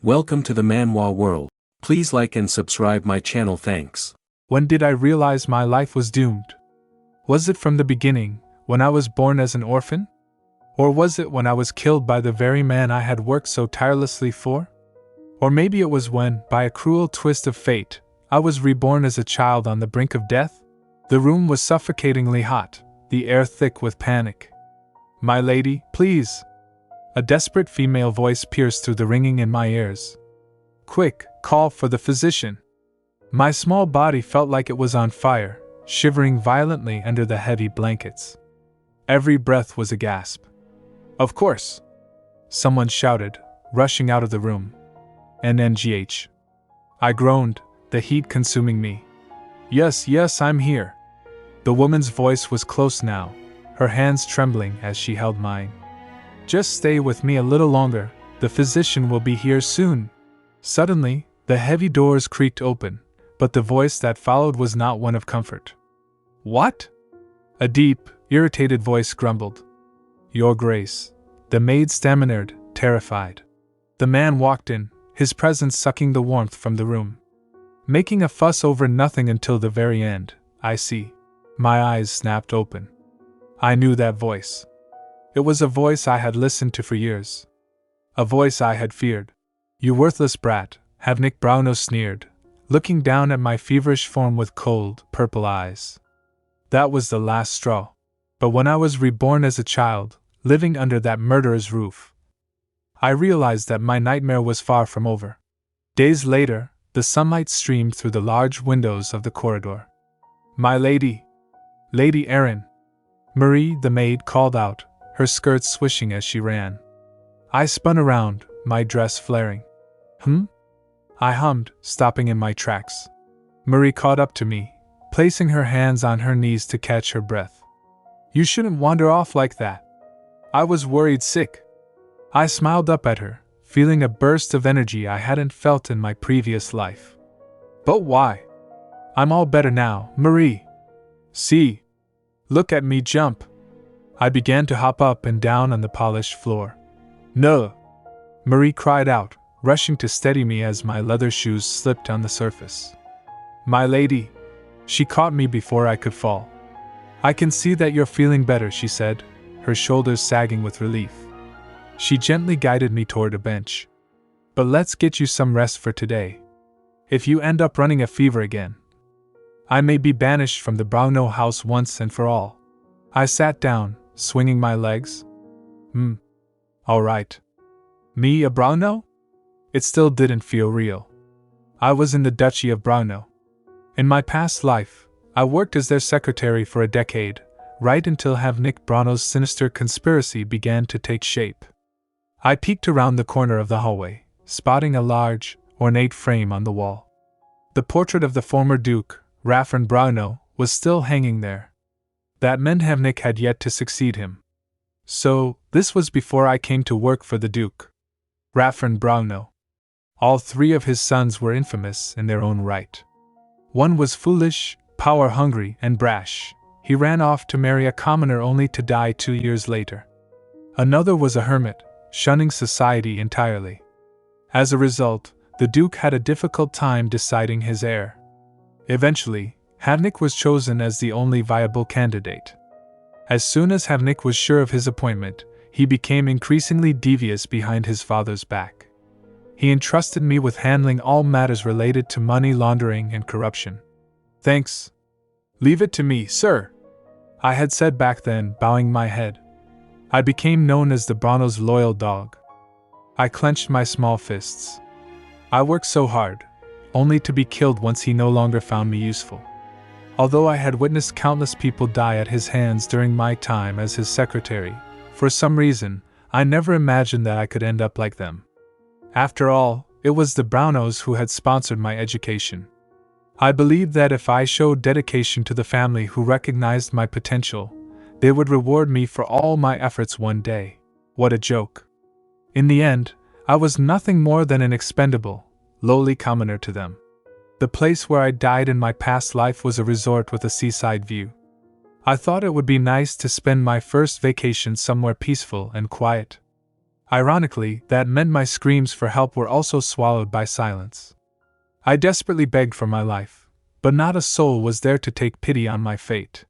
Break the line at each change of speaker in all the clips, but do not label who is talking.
Welcome to the Manhwa world. Please like and subscribe my channel, thanks.
When did I realize my life was doomed? Was it from the beginning, when I was born as an orphan? Or was it when I was killed by the very man I had worked so tirelessly for? Or maybe it was when, by a cruel twist of fate, I was reborn as a child on the brink of death? The room was suffocatingly hot, the air thick with panic. "My lady, please!" A desperate female voice pierced through the ringing in my ears. "Quick, call for the physician!" My small body felt like it was on fire, shivering violently under the heavy blankets. Every breath was a gasp. "Of course!" someone shouted, rushing out of the room. "NNGH." I groaned, the heat consuming me. Yes, I'm here." The woman's voice was close now, her hands trembling as she held mine. "Just stay with me a little longer, the physician will be here soon." Suddenly, the heavy doors creaked open, but the voice that followed was not one of comfort. "What?" A deep, irritated voice grumbled. "Your Grace," the maid stammered, terrified. The man walked in, his presence sucking the warmth from the room. "Making a fuss over nothing until the very end, I see." My eyes snapped open. I knew that voice. It was a voice I had listened to for years. A voice I had feared. "You worthless brat," Havenik Brauno sneered, looking down at my feverish form with cold, purple eyes. That was the last straw. But when I was reborn as a child, living under that murderer's roof, I realized that my nightmare was far from over. Days later, the sunlight streamed through the large windows of the corridor. "My lady! Lady Aerin!" Marie, the maid, called out, her skirts swishing as she ran. I spun around, my dress flaring. I hummed, stopping in my tracks. Marie caught up to me, placing her hands on her knees to catch her breath. "You shouldn't wander off like that." I was worried sick. I smiled up at her, feeling a burst of energy I hadn't felt in my previous life. "But why? I'm all better now, Marie. See. Look at me jump." I began to hop up and down on the polished floor. "No!" Marie cried out, rushing to steady me as my leather shoes slipped on the surface. "My lady!" She caught me before I could fall. "I can see that you're feeling better," she said, her shoulders sagging with relief. She gently guided me toward a bench. "But let's get you some rest for today. If you end up running a fever again, I may be banished from the Brauno house once and for all." I sat down, swinging my legs. All right. Me a Brauno? It still didn't feel real. I was in the Duchy of Brauno. In my past life, I worked as their secretary for a decade, right until Havenik Brauno's sinister conspiracy began to take shape. I peeked around the corner of the hallway, spotting a large, ornate frame on the wall. The portrait of the former Duke, Aerin Brauno, was still hanging there. That meant Havenik had yet to succeed him. So, this was before I came to work for the Duke. Aerin Brauno. All three of his sons were infamous in their own right. One was foolish, power-hungry, and brash. He ran off to marry a commoner only to die 2 years later. Another was a hermit, shunning society entirely. As a result, the Duke had a difficult time deciding his heir. Eventually, Havenik was chosen as the only viable candidate. As soon as Havenik was sure of his appointment, he became increasingly devious behind his father's back. He entrusted me with handling all matters related to money laundering and corruption. "Thanks. Leave it to me, sir," I had said back then, bowing my head. I became known as the Brauno's loyal dog. I clenched my small fists. I worked so hard, only to be killed once he no longer found me useful. Although I had witnessed countless people die at his hands during my time as his secretary, for some reason, I never imagined that I could end up like them. After all, it was the Braunos who had sponsored my education. I believed that if I showed dedication to the family who recognized my potential, they would reward me for all my efforts one day. What a joke. In the end, I was nothing more than an expendable, lowly commoner to them. The place where I died in my past life was a resort with a seaside view. I thought it would be nice to spend my first vacation somewhere peaceful and quiet. Ironically, that meant my screams for help were also swallowed by silence. I desperately begged for my life, but not a soul was there to take pity on my fate.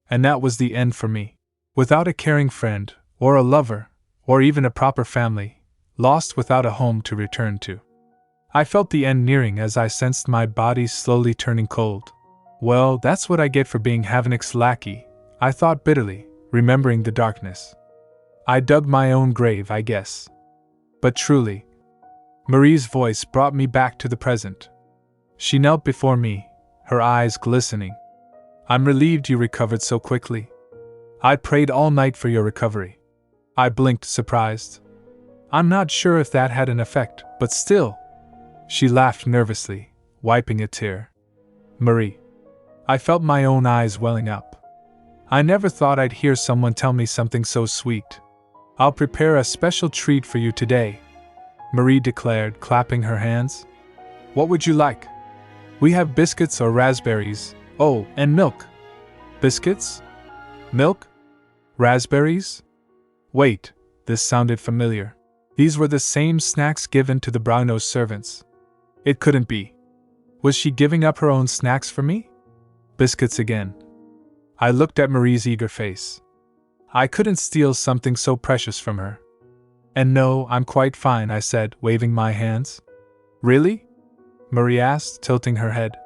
And that was the end for me. Without a caring friend, or a lover, or even a proper family, lost without a home to return to. I felt the end nearing as I sensed my body slowly turning cold. Well, that's what I get for being Havenik's lackey, I thought bitterly, remembering the darkness. I dug my own grave, I guess. But truly, Marie's voice brought me back to the present. She knelt before me, her eyes glistening. I'm relieved you recovered so quickly. I prayed all night for your recovery. I blinked, surprised. I'm not sure if that had an effect, but still. She laughed nervously, wiping a tear. Marie. I felt my own eyes welling up. I never thought I'd hear someone tell me something so sweet. I'll prepare a special treat for you today, Marie declared, clapping her hands. What would you like? We have biscuits or raspberries, oh, and milk. Biscuits? Milk? Raspberries? Wait, this sounded familiar. These were the same snacks given to the Brauno servants. It couldn't be. Was she giving up her own snacks for me? Biscuits again. I looked at Marie's eager face. I couldn't steal something so precious from her. And no, I'm quite fine, I said, waving my hands. Really? Marie asked, tilting her head.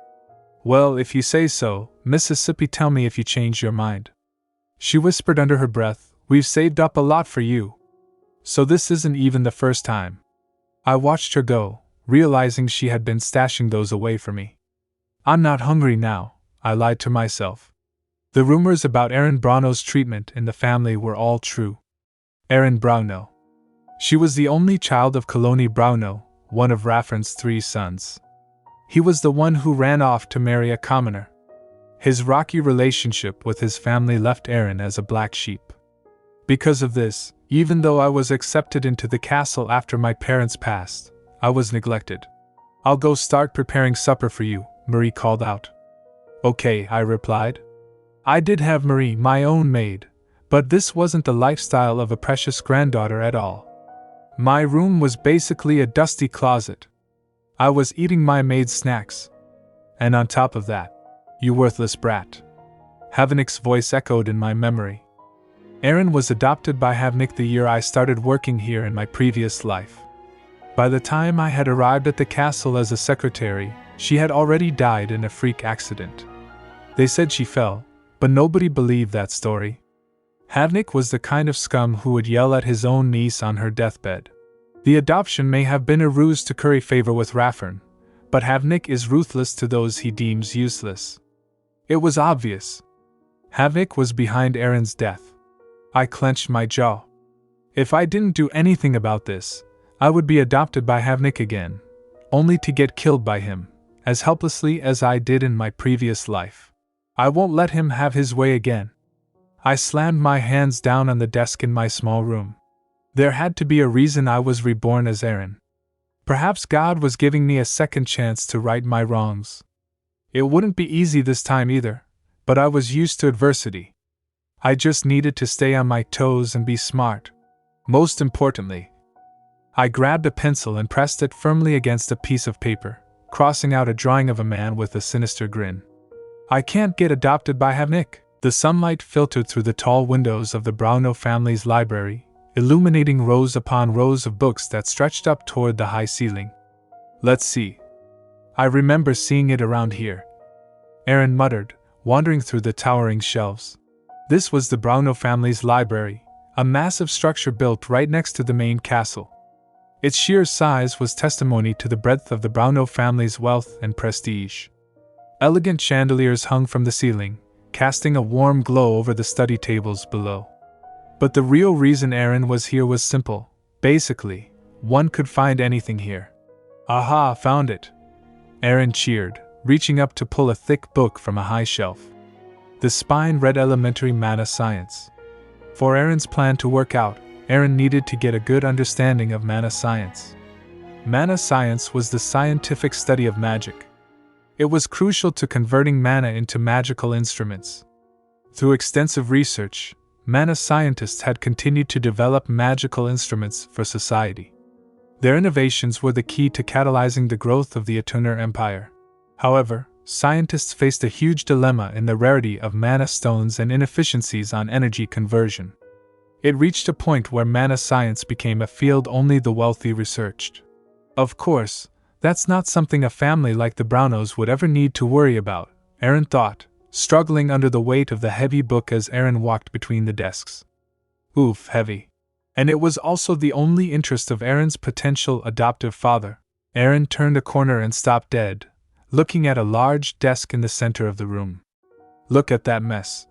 Well, if you say so, Mississippi, tell me if you change your mind. She whispered under her breath, we've saved up a lot for you. So this isn't even the first time. I watched her go, realizing she had been stashing those away for me. I'm not hungry now, I lied to myself. The rumors about Aerin Brauno's treatment in the family were all true. Aerin Brauno. She was the only child of Colonel Brauno, one of Raffern's 3 sons. He was the one who ran off to marry a commoner. His rocky relationship with his family left Aerin as a black sheep. Because of this, even though I was accepted into the castle after my parents passed, I was neglected. I'll go start preparing supper for you, Marie called out. Okay, I replied. I did have Marie, my own maid, but this wasn't the lifestyle of a precious granddaughter at all. My room was basically a dusty closet. I was eating my maid's snacks. And on top of that, you worthless brat. Havenik's voice echoed in my memory. Aerin was adopted by Havenik the year I started working here in my previous life. By the time I had arrived at the castle as a secretary, she had already died in a freak accident. They said she fell, but nobody believed that story. Havenik was the kind of scum who would yell at his own niece on her deathbed. The adoption may have been a ruse to curry favor with Raffern, but Havenik is ruthless to those he deems useless. It was obvious. Havenik was behind Aerin's death. I clenched my jaw. If I didn't do anything about this, I would be adopted by Havenik again, only to get killed by him, as helplessly as I did in my previous life. I won't let him have his way again. I slammed my hands down on the desk in my small room. There had to be a reason I was reborn as Aerin. Perhaps God was giving me a second chance to right my wrongs. It wouldn't be easy this time either, but I was used to adversity. I just needed to stay on my toes and be smart. Most importantly, I grabbed a pencil and pressed it firmly against a piece of paper, crossing out a drawing of a man with a sinister grin. I can't get adopted by Havenik. The sunlight filtered through the tall windows of the Brauno family's library, illuminating rows upon rows of books that stretched up toward the high ceiling. Let's see. I remember seeing it around here, Aerin muttered, wandering through the towering shelves. This was the Brauno family's library, a massive structure built right next to the main castle. Its sheer size was testimony to the breadth of the Brauno family's wealth and prestige. Elegant chandeliers hung from the ceiling, casting a warm glow over the study tables below. But the real reason Aerin was here was simple. Basically, one could find anything here. Aha, found it! Aerin cheered, reaching up to pull a thick book from a high shelf. The spine read Elementary Mana Science. For Aerin's plan to work out, Aerin needed to get a good understanding of mana science. Mana science was the scientific study of magic. It was crucial to converting mana into magical instruments. Through extensive research, MANHUA scientists had continued to develop magical instruments for society. Their innovations were the key to catalyzing the growth of the Eterner Empire. However, scientists faced a huge dilemma in the rarity of MANHUA stones and inefficiencies on energy conversion. It reached a point where MANHUA science became a field only the wealthy researched. Of course, that's not something a family like the Braunos would ever need to worry about, Aerin thought, struggling under the weight of the heavy book as Aerin walked between the desks. Oof, heavy. And it was also the only interest of Aerin's potential adoptive father. Aerin turned a corner and stopped dead, looking at a large desk in the center of the room. Look at that mess,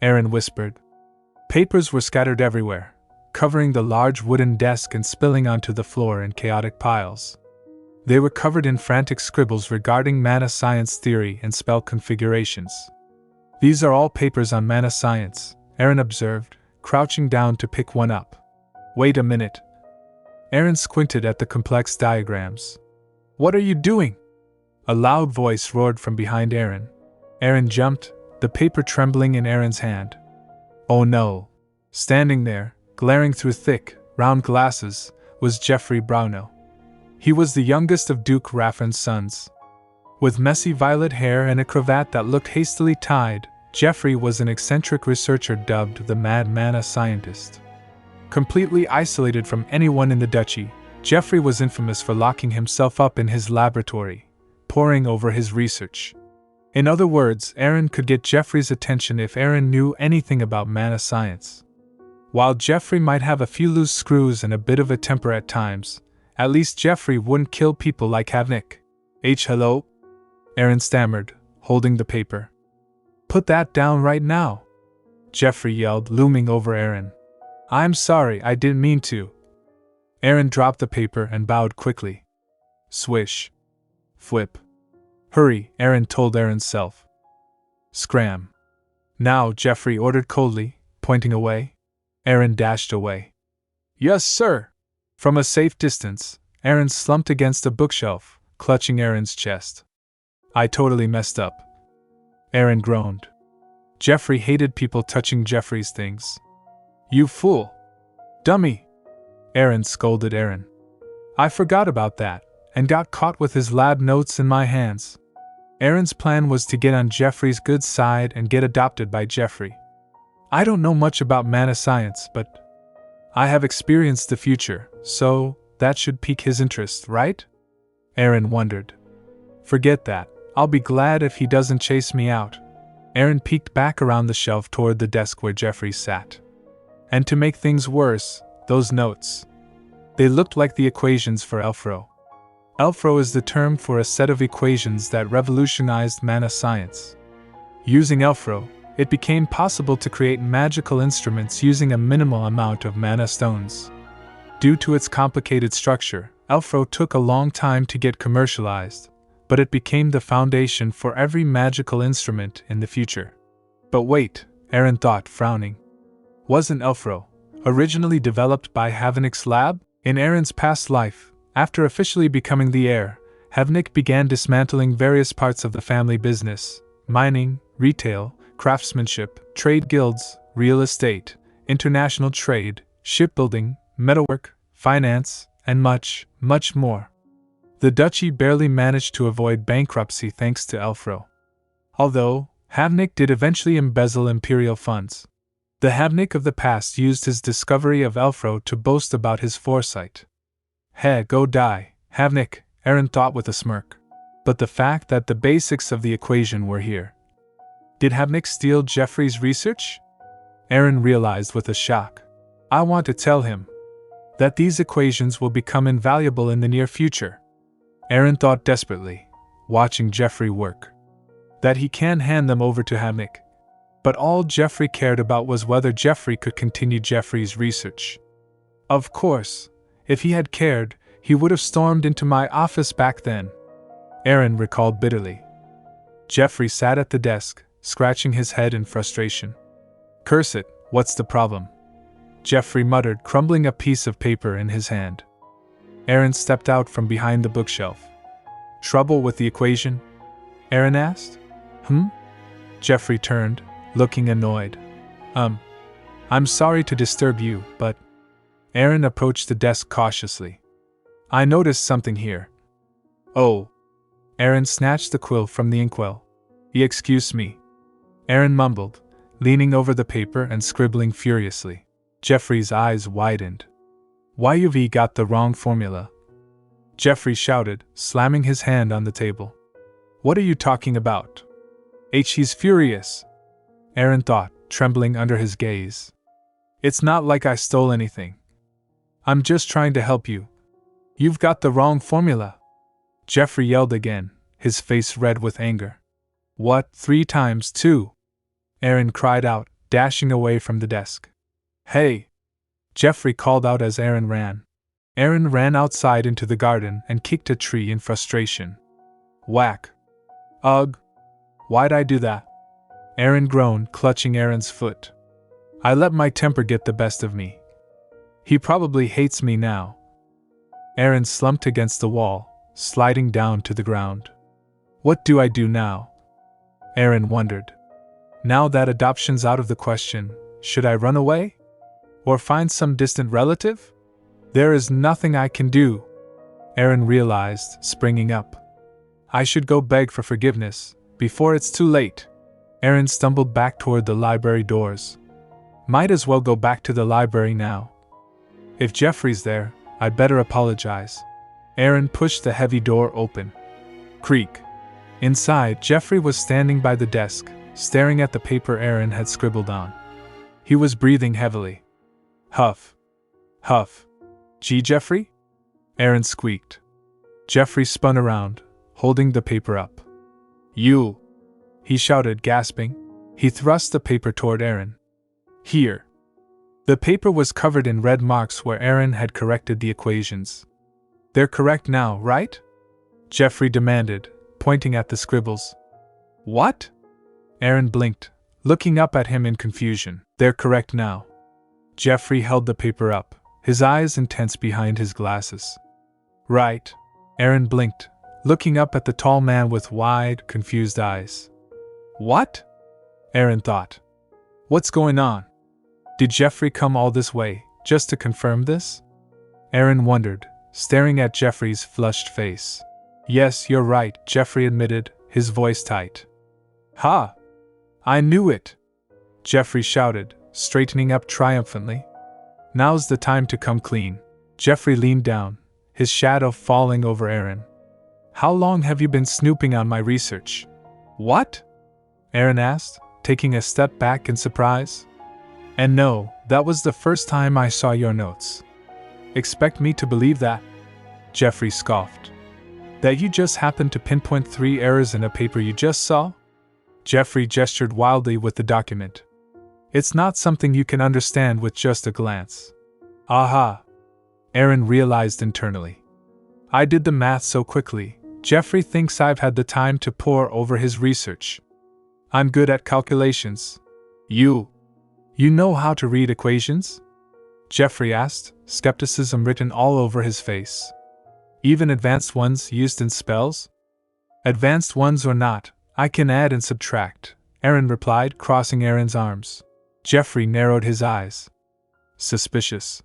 Aerin whispered. Papers were scattered everywhere, covering the large wooden desk and spilling onto the floor in chaotic piles. They were covered in frantic scribbles regarding MANHUA science theory and spell configurations. These are all papers on MANHUA science, Aerin observed, crouching down to pick one up. Wait a minute. Aerin squinted at the complex diagrams. What are you doing? A loud voice roared from behind Aerin. Aerin jumped, the paper trembling in Aerin's hand. Oh no! Standing there, glaring through thick, round glasses, was Geoffrey Brauno. He was the youngest of Duke Havenik's sons. With messy violet hair and a cravat that looked hastily tied, Geoffrey was an eccentric researcher dubbed the Mad MANHUA Scientist. Completely isolated from anyone in the duchy, Geoffrey was infamous for locking himself up in his laboratory, poring over his research. In other words, Aerin could get Geoffrey's attention if Aerin knew anything about MANHUA science. While Geoffrey might have a few loose screws and a bit of a temper at times, at least Geoffrey wouldn't kill people like Havenik. Hello? Aerin stammered, holding the paper. Put that down right now, Geoffrey yelled, looming over Aerin. I'm sorry, I didn't mean to. Aerin dropped the paper and bowed quickly. Swish. Flip. Hurry, Aerin told Aerin's self. Scram. Now, Geoffrey ordered coldly, pointing away. Aerin dashed away. Yes, sir. From a safe distance, Aerin slumped against a bookshelf, clutching Aerin's chest. I totally messed up. Aerin groaned. Geoffrey hated people touching Geoffrey's things. You fool! Dummy! Aerin scolded Aerin. I forgot about that, and got caught with his lab notes in my hands. Aerin's plan was to get on Geoffrey's good side and get adopted by Geoffrey. I don't know much about MANHUA science, but I have experienced the future, so that should pique his interest, right? Aerin wondered. Forget that, I'll be glad if he doesn't chase me out. Aerin peeked back around the shelf toward the desk where Geoffrey sat. And to make things worse, those notes. They looked like the equations for Elfro. Elfro is the term for a set of equations that revolutionized MANHUA science. Using Elfro, it became possible to create magical instruments using a minimal amount of MANHUA stones. Due to its complicated structure, Elfro took a long time to get commercialized, but it became the foundation for every magical instrument in the future. But wait, Aerin thought, frowning. Wasn't Elfro originally developed by Havenik's lab? In Aerin's past life, after officially becoming the heir, Havenik began dismantling various parts of the family business: mining, retail, craftsmanship, trade guilds, real estate, international trade, shipbuilding, metalwork, finance, and much, much more. The duchy barely managed to avoid bankruptcy thanks to Elfro. Although, Havenik did eventually embezzle imperial funds. The Havenik of the past used his discovery of Elfro to boast about his foresight. Hey, go die, Havenik, Aerin thought with a smirk. But the fact that the basics of the equation were here. Did Havenik steal Geoffrey's research? Aerin realized with a shock. I want to tell him that these equations will become invaluable in the near future. Aerin thought desperately, watching Geoffrey work. That he can hand them over to Havenik. But all Geoffrey cared about was whether Geoffrey could continue Geoffrey's research. Of course, if he had cared, he would have stormed into my office back then, Aerin recalled bitterly. Geoffrey sat at the desk, scratching his head in frustration. Curse it, what's the problem? Geoffrey muttered, crumbling a piece of paper in his hand. Aerin stepped out from behind the bookshelf. Trouble with the equation? Aerin asked. Geoffrey turned, looking annoyed. I'm sorry to disturb you, but... Aerin approached the desk cautiously. I noticed something here. Oh. Aerin snatched the quill from the inkwell. Excuse me. Aerin mumbled, leaning over the paper and scribbling furiously. Jeffrey's eyes widened. Why you've got the wrong formula? Jeffrey shouted, slamming his hand on the table. What are you talking about? He's furious. Aerin thought, trembling under his gaze. It's not like I stole anything. I'm just trying to help you. You've got the wrong formula. Jeffrey yelled again, his face red with anger. What, 3 times 2? Aerin cried out, dashing away from the desk. Hey! Jeffrey called out as Aerin ran. Aerin ran outside into the garden and kicked a tree in frustration. Whack! Ugh! Why'd I do that? Aerin groaned, clutching Aaron's foot. I let my temper get the best of me. He probably hates me now. Aerin slumped against the wall, sliding down to the ground. What do I do now? Aerin wondered. Now that adoption's out of the question, should I run away? Or find some distant relative? There is nothing I can do, Aerin realized, springing up. I should go beg for forgiveness, before it's too late. Aerin stumbled back toward the library doors. Might as well go back to the library now. If Jeffrey's there, I'd better apologize. Aerin pushed the heavy door open. Creak. Inside, Jeffrey was standing by the desk, staring at the paper Aerin had scribbled on. He was breathing heavily. Huff. Huff. Gee, Jeffrey? Aerin squeaked. Jeffrey spun around, holding the paper up. You! He shouted, gasping. He thrust the paper toward Aerin. Here. The paper was covered in red marks where Aerin had corrected the equations. They're correct now, right? Jeffrey demanded, pointing at the scribbles. What? Aerin blinked, looking up at him in confusion. They're correct now. Jeffrey held the paper up, his eyes intense behind his glasses. Right. Aerin blinked, looking up at the tall man with wide, confused eyes. What? Aerin thought. What's going on? Did Jeffrey come all this way, just to confirm this? Aerin wondered, staring at Jeffrey's flushed face. Yes, you're right, Jeffrey admitted, his voice tight. Ha! I knew it! Jeffrey shouted, straightening up triumphantly. Now's the time to come clean. Jeffrey leaned down, his shadow falling over Aerin. How long have you been snooping on my research? What? Aerin asked, taking a step back in surprise. And no, that was the first time I saw your notes. Expect me to believe that? Jeffrey scoffed. That you just happened to pinpoint 3 errors in a paper you just saw? Jeffrey gestured wildly with the document. It's not something you can understand with just a glance. Aha! Aerin realized internally. I did the math so quickly, Jeffrey thinks I've had the time to pore over his research. I'm good at calculations. You know how to read equations? Jeffrey asked, skepticism written all over his face. Even advanced ones used in spells? Advanced ones or not, I can add and subtract, Aerin replied, crossing Aerin's arms. Jeffrey narrowed his eyes. Suspicious.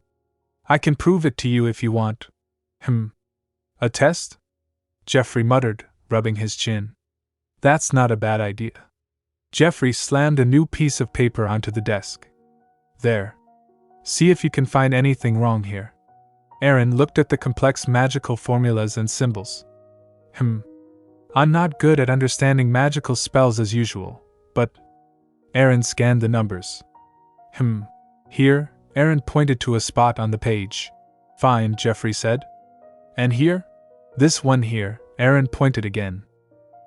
I can prove it to you if you want. A test? Jeffrey muttered, rubbing his chin. That's not a bad idea. Jeffrey slammed a new piece of paper onto the desk. There. See if you can find anything wrong here. Aerin looked at the complex magical formulas and symbols. I'm not good at understanding magical spells as usual, but... Aerin scanned the numbers. Here, Aerin pointed to a spot on the page. Fine, Jeffrey said. And here? This one here, Aerin pointed again.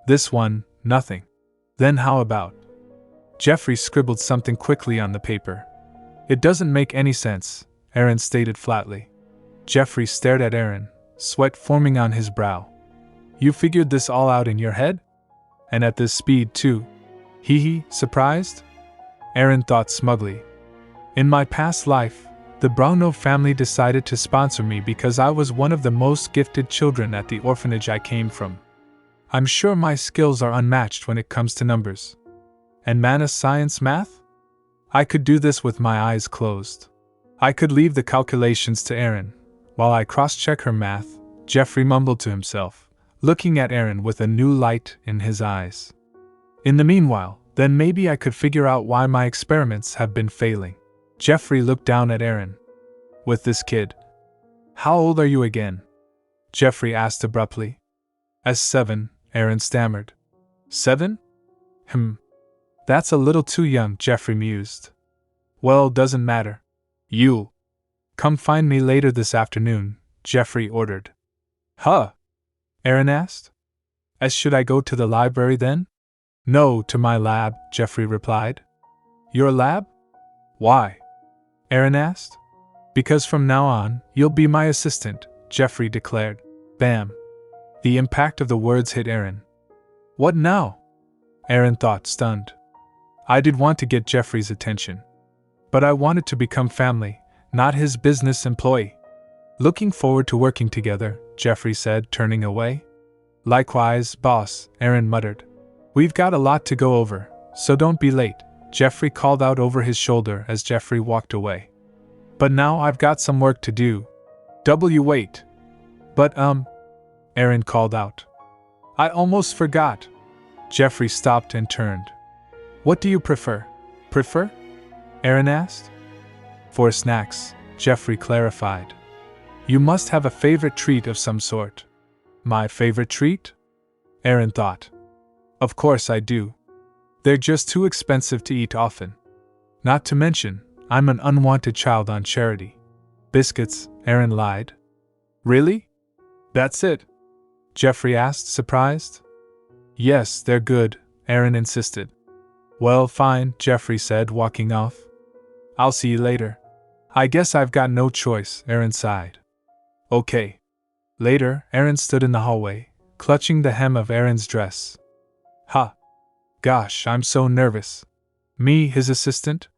This one, nothing. Then how about? Jeffrey scribbled something quickly on the paper. It doesn't make any sense, Aerin stated flatly. Jeffrey stared at Aerin, sweat forming on his brow. You figured this all out in your head? And at this speed too? Surprised? Aerin thought smugly. In my past life, the Brauno family decided to sponsor me because I was one of the most gifted children at the orphanage I came from. I'm sure my skills are unmatched when it comes to numbers. And mana science math? I could do this with my eyes closed. I could leave the calculations to Aerin. While I cross-check her math, Jeffrey mumbled to himself, looking at Aerin with a new light in his eyes. In the meanwhile, then maybe I could figure out why my experiments have been failing. Jeffrey looked down at Aerin. With this kid. How old are you again? Jeffrey asked abruptly. As 7, Aerin stammered. 7? That's a little too young, Jeffrey mused. Well, doesn't matter. You. Come find me later this afternoon, Jeffrey ordered. Huh? Aerin asked. As should I go to the library then? No, to my lab, Jeffrey replied. Your lab? Why? Aerin asked. Because from now on, you'll be my assistant, Jeffrey declared. Bam. The impact of the words hit Aerin. What now? Aerin thought, stunned. I did want to get Jeffrey's attention. But I wanted to become family, not his business employee. Looking forward to working together, Jeffrey said, turning away. Likewise, boss, Aerin muttered. We've got a lot to go over, so don't be late, Jeffrey called out over his shoulder as Jeffrey walked away. But now I've got some work to do. Wait. But Aerin called out. I almost forgot. Jeffrey stopped and turned. What do you prefer? Prefer? Aerin asked. For snacks, Jeffrey clarified. You must have a favorite treat of some sort. My favorite treat? Aerin thought. Of course I do. They're just too expensive to eat often. Not to mention, I'm an unwanted child on charity. Biscuits, Aerin lied. Really? That's it? Jeffrey asked, surprised. Yes, they're good, Aerin insisted. Well, fine, Jeffrey said, walking off. I'll see you later. I guess I've got no choice, Aerin sighed. Okay. Later, Aerin stood in the hallway, clutching the hem of Aerin's dress. Gosh, I'm so nervous. Me, his assistant?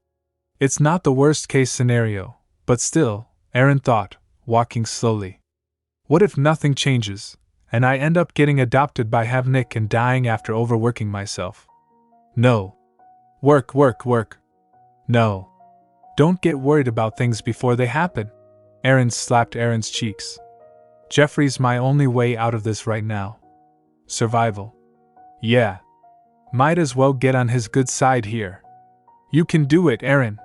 It's not the worst-case scenario, but still, Aerin thought, walking slowly. What if nothing changes, and I end up getting adopted by Havenik and dying after overworking myself? No. Work. No. Don't get worried about things before they happen. Aerin slapped Aerin's cheeks. Jeffrey's my only way out of this right now. Survival. Yeah. Might as well get on his good side here. You can do it, Aerin.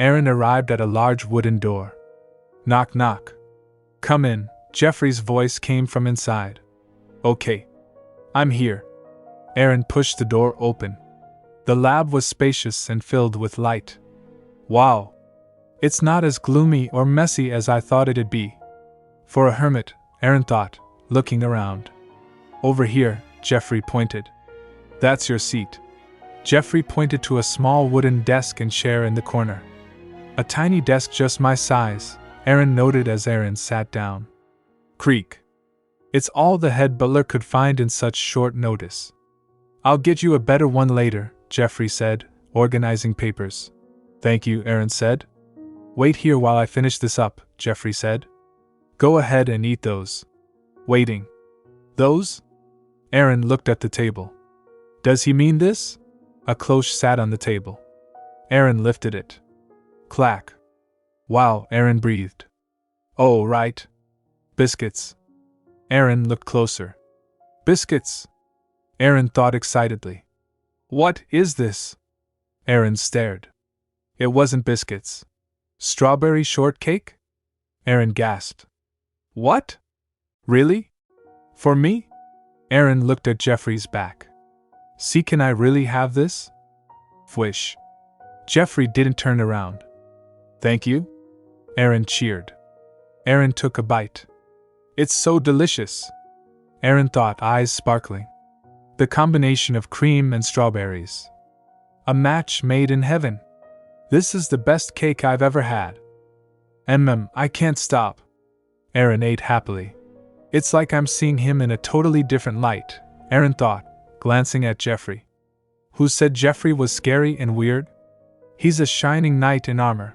Aerin arrived at a large wooden door. Knock knock. Come in, Jeffrey's voice came from inside. Okay. I'm here. Aerin pushed the door open. The lab was spacious and filled with light. Wow. It's not as gloomy or messy as I thought it'd be. For a hermit, Aerin thought, looking around. Over here, Jeffrey pointed. That's your seat. Jeffrey pointed to a small wooden desk and chair in the corner. A tiny desk just my size, Aerin noted as Aerin sat down. Creak. It's all the head butler could find in such short notice. I'll get you a better one later, Jeffrey said, organizing papers. Thank you, Aerin said. Wait here while I finish this up, Jeffrey said. Go ahead and eat those. Waiting. Those? Aerin looked at the table. Does he mean this? A cloche sat on the table. Aerin lifted it. Clack. Wow, Aerin breathed. Oh, right. Biscuits. Aerin looked closer. Biscuits. Aerin thought excitedly. What is this? Aerin stared. It wasn't biscuits. Strawberry shortcake? Aerin gasped. What? Really? For me? Aerin looked at Jeffrey's back. See, can I really have this? Fwish. Jeffrey didn't turn around. Thank you? Aerin cheered. Aerin took a bite. It's so delicious. Aerin thought, eyes sparkling. The combination of cream and strawberries. A match made in heaven. This is the best cake I've ever had. I can't stop. Aerin ate happily. It's like I'm seeing him in a totally different light, Aerin thought, glancing at Jeffrey. Who said Jeffrey was scary and weird? He's a shining knight in armor.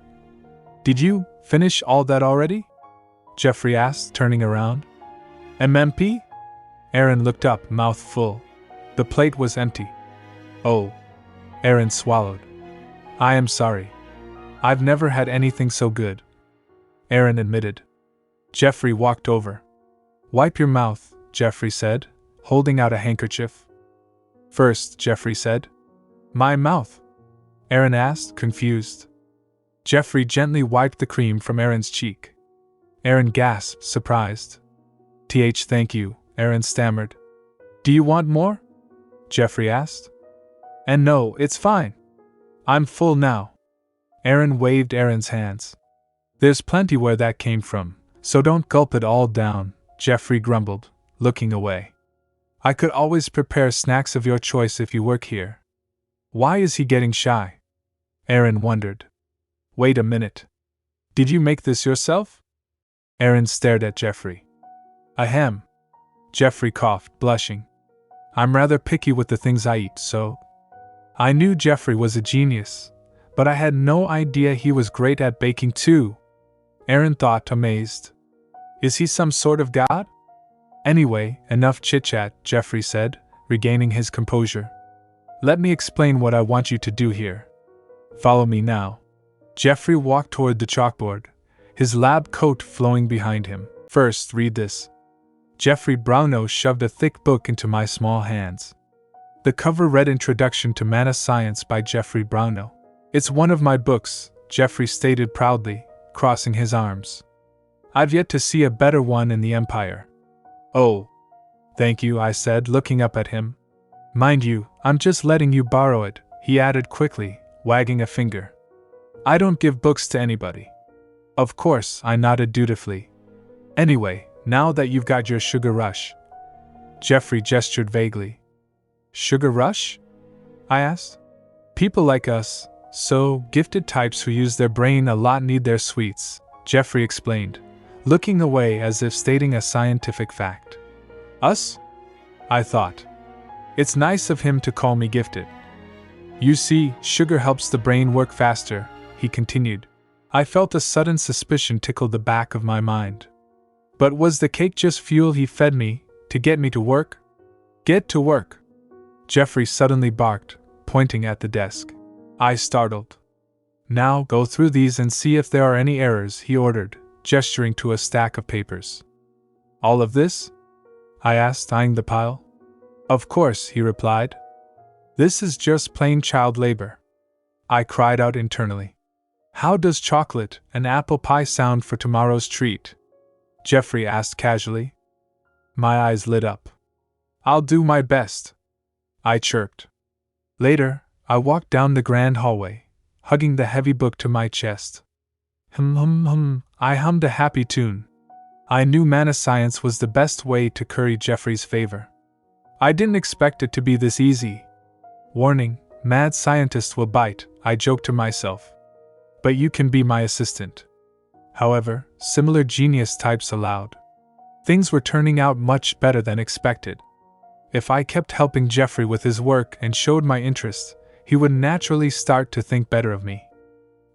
Did you finish all that already? Jeffrey asked, turning around. MMP? Aerin looked up, mouth full. The plate was empty. Oh. Aerin swallowed. I am sorry, I've never had anything so good, Aerin admitted. Jeffrey walked over. Wipe your mouth, Jeffrey said, holding out a handkerchief. First, Jeffrey said. My mouth? Aerin asked, confused. Jeffrey gently wiped the cream from Aerin's cheek. Aerin gasped, surprised. Thank you, Aerin stammered. Do you want more? Jeffrey asked. And no, it's fine. I'm full now. Aerin waved Aerin's hands. There's plenty where that came from, so don't gulp it all down, Jeffrey grumbled, looking away. I could always prepare snacks of your choice if you work here. Why is he getting shy? Aerin wondered. Wait a minute. Did you make this yourself? Aerin stared at Jeffrey. Ahem. Jeffrey coughed, blushing. I'm rather picky with the things I eat, so. I knew Jeffrey was a genius, but I had no idea he was great at baking too. Aerin thought, amazed. Is he some sort of god? Anyway, enough chit-chat, Jeffrey said, regaining his composure. Let me explain what I want you to do here. Follow me now. Jeffrey walked toward the chalkboard, his lab coat flowing behind him. First, read this. Jeffrey Brauno shoved a thick book into my small hands. The cover read Introduction to Mana Science by Jeffrey Brauno. It's one of my books, Jeffrey stated proudly, crossing his arms. I've yet to see a better one in the Empire. Oh. Thank you, I said, looking up at him. Mind you, I'm just letting you borrow it, he added quickly, wagging a finger. I don't give books to anybody. Of course, I nodded dutifully. Anyway, now that you've got your sugar rush. Jeffrey gestured vaguely. Sugar rush? I asked. People like us, so gifted types who use their brain a lot need their sweets, Jeffrey explained, looking away as if stating a scientific fact. Us? I thought. It's nice of him to call me gifted. You see, sugar helps the brain work faster, he continued. I felt a sudden suspicion tickle the back of my mind. But was the cake just fuel he fed me, to get me to work? Get to work! Jeffrey suddenly barked, pointing at the desk. I startled. Now go through these and see if there are any errors, he ordered, gesturing to a stack of papers. All of this? I asked, eyeing the pile. Of course, he replied. This is just plain child labor. I cried out internally. How does chocolate and apple pie sound for tomorrow's treat? Jeffrey asked casually. My eyes lit up. I'll do my best, I chirped. Later, I walked down the grand hallway, hugging the heavy book to my chest. I hummed a happy tune. I knew mana science was the best way to curry Jeffrey's favor. I didn't expect it to be this easy. Warning, mad scientists will bite, I joked to myself. But you can be my assistant. However, similar genius types allowed. Things were turning out much better than expected. If I kept helping Jeffrey with his work and showed my interest, he would naturally start to think better of me.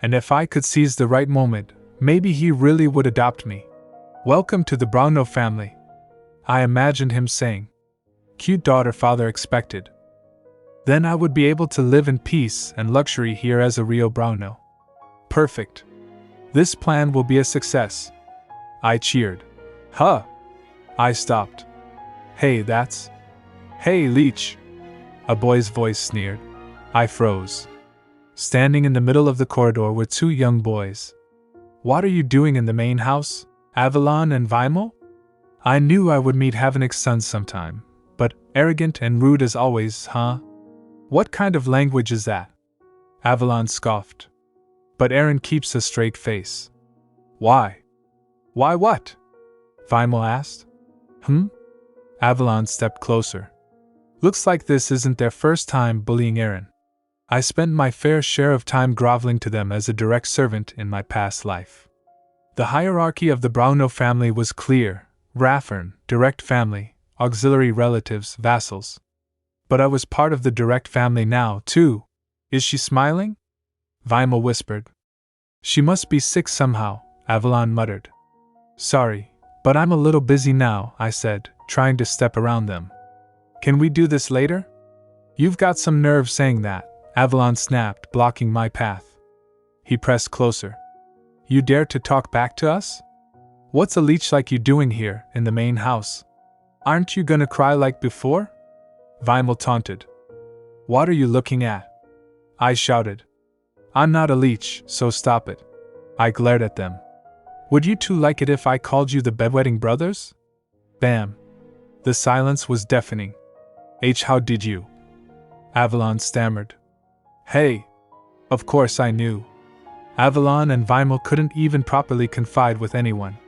And if I could seize the right moment, maybe he really would adopt me. Welcome to the Brauno family, I imagined him saying. Cute daughter father expected. Then I would be able to live in peace and luxury here as a Rio Brauno. Perfect. This plan will be a success. I cheered. Huh. I stopped. Hey, that's... Hey, Leech. A boy's voice sneered. I froze. Standing in the middle of the corridor were two young boys. What are you doing in the main house, Avalon and Weimel? I knew I would meet Havenik's sons sometime, but arrogant and rude as always, huh? What kind of language is that? Avalon scoffed. But Aerin keeps a straight face. Why? Why what? Weimel asked. Avalon stepped closer. Looks like this isn't their first time bullying Aerin. I spent my fair share of time groveling to them as a direct servant in my past life. The hierarchy of the Brauno family was clear: Raffern, direct family, auxiliary relatives, vassals. But I was part of the direct family now, too. Is she smiling? Weimel whispered. She must be sick somehow, Avalon muttered. Sorry, but I'm a little busy now, I said, trying to step around them. Can we do this later? You've got some nerve saying that, Avalon snapped, blocking my path. He pressed closer. You dare to talk back to us? What's a leech like you doing here, in the main house? Aren't you gonna cry like before? Weimel taunted. What are you looking at? I shouted. I'm not a leech, so stop it. I glared at them. Would you two like it if I called you the bedwetting brothers? Bam. The silence was deafening. How did you? Avalon stammered. Hey. Of course I knew. Avalon and Weimel couldn't even properly confide with anyone.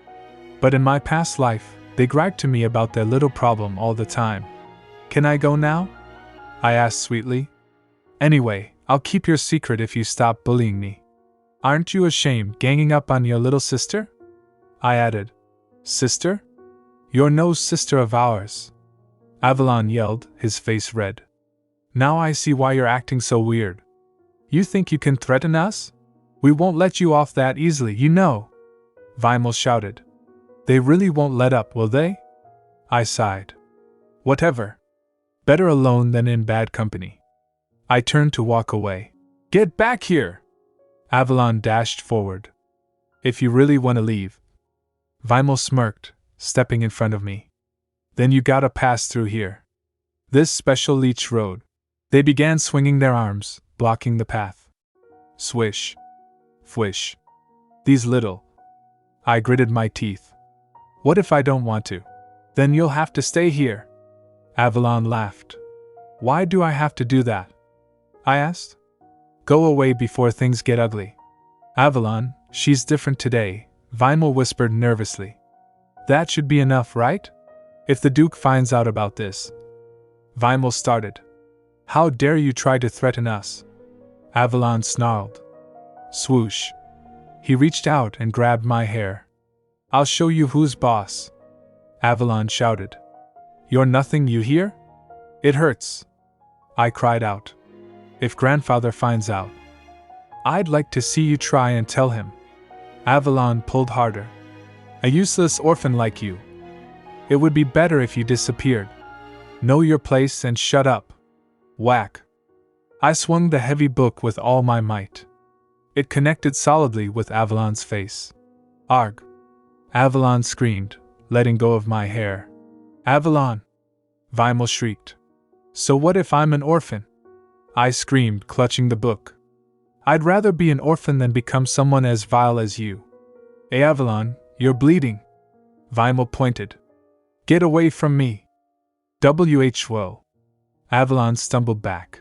But in my past life, they bragged to me about their little problem all the time. Can I go now? I asked sweetly. Anyway, I'll keep your secret if you stop bullying me. Aren't you ashamed ganging up on your little sister? I added. Sister? You're no sister of ours. Avalon yelled, his face red. Now I see why you're acting so weird. You think you can threaten us? We won't let you off that easily, you know. Weimel shouted. They really won't let up, will they? I sighed. Whatever. Better alone than in bad company. I turned to walk away. Get back here! Avalon dashed forward. If you really want to leave. Weimel smirked, stepping in front of me. Then you gotta pass through here. This special leech road. They began swinging their arms, blocking the path. Swish. Fwish. These little. I gritted my teeth. What if I don't want to? Then you'll have to stay here. Avalon laughed. Why do I have to do that? I asked. Go away before things get ugly. Avalon, she's different today, Weimel whispered nervously. That should be enough, right? If the Duke finds out about this. Weimel started. How dare you try to threaten us? Avalon snarled. Swoosh. He reached out and grabbed my hair. I'll show you who's boss. Avalon shouted. You're nothing, you hear? It hurts. I cried out. If grandfather finds out. I'd like to see you try and tell him. Avalon pulled harder. A useless orphan like you. It would be better if you disappeared. Know your place and shut up. Whack. I swung the heavy book with all my might. It connected solidly with Avalon's face. Arg. Avalon screamed, letting go of my hair. Avalon! Weimel shrieked. So what if I'm an orphan? I screamed, clutching the book. I'd rather be an orphan than become someone as vile as you. Avalon, you're bleeding. Weimel pointed. Get away from me. Whoa. Avalon stumbled back.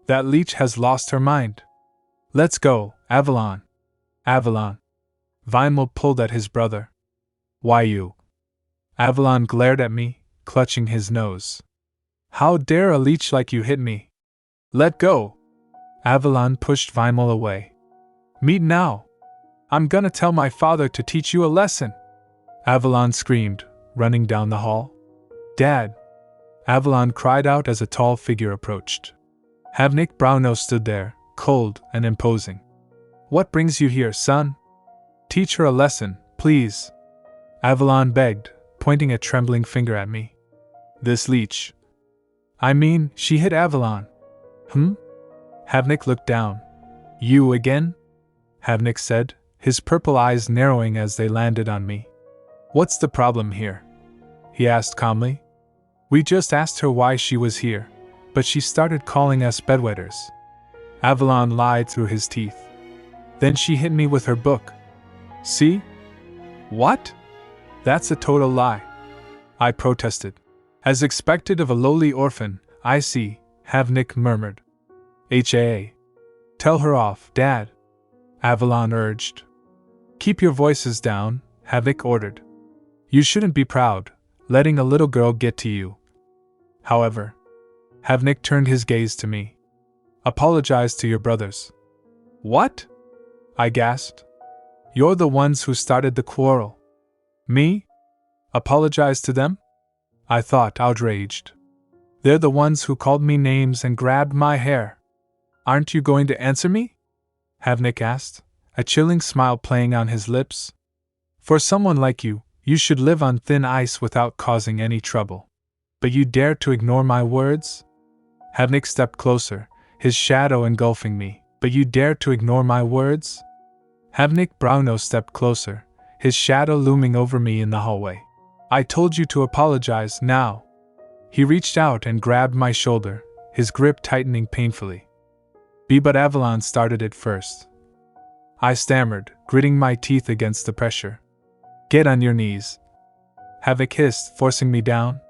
That leech has lost her mind. Let's go, Avalon. Avalon. Weimel pulled at his brother. Why you? Avalon glared at me, clutching his nose. How dare a leech like you hit me? Let go. Avalon pushed Weimel away. Meet now. I'm gonna tell my father to teach you a lesson. Avalon screamed, running down the hall. Dad! Avalon cried out as a tall figure approached. Havenik Brauno stood there, cold and imposing. What brings you here, son? Teach her a lesson, please. Avalon begged, pointing a trembling finger at me. This leech. I mean, she hit Avalon. Havenik looked down. You again? Havenik said, his purple eyes narrowing as they landed on me. What's the problem here? He asked calmly. We just asked her why she was here, but she started calling us bedwetters. Avalon lied through his teeth. Then she hit me with her book. See? What? That's a total lie. I protested. As expected of a lowly orphan, I see, Havenik murmured. Haa. Tell her off, Dad. Avalon urged. Keep your voices down, Havenik ordered. You shouldn't be proud, letting a little girl get to you. However, Havenik turned his gaze to me. Apologize to your brothers. What? I gasped. You're the ones who started the quarrel. Me? Apologize to them? I thought, outraged. They're the ones who called me names and grabbed my hair. Aren't you going to answer me? Havenik asked, a chilling smile playing on his lips. For someone like you, you should live on thin ice without causing any trouble. But you dare to ignore my words? Havenik stepped closer, his shadow engulfing me. But you dare to ignore my words? Havenik Brauno stepped closer, his shadow looming over me in the hallway. I told you to apologize now. He reached out and grabbed my shoulder, his grip tightening painfully. But Avalon started it first. I stammered, gritting my teeth against the pressure. Get on your knees. Havik hissed, forcing me down.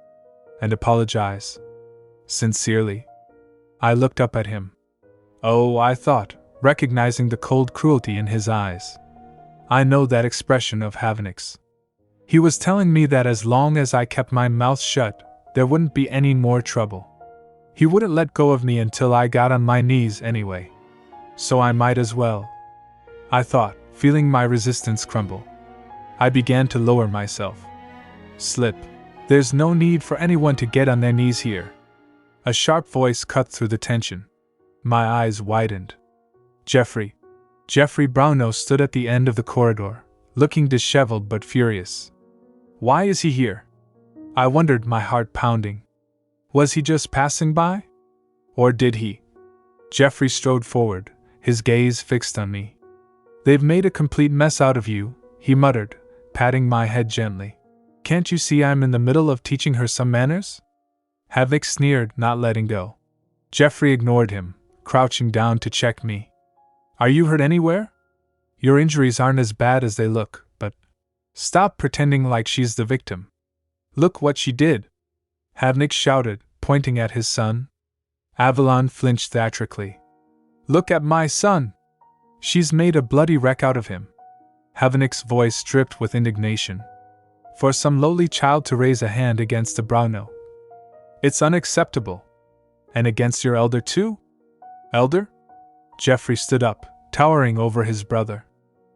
And apologize. Sincerely. I looked up at him. Oh, I thought, recognizing the cold cruelty in his eyes. I know that expression of Havenik's. He was telling me that as long as I kept my mouth shut, there wouldn't be any more trouble. He wouldn't let go of me until I got on my knees anyway. So I might as well. I thought, feeling my resistance crumble. I began to lower myself. Slip. There's no need for anyone to get on their knees here. A sharp voice cut through the tension. My eyes widened. Jeffrey Brauno stood at the end of the corridor, looking disheveled but furious. Why is he here? I wondered, my heart pounding. Was he just passing by? Or did he? Jeffrey strode forward, his gaze fixed on me. They've made a complete mess out of you, he muttered, patting my head gently. Can't you see I'm in the middle of teaching her some manners? Havik sneered, not letting go. Jeffrey ignored him, crouching down to check me. Are you hurt anywhere? Your injuries aren't as bad as they look, but... Stop pretending like she's the victim. Look what she did. Havenik shouted, pointing at his son. Avalon flinched theatrically. Look at my son! She's made a bloody wreck out of him. Havenik's voice dripped with indignation. For some lowly child to raise a hand against a Brauno. It's unacceptable. And against your elder too? Elder? Jeffrey stood up, towering over his brother.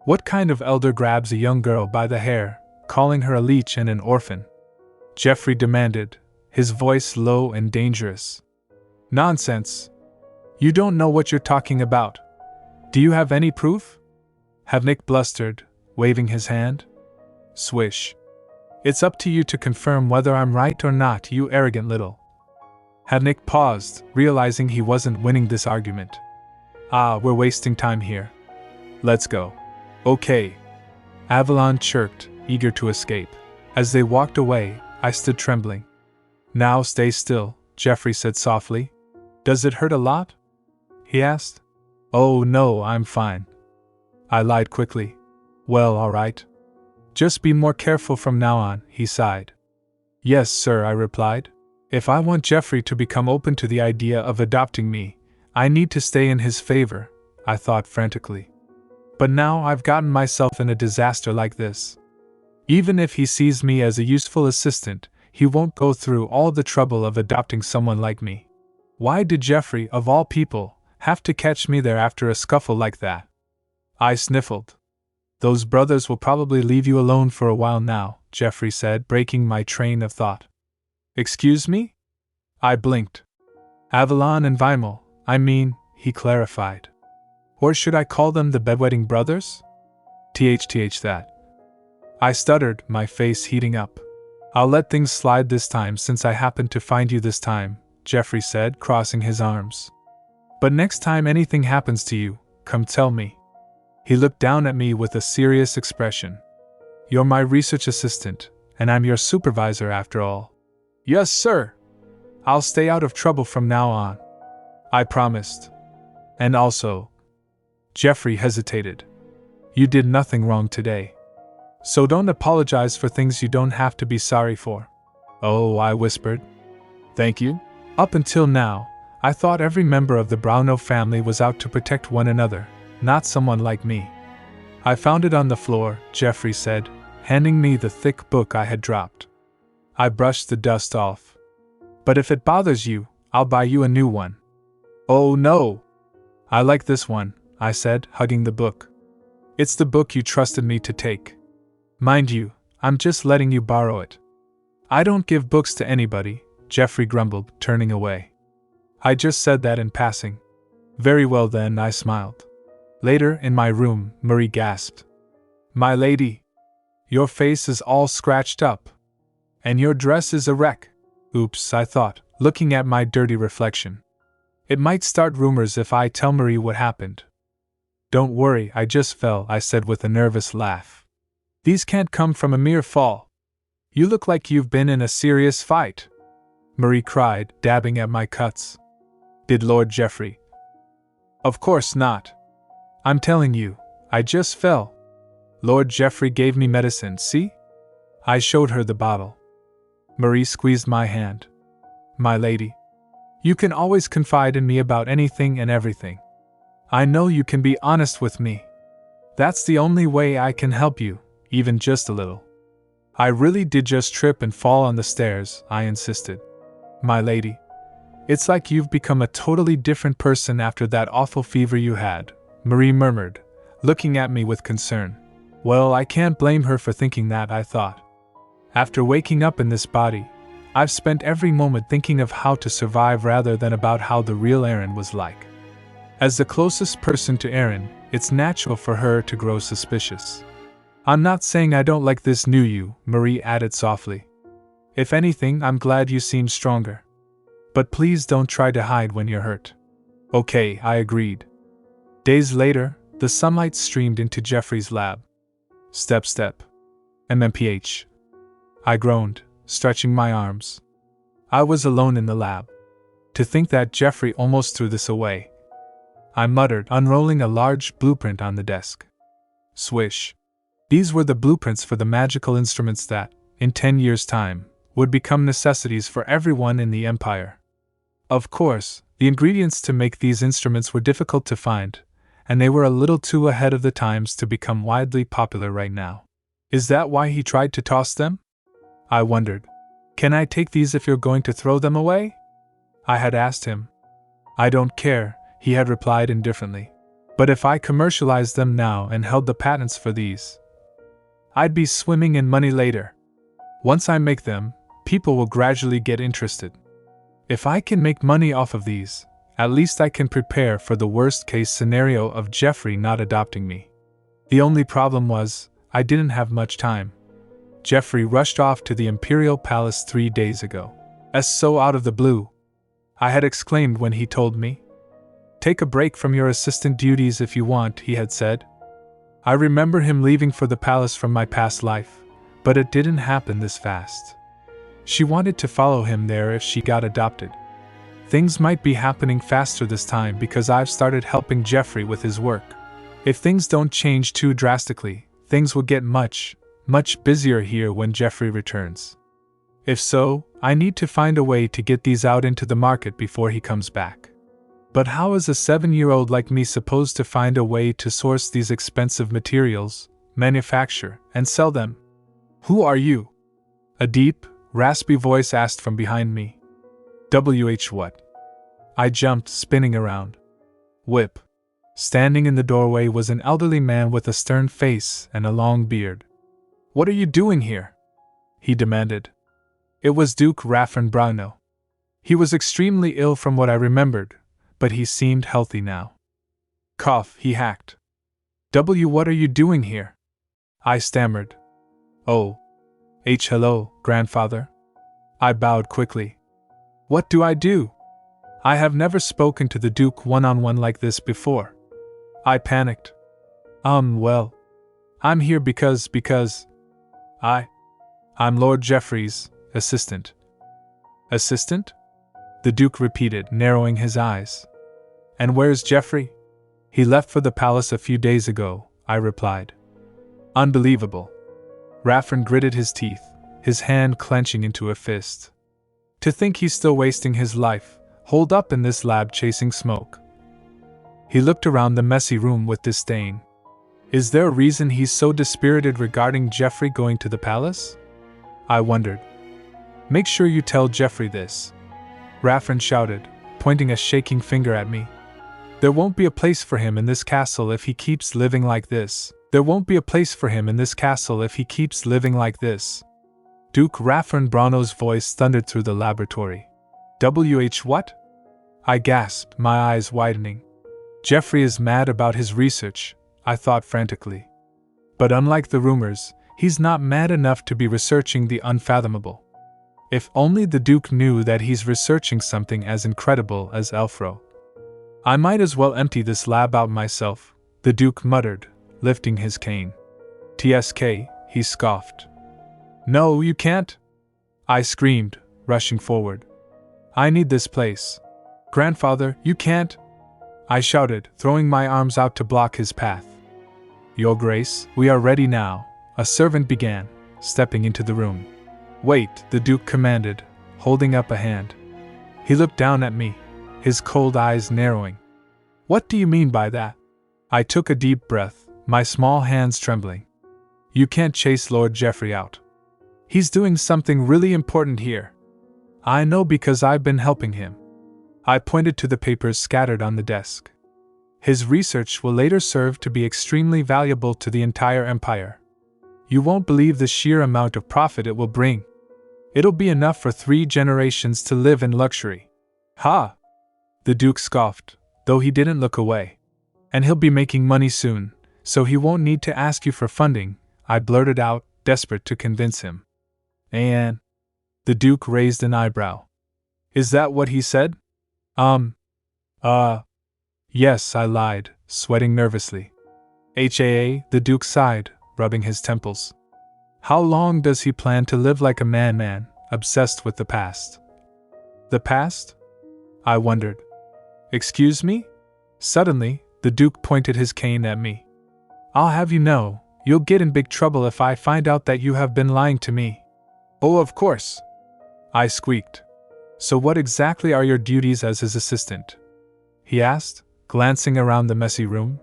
What kind of elder grabs a young girl by the hair, calling her a leech and an orphan? Jeffrey demanded, his voice low and dangerous. Nonsense. You don't know what you're talking about. Do you have any proof? Havenik blustered, waving his hand. Swish. It's up to you to confirm whether I'm right or not, you arrogant little. Havenik paused, realizing he wasn't winning this argument. We're wasting time here. Let's go. Okay. Avalon chirped, eager to escape. As they walked away, I stood trembling. Now stay still, Jeffrey said softly. Does it hurt a lot? He asked. Oh no, I'm fine. I lied quickly. Well, all right. Just be more careful from now on, he sighed. Yes, sir, I replied. If I want Jeffrey to become open to the idea of adopting me, I need to stay in his favor, I thought frantically. But now I've gotten myself in a disaster like this. Even if he sees me as a useful assistant, he won't go through all the trouble of adopting someone like me. Why did Jeffrey, of all people, have to catch me there after a scuffle like that? I sniffled. Those brothers will probably leave you alone for a while now, Jeffrey said, breaking my train of thought. Excuse me? I blinked. Avalon and Weimel, he clarified. Or should I call them the bedwetting brothers? That. I stuttered, my face heating up. I'll let things slide this time since I happened to find you this time, Jeffrey said, crossing his arms. But next time anything happens to you, come tell me. He looked down at me with a serious expression. You're my research assistant, and I'm your supervisor after all. Yes, sir. I'll stay out of trouble from now on. I promised. And also... Jeffrey hesitated. You did nothing wrong today. So don't apologize for things you don't have to be sorry for. Oh, I whispered. Thank you. Up until now, I thought every member of the Brauno family was out to protect one another, not someone like me. I found it on the floor, Jeffrey said, handing me the thick book I had dropped. I brushed the dust off. But if it bothers you, I'll buy you a new one. Oh no! I like this one, I said, hugging the book. It's the book you trusted me to take. Mind you, I'm just letting you borrow it. I don't give books to anybody, Jeffrey grumbled, turning away. I just said that in passing. Very well then, I smiled. Later, in my room, Marie gasped. My lady, your face is all scratched up. And your dress is a wreck. Oops, I thought, looking at my dirty reflection. It might start rumors if I tell Marie what happened. Don't worry, I just fell, I said with a nervous laugh. These can't come from a mere fall. You look like you've been in a serious fight, Marie cried, dabbing at my cuts. Did Lord Geoffrey? Of course not. I'm telling you, I just fell. Lord Geoffrey gave me medicine, see? I showed her the bottle. Marie squeezed my hand. My lady, you can always confide in me about anything and everything. I know you can be honest with me. That's the only way I can help you, even just a little. I really did just trip and fall on the stairs, I insisted. My lady, it's like you've become a totally different person after that awful fever you had, Marie murmured, looking at me with concern. Well, I can't blame her for thinking that, I thought. After waking up in this body, I've spent every moment thinking of how to survive rather than about how the real Aerin was like. As the closest person to Aerin, it's natural for her to grow suspicious. I'm not saying I don't like this new you, Marie added softly. If anything, I'm glad you seem stronger. But please don't try to hide when you're hurt. Okay, I agreed. Days later, the sunlight streamed into Geoffrey's lab. Step, step. MMPH. I groaned, stretching my arms. I was alone in the lab. To think that Geoffrey almost threw this away. I muttered, unrolling a large blueprint on the desk. Swish. These were the blueprints for the magical instruments that, in 10 years' time, would become necessities for everyone in the Empire. Of course, the ingredients to make these instruments were difficult to find, and they were a little too ahead of the times to become widely popular right now. Is that why he tried to toss them? I wondered. Can I take these if you're going to throw them away? I had asked him. I don't care, he had replied indifferently. But if I commercialized them now and held the patents for these, I'd be swimming in money later. Once I make them, people will gradually get interested. If I can make money off of these, at least I can prepare for the worst-case scenario of Geoffrey not adopting me. The only problem was, I didn't have much time. Geoffrey rushed off to the Imperial Palace 3 days ago. As so out of the blue, I had exclaimed when he told me. Take a break from your assistant duties if you want, he had said. I remember him leaving for the palace from my past life, but it didn't happen this fast. She wanted to follow him there if she got adopted. Things might be happening faster this time because I've started helping Geoffrey with his work. If things don't change too drastically, things will get much busier here when Geoffrey returns. If so, I need to find a way to get these out into the market before he comes back. But how is a 7-year-old like me supposed to find a way to source these expensive materials, manufacture, and sell them? Who are you? A deep, raspy voice asked from behind me. What? I jumped, spinning around. Whip. Standing in the doorway was an elderly man with a stern face and a long beard. What are you doing here? He demanded. It was Duke Havenik Brauno. He was extremely ill from what I remembered, but he seemed healthy now. Cough, he hacked. What are you doing here? I stammered. Oh. Hello, grandfather. I bowed quickly. What do I do? I have never spoken to the Duke one-on-one like this before. I panicked. Well, I'm here because I'm Lord Geoffrey's assistant. Assistant? The Duke repeated, narrowing his eyes. And where's Geoffrey? He left for the palace a few days ago, I replied. Unbelievable. Havenik gritted his teeth, his hand clenching into a fist. To think he's still wasting his life, holed up in this lab chasing smoke. He looked around the messy room with disdain. Is there a reason he's so dispirited regarding Geoffrey going to the palace? I wondered. Make sure you tell Geoffrey this. Havenik shouted, pointing a shaking finger at me. There won't be a place for him in this castle if he keeps living like this. There won't be a place for him in this castle if he keeps living like this. Duke Aerin Brauno's voice thundered through the laboratory. What? I gasped, my eyes widening. Geoffrey is mad about his research, I thought frantically. But unlike the rumors, he's not mad enough to be researching the unfathomable. If only the Duke knew that he's researching something as incredible as Elfro. I might as well empty this lab out myself, the Duke muttered, lifting his cane. TSK, he scoffed. No, you can't! I screamed, rushing forward. I need this place. Grandfather, you can't! I shouted, throwing my arms out to block his path. Your Grace, we are ready now, a servant began, stepping into the room. Wait, the Duke commanded, holding up a hand. He looked down at me, his cold eyes narrowing. What do you mean by that? I took a deep breath, my small hands trembling. You can't chase Lord Geoffrey out. He's doing something really important here. I know because I've been helping him. I pointed to the papers scattered on the desk. His research will later serve to be extremely valuable to the entire empire. You won't believe the sheer amount of profit it will bring. It'll be enough for 3 generations to live in luxury. Ha! The Duke scoffed, though he didn't look away. And he'll be making money soon, so he won't need to ask you for funding, I blurted out, desperate to convince him. And? The Duke raised an eyebrow. Is that what he said? Yes, I lied, sweating nervously. The Duke sighed, rubbing his temples. How long does he plan to live like a man, obsessed with the past? The past? I wondered. Excuse me? Suddenly, the Duke pointed his cane at me. I'll have you know, you'll get in big trouble if I find out that you have been lying to me. Oh, of course. I squeaked. So what exactly are your duties as his assistant? He asked, glancing around the messy room.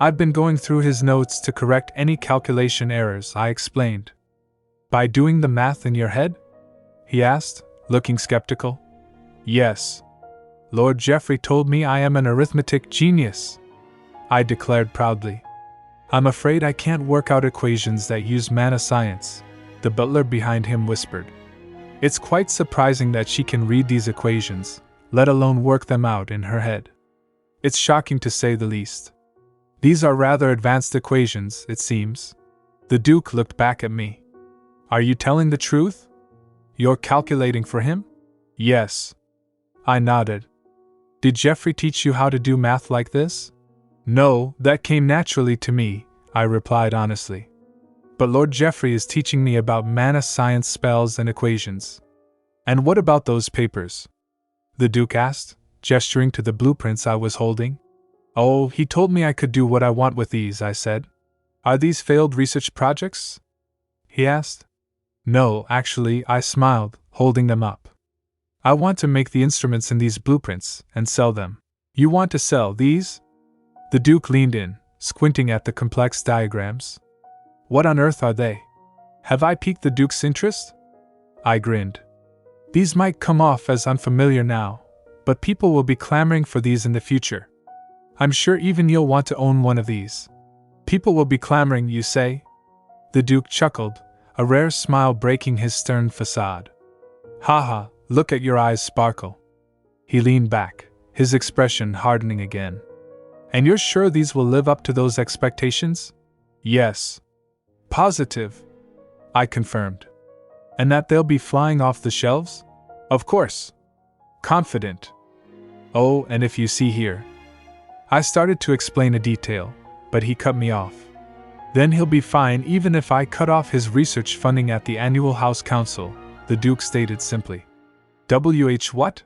I've been going through his notes to correct any calculation errors, I explained. By doing the math in your head? He asked, looking skeptical. Yes. Lord Geoffrey told me I am an arithmetic genius, I declared proudly. I'm afraid I can't work out equations that use mana science, the butler behind him whispered. It's quite surprising that she can read these equations, let alone work them out in her head. It's shocking to say the least. These are rather advanced equations, it seems. The Duke looked back at me. Are you telling the truth? You're calculating for him? Yes. I nodded. Did Geoffrey teach you how to do math like this? No, that came naturally to me, I replied honestly. But Lord Geoffrey is teaching me about mana science spells and equations. And what about those papers? The Duke asked, gesturing to the blueprints I was holding. Oh, he told me I could do what I want with these, I said. Are these failed research projects? He asked. No, actually, I smiled, holding them up. I want to make the instruments in these blueprints and sell them. You want to sell these? The Duke leaned in, squinting at the complex diagrams. What on earth are they? Have I piqued the Duke's interest? I grinned. These might come off as unfamiliar now, but people will be clamoring for these in the future. I'm sure even you'll want to own one of these. People will be clamoring, you say? The Duke chuckled, a rare smile breaking his stern facade. Haha, look at your eyes sparkle. He leaned back, his expression hardening again. And you're sure these will live up to those expectations? Yes. Positive, I confirmed. And that they'll be flying off the shelves? Of course. Confident. Oh, and if you see here. I started to explain a detail, but he cut me off. Then he'll be fine even if I cut off his research funding at the annual House Council, the Duke stated simply. What?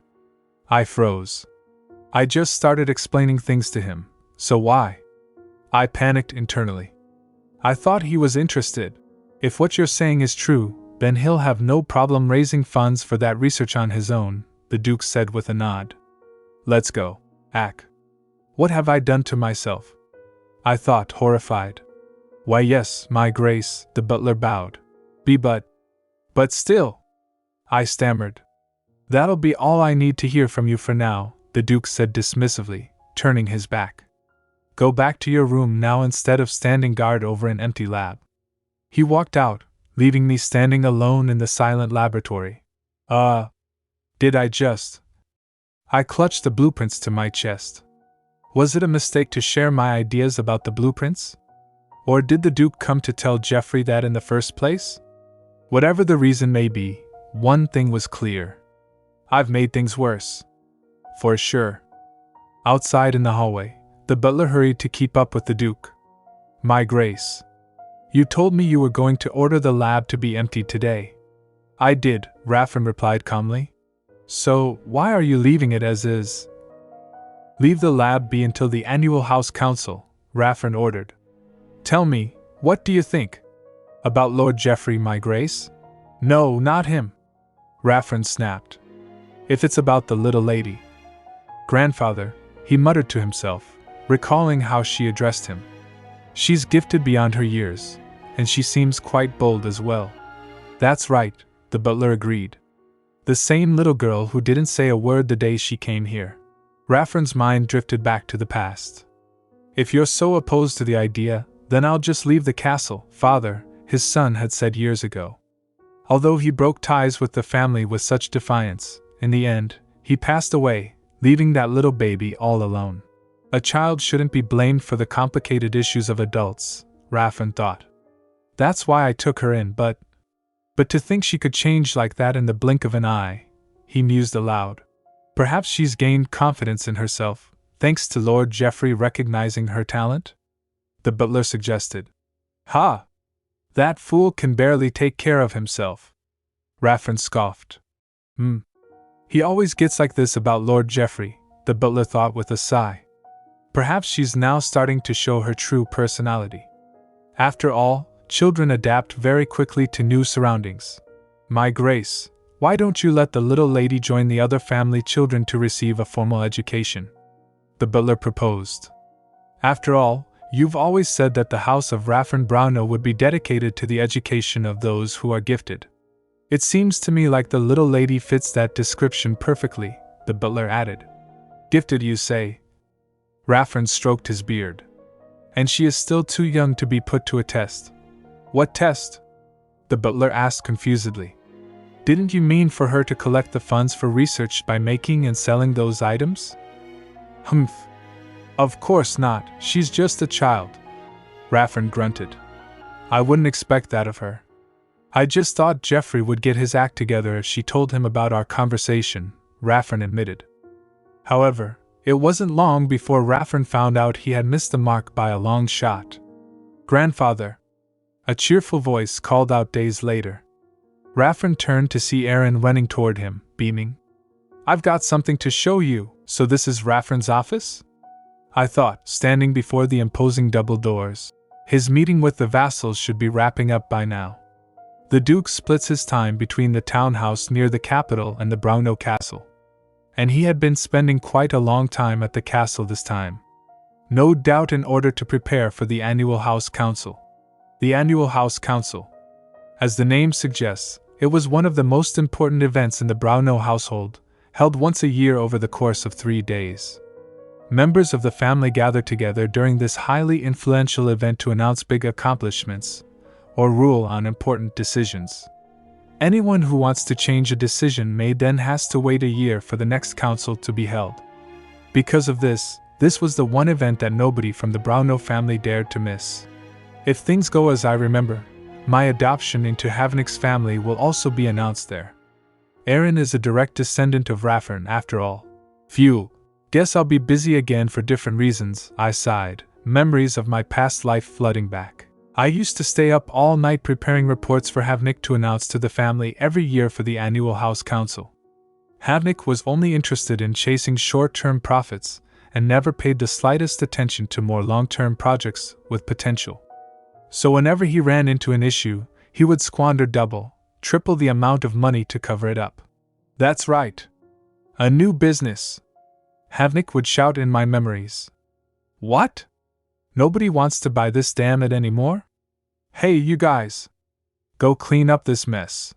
I froze. I just started explaining things to him, so why? I panicked internally. I thought he was interested. If what you're saying is true, then he'll have no problem raising funds for that research on his own, the Duke said with a nod. Let's go, Ak. What have I done to myself? I thought, horrified. Why yes, my grace, the butler bowed. But still, I stammered. That'll be all I need to hear from you for now, the Duke said dismissively, turning his back. Go back to your room now instead of standing guard over an empty lab. He walked out, leaving me standing alone in the silent laboratory. Did I just? I clutched the blueprints to my chest. Was it a mistake to share my ideas about the blueprints? Or did the Duke come to tell Geoffrey that in the first place? Whatever the reason may be, one thing was clear. I've made things worse. For sure. Outside in the hallway, the butler hurried to keep up with the Duke. My Grace. You told me you were going to order the lab to be emptied today. I did, Raffin replied calmly. So, why are you leaving it as is? Leave the lab be until the annual House Council, Raffin ordered. Tell me, what do you think? About Lord Geoffrey, my Grace? No, not him. Raffin snapped. If it's about the little lady. Grandfather, he muttered to himself, recalling how she addressed him. She's gifted beyond her years, and she seems quite bold as well. That's right, the butler agreed. The same little girl who didn't say a word the day she came here. Raffin's mind drifted back to the past. If you're so opposed to the idea, then I'll just leave the castle, father, his son had said years ago. Although he broke ties with the family with such defiance, in the end, he passed away, leaving that little baby all alone. A child shouldn't be blamed for the complicated issues of adults, Raffin thought. That's why I took her in, but to think she could change like that in the blink of an eye, he mused aloud. Perhaps she's gained confidence in herself, thanks to Lord Geoffrey recognizing her talent? The butler suggested. Ha! That fool can barely take care of himself. Raffin scoffed. He always gets like this about Lord Geoffrey, the butler thought with a sigh. Perhaps she's now starting to show her true personality. After all, children adapt very quickly to new surroundings. My Grace, why don't you let the little lady join the other family children to receive a formal education? The butler proposed. After all, you've always said that the house of Aerin Brauno would be dedicated to the education of those who are gifted. It seems to me like the little lady fits that description perfectly, the butler added. Gifted, you say? Raffin stroked his beard. And she is still too young to be put to a test. What test? The butler asked confusedly. Didn't you mean for her to collect the funds for research by making and selling those items? Humph. Of course not, she's just a child. Raffin grunted. I wouldn't expect that of her. I just thought Geoffrey would get his act together if she told him about our conversation, Raffin admitted. However, it wasn't long before Raffin found out he had missed the mark by a long shot. Grandfather! A cheerful voice called out days later. Raffin turned to see Aerin running toward him, beaming. I've got something to show you, so this is Raffin's office? I thought, standing before the imposing double doors. His meeting with the vassals should be wrapping up by now. The Duke splits his time between the townhouse near the capital and the Brauno castle. And he had been spending quite a long time at the castle this time. No doubt in order to prepare for the annual House Council. The annual House Council. As the name suggests, it was one of the most important events in the Brauno household, held once a year over the course of 3 days. Members of the family gathered together during this highly influential event to announce big accomplishments, or rule on important decisions. Anyone who wants to change a decision made then has to wait a year for the next council to be held. Because of this was the one event that nobody from the Brauno family dared to miss. If things go as I remember, my adoption into Havenik's family will also be announced there. Aerin is a direct descendant of Raffin after all. Phew, guess I'll be busy again for different reasons, I sighed, memories of my past life flooding back. I used to stay up all night preparing reports for Havenik to announce to the family every year for the annual House Council. Havenik was only interested in chasing short-term profits and never paid the slightest attention to more long-term projects with potential. So whenever he ran into an issue, he would squander double, triple the amount of money to cover it up. That's right. A new business. Havenik would shout in my memories. What? Nobody wants to buy this damn it anymore? Hey, you guys! Go clean up this mess.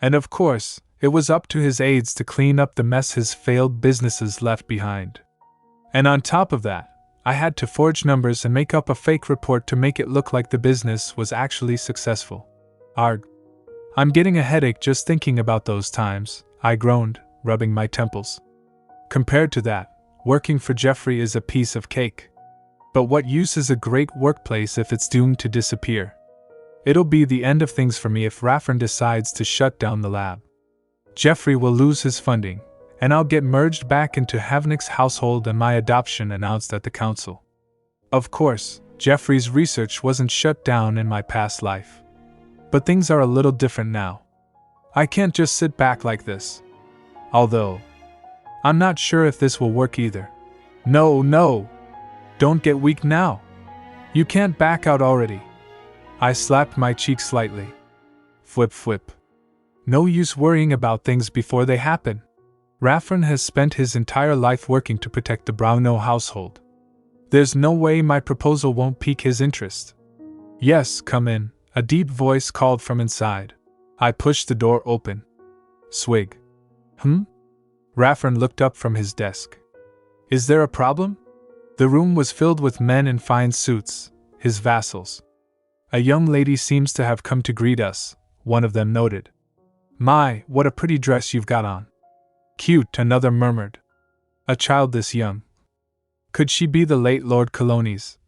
And of course, it was up to his aides to clean up the mess his failed businesses left behind. And on top of that, I had to forge numbers and make up a fake report to make it look like the business was actually successful. Arg. I'm getting a headache just thinking about those times, I groaned, rubbing my temples. Compared to that, working for Geoffrey is a piece of cake. But what use is a great workplace if it's doomed to disappear? It'll be the end of things for me if Raffin decides to shut down the lab. Geoffrey will lose his funding, and I'll get merged back into Havenik's household and my adoption announced at the council. Of course, Jeffrey's research wasn't shut down in my past life. But things are a little different now. I can't just sit back like this. Although, I'm not sure if this will work either. No, don't get weak now. You can't back out already. I slapped my cheek slightly. Fwip. No use worrying about things before they happen. Raffron has spent his entire life working to protect the Brauno household. There's no way my proposal won't pique his interest. Yes, come in, a deep voice called from inside. I pushed the door open. Swig. Raffron looked up from his desk. Is there a problem? The room was filled with men in fine suits, his vassals. A young lady seems to have come to greet us, one of them noted. My, what a pretty dress you've got on. Cute, another murmured. A child this young. Could she be the late Lord Colonies?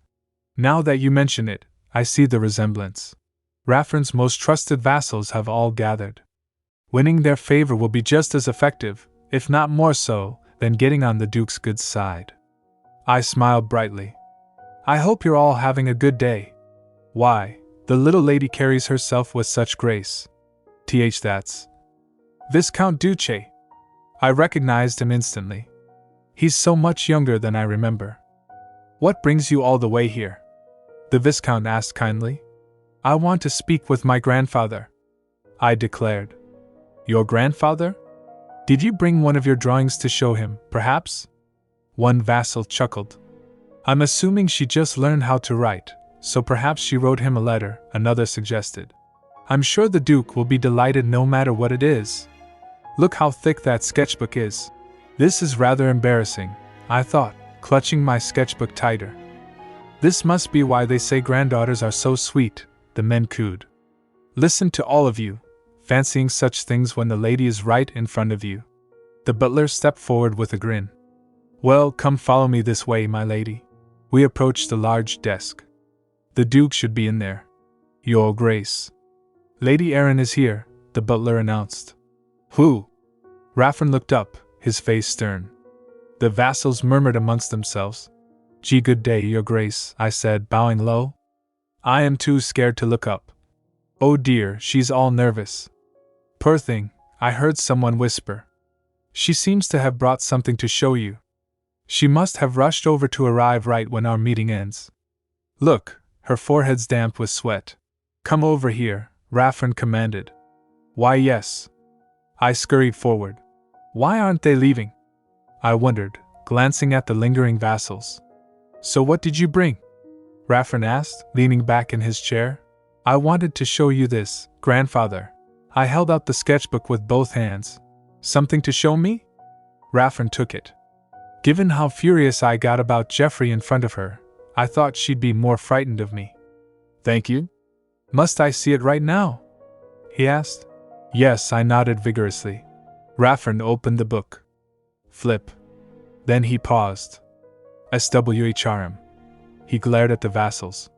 Now that you mention it, I see the resemblance. Raffron's most trusted vassals have all gathered. Winning their favor will be just as effective, if not more so, than getting on the Duke's good side. I smiled brightly. I hope you're all having a good day. Why, the little lady carries herself with such grace. That's Viscount Duce. I recognized him instantly. He's so much younger than I remember. What brings you all the way here? The Viscount asked kindly. I want to speak with my grandfather, I declared. Your grandfather? Did you bring one of your drawings to show him, perhaps? One vassal chuckled. I'm assuming she just learned how to write, so perhaps she wrote him a letter, another suggested. I'm sure the Duke will be delighted no matter what it is. Look how thick that sketchbook is. This is rather embarrassing, I thought, clutching my sketchbook tighter. This must be why they say granddaughters are so sweet, the men cooed. Listen to all of you, fancying such things when the lady is right in front of you. The butler stepped forward with a grin. Well, come follow me this way, my lady. We approached a large desk. The Duke should be in there. Your Grace. Lady Aerin is here, the butler announced. Who? Raffron looked up, his face stern. The vassals murmured amongst themselves. Gee, good day, Your Grace, I said, bowing low. I am too scared to look up. Oh dear, she's all nervous. Poor thing, I heard someone whisper. She seems to have brought something to show you. She must have rushed over to arrive right when our meeting ends. Look, her forehead's damp with sweat. Come over here, Raffron commanded. Why, yes. I scurried forward. Why aren't they leaving? I wondered, glancing at the lingering vassals. So what did you bring? Raffron asked, leaning back in his chair. I wanted to show you this, grandfather. I held out the sketchbook with both hands. Something to show me? Raffron took it. Given how furious I got about Jeffrey in front of her, I thought she'd be more frightened of me. Thank you. Must I see it right now? He asked. Yes, I nodded vigorously. Raffron opened the book. Flip. Then he paused. SWHRM. He glared at the vassals.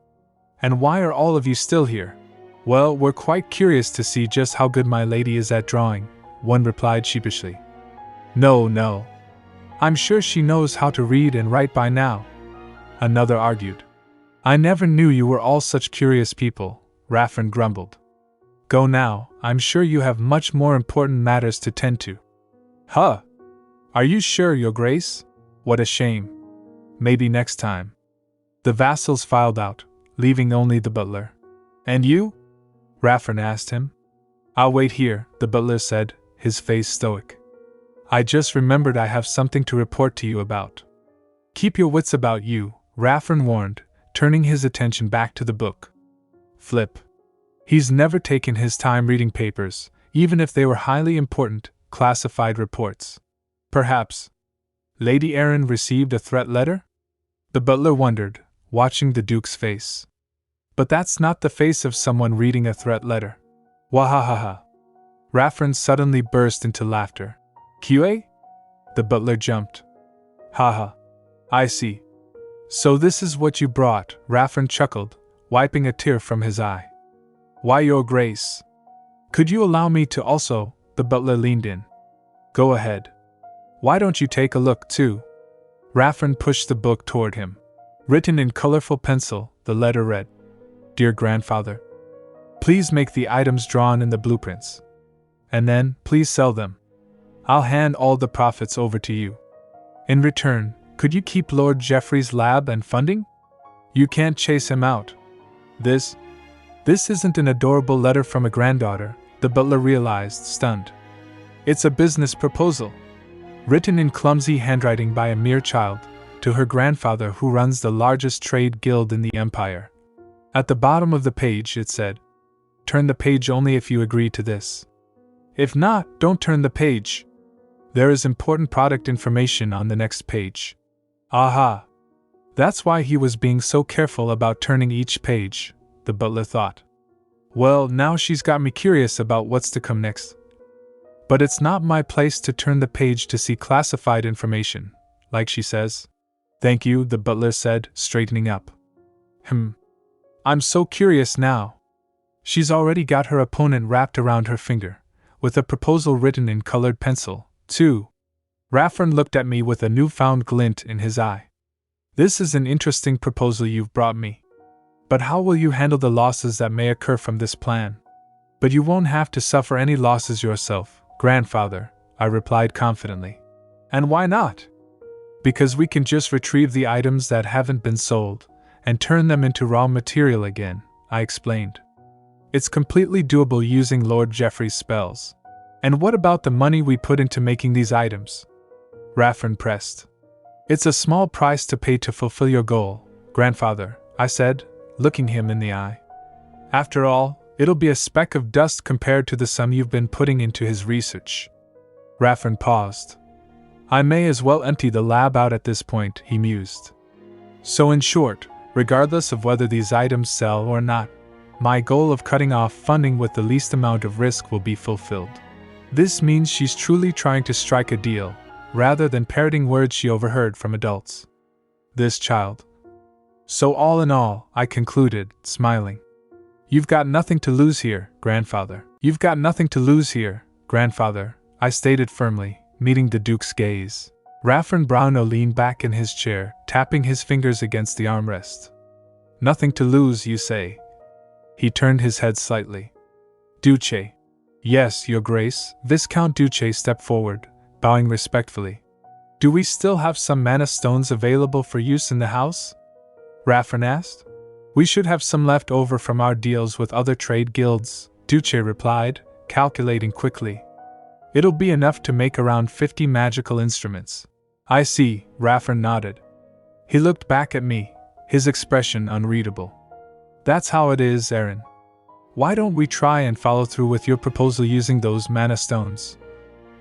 And why are all of you still here? Well, we're quite curious to see just how good my lady is at drawing, one replied sheepishly. No. I'm sure she knows how to read and write by now, another argued. I never knew you were all such curious people, Raffron grumbled. Go now, I'm sure you have much more important matters to tend to. Huh? Are you sure, Your Grace? What a shame. Maybe next time. The vassals filed out, leaving only the butler. And you? Raffron asked him. I'll wait here, the butler said, his face stoic. I just remembered I have something to report to you about. Keep your wits about you, Raffron warned, turning his attention back to the book. Flip. He's never taken his time reading papers, even if they were highly important, classified reports. Perhaps Lady Aerin received a threat letter? The butler wondered, watching the Duke's face. But that's not the face of someone reading a threat letter. Wahahaha. Raffron suddenly burst into laughter. QA? The butler jumped. Haha. I see. So this is what you brought, Raffron chuckled, wiping a tear from his eye. Why, Your Grace. Could you allow me to also? The butler leaned in. Go ahead. Why don't you take a look, too? Raffern pushed the book toward him. Written in colorful pencil, the letter read, Dear Grandfather, please make the items drawn in the blueprints. And then, please sell them. I'll hand all the profits over to you. In return, could you keep Lord Jeffrey's lab and funding? You can't chase him out. This isn't an adorable letter from a granddaughter, the butler realized, stunned. It's a business proposal. Written in clumsy handwriting by a mere child, to her grandfather who runs the largest trade guild in the empire. At the bottom of the page it said, Turn the page only if you agree to this. If not, don't turn the page. There is important product information on the next page. Aha! That's why he was being so careful about turning each page, the butler thought. Well, now she's got me curious about what's to come next. But it's not my place to turn the page to see classified information, like she says. Thank you, the butler said, straightening up. I'm so curious now. She's already got her opponent wrapped around her finger, with a proposal written in colored pencil, too. Raffern looked at me with a newfound glint in his eye. This is an interesting proposal you've brought me. But how will you handle the losses that may occur from this plan? But you won't have to suffer any losses yourself, Grandfather, I replied confidently. And why not? Because we can just retrieve the items that haven't been sold, and turn them into raw material again, I explained. It's completely doable using Lord Jeffrey's spells. And what about the money we put into making these items? Raffern pressed. It's a small price to pay to fulfill your goal, Grandfather, I said, looking him in the eye. After all, it'll be a speck of dust compared to the sum you've been putting into his research. Raffern paused. I may as well empty the lab out at this point, he mused. So in short, regardless of whether these items sell or not, my goal of cutting off funding with the least amount of risk will be fulfilled. This means she's truly trying to strike a deal, rather than parroting words she overheard from adults. This child. So all in all, I concluded, smiling. You've got nothing to lose here, Grandfather. You've got nothing to lose here, Grandfather, I stated firmly, meeting the Duke's gaze. Aerin Brauno leaned back in his chair, tapping his fingers against the armrest. Nothing to lose, you say? He turned his head slightly. Duce. Yes, Your Grace. Viscount Duce stepped forward, bowing respectfully. Do we still have some mana stones available for use in the house? Raffern asked. We should have some left over from our deals with other trade guilds, Duce replied, calculating quickly. It'll be enough to make around 50 magical instruments. I see, Raffern nodded. He looked back at me, his expression unreadable. That's how it is, Aerin. Why don't we try and follow through with your proposal using those mana stones?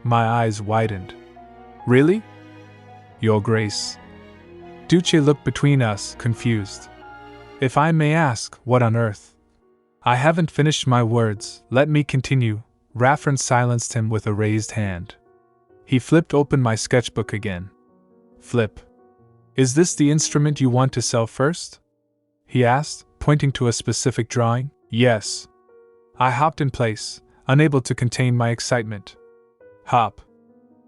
My eyes widened. Really? Your Grace. Duce looked between us, confused. If I may ask, what on earth? I haven't finished my words, let me continue. Raffern silenced him with a raised hand. He flipped open my sketchbook again. Flip. Is this the instrument you want to sell first? He asked, pointing to a specific drawing. Yes. I hopped in place, unable to contain my excitement. Hop.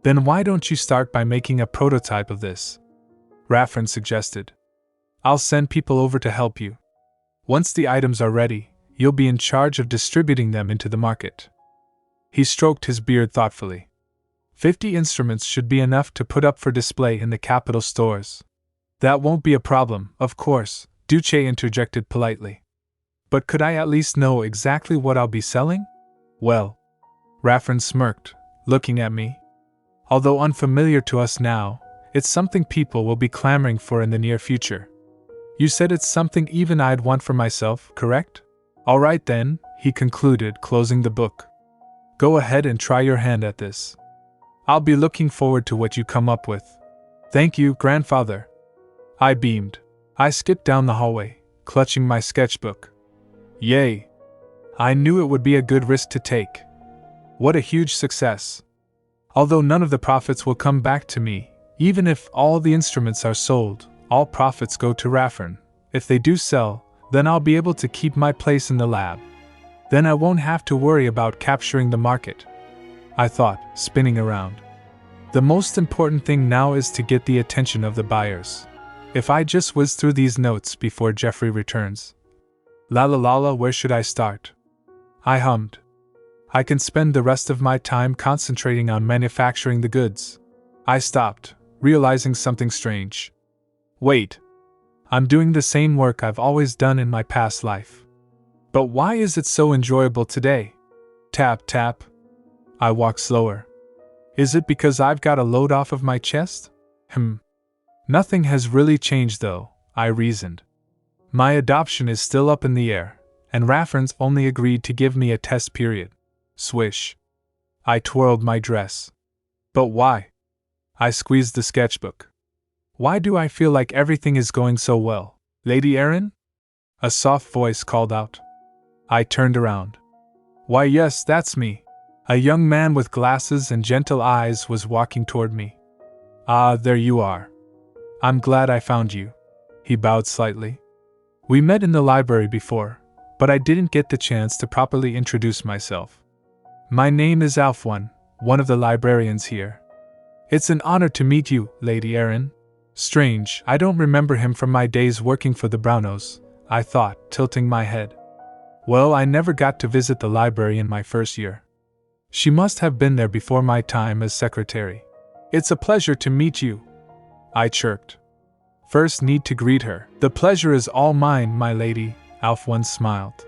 Then why don't you start by making a prototype of this? Raffern suggested. I'll send people over to help you. Once the items are ready, you'll be in charge of distributing them into the market. He stroked his beard thoughtfully. 50 instruments should be enough to put up for display in the capital stores. That won't be a problem, of course, Duce interjected politely. But could I at least know exactly what I'll be selling? Well, Raffern smirked, looking at me. Although unfamiliar to us now, it's something people will be clamoring for in the near future. You said it's something even I'd want for myself, correct? All right then, he concluded, closing the book. Go ahead and try your hand at this. I'll be looking forward to what you come up with. Thank you, Grandfather. I beamed. I skipped down the hallway, clutching my sketchbook. Yay! I knew it would be a good risk to take. What a huge success. Although none of the profits will come back to me, even if all the instruments are sold, all profits go to Raffern. If they do sell, then I'll be able to keep my place in the lab. Then I won't have to worry about capturing the market, I thought, spinning around. The most important thing now is to get the attention of the buyers. If I just whiz through these notes before Jeffrey returns. La la la la, where should I start? I hummed. I can spend the rest of my time concentrating on manufacturing the goods. I stopped, realizing something strange. Wait. I'm doing the same work I've always done in my past life. But why is it so enjoyable today? Tap, tap. I walk slower. Is it because I've got a load off of my chest? Nothing has really changed though, I reasoned. My adoption is still up in the air, and Raffern's only agreed to give me a test period. Swish. I twirled my dress. But why? I squeezed the sketchbook. Why do I feel like everything is going so well? Lady Aerin? A soft voice called out. I turned around. Why, yes, that's me. A young man with glasses and gentle eyes was walking toward me. Ah, there you are. I'm glad I found you. He bowed slightly. We met in the library before, but I didn't get the chance to properly introduce myself. My name is Alf1, one of the librarians here. It's an honor to meet you, Lady Aerin. Strange, I don't remember him from my days working for the Braunos, I thought, tilting my head. Well, I never got to visit the library in my first year. She must have been there before my time as secretary. It's a pleasure to meet you, I chirped. First need to greet her. The pleasure is all mine, my lady, Alf1 smiled.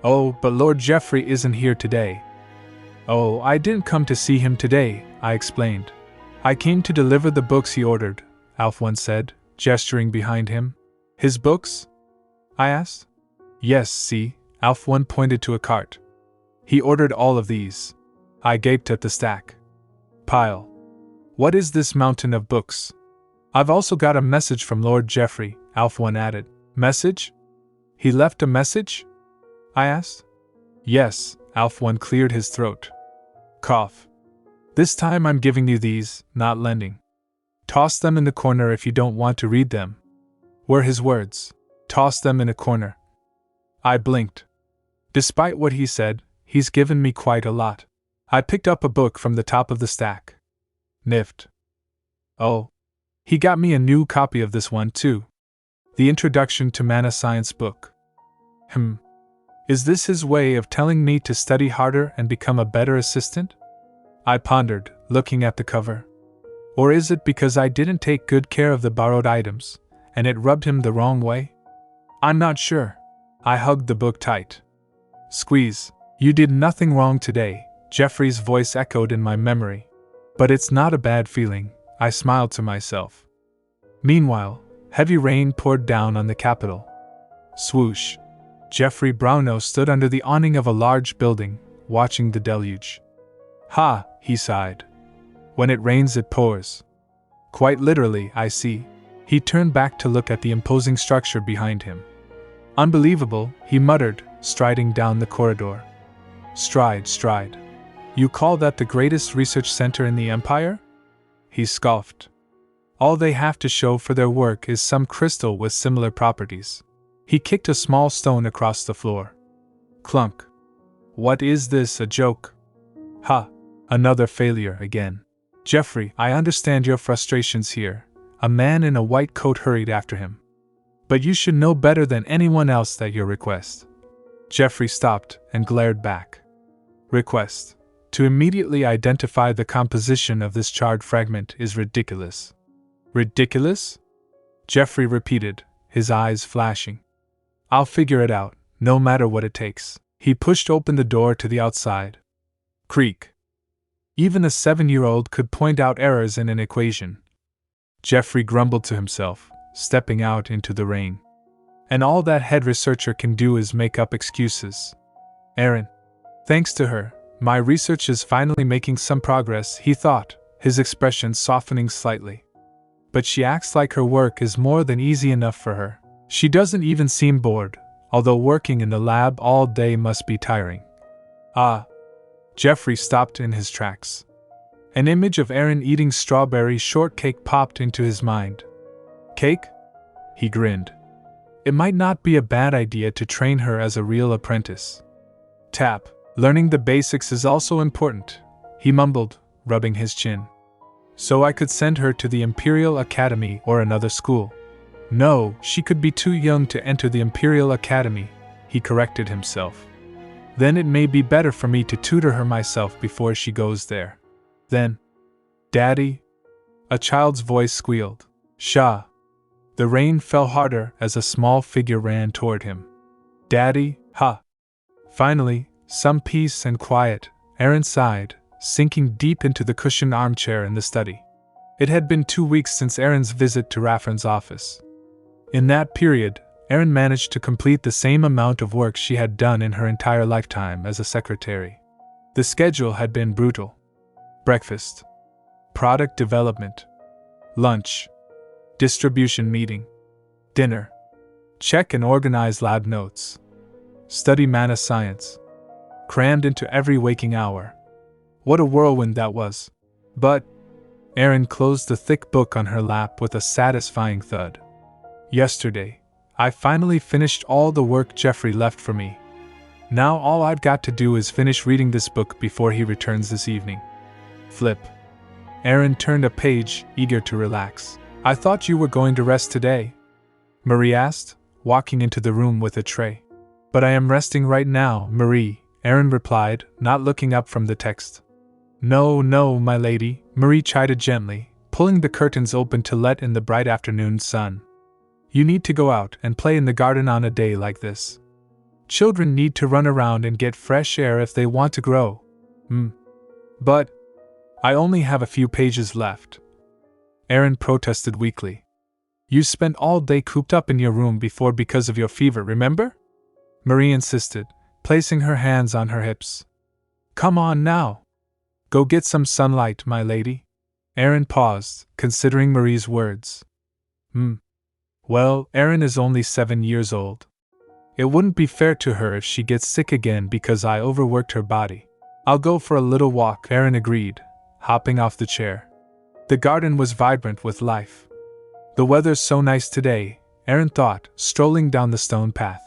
Oh, but Lord Geoffrey isn't here today. Oh, I didn't come to see him today, I explained. I came to deliver the books he ordered, Alf1 said, gesturing behind him. His books? I asked. Yes, see, Alf1 pointed to a cart. He ordered all of these. I gaped at the stack. Pile. What is this mountain of books? I've also got a message from Lord Geoffrey, Alf1 added. Message? He left a message? I asked. Yes, Alf1 cleared his throat. Cough. This time I'm giving you these, not lending. Toss them in the corner if you don't want to read them. Were his words. Toss them in a corner. I blinked. Despite what he said, he's given me quite a lot. I picked up a book from the top of the stack. Niffed. Oh. He got me a new copy of this one too. The Introduction to Mana Science book. Is this his way of telling me to study harder and become a better assistant? I pondered, looking at the cover. Or is it because I didn't take good care of the borrowed items, and it rubbed him the wrong way? I'm not sure. I hugged the book tight. Squeeze. You did nothing wrong today, Geoffrey's voice echoed in my memory. But it's not a bad feeling, I smiled to myself. Meanwhile, heavy rain poured down on the capital. Swoosh. Geoffrey Brauno stood under the awning of a large building, watching the deluge. Ha, he sighed. When it rains it pours. Quite literally, I see. He turned back to look at the imposing structure behind him. Unbelievable, he muttered, striding down the corridor. Stride. You call that the greatest research center in the Empire? He scoffed. All they have to show for their work is some crystal with similar properties. He kicked a small stone across the floor. Clunk. What is this, a joke? Ha! Another failure again. Geoffrey, I understand your frustrations here. A man in a white coat hurried after him. But you should know better than anyone else that your request. Geoffrey stopped and glared back. Request. To immediately identify the composition of this charred fragment is ridiculous. Ridiculous? Geoffrey repeated, his eyes flashing. I'll figure it out, no matter what it takes. He pushed open the door to the outside. Creak. Even a 7-year-old could point out errors in an equation. Geoffrey grumbled to himself, stepping out into the rain. And all that head researcher can do is make up excuses. Aerin. Thanks to her, my research is finally making some progress, he thought, his expression softening slightly. But she acts like her work is more than easy enough for her. She doesn't even seem bored, although working in the lab all day must be tiring. Ah. Geoffrey stopped in his tracks. An image of Aerin eating strawberry shortcake popped into his mind. Cake? He grinned. It might not be a bad idea to train her as a real apprentice. Tap. Learning the basics is also important, he mumbled, rubbing his chin. so I could send her to the Imperial Academy or another school. No, she could be too young to enter the Imperial Academy, he corrected himself. Then it may be better for me to tutor her myself before she goes there. Then, Daddy? A child's voice squealed. Shah. The rain fell harder as a small figure ran toward him. Daddy, ha! Finally, some peace and quiet, Aerin sighed, sinking deep into the cushioned armchair in the study. It had been 2 weeks since Aerin's visit to Raffron's office. In that period, Aerin managed to complete the same amount of work she had done in her entire lifetime as a secretary. The schedule had been brutal. Breakfast. Product development. Lunch. Distribution meeting. Dinner. Check and organize lab notes. Study mana science. Crammed into every waking hour. What a whirlwind that was. But Aerin closed the thick book on her lap with a satisfying thud. Yesterday, I finally finished all the work Jeffrey left for me. Now all I've got to do is finish reading this book before he returns this evening. Flip. Aerin turned a page, eager to relax. I thought you were going to rest today, Marie asked, walking into the room with a tray. But I am resting right now, Marie, Aerin replied, not looking up from the text. No, no, my lady, Marie chided gently, pulling the curtains open to let in the bright afternoon sun. You need to go out and play in the garden on a day like this. Children need to run around and get fresh air if they want to grow. But I only have a few pages left. Aerin protested weakly. You spent all day cooped up in your room before because of your fever, remember? Marie insisted, placing her hands on her hips. Come on now. Go get some sunlight, my lady. Aerin paused, considering Marie's words. Well, Aerin is only 7 years old. It wouldn't be fair to her if she gets sick again because I overworked her body. I'll go for a little walk, Aerin agreed, hopping off the chair. The garden was vibrant with life. The weather's so nice today, Aerin thought, strolling down the stone path.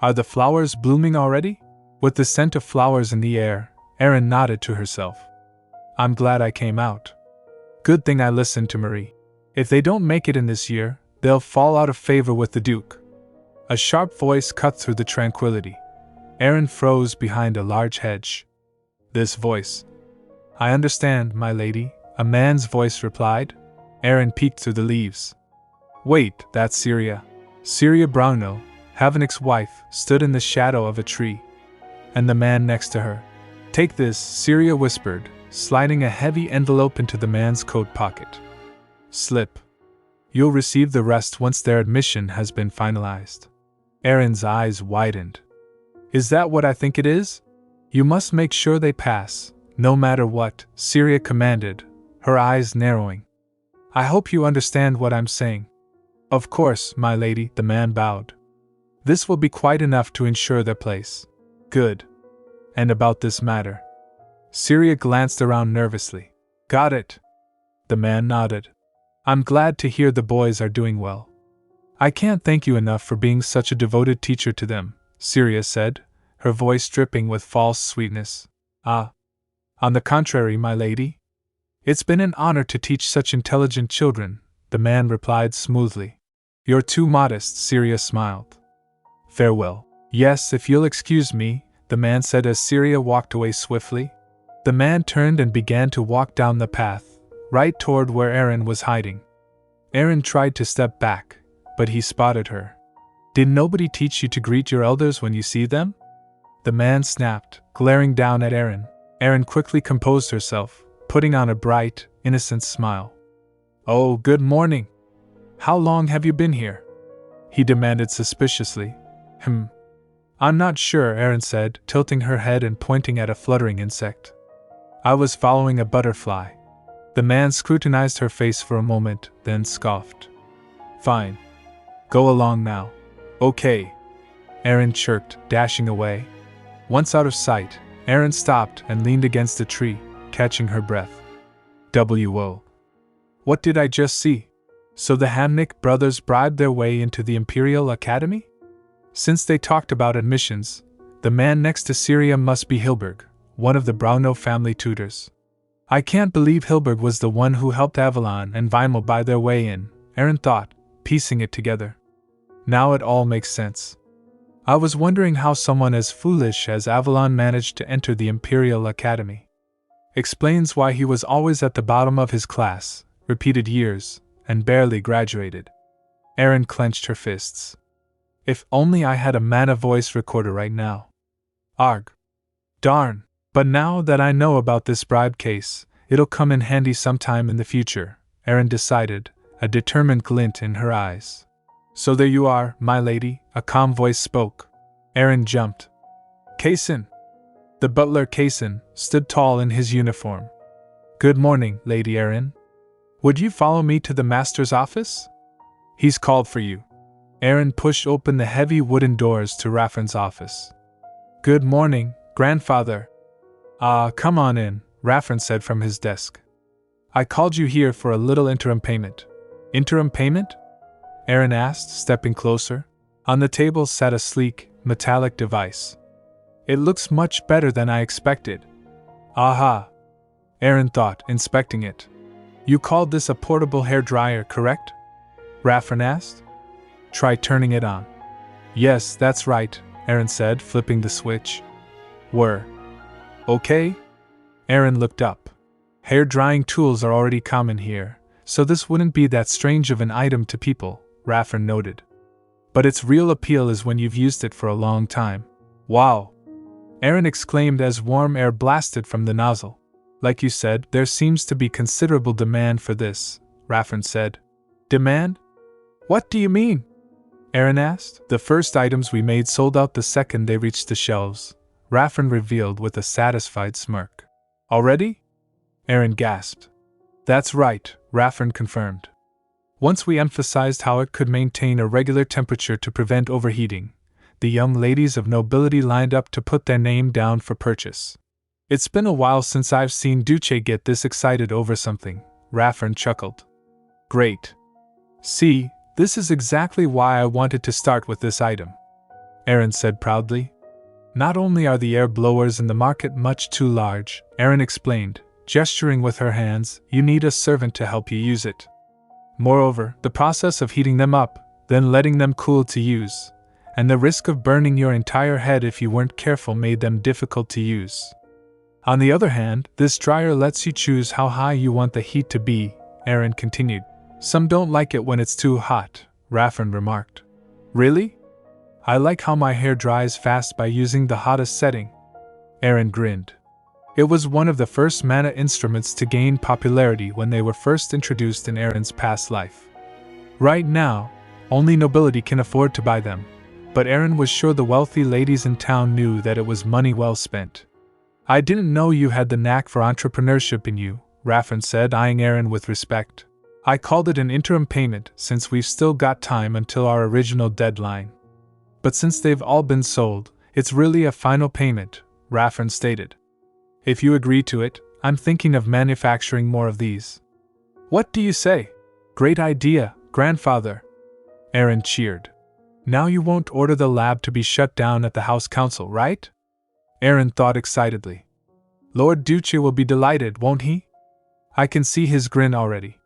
Are the flowers blooming already? With the scent of flowers in the air, Aerin nodded to herself. I'm glad I came out. Good thing I listened to Marie. If they don't make it in this year, they'll fall out of favor with the Duke. A sharp voice cut through the tranquility. Aerin froze behind a large hedge. This voice. I understand, my lady, a man's voice replied. Aerin peeked through the leaves. Wait, that's Syria. Syria Brauno, Havenik's wife, stood in the shadow of a tree. And the man next to her. Take this, Syria whispered, sliding a heavy envelope into the man's coat pocket. Slip. You'll receive the rest once their admission has been finalized. Aerin's eyes widened. Is that what I think it is? You must make sure they pass, no matter what, Syria commanded, her eyes narrowing. I hope you understand what I'm saying. Of course, my lady, the man bowed. This will be quite enough to ensure their place. Good. And about this matter? Syria glanced around nervously. Got it. The man nodded. I'm glad to hear the boys are doing well. I can't thank you enough for being such a devoted teacher to them, Syria said, her voice dripping with false sweetness. Ah. On the contrary, my lady. It's been an honor to teach such intelligent children, the man replied smoothly. You're too modest, Syria smiled. Farewell. Yes, if you'll excuse me, the man said as Syria walked away swiftly. The man turned and began to walk down the path, right toward where Aerin was hiding. Aerin tried to step back, but he spotted her. Did nobody teach you to greet your elders when you see them? The man snapped, glaring down at Aerin. Aerin quickly composed herself, putting on a bright, innocent smile. Oh, good morning. How long have you been here? He demanded suspiciously. I'm not sure, Aerin said, tilting her head and pointing at a fluttering insect. I was following a butterfly. The man scrutinized her face for a moment, then scoffed. Fine. Go along now. Okay. Aerin chirped, dashing away. Once out of sight, Aerin stopped and leaned against a tree, catching her breath. W.O. What did I just see? So the Havenik brothers bribed their way into the Imperial Academy? Since they talked about admissions, the man next to Syria must be Hilberg, one of the Brauno family tutors. I can't believe Hilberg was the one who helped Avalon and Weimel buy their way in, Aerin thought, piecing it together. Now it all makes sense. I was wondering how someone as foolish as Avalon managed to enter the Imperial Academy. Explains why he was always at the bottom of his class, repeated years, and barely graduated. Aerin clenched her fists. If only I had a mana voice recorder right now. Arg. Darn. But now that I know about this bribe case, it'll come in handy sometime in the future, Aerin decided, a determined glint in her eyes. So there you are, my lady, a calm voice spoke. Aerin jumped. Kaysen. The butler Kaysen stood tall in his uniform. Good morning, Lady Aerin. Would you follow me to the master's office? He's called for you. Aerin pushed open the heavy wooden doors to Raffrin's office. Good morning, grandfather. Come on in, Raffrin said from his desk. I called you here for a little interim payment. Interim payment? Aerin asked, stepping closer. On the table sat a sleek, metallic device. It looks much better than I expected. Aha! Aerin thought, inspecting it. You called this a portable hair dryer, correct? Raffrin asked. Try turning it on. Yes, that's right, Aerin said, flipping the switch. Okay? Aerin looked up. Hair drying tools are already common here, so this wouldn't be that strange of an item to people, Raffrin noted. But its real appeal is when you've used it for a long time. Wow! Aerin exclaimed as warm air blasted from the nozzle. Like you said, there seems to be considerable demand for this, Raffrin said. Demand? What do you mean? Aerin asked. The first items we made sold out the second they reached the shelves, Raffrin revealed with a satisfied smirk. Already? Aerin gasped. That's right, Raffrin confirmed. Once we emphasized how it could maintain a regular temperature to prevent overheating, the young ladies of nobility lined up to put their name down for purchase. It's been a while since I've seen Duce get this excited over something, Raffrin chuckled. Great. See, this is exactly why I wanted to start with this item, Aerin said proudly. Not only are the air blowers in the market much too large, Aerin explained, gesturing with her hands, you need a servant to help you use it. Moreover, the process of heating them up, then letting them cool to use, and the risk of burning your entire head if you weren't careful made them difficult to use. On the other hand, this dryer lets you choose how high you want the heat to be, Aerin continued. Some don't like it when it's too hot, Raffrin remarked. Really? I like how my hair dries fast by using the hottest setting. Aerin grinned. It was one of the first mana instruments to gain popularity when they were first introduced in Aerin's past life. Right now, only nobility can afford to buy them, but Aerin was sure the wealthy ladies in town knew that it was money well spent. I didn't know you had the knack for entrepreneurship in you, Raffrin said, eyeing Aerin with respect. I called it an interim payment since we've still got time until our original deadline. But since they've all been sold, it's really a final payment, Raffrin stated. If you agree to it, I'm thinking of manufacturing more of these. What do you say? Great idea, grandfather. Aerin cheered. Now you won't order the lab to be shut down at the House Council, right? Aerin thought excitedly. Lord Duce will be delighted, won't he? I can see his grin already.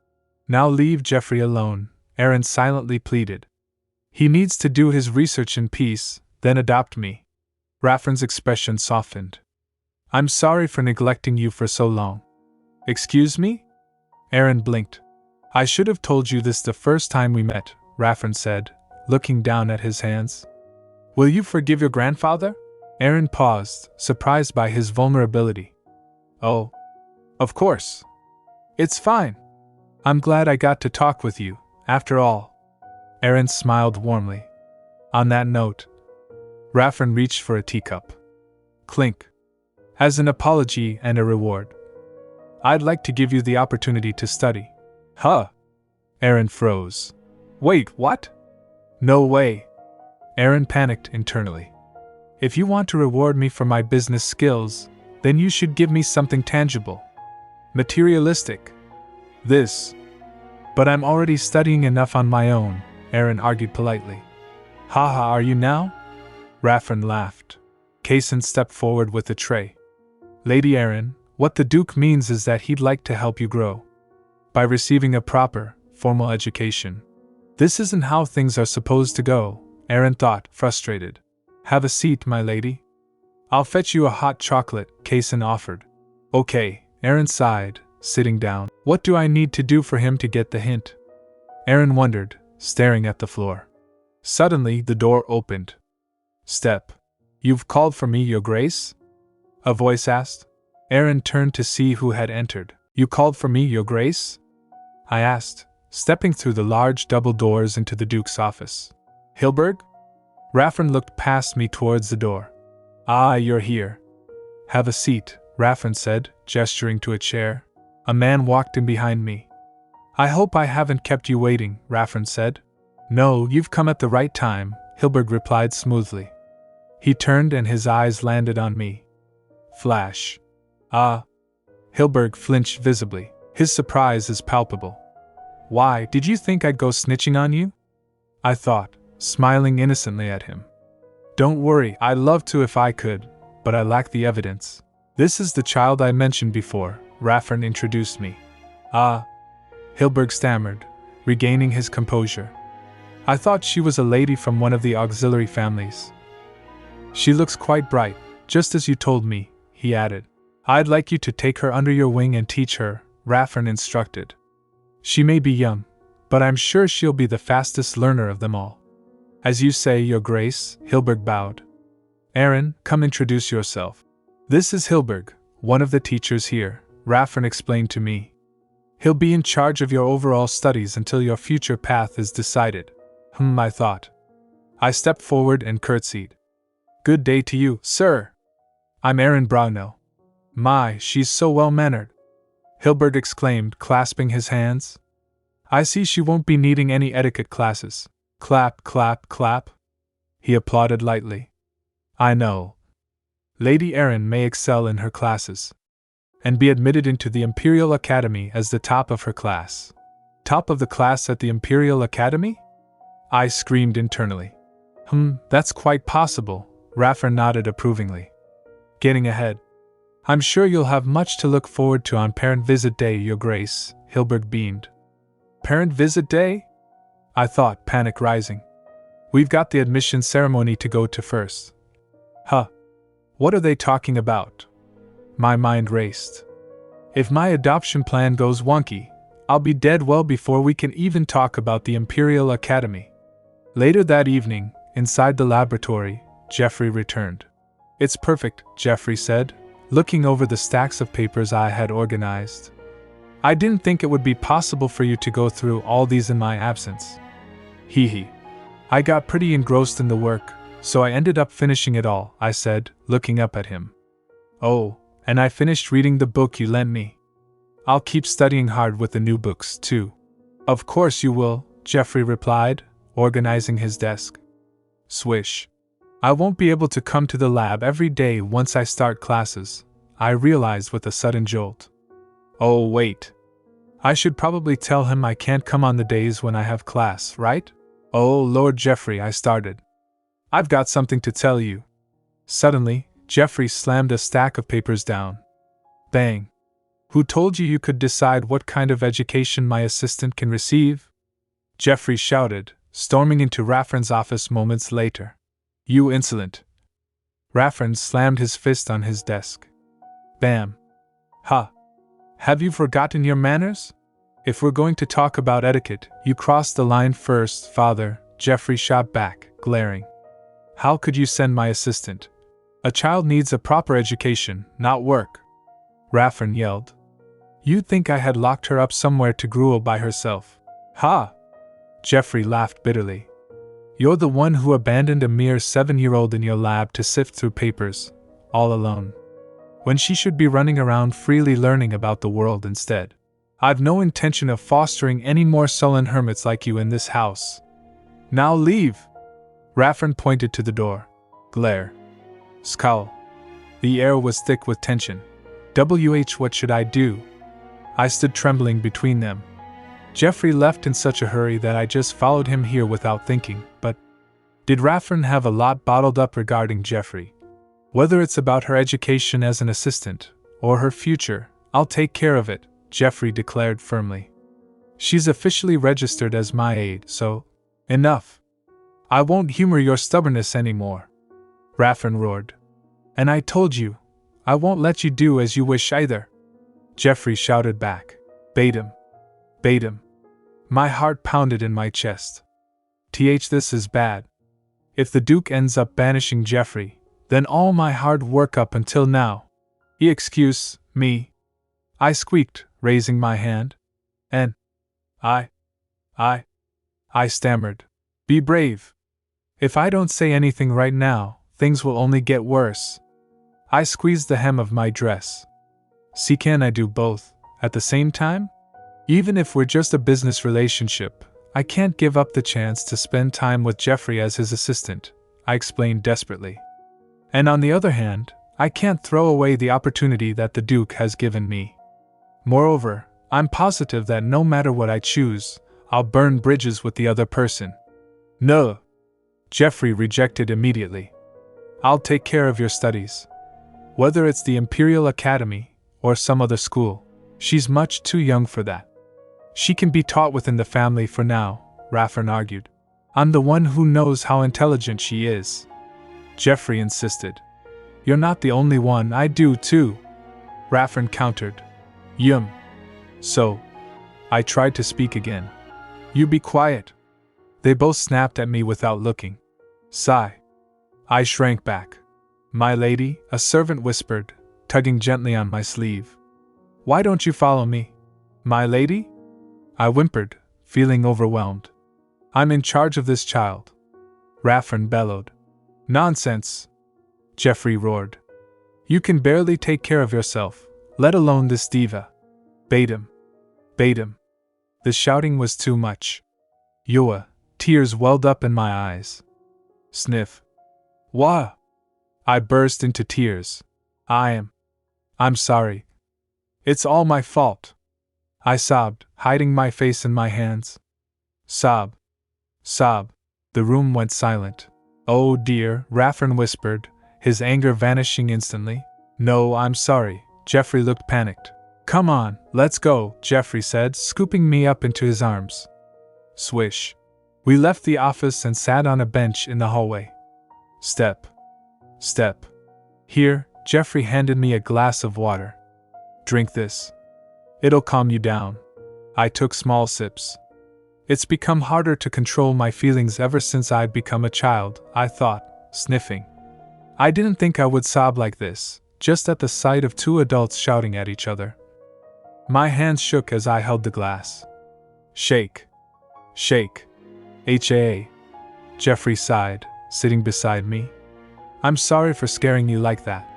Now leave Geoffrey alone, Aerin silently pleaded. He needs to do his research in peace, then adopt me. Raffrin's expression softened. I'm sorry for neglecting you for so long. Excuse me? Aerin blinked. I should have told you this the first time we met, Raffrin said, looking down at his hands. Will you forgive your grandfather? Aerin paused, surprised by his vulnerability. Oh, of course. It's fine. I'm glad I got to talk with you, after all. Aerin smiled warmly. On that note, Raffrin reached for a teacup. Clink. As an apology and a reward, I'd like to give you the opportunity to study. Huh? Aerin froze. Wait, what? No way. Aerin panicked internally. If you want to reward me for my business skills, then you should give me something tangible. Materialistic. This. But I'm already studying enough on my own, Aerin argued politely. Haha, are you now? Raffrin laughed. Kaysen stepped forward with a tray. Lady Aerin, What the Duke means is that he'd like to help you grow. By receiving a proper, formal education. This isn't how things are supposed to go, Aerin thought, frustrated. Have a seat, my lady. I'll fetch you a hot chocolate, Kaysen offered. Okay, Aerin sighed, sitting down. What do I need to do for him to get the hint? Aerin wondered, staring at the floor. Suddenly, the door opened. Step. You've called for me, Your Grace? A voice asked. Aerin turned to see who had entered. You called for me, Your Grace? I asked, stepping through the large double doors into the Duke's office. Hilberg? Raffern looked past me towards the door. Ah, you're here. Have a seat, Raffern said, gesturing to a chair. A man walked in behind me. I hope I haven't kept you waiting, Raffern said. No, you've come at the right time, Hilberg replied smoothly. He turned and his eyes landed on me. Flash. Ah. Hilberg flinched visibly. His surprise is palpable. Why, did you think I'd go snitching on you? I thought, smiling innocently at him. Don't worry, I'd love to if I could, but I lack the evidence. This is the child I mentioned before, Raffern introduced me. Ah. Hilberg stammered, regaining his composure. I thought she was a lady from one of the auxiliary families. She looks quite bright, just as you told me, he added. I'd like you to take her under your wing and teach her, Raffern instructed. She may be young, but I'm sure she'll be the fastest learner of them all. As you say, Your Grace, Hilberg bowed. Aerin, come introduce yourself. This is Hilberg, one of the teachers here, Raffern explained to me. He'll be in charge of your overall studies until your future path is decided. I thought. I stepped forward and curtsied. Good day to you, sir. I'm Aerin Brauno. My, she's so well-mannered, Hilberg exclaimed, clasping his hands. I see she won't be needing any etiquette classes. Clap, clap, clap. He applauded lightly. I know. Lady Aerin may excel in her classes and be admitted into the Imperial Academy as the top of her class. Top of the class at the Imperial Academy? I screamed internally. That's quite possible, Raffern nodded approvingly. Getting ahead. I'm sure you'll have much to look forward to on Parent Visit Day, Your Grace, Hilberg beamed. Parent Visit Day? I thought, panic rising. We've got the admission ceremony to go to first. Huh. What are they talking about? My mind raced. If my adoption plan goes wonky, I'll be dead well before we can even talk about the Imperial Academy. Later that evening, inside the laboratory, Jeffrey returned. It's perfect, Jeffrey said, looking over the stacks of papers I had organized. I didn't think it would be possible for you to go through all these in my absence. Hee. I got pretty engrossed in the work, so I ended up finishing it all, I said, looking up at him. Oh, and I finished reading the book you lent me. I'll keep studying hard with the new books, too. Of course you will, Jeffrey replied, organizing his desk. Swish. I won't be able to come to the lab every day once I start classes, I realized with a sudden jolt. Oh, wait. I should probably tell him I can't come on the days when I have class, right? Oh, Lord Jeffrey, I started. I've got something to tell you. Suddenly, Jeffrey slammed a stack of papers down. Bang. Who told you could decide what kind of education my assistant can receive? Jeffrey shouted, storming into Raffern's office moments later. You insolent. Raffern slammed his fist on his desk. Bam. Ha. Have you forgotten your manners? If we're going to talk about etiquette, you crossed the line first, Father, Jeffrey shot back, glaring. How could you send my assistant? A child needs a proper education, not work. Raffern yelled. You'd think I had locked her up somewhere to gruel by herself. Ha! Jeffrey laughed bitterly. You're the one who abandoned a mere 7-year-old in your lab to sift through papers, all alone, when she should be running around freely learning about the world instead. I've no intention of fostering any more sullen hermits like you in this house. Now leave! Raffern pointed to the door. Glare. Scowl. The air was thick with tension. What should I do? I stood trembling between them. Jeffrey left in such a hurry that I just followed him here without thinking, but did Raffern have a lot bottled up regarding Jeffrey? Whether it's about her education as an assistant, or her future, I'll take care of it, Jeffrey declared firmly. She's officially registered as my aide, so… Enough. I won't humor your stubbornness anymore, Raffin roared. And I told you, I won't let you do as you wish either, Jeffrey shouted back. Bait him. Bait him. My heart pounded in my chest. This is bad. If the Duke ends up banishing Jeffrey, then all my hard work up until now… Excuse me, I squeaked, raising my hand. And… I stammered. Be brave. If I don't say anything right now, things will only get worse. I squeezed the hem of my dress. See, can I do both at the same time? Even if we're just a business relationship, I can't give up the chance to spend time with Jeffrey as his assistant, I explained desperately. And on the other hand, I can't throw away the opportunity that the Duke has given me. Moreover, I'm positive that no matter what I choose, I'll burn bridges with the other person. No, Jeffrey rejected immediately. I'll take care of your studies. Whether it's the Imperial Academy or some other school, she's much too young for that. She can be taught within the family for now, Raffin argued. I'm the one who knows how intelligent she is. Jeffrey insisted. You're not the only one, I do too, Raffin countered. So, I tried to speak again. You be quiet. They both snapped at me without looking. Sigh. I shrank back. My lady, a servant whispered, tugging gently on my sleeve. Why don't you follow me? My lady? I whimpered, feeling overwhelmed. I'm in charge of this child. Raffin bellowed. Nonsense, Jeffrey roared. You can barely take care of yourself, let alone this diva. Bait him. Bait him. The shouting was too much. Tears welled up in my eyes. Sniff. Wah! I burst into tears. I'm sorry. It's all my fault. I sobbed, hiding my face in my hands. Sob. The room went silent. Oh dear, Raffin whispered, his anger vanishing instantly. No, I'm sorry. Jeffrey looked panicked. Come on, let's go, Jeffrey said, scooping me up into his arms. Swish. We left the office and sat on a bench in the hallway. Step. Here, Jeffrey handed me a glass of water. Drink this. It'll calm you down. I took small sips. It's become harder to control my feelings ever since I'd become a child, I thought, sniffing. I didn't think I would sob like this, just at the sight of two adults shouting at each other. My hands shook as I held the glass. Shake. H.A.A. Jeffrey sighed, sitting beside me. I'm sorry for scaring you like that.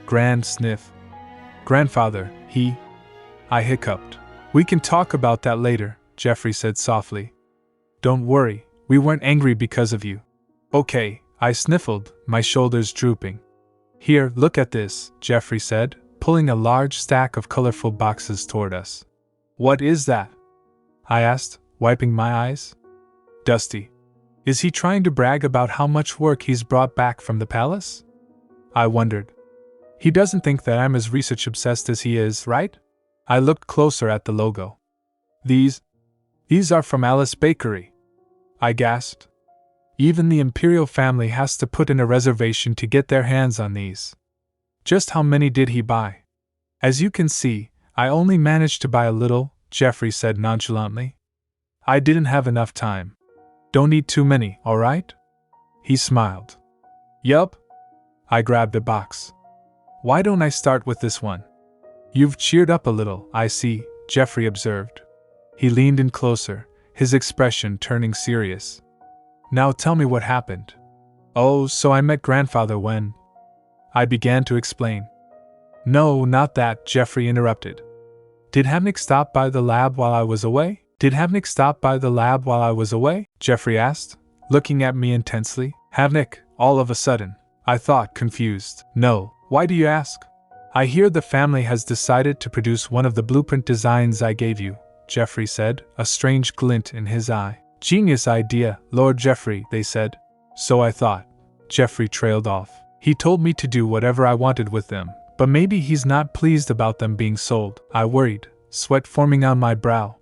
Grand sniff. Grandfather, I hiccuped. We can talk about that later, Jeffrey said softly. Don't worry, we weren't angry because of you. Okay, I sniffled, my shoulders drooping. Here, look at this, Jeffrey said, pulling a large stack of colorful boxes toward us. What is that? I asked, wiping my eyes. Dusty. Is he trying to brag about how much work he's brought back from the palace? I wondered. He doesn't think that I'm as research-obsessed as he is, right? I looked closer at the logo. These are from Alice Bakery, I gasped. Even the Imperial family has to put in a reservation to get their hands on these. Just how many did he buy? As you can see, I only managed to buy a little, Jeffrey said nonchalantly. I didn't have enough time. Don't eat too many, all right? He smiled. Yup. I grabbed a box. Why don't I start with this one? You've cheered up a little, I see, Jeffrey observed. He leaned in closer, his expression turning serious. Now tell me what happened. Oh, so I met Grandfather when… I began to explain. No, not that, Jeffrey interrupted. Did Havenik stop by the lab while I was away? Jeffrey asked, looking at me intensely. Havenik, all of a sudden. I thought, confused. No, why do you ask? I hear the family has decided to produce one of the blueprint designs I gave you, Jeffrey said, a strange glint in his eye. Genius idea, Lord Jeffrey, they said. So I thought. Jeffrey trailed off. He told me to do whatever I wanted with them, But maybe he's not pleased about them being sold, I worried, sweat forming on my brow.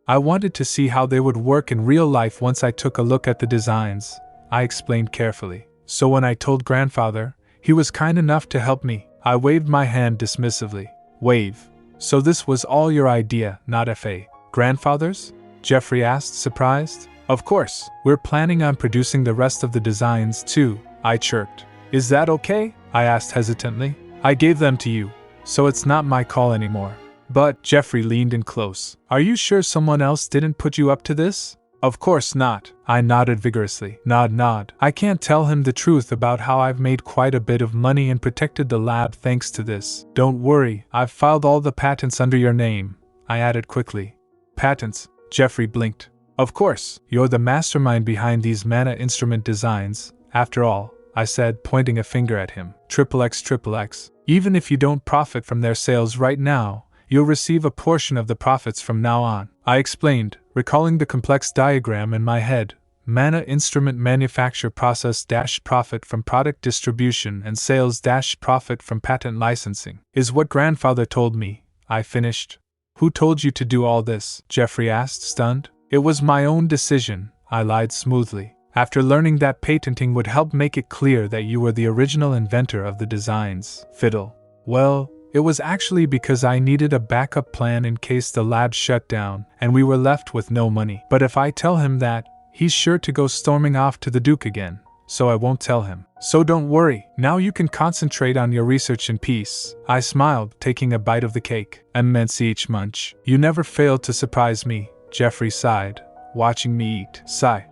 I wanted to see how they would work in real life once I took a look at the designs, I explained carefully. So when I told grandfather, he was kind enough to help me. I waved my hand dismissively. Wave. So this was all your idea, not F.A. grandfather's? Jeffrey asked, surprised. Of course, we're planning on producing the rest of the designs too, I chirped. Is that okay? I asked hesitantly. I gave them to you, so it's not my call anymore. But, Jeffrey leaned in close. Are you sure someone else didn't put you up to this? Of course not. I nodded vigorously. Nod. I can't tell him the truth about how I've made quite a bit of money and protected the lab thanks to this. Don't worry, I've filed all the patents under your name, I added quickly. Patents? Jeffrey blinked. Of course, you're the mastermind behind these mana instrument designs, after all, I said, pointing a finger at him. XXX. Even if you don't profit from their sales right now, you'll receive a portion of the profits from now on, I explained, recalling the complex diagram in my head. Mana instrument manufacture process - profit from product distribution and sales - profit from patent licensing is what grandfather told me, I finished. Who told you to do all this? Jeffrey asked, stunned. It was my own decision, I lied smoothly, after learning that patenting would help make it clear that you were the original inventor of the designs. Fiddle. Well, it was actually because I needed a backup plan in case the lab shut down and we were left with no money. But if I tell him that, he's sure to go storming off to the Duke again, so I won't tell him. So don't worry, now you can concentrate on your research in peace. I smiled, taking a bite of the cake. Immense munch. You never failed to surprise me, Jeffrey sighed, watching me eat. Sigh.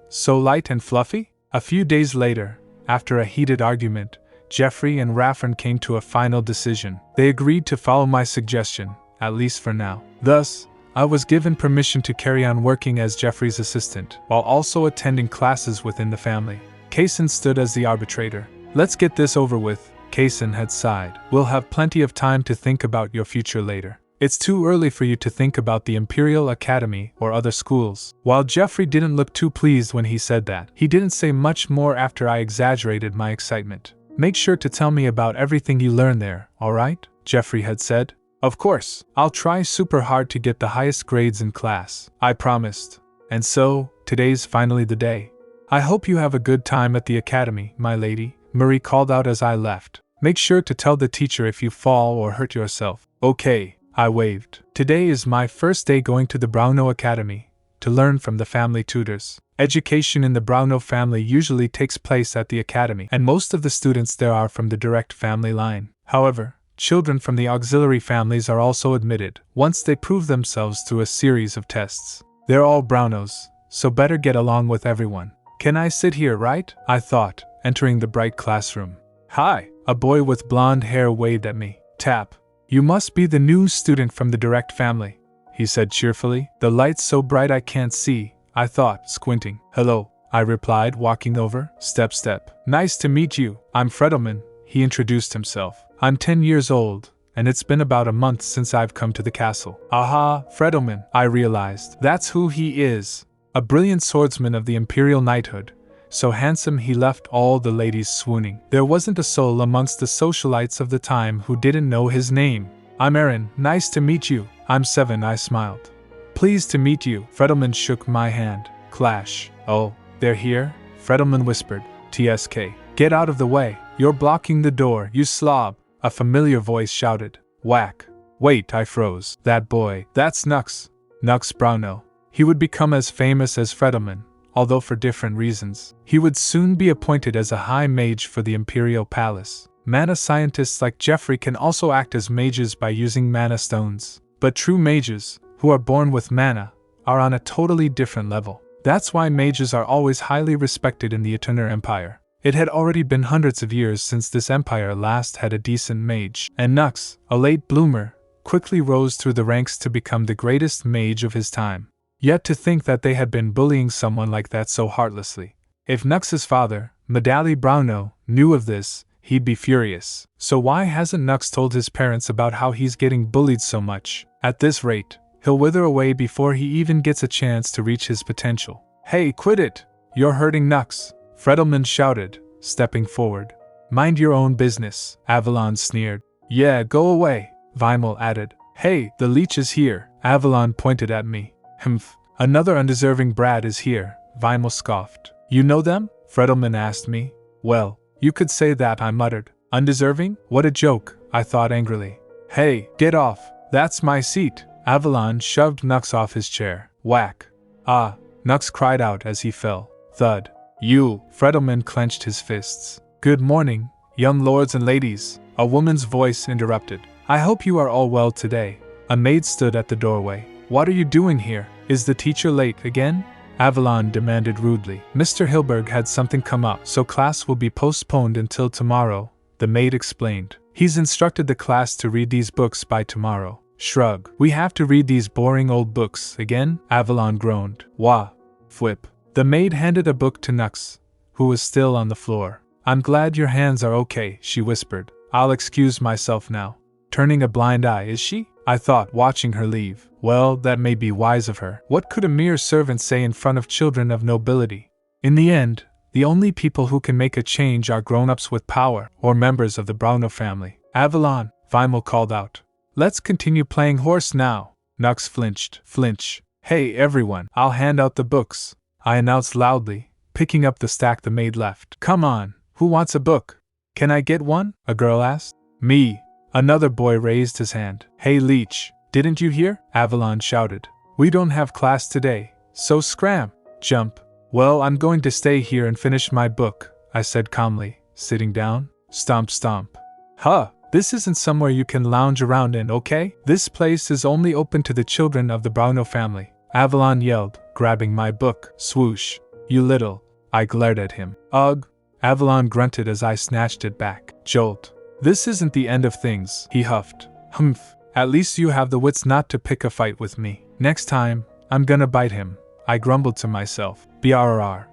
So light and fluffy? A few days later, after a heated argument, Jeffrey and Raffern came to a final decision. They agreed to follow my suggestion, at least for now. Thus, I was given permission to carry on working as Jeffrey's assistant, while also attending classes within the family. Kaysen stood as the arbitrator. Let's get this over with, Kaysen had sighed. We'll have plenty of time to think about your future later. It's too early for you to think about the Imperial Academy or other schools. While Jeffrey didn't look too pleased when he said that, he didn't say much more after I exaggerated my excitement. Make sure to tell me about everything you learn there, alright? Jeffrey had said. Of course, I'll try super hard to get the highest grades in class, I promised. And so, today's finally the day. I hope you have a good time at the academy, my lady, Marie called out as I left. Make sure to tell the teacher if you fall or hurt yourself. Okay, I waved. Today is my first day going to the Brauno Academy, to learn from the family tutors. Education in the Brauno family usually takes place at the academy, and most of the students there are from the direct family line. However, children from the auxiliary families are also admitted, once they prove themselves through a series of tests. They're all Braunos, so better get along with everyone. Can I sit here, right? I thought, entering the bright classroom. Hi, a boy with blonde hair waved at me. Tap. You must be the new student from the direct family, he said cheerfully. The light's so bright I can't see, I thought, squinting. Hello, I replied, walking over. Step. Nice to meet you. I'm Fredelman, he introduced himself. I'm 10 years old, and it's been about a month since I've come to the castle. Aha, Fredelman, I realized. That's who he is. A brilliant swordsman of the Imperial Knighthood. So handsome he left all the ladies swooning. There wasn't a soul amongst the socialites of the time who didn't know his name. I'm Aerin, nice to meet you. I'm 7, I smiled. Pleased to meet you. Fredelman shook my hand. Clash. Oh, they're here? Fredelman whispered. TSK. Get out of the way. You're blocking the door, you slob. A familiar voice shouted. Whack. Wait, I froze. That boy. That's Nux. Nux Brauno. He would become as famous as Fredelman, although for different reasons. He would soon be appointed as a high mage for the Imperial Palace. Mana scientists like Jeffrey can also act as mages by using mana stones. But true mages, who are born with mana, are on a totally different level. That's why mages are always highly respected in the Eternar Empire. It had already been hundreds of years since this empire last had a decent mage, and Nux, a late bloomer, quickly rose through the ranks to become the greatest mage of his time. Yet to think that they had been bullying someone like that so heartlessly. If Nux's father, Medali Brauno, knew of this, he'd be furious. So why hasn't Nux told his parents about how he's getting bullied so much? At this rate, he'll wither away before he even gets a chance to reach his potential. Hey, quit it! You're hurting Nux, Fredelman shouted, stepping forward. Mind your own business, Avalon sneered. Yeah, go away, Vimal added. Hey, the leech is here, Avalon pointed at me. Humph, another undeserving brat is here, Vimal scoffed. You know them? Fredelman asked me. Well, you could say that, I muttered. Undeserving? What a joke, I thought angrily. Hey, get off, that's my seat. Avalon shoved Nux off his chair. Whack. Ah, Nux cried out as he fell. Thud. You, Fredelman clenched his fists. Good morning, young lords and ladies, a woman's voice interrupted. I hope you are all well today. A maid stood at the doorway. What are you doing here? Is the teacher late again? Avalon demanded rudely. Mr. Hilberg had something come up, so class will be postponed until tomorrow, the maid explained. He's instructed the class to read these books by tomorrow. Shrug. We have to read these boring old books again? Avalon groaned. Wah. Fwip. The maid handed a book to Nux, who was still on the floor. I'm glad your hands are okay, she whispered. I'll excuse myself now. Turning a blind eye, is she? I thought, watching her leave. Well, that may be wise of her. What could a mere servant say in front of children of nobility? In the end, the only people who can make a change are grown-ups with power, or members of the Brauno family. Avalon, Vimal called out. Let's continue playing horse now. Nux flinched. Flinch. Hey everyone, I'll hand out the books, I announced loudly, picking up the stack the maid left. Come on, who wants a book? Can I get one? A girl asked. Me. Another boy raised his hand. Hey Leech, didn't you hear? Avalon shouted. We don't have class today, so scram. Jump. Well, I'm going to stay here and finish my book, I said calmly, sitting down. Stomp stomp. Huh. This isn't somewhere you can lounge around in, okay? This place is only open to the children of the Brauno family, Avalon yelled, grabbing my book. Swoosh. You little. I glared at him. Ugh. Avalon grunted as I snatched it back. Jolt. This isn't the end of things, he huffed. Humph. At least you have the wits not to pick a fight with me. Next time, I'm gonna bite him, I grumbled to myself. BRR.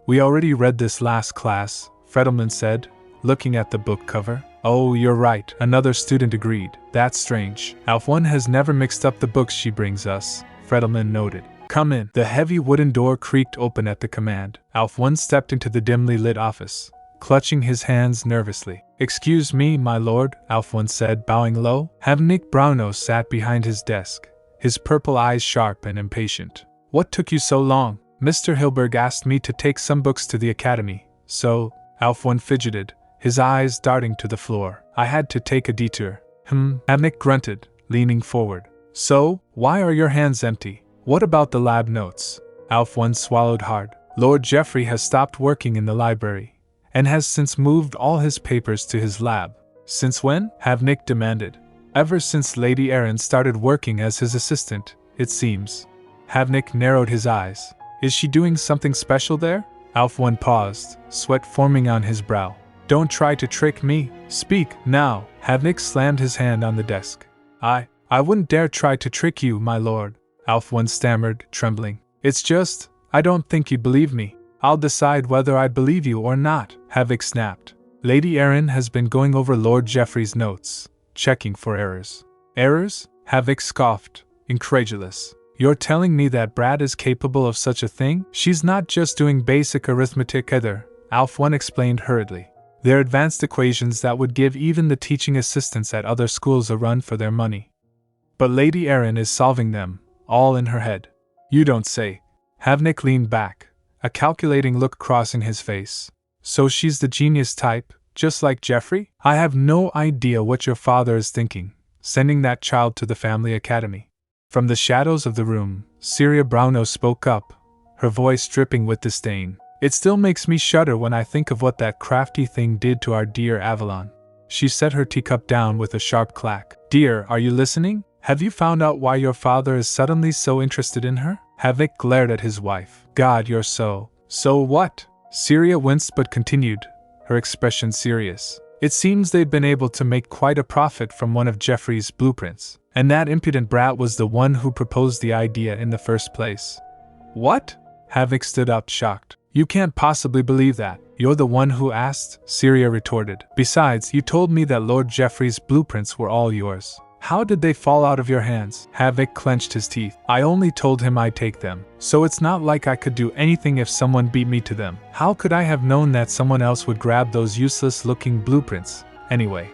We already read this last class, Fredelman said, looking at the book cover. Oh, you're right, another student agreed. That's strange. Alf 1 has never mixed up the books she brings us, Fredelman noted. Come in. The heavy wooden door creaked open at the command. Alf 1 stepped into the dimly lit office, clutching his hands nervously. Excuse me, my lord, Alf 1 said, bowing low. Havenik Brauno sat behind his desk, his purple eyes sharp and impatient. What took you so long? Mr. Hilberg asked me to take some books to the academy, so, Alf 1 fidgeted, his eyes darting to the floor. I had to take a detour. Havenik grunted, leaning forward. So, why are your hands empty? What about the lab notes? Alf 1 swallowed hard. Lord Geoffrey has stopped working in the library, and has since moved all his papers to his lab. Since when? Havenik demanded. Ever since Lady Aerin started working as his assistant, it seems. Havenik narrowed his eyes. Is she doing something special there? Alf 1 paused, sweat forming on his brow. Don't try to trick me. Speak, now. Havenik slammed his hand on the desk. I wouldn't dare try to trick you, my lord, Alf 1 stammered, trembling. It's just, I don't think you'd believe me. I'll decide whether I'd believe you or not, Havenik snapped. Lady Aerin has been going over Lord Geoffrey's notes, checking for errors. Errors? Havenik scoffed, incredulous. You're telling me that Brad is capable of such a thing? She's not just doing basic arithmetic either, Alf 1 explained hurriedly. They're advanced equations that would give even the teaching assistants at other schools a run for their money. But Lady Aerin is solving them, all in her head. You don't say. Havenik leaned back, a calculating look crossing his face. So she's the genius type, just like Geoffrey? I have no idea what your father is thinking, sending that child to the family academy. From the shadows of the room, Syria Brauno spoke up, her voice dripping with disdain. It still makes me shudder when I think of what that crafty thing did to our dear Avalon. She set her teacup down with a sharp clack. Dear, are you listening? Have you found out why your father is suddenly so interested in her? Havenik glared at his wife. God, you're so what? Syria winced but continued, her expression serious. It seems they've been able to make quite a profit from one of Geoffrey's blueprints, and that impudent brat was the one who proposed the idea in the first place. What? Havenik stood up shocked. You can't possibly believe that. You're the one who asked, Syria retorted. Besides, you told me that Lord Geoffrey's blueprints were all yours. How did they fall out of your hands? Havenik clenched his teeth. I only told him I'd take them, so it's not like I could do anything if someone beat me to them. How could I have known that someone else would grab those useless-looking blueprints? Anyway,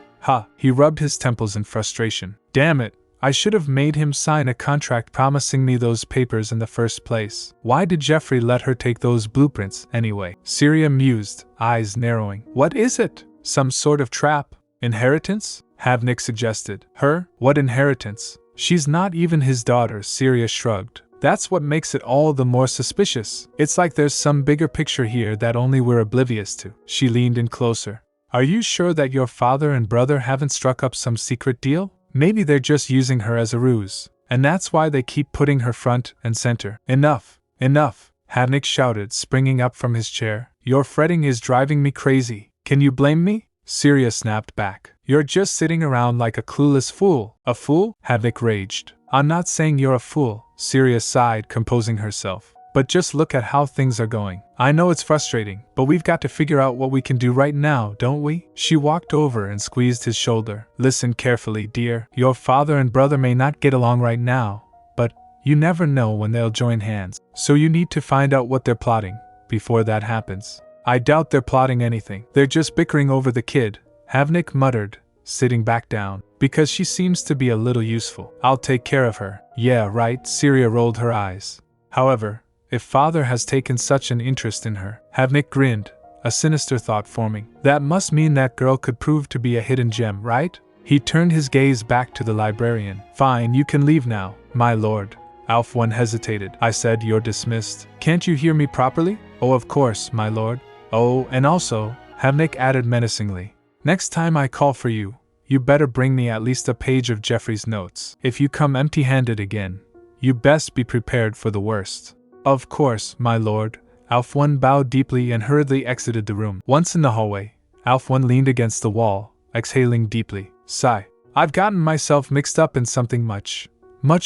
he rubbed his temples in frustration. Damn it, I should have made him sign a contract promising me those papers in the first place. Why did Jeffrey let her take those blueprints, anyway? Syria mused, eyes narrowing. What is it? Some sort of trap? Inheritance? Havenik suggested. Her? What inheritance? She's not even his daughter, Syria shrugged. That's what makes it all the more suspicious. It's like there's some bigger picture here that only we're oblivious to. She leaned in closer. Are you sure that your father and brother haven't struck up some secret deal? Maybe they're just using her as a ruse, and that's why they keep putting her front and center. Enough! Enough! Havenik shouted, springing up from his chair. Your fretting is driving me crazy. Can you blame me? Syria snapped back. You're just sitting around like a clueless fool. A fool? Havenik raged. I'm not saying you're a fool, Syria sighed, composing herself. But just look at how things are going. I know it's frustrating, but we've got to figure out what we can do right now, don't we? She walked over and squeezed his shoulder. Listen carefully, dear. Your father and brother may not get along right now, but you never know when they'll join hands. So you need to find out what they're plotting before that happens. I doubt they're plotting anything. They're just bickering over the kid, Havenik muttered, sitting back down. Because she seems to be a little useful. I'll take care of her. Yeah, right, Syria rolled her eyes. However, if father has taken such an interest in her, Havenik grinned, a sinister thought forming. That must mean that girl could prove to be a hidden gem, right? He turned his gaze back to the librarian. Fine, you can leave now, my lord. Alf-1 hesitated. I said you're dismissed. Can't you hear me properly? Oh, of course, my lord. Oh, and also, Havenik added menacingly, next time I call for you, you better bring me at least a page of Jeffrey's notes. If you come empty-handed again, you best be prepared for the worst. Of course, my lord. Alf-1 bowed deeply and hurriedly exited the room. Once in the hallway, Alf-1 leaned against the wall, exhaling deeply. Sigh. I've gotten myself mixed up in something much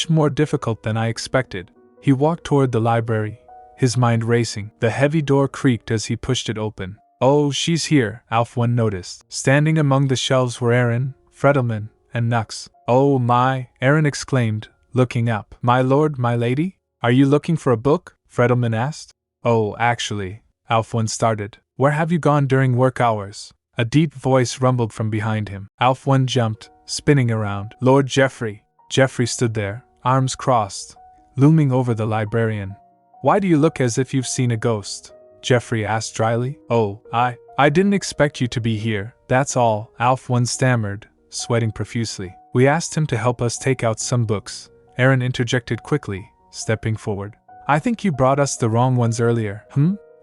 more difficult than I expected. He walked toward the library, his mind racing. The heavy door creaked as he pushed it open. Oh, she's here, Alf-1 noticed. Standing among the shelves were Aerin, Fredelman, and Nux. Oh my, Aerin exclaimed, looking up. My lord, my lady? Are you looking for a book? Fredelman asked. Oh, actually, Alf-1 started. Where have you gone during work hours? A deep voice rumbled from behind him. Alf-1 jumped, spinning around. Lord Jeffrey. Jeffrey stood there, arms crossed, looming over the librarian. Why do you look as if you've seen a ghost? Jeffrey asked dryly. Oh, I didn't expect you to be here, that's all, Alf-1 stammered, sweating profusely. We asked him to help us take out some books, Aerin interjected quickly, stepping forward. I think you brought us the wrong ones earlier.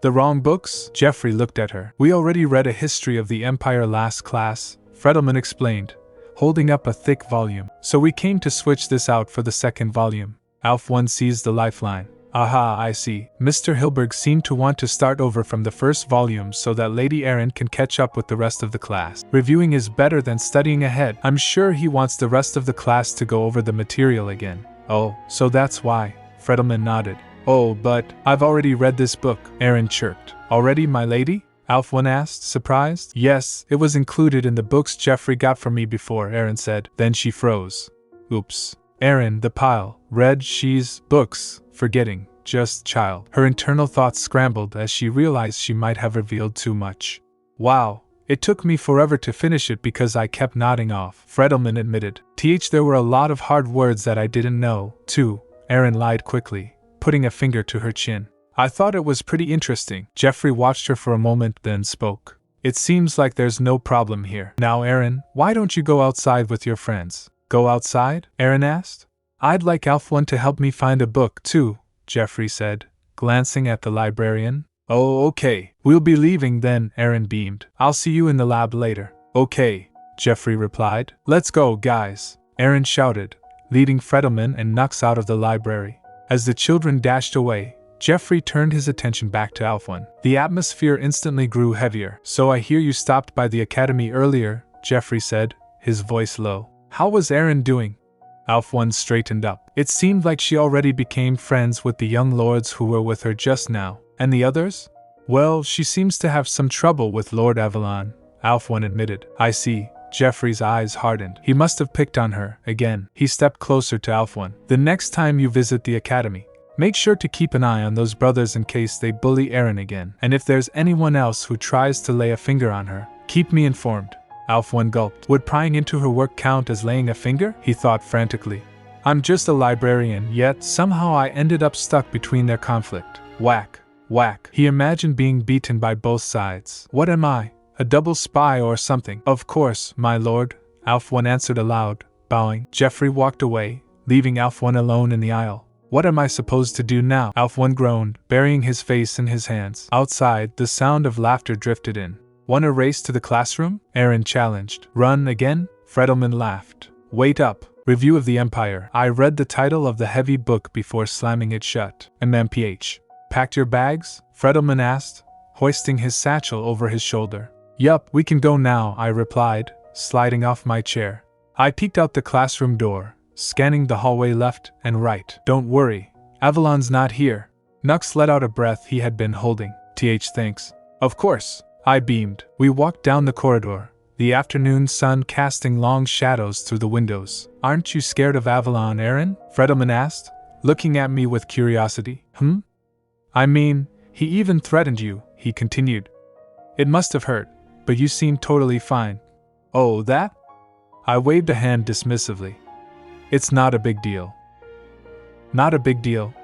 The wrong books? Jeffrey looked at her. We already read a history of the Empire last class, Fredelman explained, holding up a thick volume. So we came to switch this out for the second volume. Alf-1 seized the lifeline. Aha, I see. Mr. Hilberg seemed to want to start over from the first volume so that Lady Aerin can catch up with the rest of the class. Reviewing is better than studying ahead. I'm sure he wants the rest of the class to go over the material again. Oh, so that's why. Fredelman nodded. Oh, but I've already read this book, Aerin chirped. Already, my lady? Alf-1 asked, surprised. Yes, it was included in the books Jeffrey got from me before, Aerin said. Then she froze. Oops. Aerin, the pile. Read she's books. Forgetting. Just child. Her internal thoughts scrambled as she realized she might have revealed too much. Wow. It took me forever to finish it because I kept nodding off, Fredelman admitted. There were a lot of hard words that I didn't know, too. Aerin lied quickly, putting a finger to her chin. I thought it was pretty interesting. Jeffrey watched her for a moment, then spoke. It seems like there's no problem here. Now, Aerin, why don't you go outside with your friends? Go outside? Aerin asked. I'd like Alf-1 to help me find a book, too, Jeffrey said, glancing at the librarian. Oh, okay. We'll be leaving then, Aerin beamed. I'll see you in the lab later. Okay, Jeffrey replied. Let's go, guys, Aerin shouted, leading Fredelman and Nux out of the library. As the children dashed away, Jeffrey turned his attention back to Alf-1. The atmosphere instantly grew heavier. So I hear you stopped by the academy earlier, Jeffrey said, his voice low. How was Aerin doing? Alf-1 straightened up. It seemed like she already became friends with the young lords who were with her just now. And the others? Well, she seems to have some trouble with Lord Avalon, Alf-1 admitted. I see, Jeffrey's eyes hardened. He must have picked on her again. He stepped closer to Alf1. The next time you visit the academy, make sure to keep an eye on those brothers in case they bully Aerin again. And if there's anyone else who tries to lay a finger on her, keep me informed. Alf1 gulped. Would prying into her work count as laying a finger? He thought frantically. I'm just a librarian, yet somehow I ended up stuck between their conflict. Whack, whack. He imagined being beaten by both sides. What am I? A double spy or something? Of course, my lord, Alf1 answered aloud, bowing. Jeffrey walked away, leaving Alf1 alone in the aisle. What am I supposed to do now? Alf1 groaned, burying his face in his hands. Outside, the sound of laughter drifted in. Wanna race to the classroom? Aerin challenged. Run again? Fredelman laughed. Wait up. Review of the Empire. I read the title of the heavy book before slamming it shut. MMPH. Packed your bags? Fredelman asked, hoisting his satchel over his shoulder. Yup, we can go now, I replied, sliding off my chair. I peeked out the classroom door, scanning the hallway left and right. Don't worry, Avalon's not here. Nux let out a breath he had been holding. Thanks. Of course, I beamed. We walked down the corridor, the afternoon sun casting long shadows through the windows. Aren't you scared of Avalon, Aerin? Fredelman asked, looking at me with curiosity. I mean, he even threatened you, he continued. It must have hurt, but you seem totally fine. Oh, that? I waved a hand dismissively. It's not a big deal. Not a big deal.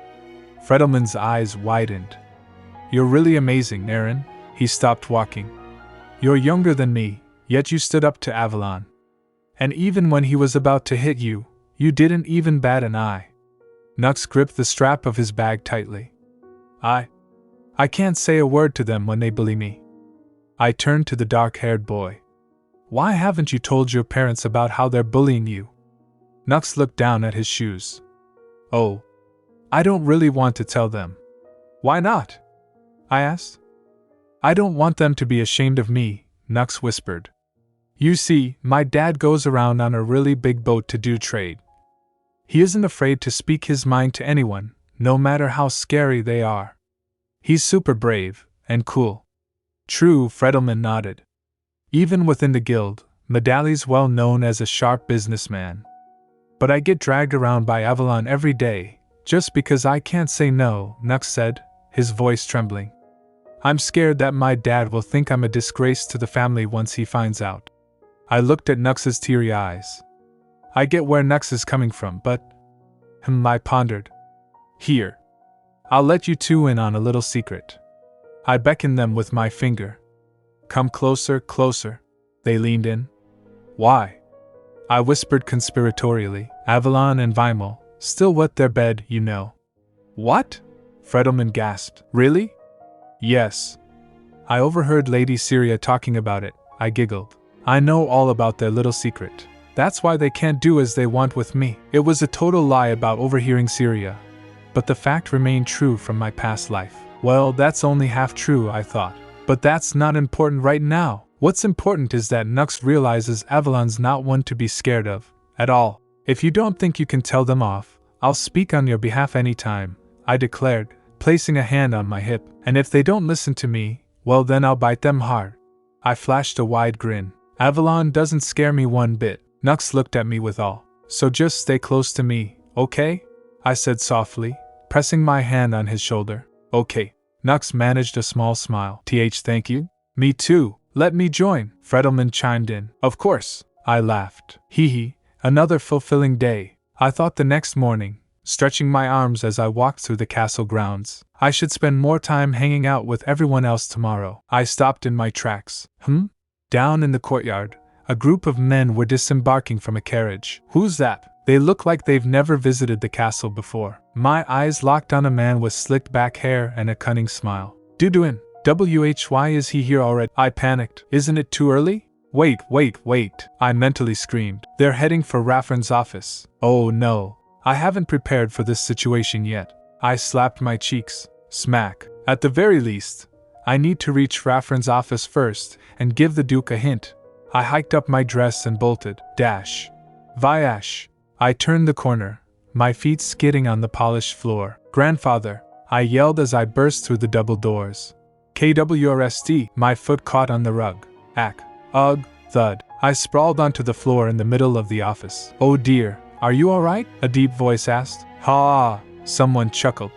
Fredelman's eyes widened. You're really amazing, Aerin. He stopped walking. You're younger than me, yet you stood up to Avalon. And even when he was about to hit you, you didn't even bat an eye. Nux gripped the strap of his bag tightly. I can't say a word to them when they bully me. I turned to the dark-haired boy. Why haven't you told your parents about how they're bullying you? Nux looked down at his shoes. Oh, I don't really want to tell them. Why not? I asked. I don't want them to be ashamed of me, Nux whispered. You see, my dad goes around on a really big boat to do trade. He isn't afraid to speak his mind to anyone, no matter how scary they are. He's super brave and cool. True, Fredelman nodded. Even within the guild, Medali's well known as a sharp businessman. But I get dragged around by Avalon every day, just because I can't say no, Nux said, his voice trembling. I'm scared that my dad will think I'm a disgrace to the family once he finds out. I looked at Nux's teary eyes. I get where Nux is coming from, but... I pondered. Here. I'll let you two in on a little secret. I beckoned them with my finger. Come closer, closer. They leaned in. Why? I whispered conspiratorially. Avalon and Weimel still wet their bed, you know. What? Fredelman gasped. Really? Yes. I overheard Lady Syria talking about it. I giggled. I know all about their little secret. That's why they can't do as they want with me. It was a total lie about overhearing Syria. But the fact remained true from my past life. Well, that's only half true, I thought. But that's not important right now. What's important is that Nux realizes Avalon's not one to be scared of, at all. If you don't think you can tell them off, I'll speak on your behalf anytime, I declared, placing a hand on my hip. And if they don't listen to me, well then I'll bite them hard. I flashed a wide grin. Avalon doesn't scare me one bit. Nux looked at me with awe. So just stay close to me, okay? I said softly, pressing my hand on his shoulder. Okay. Nux managed a small smile. Thank you. Me too. Let me join, Fredelman chimed in. Of course, I laughed. Hee, another fulfilling day. I thought the next morning, stretching my arms as I walked through the castle grounds. I should spend more time hanging out with everyone else tomorrow. I stopped in my tracks. Down in the courtyard, a group of men were disembarking from a carriage. Who's that? They look like they've never visited the castle before. My eyes locked on a man with slicked back hair and a cunning smile. Duduin, why is he here already? I panicked. Isn't it too early? Wait, I mentally screamed. They're heading for Raffron's office. Oh no, I haven't prepared for this situation yet. I slapped my cheeks. Smack. At the very least, I need to reach Raffron's office first and give the Duke a hint. I hiked up my dress and bolted. Dash. Viash. I turned the corner, my feet skidding on the polished floor. Grandfather, I yelled as I burst through the double doors. KWRST, my foot caught on the rug. Ack. Ugh. Thud. I sprawled onto the floor in the middle of the office. "Oh dear, are you alright?" a deep voice asked. "Ha!" someone chuckled.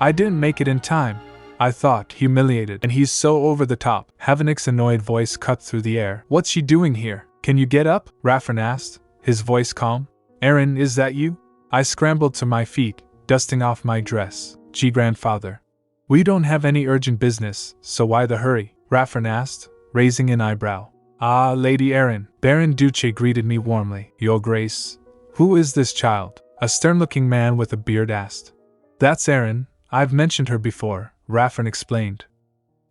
"I didn't make it in time," I thought, humiliated. "And he's so over the top." Havenik's annoyed voice cut through the air. "What's she doing here? Can you get up?" Raffern asked, his voice calm. "Aerin, is that you?" I scrambled to my feet, dusting off my dress. "Gee, grandfather. We don't have any urgent business, so why the hurry?" Raffern asked, raising an eyebrow. "Ah, Lady Aerin," Baron Duce greeted me warmly. "Your Grace, who is this child?" a stern-looking man with a beard asked. "That's Aerin, I've mentioned her before," Raffern explained.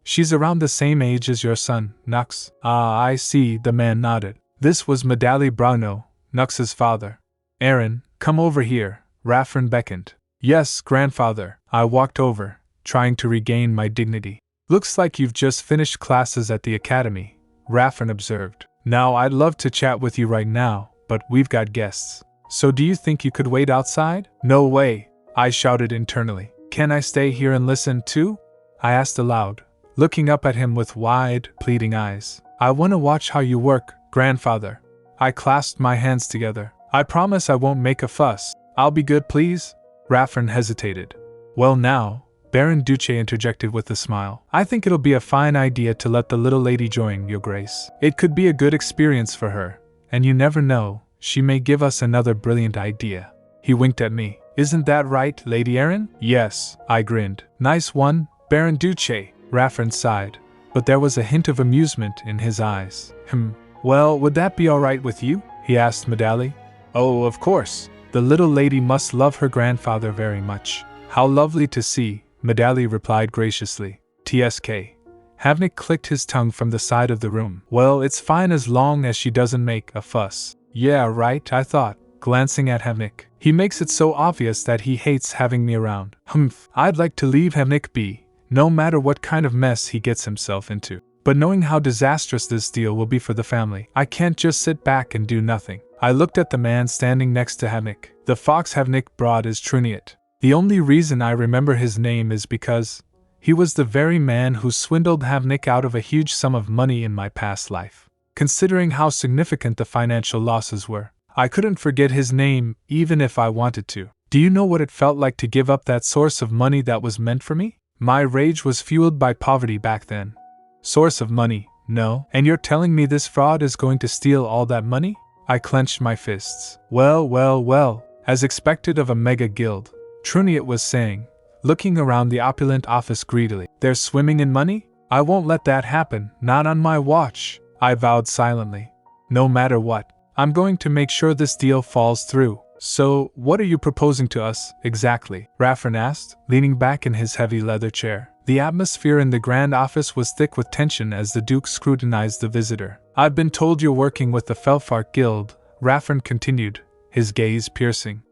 "She's around the same age as your son, Nux." "Ah, I see," the man nodded. This was Aerin Brauno, Nux's father. "Aerin, come over here," Raffern beckoned. "Yes, grandfather." I walked over, trying to regain my dignity. "Looks like you've just finished classes at the academy," Raffern observed. "Now I'd love to chat with you right now, but we've got guests. So do you think you could wait outside?" "No way," I shouted internally. "Can I stay here and listen too?" I asked aloud, looking up at him with wide, pleading eyes. "I want to watch how you work, grandfather." I clasped my hands together. "I promise I won't make a fuss. I'll be good, please." Raffern hesitated. "Well now," Baron Duce interjected with a smile, "I think it'll be a fine idea to let the little lady join, Your Grace. It could be a good experience for her, and you never know, she may give us another brilliant idea." He winked at me. "Isn't that right, Lady Aerin?" "Yes," I grinned. "Nice one, Baron Duce," Raffern sighed, but there was a hint of amusement in his eyes. "Well, would that be alright with you?" he asked Medali. "Oh, of course. The little lady must love her grandfather very much." "How lovely to see," Medali replied graciously. "TSK." Havenik clicked his tongue from the side of the room. "Well, it's fine as long as she doesn't make a fuss." "Yeah, right," I thought, glancing at Havenik. "He makes it so obvious that he hates having me around." I'd like to leave Havenik be, no matter what kind of mess he gets himself into. But knowing how disastrous this deal will be for the family, I can't just sit back and do nothing. I looked at the man standing next to Havenik. The fox Havenik brought is Truniat. The only reason I remember his name is because he was the very man who swindled Havenik out of a huge sum of money in my past life. Considering how significant the financial losses were, I couldn't forget his name even if I wanted to. Do you know what it felt like to give up that source of money that was meant for me? My rage was fueled by poverty back then. Source of money, no. And you're telling me this fraud is going to steal all that money? I clenched my fists. Well, as expected of a mega guild, Truniat was saying, looking around the opulent office greedily. "They're swimming in money? I won't let that happen, not on my watch," I vowed silently. "No matter what, I'm going to make sure this deal falls through." "So, what are you proposing to us, exactly?" Raffern asked, leaning back in his heavy leather chair. The atmosphere in the grand office was thick with tension as the Duke scrutinized the visitor. "I've been told you're working with the Felfark Guild," Raffern continued, his gaze piercing.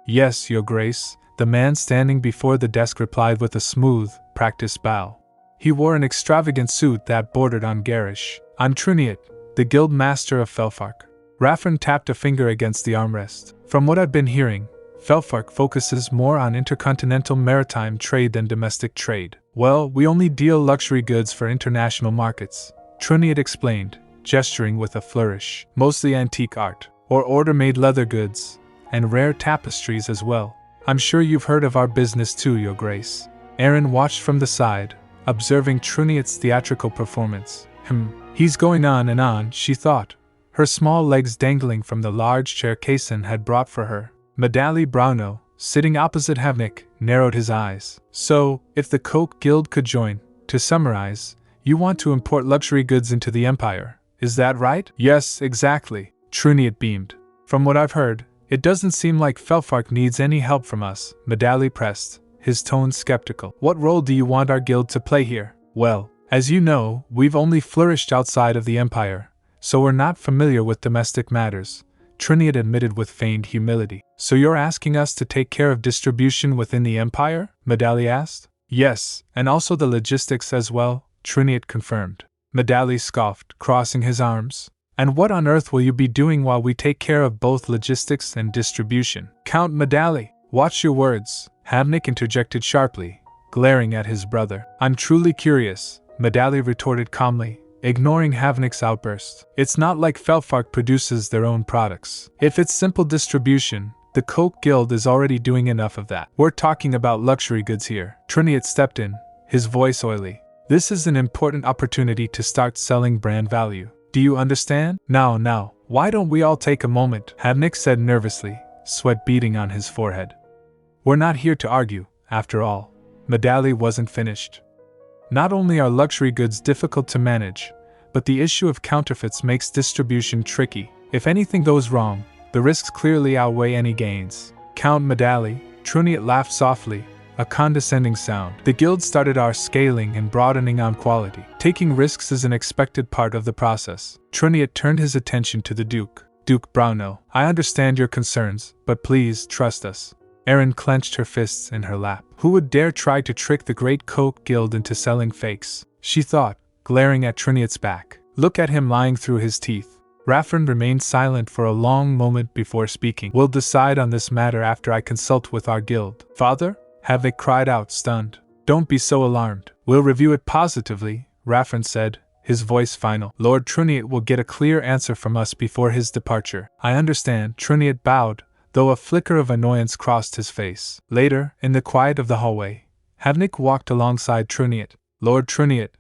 "Yes, Your Grace," the man standing before the desk replied with a smooth, practiced bow. He wore an extravagant suit that bordered on garish. "I'm Truniat, the Guild Master of Felfark." Raffern tapped a finger against the armrest. "From what I've been hearing, Felfark focuses more on intercontinental maritime trade than domestic trade." "Well, we only deal luxury goods for international markets," Truniat explained, gesturing with a flourish. "Mostly antique art, or order-made leather goods, and rare tapestries as well. I'm sure you've heard of our business too, Your Grace." Aerin watched from the side, observing Truniat's theatrical performance. He's going on and on, she thought, her small legs dangling from the large chair Kaysen had brought for her. Aerin Brauno, sitting opposite Havenik, narrowed his eyes. "So, if the Coke Guild could join, to summarize, you want to import luxury goods into the Empire, is that right?" "Yes, exactly," Truniat beamed. "From what I've heard, it doesn't seem like Felfark needs any help from us," Medali pressed, his tone skeptical. "What role do you want our guild to play here?" "Well, as you know, we've only flourished outside of the Empire, so we're not familiar with domestic matters," Truniat admitted with feigned humility. "So you're asking us to take care of distribution within the Empire?" Medali asked. "Yes, and also the logistics as well," Truniat confirmed. Medali scoffed, crossing his arms. "And what on earth will you be doing while we take care of both logistics and distribution?" "Count Medali, watch your words," Havenik interjected sharply, glaring at his brother. "I'm truly curious," Medali retorted calmly, ignoring Havenik's outburst. It's not like Felfark produces their own products. If it's simple distribution, the Coke Guild is already doing enough of that. We're talking about luxury goods here. Triniot stepped in, his voice oily. This is an important opportunity to start selling brand value. Do you understand? Now, why don't we all take a moment? Havenik said nervously, sweat beading on his forehead. We're not here to argue, after all. Medali wasn't finished. Not only are luxury goods difficult to manage, but the issue of counterfeits makes distribution tricky. If anything goes wrong, the risks clearly outweigh any gains. Count Medali, Truniot laughed softly, a condescending sound. The guild started our scaling and broadening on quality. Taking risks is an expected part of the process. Truniot turned his attention to the Duke. Duke Brauno, I understand your concerns, but please trust us. Aerin clenched her fists in her lap. Who would dare try to trick the Great Coke Guild into selling fakes? She thought, glaring at Triniot's back. Look at him lying through his teeth. Raffern remained silent for a long moment before speaking. We'll decide on this matter after I consult with our guild. Father? Havik cried out, stunned. Don't be so alarmed. We'll review it positively, Raffern said, his voice final. Lord Triniot will get a clear answer from us before his departure. I understand. Triniot bowed, though a flicker of annoyance crossed his face. Later, in the quiet of the hallway, Havenik walked alongside Truniot. Lord Truniot,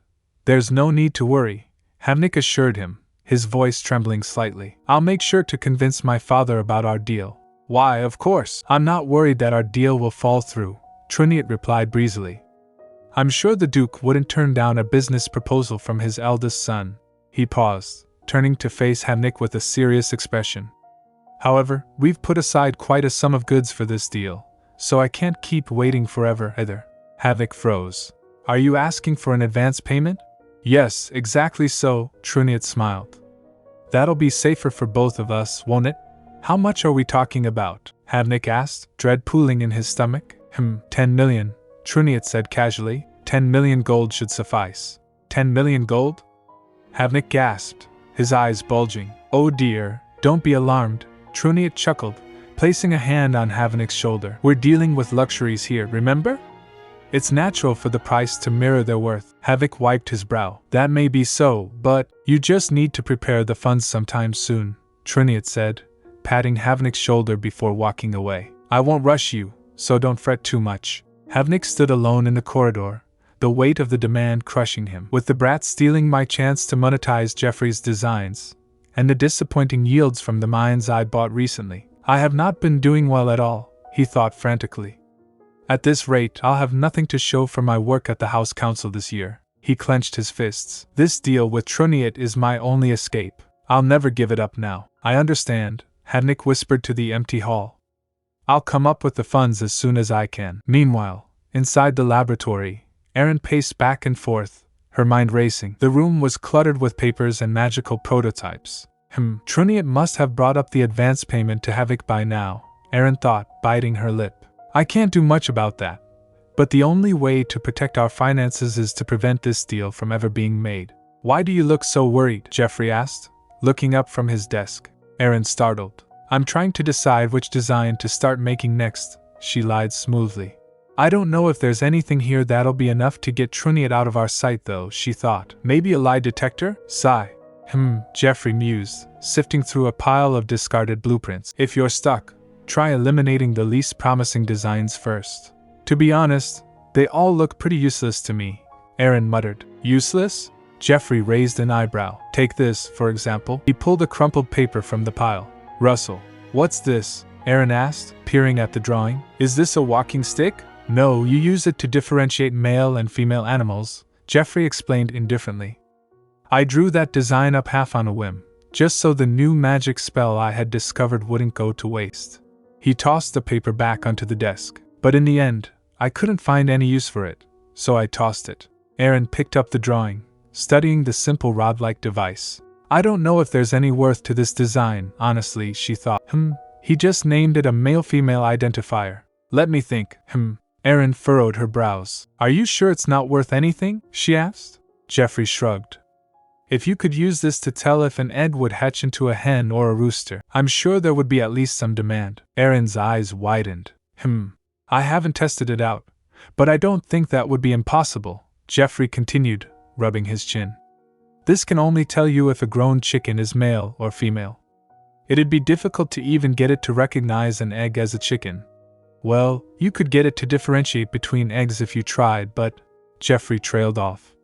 there's no need to worry, Havenik assured him, his voice trembling slightly. I'll make sure to convince my father about our deal. Why, of course. I'm not worried that our deal will fall through, Truniot replied breezily. I'm sure the Duke wouldn't turn down a business proposal from his eldest son. He paused, turning to face Havenik with a serious expression. However, we've put aside quite a sum of goods for this deal, so I can't keep waiting forever either. Havenik froze. Are you asking for an advance payment? Yes, exactly so, Truniot smiled. That'll be safer for both of us, won't it? How much are we talking about? Havenik asked, dread pooling in his stomach. 10 million, Truniot said casually. 10 million gold should suffice. 10 million gold? Havenik gasped, his eyes bulging. Oh dear, don't be alarmed, Truniot chuckled, placing a hand on Havenik's shoulder. We're dealing with luxuries here, remember? It's natural for the price to mirror their worth. Havenik wiped his brow. That may be so, but you just need to prepare the funds sometime soon, Truniot said, patting Havenik's shoulder before walking away. I won't rush you, so don't fret too much. Havenik stood alone in the corridor, the weight of the demand crushing him. With the brat stealing my chance to monetize Jeffrey's designs, and the disappointing yields from the mines I bought recently, I have not been doing well at all, he thought frantically. At this rate, I'll have nothing to show for my work at the House Council this year. He clenched his fists. This deal with Truniot is my only escape. I'll never give it up now. I understand, Havenik whispered to the empty hall. I'll come up with the funds as soon as I can. Meanwhile, inside the laboratory, Aerin paced back and forth, her mind racing. The room was cluttered with papers and magical prototypes. Truniot must have brought up the advance payment to Havenik by now, Aerin thought, biting her lip. I can't do much about that, but the only way to protect our finances is to prevent this deal from ever being made. Why do you look so worried? Jeffrey asked, looking up from his desk. Aerin startled. I'm trying to decide which design to start making next, she lied smoothly. I don't know if there's anything here that'll be enough to get Truniot out of our sight though, she thought. Maybe a lie detector? Sigh. Jeffrey mused, sifting through a pile of discarded blueprints. If you're stuck, try eliminating the least promising designs first. To be honest, they all look pretty useless to me, Aerin muttered. Useless? Jeffrey raised an eyebrow. Take this, for example. He pulled a crumpled paper from the pile. Russell, what's this? Aerin asked, peering at the drawing. Is this a walking stick? No, you use it to differentiate male and female animals, Jeffrey explained indifferently. I drew that design up half on a whim, just so the new magic spell I had discovered wouldn't go to waste. He tossed the paper back onto the desk, but in the end, I couldn't find any use for it, so I tossed it. Aerin picked up the drawing, studying the simple rod-like device. I don't know if there's any worth to this design, honestly, she thought. He just named it a male-female identifier. Let me think. Aerin furrowed her brows. Are you sure it's not worth anything? She asked. Jeffrey shrugged. If you could use this to tell if an egg would hatch into a hen or a rooster, I'm sure there would be at least some demand. Aerin's eyes widened. I haven't tested it out, but I don't think that would be impossible, Jeffrey continued, rubbing his chin. This can only tell you if a grown chicken is male or female. It'd be difficult to even get it to recognize an egg as a chicken. Well, you could get it to differentiate between eggs if you tried, but Jeffrey trailed off.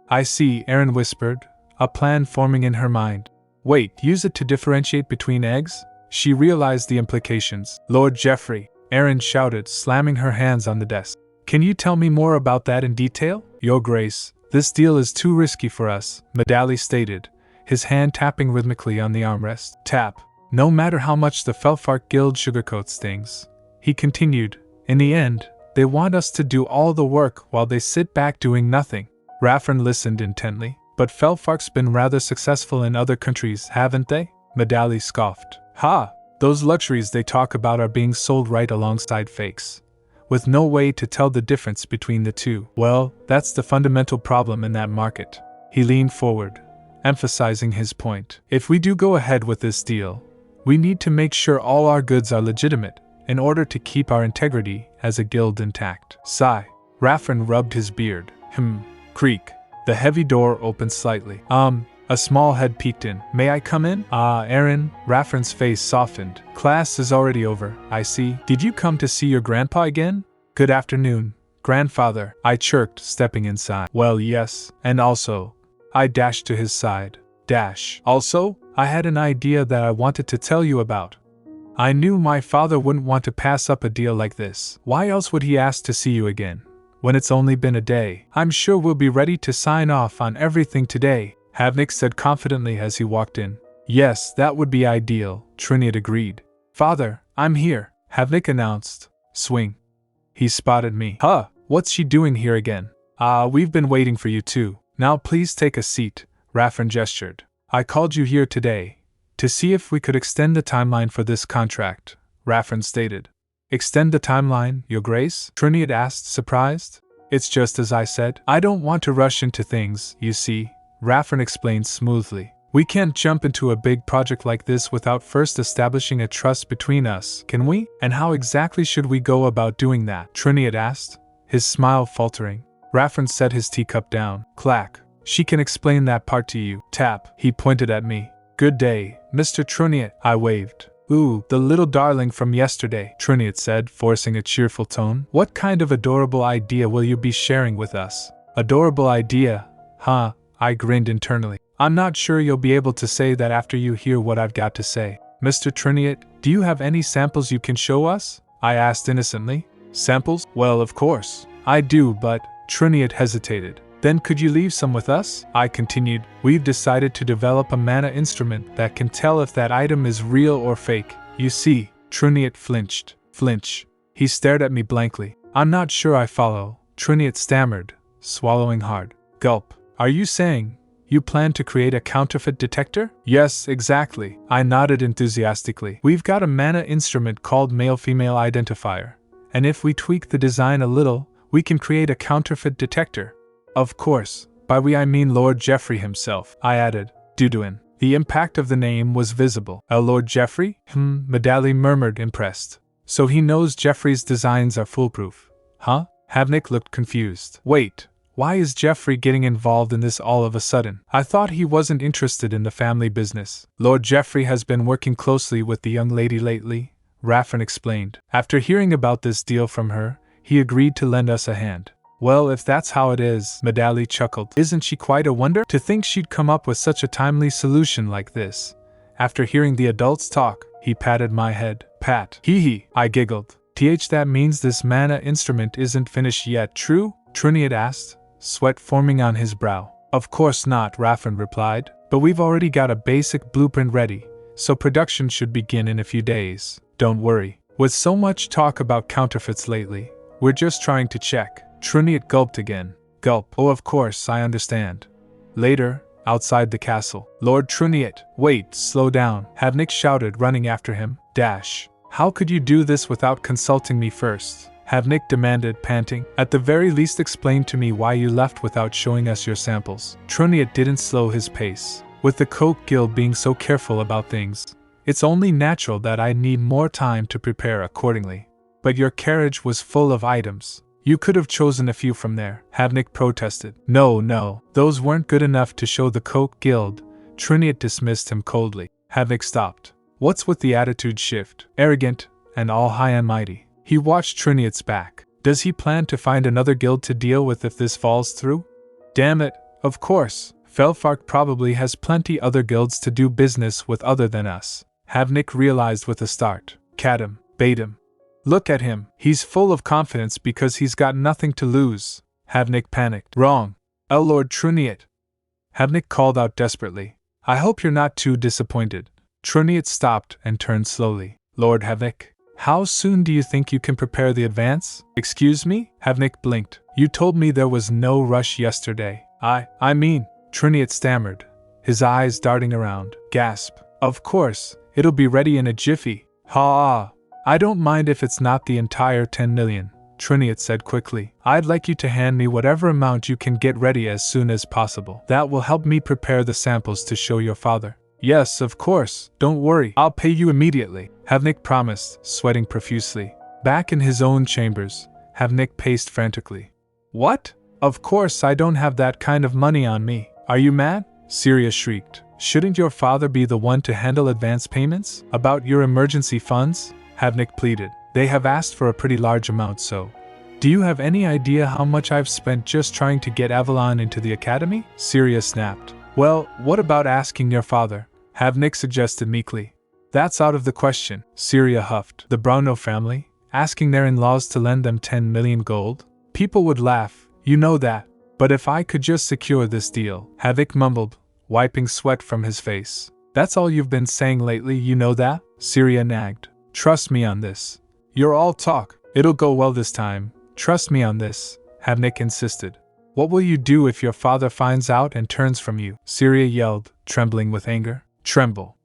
I see, Aerin whispered, a plan forming in her mind. Wait, use it to differentiate between eggs? She realized the implications. Lord Jeffrey, Aerin shouted, slamming her hands on the desk. Can you tell me more about that in detail? Your Grace, this deal is too risky for us, Medali stated, his hand tapping rhythmically on the armrest. Tap. No matter how much the Felfark Guild sugarcoats things, he continued, in the end, they want us to do all the work while they sit back doing nothing. Raffern listened intently. But Felfark's been rather successful in other countries, haven't they? Medali scoffed. Ha! Those luxuries they talk about are being sold right alongside fakes, with no way to tell the difference between the two. Well, that's the fundamental problem in that market. He leaned forward, emphasizing his point. If we do go ahead with this deal, we need to make sure all our goods are legitimate, in order to keep our integrity as a guild intact. Sigh. Raffern rubbed his beard. Creak. The heavy door opened slightly. A small head peeked in. May I come in? Aerin, Raffern's face softened. Class is already over, I see. Did you come to see your grandpa again? Good afternoon, grandfather, I chirped, stepping inside. Well, yes, and also, I dashed to his side. Also, I had an idea that I wanted to tell you about. I knew my father wouldn't want to pass up a deal like this. Why else would he ask to see you again? When it's only been a day. I'm sure we'll be ready to sign off on everything today, Havenik said confidently as he walked in. Yes, that would be ideal, Triniot agreed. Father, I'm here, Havenik announced. Swing. He spotted me. Huh, what's she doing here again? We've been waiting for you too. Now please take a seat, Raffern gestured. I called you here today to see if we could extend the timeline for this contract, Raffern stated. Extend the timeline, Your Grace? Triniot asked, surprised. It's just as I said. I don't want to rush into things, you see, Raffern explained smoothly. We can't jump into a big project like this without first establishing a trust between us, can we? And how exactly should we go about doing that? Triniot asked, his smile faltering. Raffern set his teacup down. Clack. She can explain that part to you. Tap. He pointed at me. Good day, Mr. Triniot, I waved. Ooh, the little darling from yesterday, Triniot said, forcing a cheerful tone. What kind of adorable idea will you be sharing with us? Adorable idea? Huh, I grinned internally. I'm not sure you'll be able to say that after you hear what I've got to say. Mr. Triniot, do you have any samples you can show us? I asked innocently. Samples? Well, of course. I do, but Triniot hesitated. Then could you leave some with us? I continued. We've decided to develop a mana instrument that can tell if that item is real or fake. You see, Triniot flinched. Flinch. He stared at me blankly. I'm not sure I follow, Triniot stammered, swallowing hard. Gulp. Are you saying you plan to create a counterfeit detector? Yes, exactly. I nodded enthusiastically. We've got a mana instrument called male-female identifier, and if we tweak the design a little, we can create a counterfeit detector. Of course, by we I mean Lord Jeffrey himself, I added. Duduin. The impact of the name was visible. Lord Jeffrey? Medali murmured, impressed. So he knows Jeffrey's designs are foolproof. Huh? Havenik looked confused. Wait, why is Jeffrey getting involved in this all of a sudden? I thought he wasn't interested in the family business. Lord Jeffrey has been working closely with the young lady lately, Raffern explained. After hearing about this deal from her, he agreed to lend us a hand. Well, if that's how it is, Medali chuckled. Isn't she quite a wonder? To think she'd come up with such a timely solution like this. After hearing the adults talk, he patted my head. Pat. Hee, I giggled. That means this mana instrument isn't finished yet, true? Triniot asked, sweat forming on his brow. Of course not, Raffern replied, but we've already got a basic blueprint ready, so production should begin in a few days. Don't worry. With so much talk about counterfeits lately, we're just trying to check. Triniot gulped again. Gulp. Oh, of course, I understand. Later, outside the castle. Lord Triniot. Wait, slow down, Havenik shouted, running after him. How could you do this without consulting me first? Havenik demanded, panting. At the very least explain to me why you left without showing us your samples. Triniot didn't slow his pace. With the Coke Guild being so careful about things, it's only natural that I need more time to prepare accordingly. But your carriage was full of items. You could have chosen a few from there, Havenik protested. No, those weren't good enough to show the Coke Guild. Triniot dismissed him coldly. Havenik stopped. What's with the attitude shift? Arrogant and all high and mighty. He watched Triniot's back. Does he plan to find another guild to deal with if this falls through? Damn it, of course. Felfark probably has plenty other guilds to do business with other than us. Havenik realized with a start. Cat him, bait him. Look at him, he's full of confidence because he's got nothing to lose. Havenik panicked. Wrong. Lord Triniot. Havenik called out desperately. I hope you're not too disappointed. Triniot stopped and turned slowly. Lord Havenik, how soon do you think you can prepare the advance? Excuse me? Havenik blinked. You told me there was no rush yesterday. I mean, Triniot stammered, his eyes darting around. Gasp. Of course, it'll be ready in a jiffy. Ha! I don't mind if it's not the entire 10 million, Triniot said quickly. I'd like you to hand me whatever amount you can get ready as soon as possible. That will help me prepare the samples to show your father. Yes, of course, don't worry, I'll pay you immediately, Havenik promised, sweating profusely. Back in his own chambers, Havenik paced frantically. What? Of course I don't have that kind of money on me. Are you mad? Syria shrieked. Shouldn't your father be the one to handle advance payments? About your emergency funds? Havenik pleaded. They have asked for a pretty large amount, so. Do you have any idea how much I've spent just trying to get Avalon into the academy? Syria snapped. Well, what about asking your father? Havenik suggested meekly. That's out of the question, Syria huffed. The Brauno family? Asking their in-laws to lend them 10 million gold? People would laugh, you know that. But if I could just secure this deal, Havenik mumbled, wiping sweat from his face. That's all you've been saying lately, you know that? Syria nagged. Trust me on this. You're all talk. It'll go well this time. Trust me on this, Havenik insisted. What will you do if your father finds out and turns from you? Syria yelled, trembling with anger. Tremble.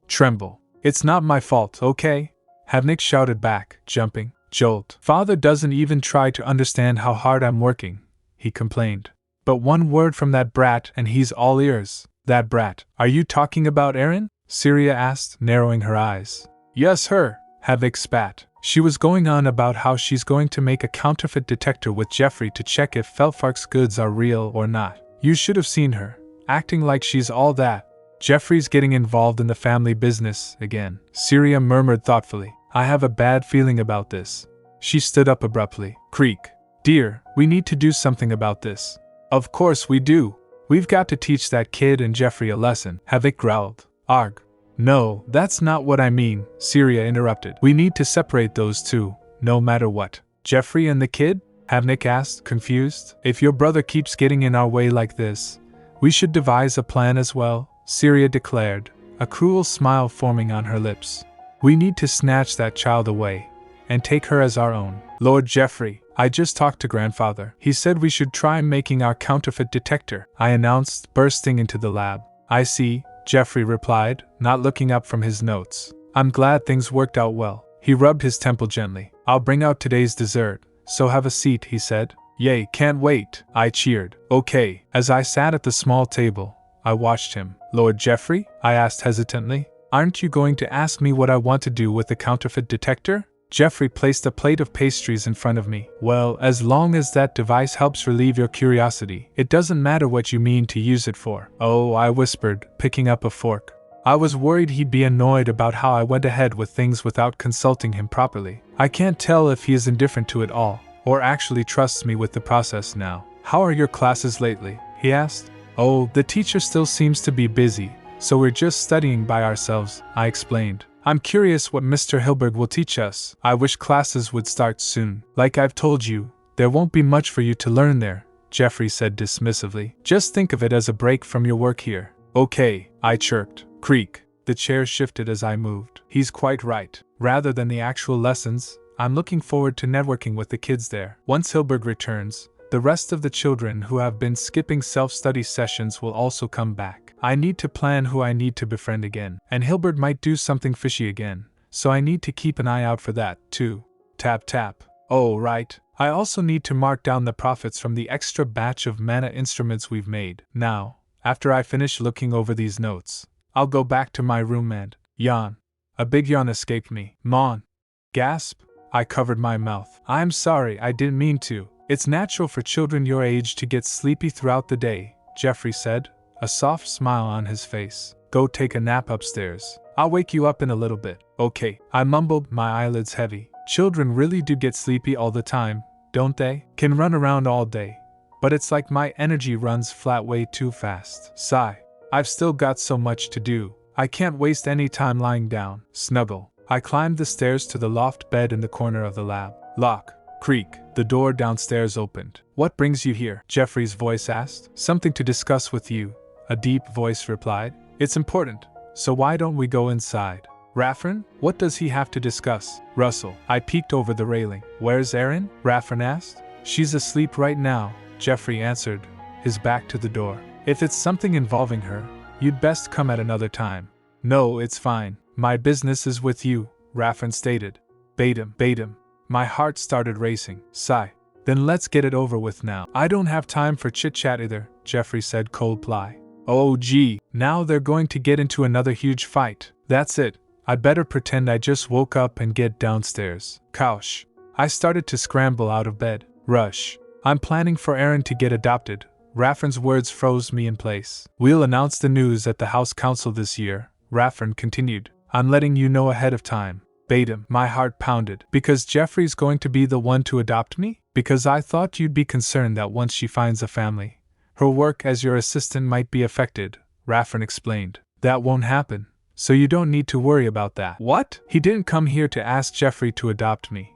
It's not my fault, okay? Havenik shouted back, jumping. Jolt. Father doesn't even try to understand how hard I'm working, he complained. But one word from that brat and he's all ears. That brat. Are you talking about Aerin? Syria asked, narrowing her eyes. Yes, her, Havenik spat. She was going on about how she's going to make a counterfeit detector with Jeffrey to check if Felfark's goods are real or not. You should have seen her, acting like she's all that. Jeffrey's getting involved in the family business again. Syria murmured thoughtfully. I have a bad feeling about this. She stood up abruptly. Creak. Dear, we need to do something about this. Of course we do. We've got to teach that kid and Jeffrey a lesson, Havenik growled. Arg. No, that's not what I mean, Syria interrupted. We need to separate those two, no matter what. Jeffrey and the kid? Havenik asked, confused. If your brother keeps getting in our way like this, we should devise a plan as well, Syria declared, a cruel smile forming on her lips. We need to snatch that child away, and take her as our own. Lord Jeffrey, I just talked to grandfather. He said we should try making our counterfeit detector, I announced, bursting into the lab. I see, Jeffrey replied, not looking up from his notes. I'm glad things worked out well. He rubbed his temple gently. I'll bring out today's dessert, so have a seat, he said. Yay, can't wait, I cheered. Okay. As I sat at the small table, I watched him. Lord Jeffrey? I asked hesitantly. Aren't you going to ask me what I want to do with the counterfeit detector? Jeffrey placed a plate of pastries in front of me. Well, as long as that device helps relieve your curiosity, it doesn't matter what you mean to use it for. Oh, I whispered, picking up a fork. I was worried he'd be annoyed about how I went ahead with things without consulting him properly. I can't tell if he is indifferent to it all, or actually trusts me with the process now. How are your classes lately? He asked. Oh, the teacher still seems to be busy, so we're just studying by ourselves, I explained. I'm curious what Mr. Hilberg will teach us. I wish classes would start soon. Like I've told you, there won't be much for you to learn there, Jeffrey said dismissively. Just think of it as a break from your work here. Okay, I chirped. Creak. The chair shifted as I moved. He's quite right. Rather than the actual lessons, I'm looking forward to networking with the kids there. Once Hilberg returns, the rest of the children who have been skipping self-study sessions will also come back. I need to plan who I need to befriend again. And Hilbert might do something fishy again, so I need to keep an eye out for that, too. Tap tap. Oh, right. I also need to mark down the profits from the extra batch of mana instruments we've made. Now, after I finish looking over these notes, I'll go back to my room and yawn. A big yawn escaped me. Mon. Gasp. I covered my mouth. I'm sorry, I didn't mean to, It's natural for children your age to get sleepy throughout the day, Jeffrey said, a soft smile on his face. Go take a nap upstairs. I'll wake you up in a little bit. Okay, I mumbled, my eyelids heavy. Children really do get sleepy all the time, don't they? Can run around all day. But it's like my energy runs flat way too fast. Sigh. I've still got so much to do. I can't waste any time lying down. Snuggle. I climbed the stairs to the loft bed in the corner of the lab. Lock. Creak. The door downstairs opened. What brings you here? Jeffrey's voice asked. Something to discuss with you, a deep voice replied. It's important, so why don't we go inside? Raffern? What does he have to discuss? Russell. I peeked over the railing. Where's Aerin? Raffern asked. She's asleep right now, Jeffrey answered, his back to the door. If it's something involving her, you'd best come at another time. No, it's fine. My business is with you, Raffern stated. Bait him. My heart started racing. Sigh. Then let's get it over with now. I don't have time for chit-chat either, Jeffrey said cold-ply. Oh gee, now they're going to get into another huge fight. That's it. I'd better pretend I just woke up and get downstairs. Couch. I started to scramble out of bed. Rush. I'm planning for Aerin to get adopted. Raffern's words froze me in place. We'll announce the news at the House Council this year, Raffern continued. I'm letting you know ahead of time. Bait him. My heart pounded. Because Jeffrey's going to be the one to adopt me? Because I thought you'd be concerned that once she finds a family, her work as your assistant might be affected, Raffern explained. That won't happen, so you don't need to worry about that. What? He didn't come here to ask Jeffrey to adopt me.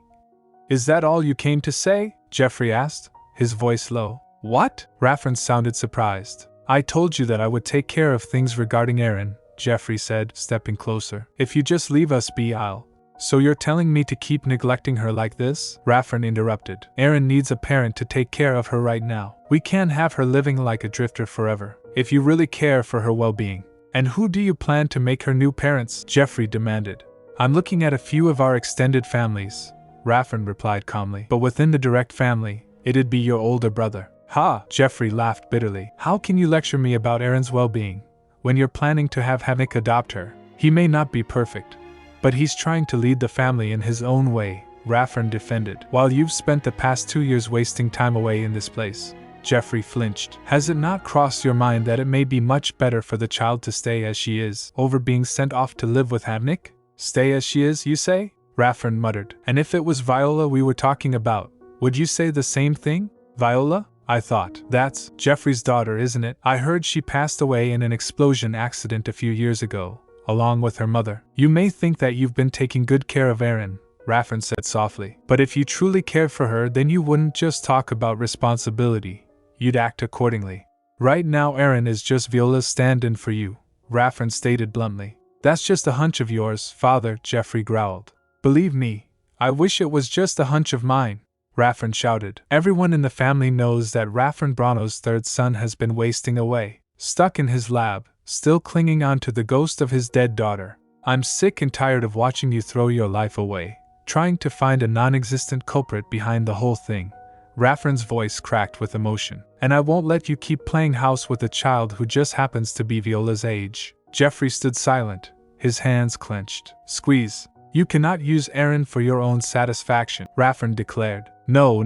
Is that all you came to say? Jeffrey asked, his voice low. What? Raffern sounded surprised. I told you that I would take care of things regarding Aerin, Jeffrey said, stepping closer. If you just leave us be, I'll. So you're telling me to keep neglecting her like this? Raffern interrupted. Aerin needs a parent to take care of her right now. We can't have her living like a drifter forever, if you really care for her well-being. And who do you plan to make her new parents? Jeffrey demanded. I'm looking at a few of our extended families, Raffern replied calmly. But within the direct family, it'd be your older brother. Ha! Jeffrey laughed bitterly. How can you lecture me about Aerin's well-being when you're planning to have Havenik adopt her? He may not be perfect, but he's trying to lead the family in his own way, Raffern defended. While you've spent the past 2 years wasting time away in this place. Jeffrey flinched. Has it not crossed your mind that it may be much better for the child to stay as she is, over being sent off to live with Havenik? Stay as she is, you say? Raffern muttered. And if it was Viola we were talking about, would you say the same thing? Viola? I thought. That's Jeffrey's daughter, isn't it? I heard she passed away in an explosion accident a few years ago, along with her mother. You may think that you've been taking good care of Aerin, Raffern said softly. But if you truly cared for her, then you wouldn't just talk about responsibility. You'd act accordingly. Right now Aerin is just Viola's stand-in for you, Raffern stated bluntly. That's just a hunch of yours, father, Jeffrey growled. Believe me, I wish it was just a hunch of mine, Raffern shouted. Everyone in the family knows that Aerin Brauno's third son has been wasting away, stuck in his lab, still clinging on to the ghost of his dead daughter. I'm sick and tired of watching you throw your life away, trying to find a non-existent culprit behind the whole thing. Raffern's voice cracked with emotion. And I won't let you keep playing house with a child who just happens to be Viola's age. Jeffrey stood silent, his hands clenched. Squeeze. You cannot use Aerin for your own satisfaction, Raffern declared. No.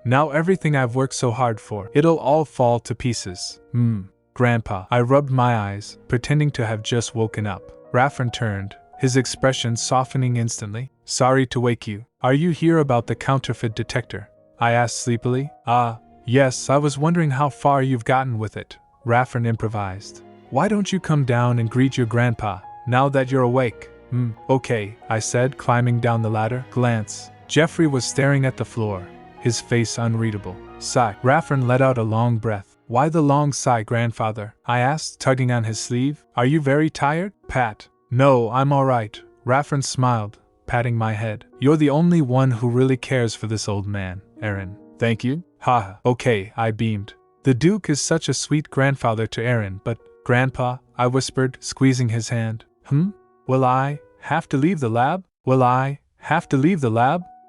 Now everything I've worked so hard for, it'll all fall to pieces. Grandpa. I rubbed my eyes, pretending to have just woken up. Raffern turned, his expression softening instantly. Sorry to wake you. Are you here about the counterfeit detector? I asked sleepily. Yes, I was wondering how far you've gotten with it, Raffern improvised. Why don't you come down and greet your grandpa, now that you're awake? Okay, I said, climbing down the ladder. Glance. Jeffrey was staring at the floor, his face unreadable. Sigh. Raffern let out a long breath. Why the long sigh, grandfather? I asked, tugging on his sleeve. Are you very tired? Pat. No, I'm all right. Raffern smiled, patting my head. You're the only one who really cares for this old man, Aerin. Thank you. Haha. Okay, I beamed. The Duke is such a sweet grandfather to Aerin, but, Grandpa, I whispered, squeezing his hand. Will I have to leave the lab?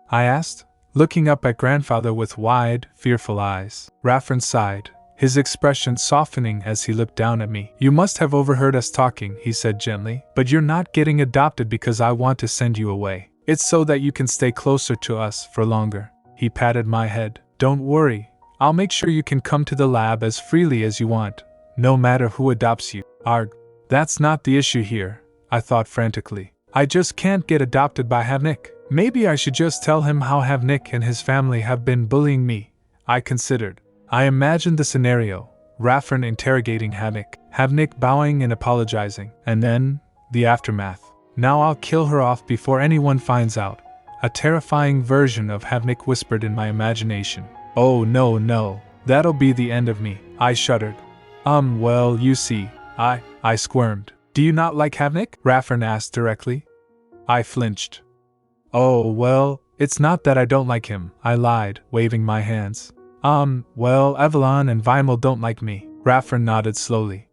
I asked, looking up at grandfather with wide, fearful eyes. Raffern sighed, his expression softening as he looked down at me. You must have overheard us talking, he said gently, but you're not getting adopted because I want to send you away. It's so that you can stay closer to us for longer. He patted my head. Don't worry, I'll make sure you can come to the lab as freely as you want, no matter who adopts you. Arg. That's not the issue here, I thought frantically. I just can't get adopted by Havenik. Maybe I should just tell him how Havenik and his family have been bullying me, I considered. I imagined the scenario, Raffern interrogating Havenik bowing and apologizing, and then, the aftermath. Now I'll kill her off before anyone finds out. A terrifying version of Havenik whispered in my imagination. Oh no, that'll be the end of me, I shuddered. Well, you see, I squirmed. Do you not like Havenik? Raffern asked directly. I flinched. Oh, well, it's not that I don't like him, I lied, waving my hands. Well, Evelyn and Weimel don't like me. Raffern nodded slowly.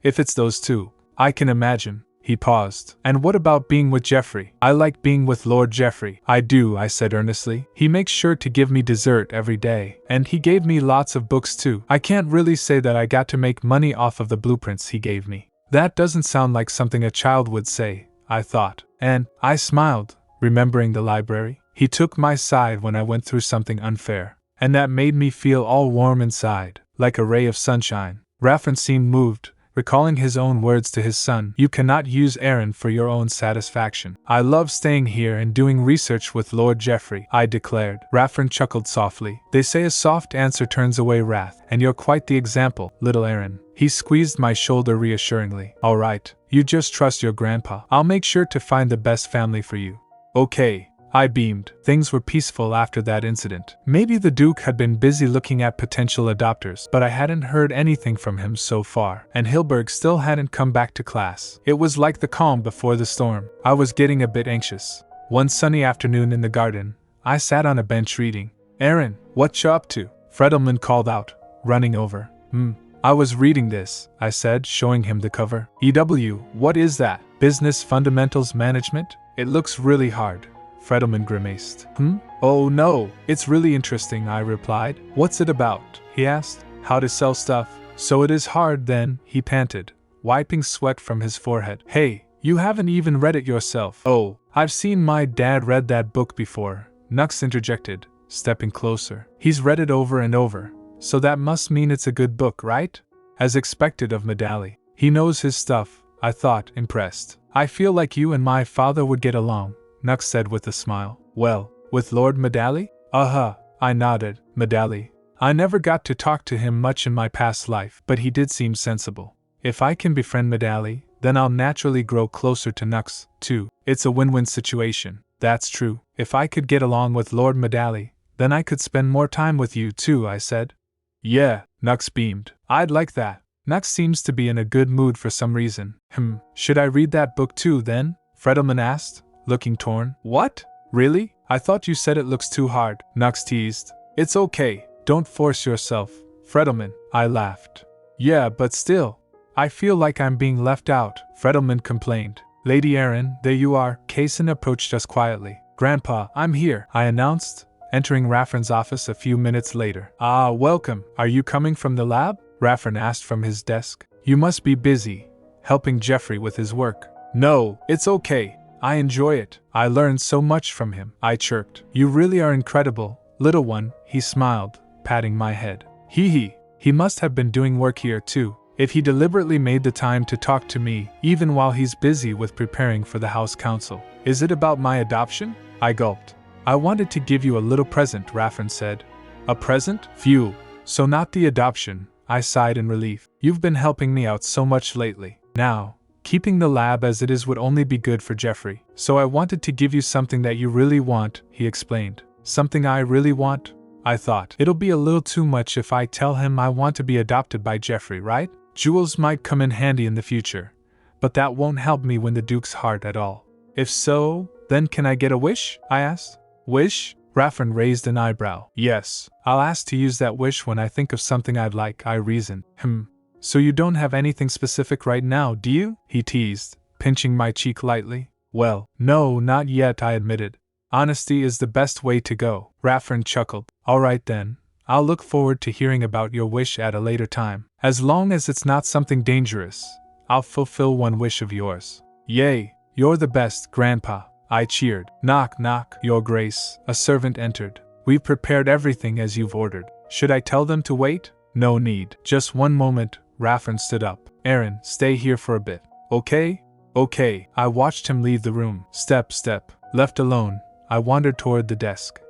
If it's those two, I can imagine. He paused. And what about being with Geoffrey? I like being with Lord Geoffrey. I do, I said earnestly. He makes sure to give me dessert every day. And he gave me lots of books too. I can't really say that I got to make money off of the blueprints he gave me. That doesn't sound like something a child would say, I thought. And I smiled, remembering the library. He took my side when I went through something unfair. And that made me feel all warm inside, like a ray of sunshine. Raffern seemed moved, recalling his own words to his son. You cannot use Aerin for your own satisfaction. I love staying here and doing research with Lord Geoffrey, I declared. Raffern chuckled softly. They say a soft answer turns away wrath, and you're quite the example, little Aerin. He squeezed my shoulder reassuringly. All right, you just trust your grandpa. I'll make sure to find the best family for you. Okay. I beamed. Things were peaceful after that incident. Maybe the Duke had been busy looking at potential adopters, but I hadn't heard anything from him so far, and Hilberg still hadn't come back to class. It was like the calm before the storm. I was getting a bit anxious. One sunny afternoon in the garden, I sat on a bench reading. Aerin, what you up to? Fredelman called out, running over. I was reading this, I said, showing him the cover. EW, what is that? Business Fundamentals Management? It looks really hard. Fredelman grimaced. Oh no, it's really interesting, I replied. What's it about? He asked. How to sell stuff. So it is hard then, he panted, wiping sweat from his forehead. Hey, you haven't even read it yourself. Oh, I've seen my dad read that book before, Nux interjected, stepping closer. He's read it over and over, so that must mean it's a good book, right? As expected of Medali. He knows his stuff, I thought, impressed. I feel like you and my father would get along, Nux said with a smile. Well, with Lord Medali? I nodded. Medali. I never got to talk to him much in my past life, but he did seem sensible. If I can befriend Medali, then I'll naturally grow closer to Nux, too. It's a win-win situation. That's true. If I could get along with Lord Medali, then I could spend more time with you too, I said. Yeah, Nux beamed. I'd like that. Nux seems to be in a good mood for some reason. Should I read that book too then? Fredelman asked, looking torn. What? Really? I thought you said it looks too hard, Nux teased. It's okay, don't force yourself, Fredelman, I laughed. Yeah, but still, I feel like I'm being left out, Fredelman complained. Lady Aerin, there you are. Kaysen approached us quietly. Grandpa, I'm here, I announced, entering Raffern's office a few minutes later. Welcome. Are you coming from the lab? Raffern asked from his desk. You must be busy, helping Geoffrey with his work. No, it's okay. I enjoy it. I learned so much from him, I chirped. You really are incredible, little one, he smiled, patting my head. He must have been doing work here too, if he deliberately made the time to talk to me, even while he's busy with preparing for the House Council. Is it about my adoption? I gulped. I wanted to give you a little present, Raffern said. A present? Phew. So not the adoption, I sighed in relief. You've been helping me out so much lately. Now, keeping the lab as it is would only be good for Geoffrey. So I wanted to give you something that you really want, he explained. Something I really want? I thought. It'll be a little too much if I tell him I want to be adopted by Geoffrey, right? Jewels might come in handy in the future, but that won't help me win the Duke's heart at all. If so, then can I get a wish? I asked. Wish? Raffern raised an eyebrow. Yes, I'll ask to use that wish when I think of something I'd like, I reasoned. So you don't have anything specific right now, do you? He teased, pinching my cheek lightly. Well, no, not yet, I admitted. Honesty is the best way to go. Raffern chuckled. All right then, I'll look forward to hearing about your wish at a later time. As long as it's not something dangerous, I'll fulfill one wish of yours. Yay, you're the best, Grandpa, I cheered. Knock, knock, Your Grace. A servant entered. We've prepared everything as you've ordered. Should I tell them to wait? No need. Just one moment. Raffen stood up. Aerin, stay here for a bit. Okay? Okay. I watched him leave the room. Step. Left alone, I wandered toward the desk.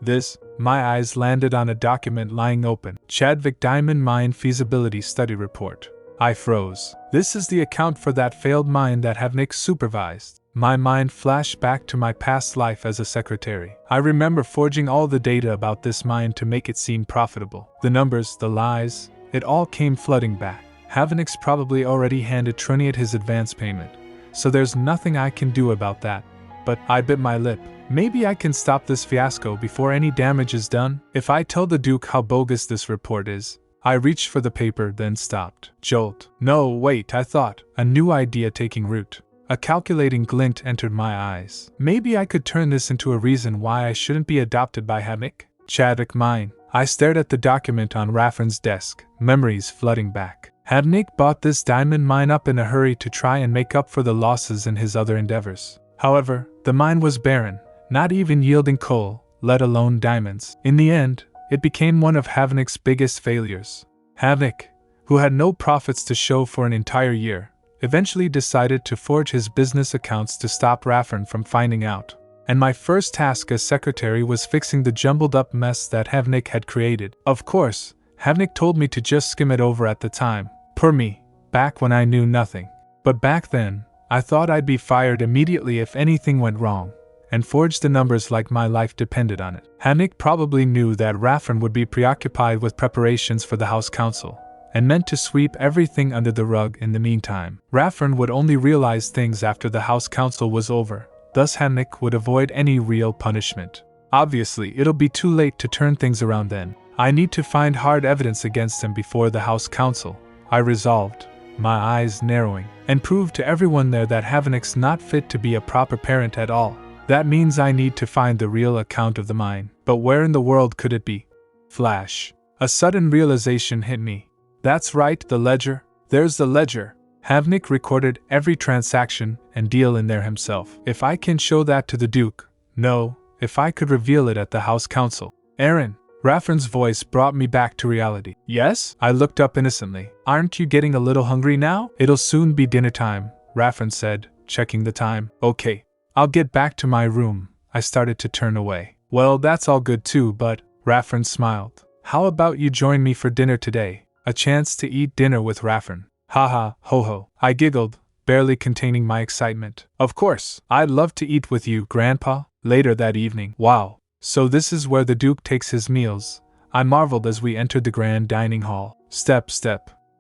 This? My eyes landed on a document lying open. Chadwick Diamond Mine Feasibility Study Report. I froze. This is the account for that failed mine that Havenik supervised. My mind flashed back to my past life as a secretary. I remember forging all the data about this mine to make it seem profitable. The numbers, the lies, it all came flooding back. Havenik's probably already handed Triniat his advance payment, so there's nothing I can do about that. But I bit my lip. Maybe I can stop this fiasco before any damage is done. If I tell the Duke how bogus this report is. I reached for the paper, then stopped. Jolt. No, wait, I thought, a new idea taking root. A calculating glint entered my eyes. Maybe I could turn this into a reason why I shouldn't be adopted by Havenik? Chadwick Mine. I stared at the document on Raffen's desk, memories flooding back. Havenik bought this diamond mine up in a hurry to try and make up for the losses in his other endeavors. However, the mine was barren, not even yielding coal, let alone diamonds. In the end, it became one of Havenik's biggest failures. Havenik, who had no profits to show for an entire year, eventually decided to forge his business accounts to stop Raffen from finding out. And my first task as secretary was fixing the jumbled up mess that Havenik had created. Of course, Havenik told me to just skim it over at the time. Poor me, back when I knew nothing. But back then, I thought I'd be fired immediately if anything went wrong, and forged the numbers like my life depended on it. Havenik probably knew that Raffen would be preoccupied with preparations for the House Council, and meant to sweep everything under the rug in the meantime. Raffen would only realize things after the House Council was over, thus Havenik would avoid any real punishment. Obviously, it'll be too late to turn things around then. I need to find hard evidence against him before the House Council, I resolved, my eyes narrowing, and prove to everyone there that Havenik's not fit to be a proper parent at all. That means I need to find the real account of the mine. But where in the world could it be? Flash. A sudden realization hit me. That's right, the ledger. There's the ledger. Havenik recorded every transaction and deal in there himself. If I can show that to the Duke, no, if I could reveal it at the House Council. Aerin. Raffen's voice brought me back to reality. Yes? I looked up innocently. Aren't you getting a little hungry now? It'll soon be dinner time, Raffen said, checking the time. Okay. I'll get back to my room. I started to turn away. Well, that's all good too, but, Raffen smiled. How about you join me for dinner today? A chance to eat dinner with Raffen. Haha, ho ho. I giggled, barely containing my excitement. Of course, I'd love to eat with you, Grandpa. Later that evening. Wow. So this is where the Duke takes his meals. I marveled as we entered the grand dining hall. Step.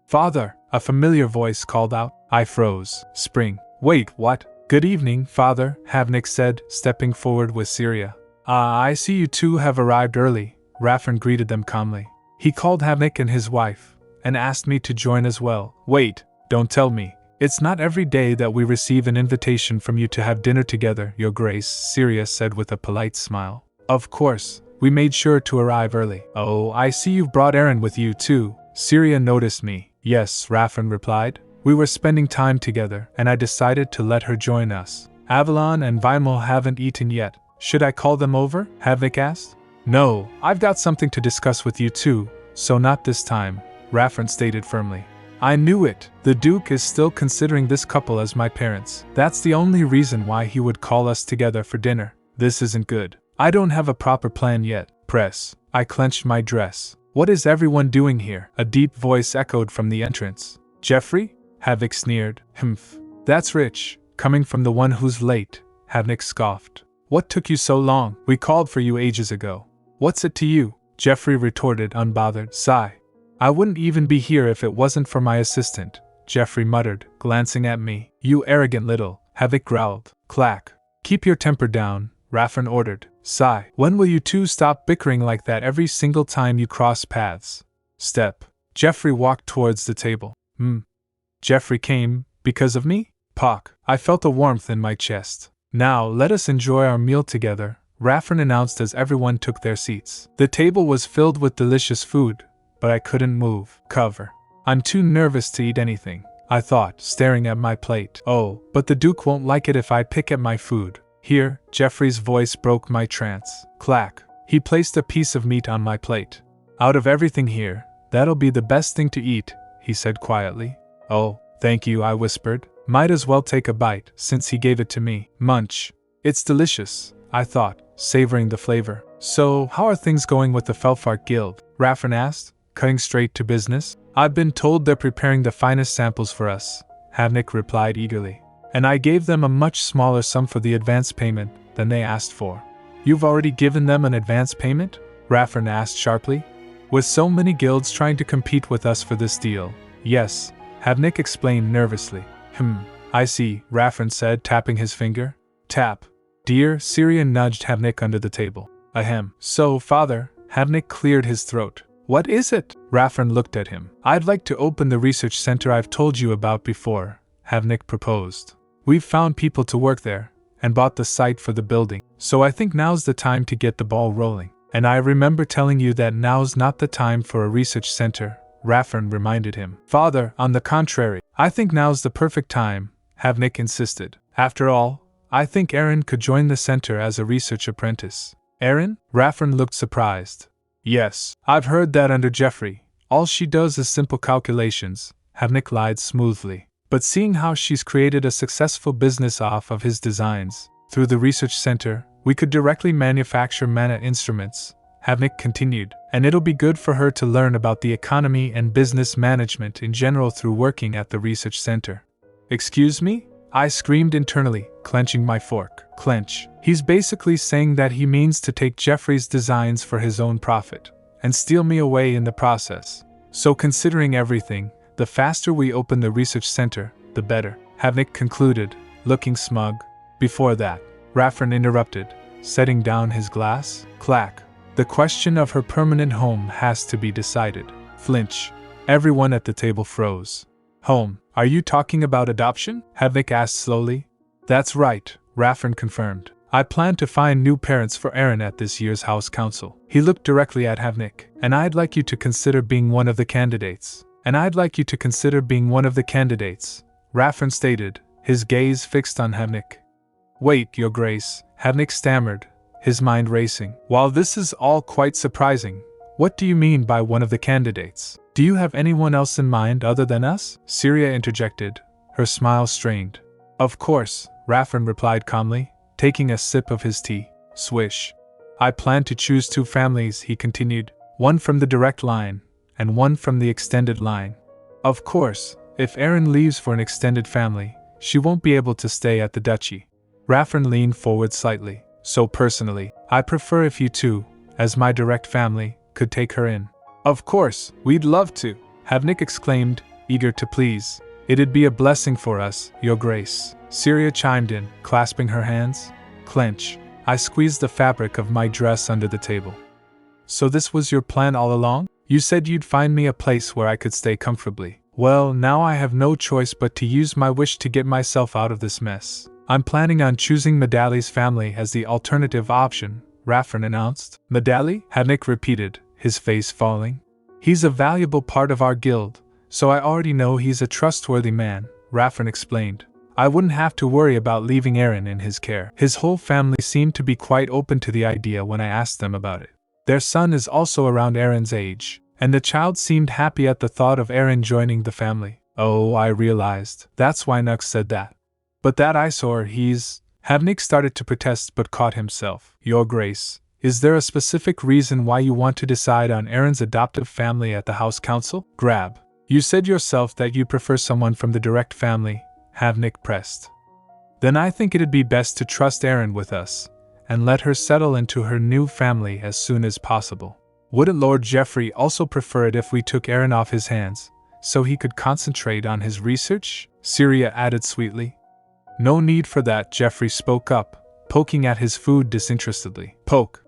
Father, a familiar voice called out. I froze. Spring. Wait, what? Good evening, Father, Havenik said, stepping forward with Syria. I see you two have arrived early, Raffen greeted them calmly. He called Havenik and his wife, and asked me to join as well. Wait, don't tell me. It's not every day that we receive an invitation from you to have dinner together, Your Grace, Syria said with a polite smile. Of course, we made sure to arrive early. Oh, I see you've brought Aerin with you too. Syria noticed me. Yes, Raffen replied. We were spending time together, and I decided to let her join us. Avalon and Weimel haven't eaten yet. Should I call them over? Havenik asked. No, I've got something to discuss with you too, so not this time, Raffen stated firmly. I knew it. The Duke is still considering this couple as my parents. That's the only reason why he would call us together for dinner. This isn't good. I don't have a proper plan yet. Press. I clenched my dress. What is everyone doing here? A deep voice echoed from the entrance. Jeffrey? Havenik sneered. Humph. That's rich, coming from the one who's late, Havenik scoffed. What took you so long? We called for you ages ago. What's it to you? Jeffrey retorted unbothered. Sigh. I wouldn't even be here if it wasn't for my assistant, Jeffrey muttered, glancing at me. You arrogant little, Havenik growled. Clack. Keep your temper down, Raffen ordered. Sigh. When will you two stop bickering like that every single time you cross paths? Step. Jeffrey walked towards the table. Jeffrey came, because of me? Pock. I felt a warmth in my chest. Now let us enjoy our meal together, Raffen announced as everyone took their seats. The table was filled with delicious food, but I couldn't move. Cover. I'm too nervous to eat anything, I thought, staring at my plate. Oh, but the Duke won't like it if I pick at my food. Here, Jeffrey's voice broke my trance. Clack. He placed a piece of meat on my plate. Out of everything here, that'll be the best thing to eat, he said quietly. Oh, thank you, I whispered. Might as well take a bite, since he gave it to me. Munch. It's delicious, I thought, savoring the flavor. So, how are things going with the Felfart Guild? Raffern asked, cutting straight to business. I've been told they're preparing the finest samples for us, Havenik replied eagerly. And I gave them a much smaller sum for the advance payment than they asked for. You've already given them an advance payment? Raffern asked sharply. With so many guilds trying to compete with us for this deal. Yes, Havenik explained nervously. I see, Raffern said, tapping his finger. Tap. Dear, Syria nudged Havenik under the table. Ahem. So, father, Havenik cleared his throat. What is it? Raffern looked at him. I'd like to open the research center I've told you about before, Havenik proposed. We've found people to work there, and bought the site for the building, so I think now's the time to get the ball rolling. And I remember telling you that now's not the time for a research center, Raffern reminded him. Father, on the contrary, I think now's the perfect time, Havenik insisted. After all, I think Aerin could join the center as a research apprentice. Aerin? Raffern looked surprised. Yes, I've heard that under Jeffrey. All she does is simple calculations, Havenik lied smoothly. But seeing how she's created a successful business off of his designs, through the research center, we could directly manufacture mana instruments, Havenik continued, and it'll be good for her to learn about the economy and business management in general through working at the research center. Excuse me? I screamed internally, clenching my fork. Clench. He's basically saying that he means to take Jeffrey's designs for his own profit, and steal me away in the process. So considering everything, the faster we open the research center, the better, Havenik concluded, looking smug. Before that, Raffern interrupted, setting down his glass. Clack. The question of her permanent home has to be decided. Flinch. Everyone at the table froze. Home. Are you talking about adoption? Havenik asked slowly. That's right, Raffern confirmed. I plan to find new parents for Aerin at this year's House Council. He looked directly at Havenik. And I'd like you to consider being one of the candidates. Raffern stated, his gaze fixed on Havenik. Wait, Your Grace, Havenik stammered, his mind racing. While this is all quite surprising, what do you mean by one of the candidates? Do you have anyone else in mind other than us? Syria interjected, her smile strained. Of course, Raffern replied calmly, taking a sip of his tea. Swish. I plan to choose 2 families, he continued, one from the direct line, and one from the extended line. Of course, if Aerin leaves for an extended family, she won't be able to stay at the duchy. Raffern leaned forward slightly. So personally, I prefer if you two, as my direct family, could take her in. Of course, we'd love to, Havenik exclaimed, eager to please. It'd be a blessing for us, Your Grace. Syria chimed in, clasping her hands. Clench. I squeezed the fabric of my dress under the table. So this was your plan all along? You said you'd find me a place where I could stay comfortably. Well, now I have no choice but to use my wish to get myself out of this mess. I'm planning on choosing Medali's family as the alternative option, Raffern announced. Medali? Havenik repeated, his face falling. He's a valuable part of our guild, so I already know he's a trustworthy man, Raffern explained. I wouldn't have to worry about leaving Aerin in his care. His whole family seemed to be quite open to the idea when I asked them about it. Their son is also around Aerin's age, and the child seemed happy at the thought of Aerin joining the family. Oh, I realized. That's why Nux said that. But that eyesore, Havenik started to protest but caught himself. Your Grace, is there a specific reason why you want to decide on Aerin's adoptive family at the House Council? Grab. You said yourself that you prefer someone from the direct family, Havenik pressed. Then I think it'd be best to trust Aerin with us, and let her settle into her new family as soon as possible. Wouldn't Lord Jeffrey also prefer it if we took Aerin off his hands, so he could concentrate on his research? Syria added sweetly. No need for that, Jeffrey spoke up, poking at his food disinterestedly. Poke.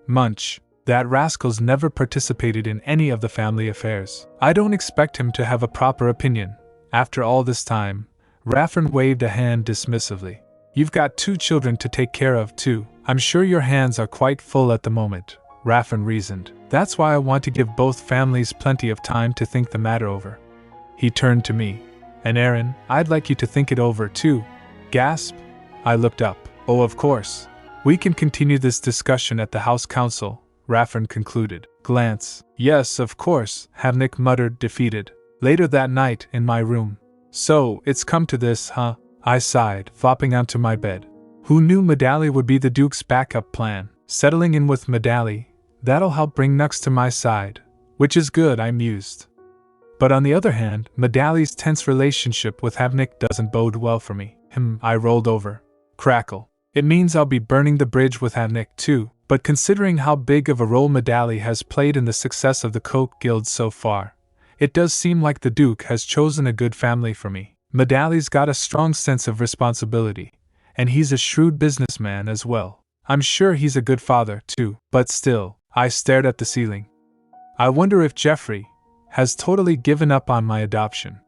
Munch. That rascal's never participated in any of the family affairs. I don't expect him to have a proper opinion. After all this time, Raffern waved a hand dismissively. You've got 2 children to take care of too. I'm sure your hands are quite full at the moment, Raffern reasoned. That's why I want to give both families plenty of time to think the matter over. He turned to me. And Aerin, I'd like you to think it over too. Gasp. I looked up. Oh, of course. We can continue this discussion at the House Council, Raffern concluded. Glance. Yes, of course, Havenik muttered, defeated. Later that night, in my room. So, it's come to this, huh? I sighed, flopping onto my bed. Who knew Medali would be the Duke's backup plan? Settling in with Medali, that'll help bring Nux to my side. Which is good, I mused. But on the other hand, Medali's tense relationship with Havenik doesn't bode well for me. I rolled over. Crackle. It means I'll be burning the bridge with Havenik too, but considering how big of a role Medali has played in the success of the Coke Guild so far, it does seem like the Duke has chosen a good family for me. Medali's got a strong sense of responsibility, and he's a shrewd businessman as well. I'm sure he's a good father too, but still, I stared at the ceiling. I wonder if Jeffrey has totally given up on my adoption.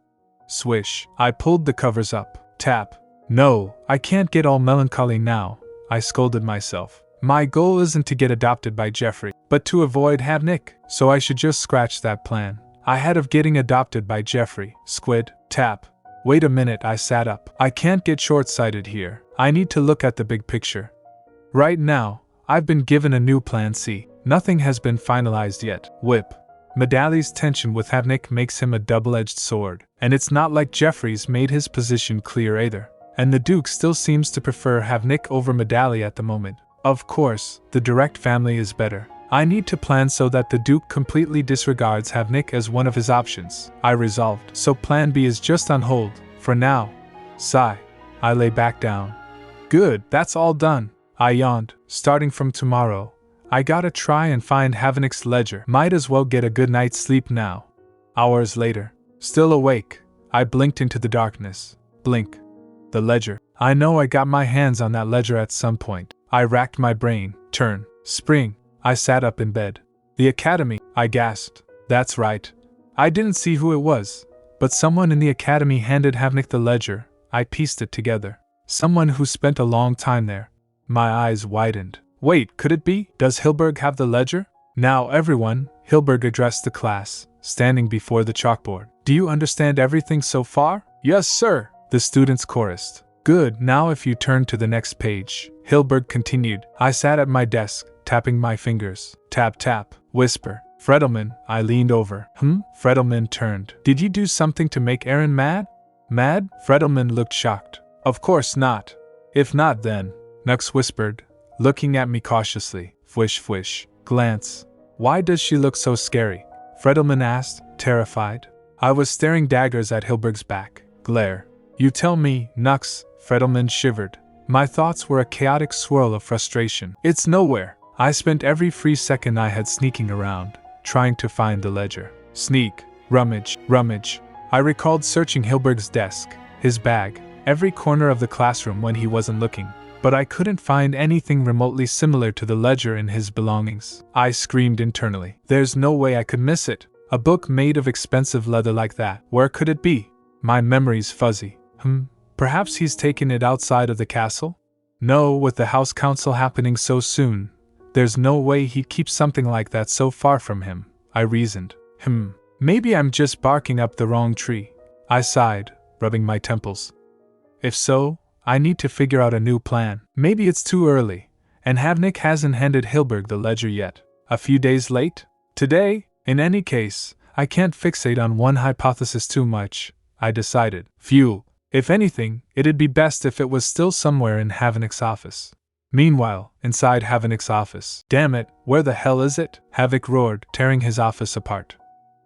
Swish. I pulled the covers up. Tap. No, I can't get all melancholy now, I scolded myself. My goal isn't to get adopted by Jeffrey, but to avoid Havenik, so I should just scratch that plan. I had of getting adopted by Jeffrey. Squid. Tap. Wait a minute, I sat up. I can't get short-sighted here. I need to look at the big picture. Right now, I've been given a new plan C. Nothing has been finalized yet. Whip. Medali's tension with Havenik makes him a double-edged sword, and it's not like Jeffrey's made his position clear either. And the Duke still seems to prefer Havenik over Medali at the moment. Of course, the direct family is better. I need to plan so that the Duke completely disregards Havenik as one of his options, I resolved, so plan B is just on hold, for now. Sigh. I lay back down. Good, that's all done. I yawned. Starting from tomorrow, I gotta try and find Havenik's ledger. Might as well get a good night's sleep now. Hours later. Still awake, I blinked into the darkness. Blink. The ledger. I know I got my hands on that ledger at some point. I racked my brain. Turn. Spring. I sat up in bed. The academy, I gasped. That's right. I didn't see who it was, but someone in the academy handed Havenik the ledger. I pieced it together. Someone who spent a long time there. My eyes widened. Wait, could it be? Does Hilberg have the ledger? Now everyone, Hilberg addressed the class, standing before the chalkboard. Do you understand everything so far? Yes, sir, the students chorused. Good, now if you turn to the next page, Hilberg continued. I sat at my desk, tapping my fingers. Tap tap. Whisper. Fredelman. I leaned over. Fredelman turned. Did you do something to make Aerin mad? Mad? Fredelman looked shocked. Of course not. If not then, Nux whispered, looking at me cautiously. Fwish fwish. Glance. Why does she look so scary? Fredelman asked, terrified. I was staring daggers at Hilberg's back. Glare. You tell me, Nux. Fredelman shivered. My thoughts were a chaotic swirl of frustration. It's nowhere. I spent every free second I had sneaking around, trying to find the ledger. Sneak. Rummage. Rummage. I recalled searching Hilberg's desk, his bag, every corner of the classroom when he wasn't looking, but I couldn't find anything remotely similar to the ledger in his belongings. I screamed internally. There's no way I could miss it. A book made of expensive leather like that. Where could it be? My memory's fuzzy. Perhaps he's taken it outside of the castle? No, with the House Council happening so soon, there's no way he'd keep something like that so far from him, I reasoned. Maybe I'm just barking up the wrong tree. I sighed, rubbing my temples. If so, I need to figure out a new plan. Maybe it's too early, and Havenik hasn't handed Hilberg the ledger yet. A few days late? Today? In any case, I can't fixate on one hypothesis too much, I decided. Phew. If anything, it'd be best if it was still somewhere in Havenik's office. Meanwhile, inside Havenik's office. Damn it, where the hell is it? Havik roared, tearing his office apart.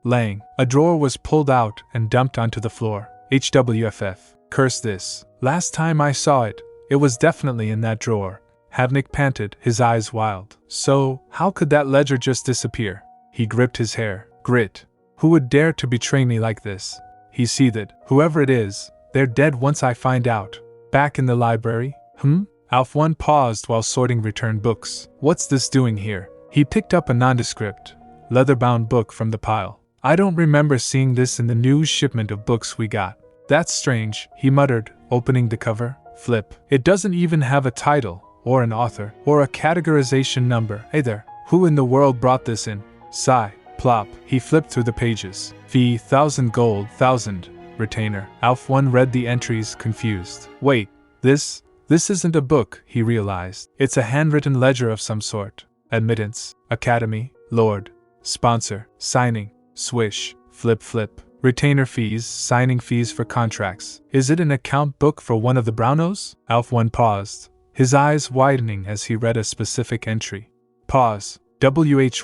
Lang. A drawer was pulled out and dumped onto the floor. HWFF. Curse this. Last time I saw it, it was definitely in that drawer. Havenik panted, his eyes wild. So, how could that ledger just disappear? He gripped his hair. Grit. Who would dare to betray me like this? He seethed. Whoever it is, they're dead once I find out. Back in the library? Alf 1 paused while sorting returned books. What's this doing here? He picked up a nondescript, leather-bound book from the pile. I don't remember seeing this in the new shipment of books we got. That's strange, he muttered, opening the cover. Flip. It doesn't even have a title, or an author, or a categorization number, either. Who in the world brought this in? Sigh. Plop. He flipped through the pages. Fee, 1,000 gold, 1,000. Retainer. Alf 1 read the entries, confused. Wait, this? This isn't a book, he realized. It's a handwritten ledger of some sort. Admittance, academy, lord, sponsor, signing, swish, flip, retainer fees, signing fees for contracts. Is it an account book for one of the Braunos? Alf 1 paused, his eyes widening as he read a specific entry. Pause.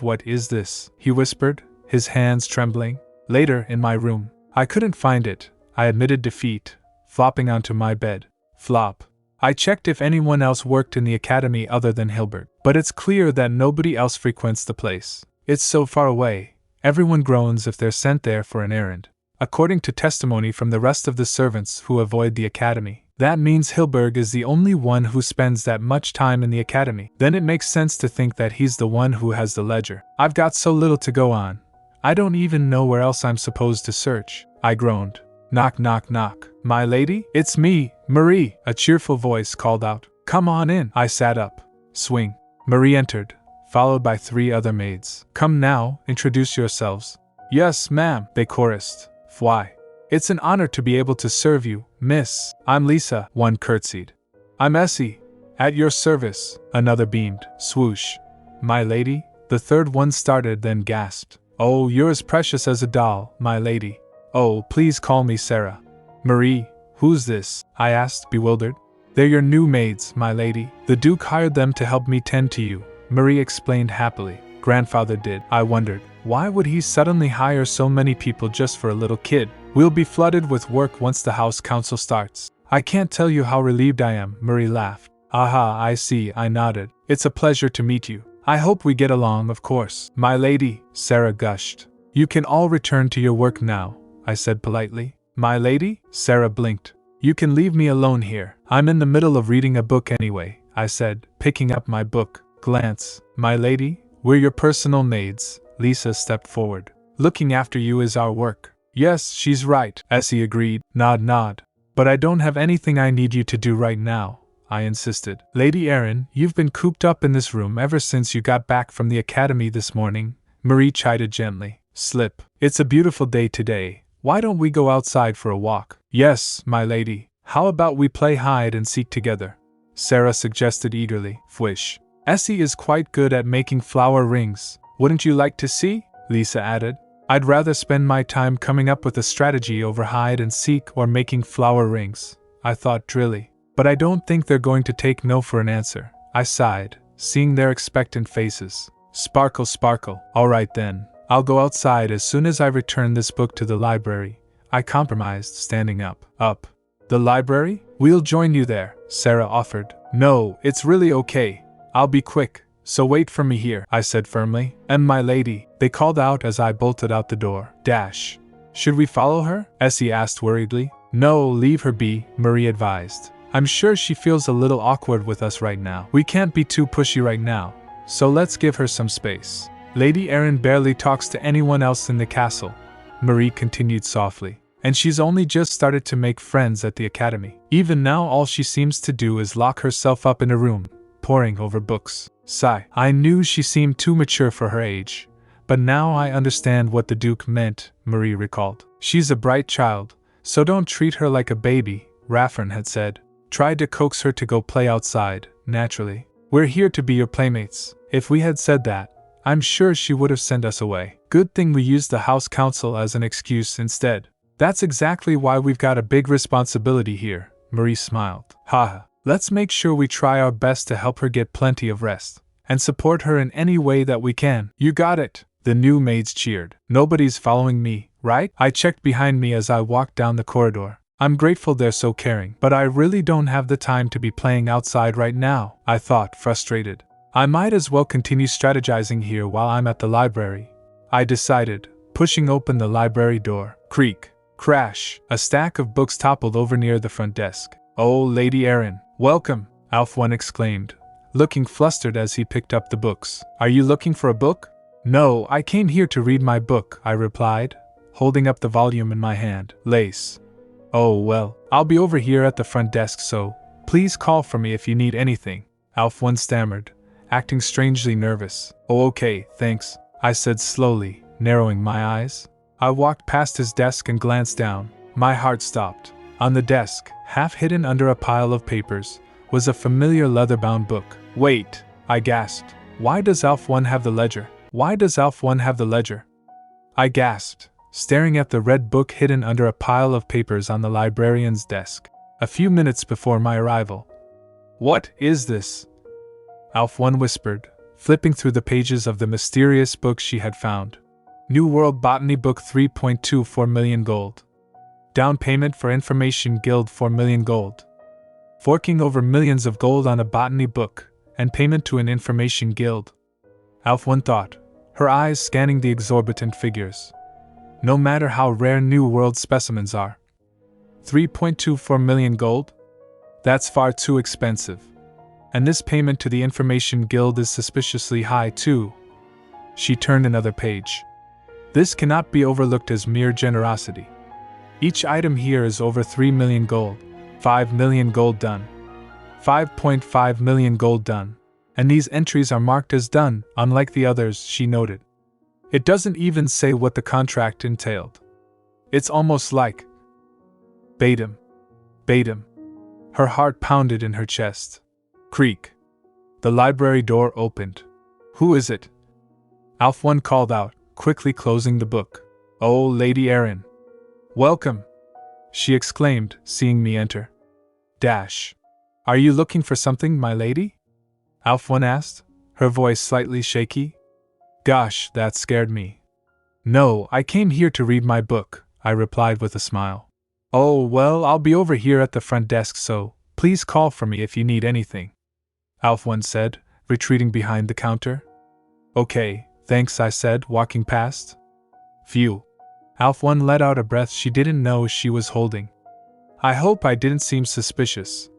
What is this? He whispered, his hands trembling. Later, in my room. I couldn't find it, I admitted defeat, flopping onto my bed. Flop. I checked if anyone else worked in the academy other than Hilbert, but it's clear that nobody else frequents the place. It's so far away. Everyone groans if they're sent there for an errand. According to testimony from the rest of the servants who avoid the academy, that means Hilberg is the only one who spends that much time in the academy. Then it makes sense to think that he's the one who has the ledger. I've got so little to go on. I don't even know where else I'm supposed to search. I groaned. Knock, knock, knock. My lady? It's me, Marie, a cheerful voice called out. Come on in. I sat up. Swing. Marie entered, followed by 3 other maids. Come now, introduce yourselves. Yes, ma'am, they chorused. Why? It's an honor to be able to serve you, miss. I'm Lisa, one curtsied. I'm Essie. At your service, another beamed. Swoosh. My lady? The third one started, then gasped. Oh, you're as precious as a doll, my lady. Oh, please call me Sarah. Marie, who's this? I asked, bewildered. They're your new maids, my lady. The Duke hired them to help me tend to you, Marie explained happily. Grandfather did. I wondered, why would he suddenly hire so many people just for a little kid? We'll be flooded with work once the House Council starts. I can't tell you how relieved I am, Marie laughed. Aha, I see, I nodded. It's a pleasure to meet you. I hope we get along, of course. My lady, Sarah gushed. You can all return to your work now, I said politely. My lady? Sarah blinked. You can leave me alone here. I'm in the middle of reading a book anyway, I said, picking up my book. Glance. My lady, we're your personal maids. Lisa stepped forward. Looking after you is our work. Yes, she's right, Essie agreed. Nod, nod. But I don't have anything I need you to do right now, I insisted. Lady Aerin, you've been cooped up in this room ever since you got back from the academy this morning, Marie chided gently. Slip. It's a beautiful day today. Why don't we go outside for a walk? Yes, my lady. How about we play hide and seek together? Sarah suggested eagerly. Fwish. Essie is quite good at making flower rings. Wouldn't you like to see? Lisa added. I'd rather spend my time coming up with a strategy over hide and seek or making flower rings, I thought drily. But I don't think they're going to take no for an answer. I sighed, seeing their expectant faces. Sparkle, sparkle. All right then. I'll go outside as soon as I return this book to the library, I compromised, standing up. Up. The library? We'll join you there, Sarah offered. No, it's really okay. I'll be quick, so wait for me here, I said firmly. And my lady, they called out as I bolted out the door. Dash. Should we follow her? Essie asked worriedly. No, leave her be, Marie advised. I'm sure she feels a little awkward with us right now. We can't be too pushy right now, so let's give her some space. Lady Aerin barely talks to anyone else in the castle, Marie continued softly, and she's only just started to make friends at the academy. Even now all she seems to do is lock herself up in a room, poring over books. Sigh. I knew she seemed too mature for her age, but now I understand what the Duke meant, Marie recalled. She's a bright child, so don't treat her like a baby, Raffern had said. Tried to coax her to go play outside, naturally. We're here to be your playmates. If we had said that, I'm sure she would have sent us away. Good thing we used the House Council as an excuse instead. That's exactly why we've got a big responsibility here, Marie smiled. Haha. Let's make sure we try our best to help her get plenty of rest, and support her in any way that we can. You got it, the new maids cheered. Nobody's following me, right? I checked behind me as I walked down the corridor. I'm grateful they're so caring, but I really don't have the time to be playing outside right now, I thought, frustrated. I might as well continue strategizing here while I'm at the library, I decided, pushing open the library door. Creak. Crash. A stack of books toppled over near the front desk. Oh, Lady Aerin, welcome, Alf 1 exclaimed, looking flustered as he picked up the books. Are you looking for a book? No, I came here to read my book, I replied, holding up the volume in my hand. Lace. Oh well, I'll be over here at the front desk, so please call for me if you need anything, Alf 1 stammered, acting strangely nervous. Oh okay, thanks, I said slowly, narrowing my eyes. I walked past his desk and glanced down. My heart stopped. On the desk, half hidden under a pile of papers, was a familiar leather-bound book. Wait, I gasped. Why does Alf 1 have the ledger? Why does Alf 1 have the ledger? I gasped, staring at the red book hidden under a pile of papers on the librarian's desk, a few minutes before my arrival. What is this? Alf 1 whispered, flipping through the pages of the mysterious book she had found. New World Botany Book 3.24 million gold. Down payment for Information Guild 4 million gold. Forking over millions of gold on a botany book, and payment to an Information Guild. Alf 1 thought, her eyes scanning the exorbitant figures. No matter how rare New World specimens are. 3.24 million gold? That's far too expensive. And this payment to the Information Guild is suspiciously high too. She turned another page. This cannot be overlooked as mere generosity. Each item here is over 3 million gold. 5 million gold done. 5.5 million gold done. And these entries are marked as done, unlike the others, she noted. It doesn't even say what the contract entailed. It's almost like bait him. Bait him. Her heart pounded in her chest. Creak. The library door opened. Who is it? Alf 1 called out, quickly closing the book. Oh, Lady Aerin. Welcome, she exclaimed, seeing me enter. Dash. Are you looking for something, my lady? Alf 1 asked, her voice slightly shaky. Gosh, that scared me. No, I came here to read my book, I replied with a smile. Oh, well, I'll be over here at the front desk, so please call for me if you need anything, Alf 1 said, retreating behind the counter. Okay, thanks, I said, walking past. Phew. Alf 1 let out a breath she didn't know she was holding. I hope I didn't seem suspicious.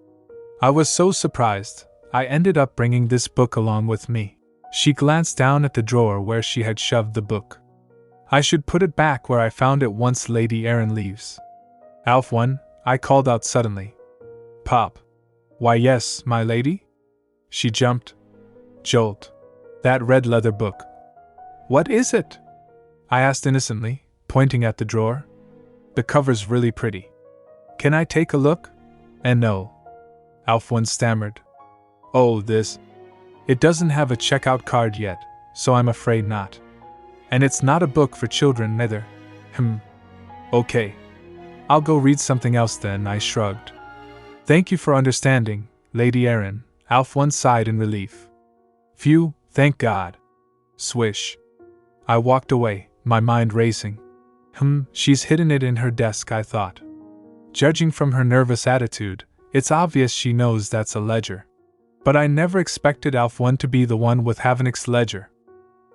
I was so surprised, I ended up bringing this book along with me. She glanced down at the drawer where she had shoved the book. I should put it back where I found it once Lady Aerin leaves. Alf 1, I called out suddenly. Pop. Why yes, my lady? She jumped. Jolt. That red leather book. What is it? I asked innocently, pointing at the drawer. The cover's really pretty. Can I take a look? And no. Alf 1 stammered. Oh, this. It doesn't have a checkout card yet, so I'm afraid not. And it's not a book for children neither. Okay. I'll go read something else then, I shrugged. Thank you for understanding, Lady Aerin, Alf 1 sighed in relief. Phew, thank God. Swish. I walked away, my mind racing. She's hidden it in her desk, I thought. Judging from her nervous attitude, it's obvious she knows that's a ledger. But I never expected Alf 1 to be the one with Havenik's ledger.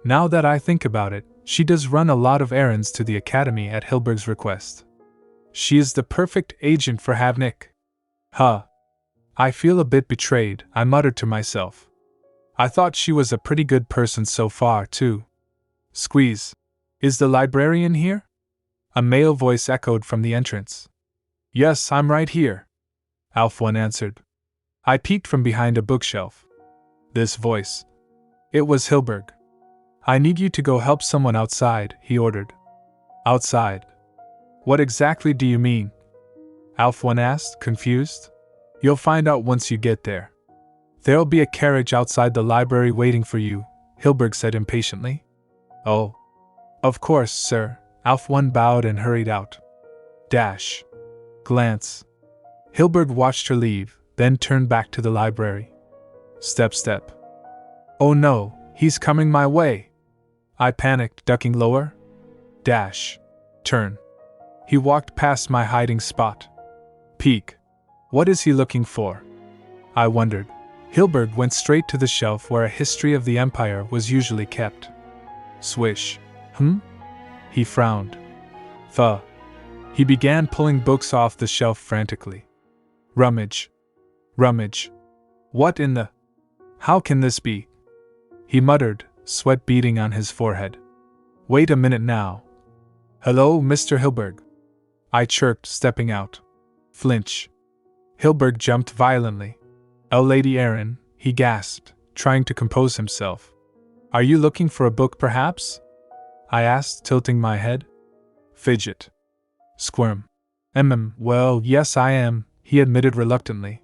Now that I think about it, she does run a lot of errands to the academy at Hilberg's request. She is the perfect agent for Havenik. I feel a bit betrayed, I muttered to myself. I thought she was a pretty good person so far, too. Squeeze. Is the librarian here? A male voice echoed from the entrance. Yes, I'm right here, Alf 1 answered. I peeked from behind a bookshelf. This voice. It was Hilberg. I need you to go help someone outside, he ordered. Outside? What exactly do you mean? Alf 1 asked, confused. You'll find out once you get there. There'll be a carriage outside the library waiting for you, Hilberg said impatiently. Oh. Of course, sir, Alf 1 bowed and hurried out. Dash. Glance. Hilberg watched her leave, then turned back to the library. Step. Oh no, he's coming my way. I panicked, ducking lower. Dash. Turn. He walked past my hiding spot. Peek. What is he looking for? I wondered. Hilberg went straight to the shelf where a history of the Empire was usually kept. Swish. He frowned. Thuh. He began pulling books off the shelf frantically. Rummage. What in the... How can this be? He muttered, sweat beading on his forehead. Wait a minute now. Hello, Mr. Hilberg. I chirped, stepping out. Flinch. Hilberg jumped violently. Oh, Lady Aerin, he gasped, trying to compose himself. Are you looking for a book, perhaps? I asked, tilting my head. Fidget. Squirm. Well, yes I am, he admitted reluctantly.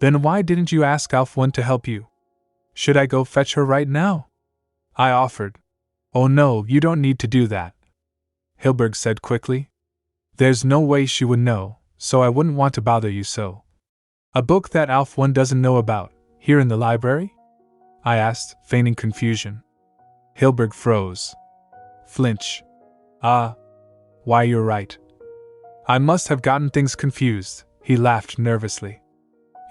Then why didn't you ask Alf-1 to help you? Should I go fetch her right now? I offered. Oh no, you don't need to do that, Hilberg said quickly. There's no way she would know, so I wouldn't want to bother you so. A book that Alf-1 doesn't know about, here in the library? I asked, feigning confusion. Hilberg froze. Flinch. Why you're right. I must have gotten things confused, he laughed nervously.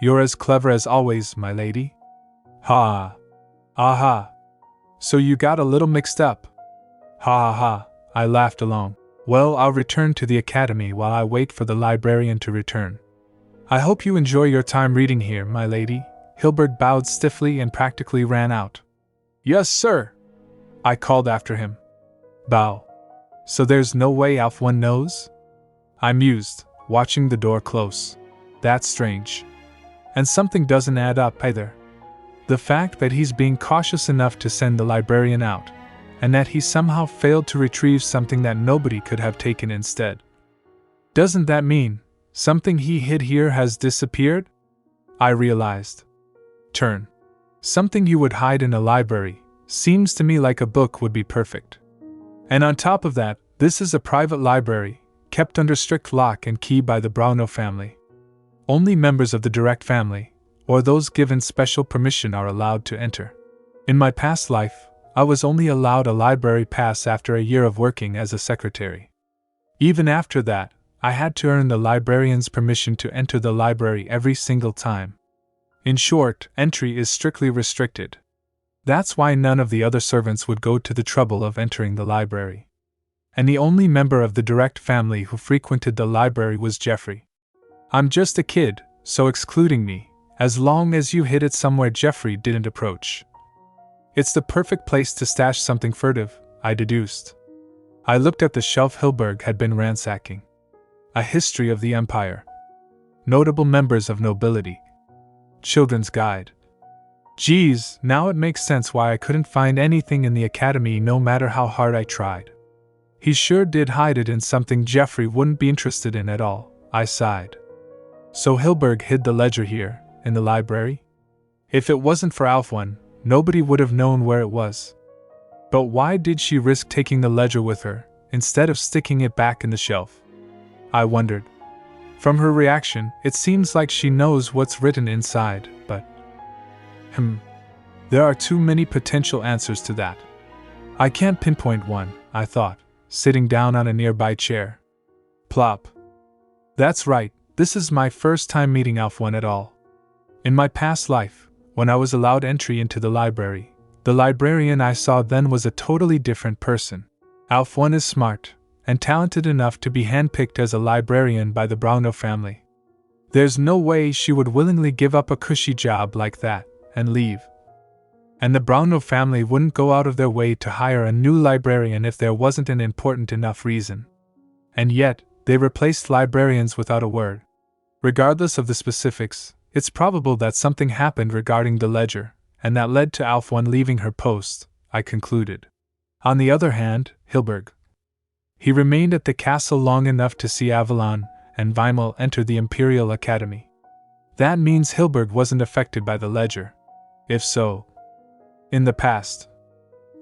You're as clever as always, my lady. Ha. Aha. So you got a little mixed up. Ha ha ha, I laughed along. Well, I'll return to the academy while I wait for the librarian to return. I hope you enjoy your time reading here, my lady. Hilberg bowed stiffly and practically ran out. Yes, sir, I called after him. Bow. So there's no way Alf-1 knows? I mused, watching the door close. That's strange. And something doesn't add up either. The fact that he's being cautious enough to send the librarian out, and that he somehow failed to retrieve something that nobody could have taken instead. Doesn't that mean something he hid here has disappeared? I realized. Turn. Something you would hide in a library seems to me like a book would be perfect. And on top of that, this is a private library, kept under strict lock and key by the Brauno family. Only members of the direct family, or those given special permission, are allowed to enter. In my past life, I was only allowed a library pass after a year of working as a secretary. Even after that, I had to earn the librarian's permission to enter the library every single time. In short, entry is strictly restricted. That's why none of the other servants would go to the trouble of entering the library. And the only member of the direct family who frequented the library was Jeffrey. I'm just a kid, so excluding me, as long as you hid it somewhere Jeffrey didn't approach. It's the perfect place to stash something furtive, I deduced. I looked at the shelf Hilberg had been ransacking. A history of the Empire. Notable members of nobility. Children's guide. Geez, now it makes sense why I couldn't find anything in the academy no matter how hard I tried. He sure did hide it in something Jeffrey wouldn't be interested in at all, I sighed. So Hilberg hid the ledger here, in the library? If it wasn't for Alf-1, nobody would have known where it was. But why did she risk taking the ledger with her, instead of sticking it back in the shelf? I wondered. From her reaction, it seems like she knows what's written inside, but... There are too many potential answers to that. I can't pinpoint one, I thought, sitting down on a nearby chair. Plop. That's right, this is my first time meeting Alf-1 at all. In my past life, when I was allowed entry into the librarian I saw then was a totally different person. Alf-1 is smart, and talented enough to be handpicked as a librarian by the Brauno family. There's no way she would willingly give up a cushy job like that and leave. And the Brauno family wouldn't go out of their way to hire a new librarian if there wasn't an important enough reason. And yet, they replaced librarians without a word. Regardless of the specifics, it's probable that something happened regarding the ledger, and that led to Alf-1 leaving her post, I concluded. On the other hand, Hilberg. He remained at the castle long enough to see Avalon and Weimel enter the Imperial Academy. That means Hilberg wasn't affected by the ledger. If so, in the past,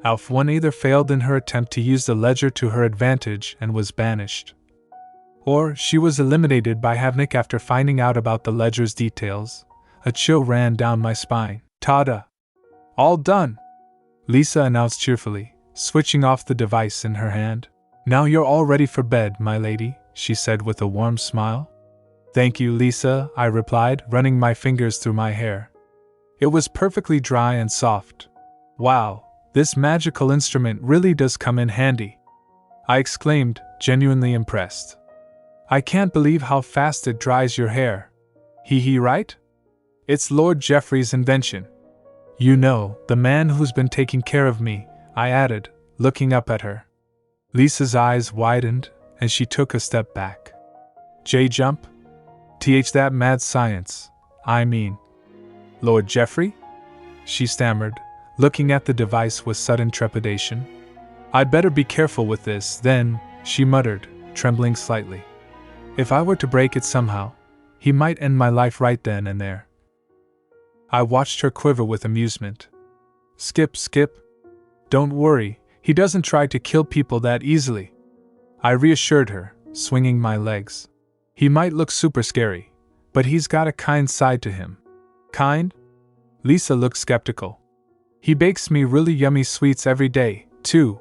Alf-1 either failed in her attempt to use the ledger to her advantage and was banished, or she was eliminated by Havenik after finding out about the ledger's details. A chill ran down my spine. Tada! All done! Lisa announced cheerfully, switching off the device in her hand. Now you're all ready for bed, my lady, she said with a warm smile. Thank you, Lisa, I replied, running my fingers through my hair. It was perfectly dry and soft. Wow, this magical instrument really does come in handy, I exclaimed, genuinely impressed. I can't believe how fast it dries your hair. Hee right? It's Lord Jeffrey's invention. You know, the man who's been taking care of me, I added, looking up at her. Lisa's eyes widened, and she took a step back. J-jump? That mad science, I mean. Lord Jeffrey? She stammered, looking at the device with sudden trepidation. I'd better be careful with this, then, she muttered, trembling slightly. If I were to break it somehow, he might end my life right then and there. I watched her quiver with amusement. Skip, Skip. Don't worry, he doesn't try to kill people that easily. I reassured her, swinging my legs. He might look super scary, but he's got a kind side to him. Kind? Lisa looked skeptical. He bakes me really yummy sweets every day, too.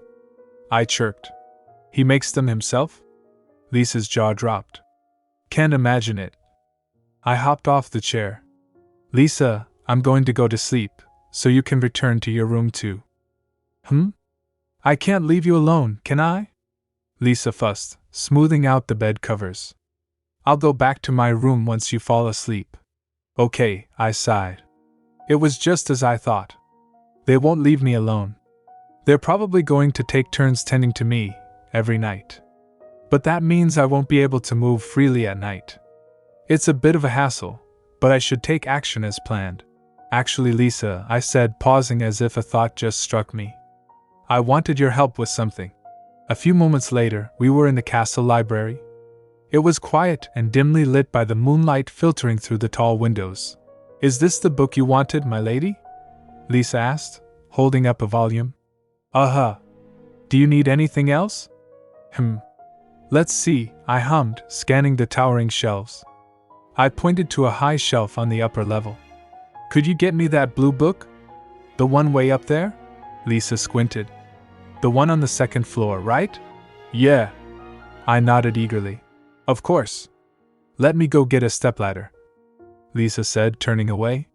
I chirped. He makes them himself? Lisa's jaw dropped. Can't imagine it. I hopped off the chair. Lisa, I'm going to go to sleep, so you can return to your room too. I can't leave you alone, can I? Lisa fussed, smoothing out the bed covers. I'll go back to my room once you fall asleep. Okay, I sighed. It was just as I thought. They won't leave me alone. They're probably going to take turns tending to me, every night. But that means I won't be able to move freely at night. It's a bit of a hassle, but I should take action as planned. Actually, Lisa, I said, pausing as if a thought just struck me. I wanted your help with something. A few moments later, we were in the castle library. It was quiet and dimly lit by the moonlight filtering through the tall windows. Is this the book you wanted, my lady? Lisa asked, holding up a volume. Uh-huh. Do you need anything else? Let's see, I hummed, scanning the towering shelves. I pointed to a high shelf on the upper level. Could you get me that blue book? The one way up there? Lisa squinted. The one on the second floor, right? Yeah. I nodded eagerly. Of course. Let me go get a stepladder, Lisa said, turning away.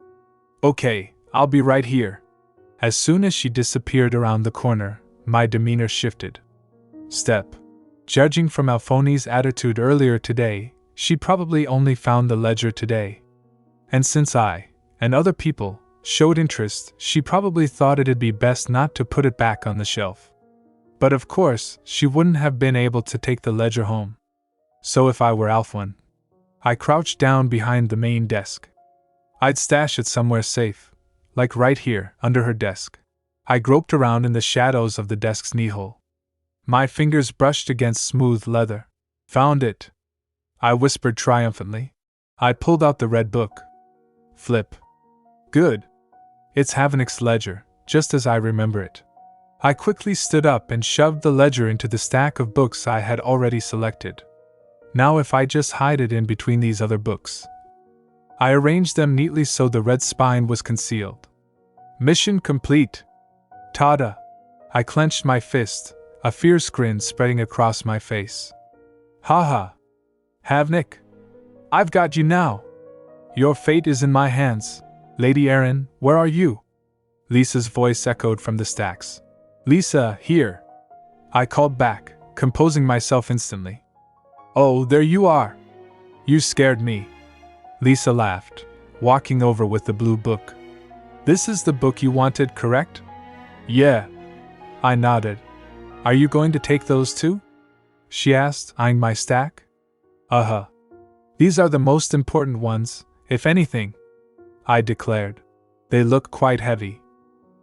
Okay, I'll be right here. As soon as she disappeared around the corner, my demeanor shifted. Step. Judging from Alphony's attitude earlier today, she probably only found the ledger today. And since I, and other people, showed interest, she probably thought it'd be best not to put it back on the shelf. But of course, she wouldn't have been able to take the ledger home. So if I were Alphone, I crouched down behind the main desk. I'd stash it somewhere safe, like right here, under her desk. I groped around in the shadows of the desk's knee-hole. My fingers brushed against smooth leather. Found it, I whispered triumphantly. I pulled out the red book. Flip. Good. It's Havenik's ledger, just as I remember it. I quickly stood up and shoved the ledger into the stack of books I had already selected. Now if I just hide it in between these other books. I arranged them neatly so the red spine was concealed. Mission complete. Tada! I clenched my fist, a fierce grin spreading across my face. Haha. Havenik. I've got you now. Your fate is in my hands. Lady Aerin, where are you? Lisa's voice echoed from the stacks. Lisa, here. I called back, composing myself instantly. Oh, there you are. You scared me. Lisa laughed, walking over with the blue book. This is the book you wanted, correct? Yeah. I nodded. Are you going to take those too? She asked, eyeing my stack. Uh-huh. These are the most important ones, if anything, I declared. They look quite heavy.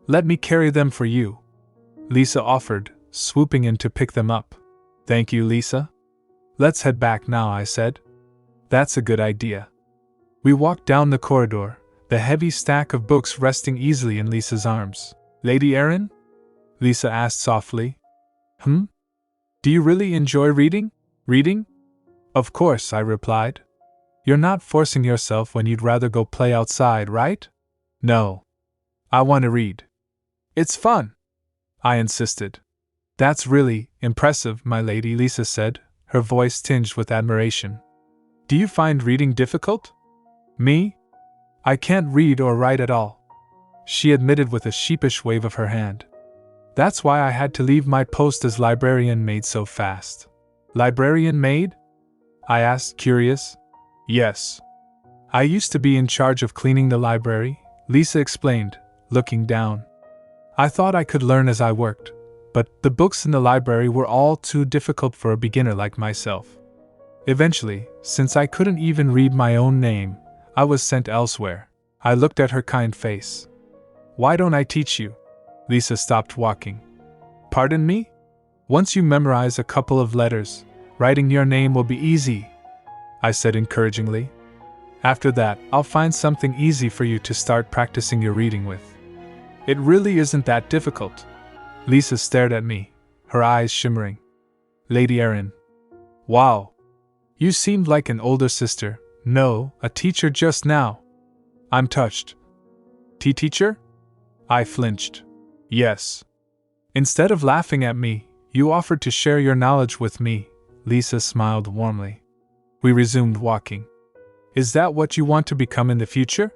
Let me carry them for you, Lisa offered, swooping in to pick them up. Thank you, Lisa. Let's head back now, I said. That's a good idea. We walked down the corridor, the heavy stack of books resting easily in Lisa's arms. Lady Aerin? Lisa asked softly. Do you really enjoy reading? Reading? Of course, I replied. You're not forcing yourself when you'd rather go play outside, right? No. I want to read. It's fun, I insisted. That's really impressive, my lady, Lisa said, her voice tinged with admiration. Do you find reading difficult? Me? I can't read or write at all, she admitted with a sheepish wave of her hand. That's why I had to leave my post as librarian maid so fast. Librarian maid? I asked, curious. Yes. I used to be in charge of cleaning the library, Lisa explained, looking down. I thought I could learn as I worked, but the books in the library were all too difficult for a beginner like myself. Eventually, since I couldn't even read my own name, I was sent elsewhere. I looked at her kind face. Why don't I teach you? Lisa stopped walking. Pardon me? Once you memorize a couple of letters, writing your name will be easy, I said encouragingly. After that, I'll find something easy for you to start practicing your reading with. It really isn't that difficult. Lisa stared at me, her eyes shimmering. Lady Aerin. Wow. You seemed like an older sister, no, a teacher just now. I'm touched. Teacher? I flinched. Yes. Instead of laughing at me, you offered to share your knowledge with me, Lisa smiled warmly. We resumed walking. Is that what you want to become in the future?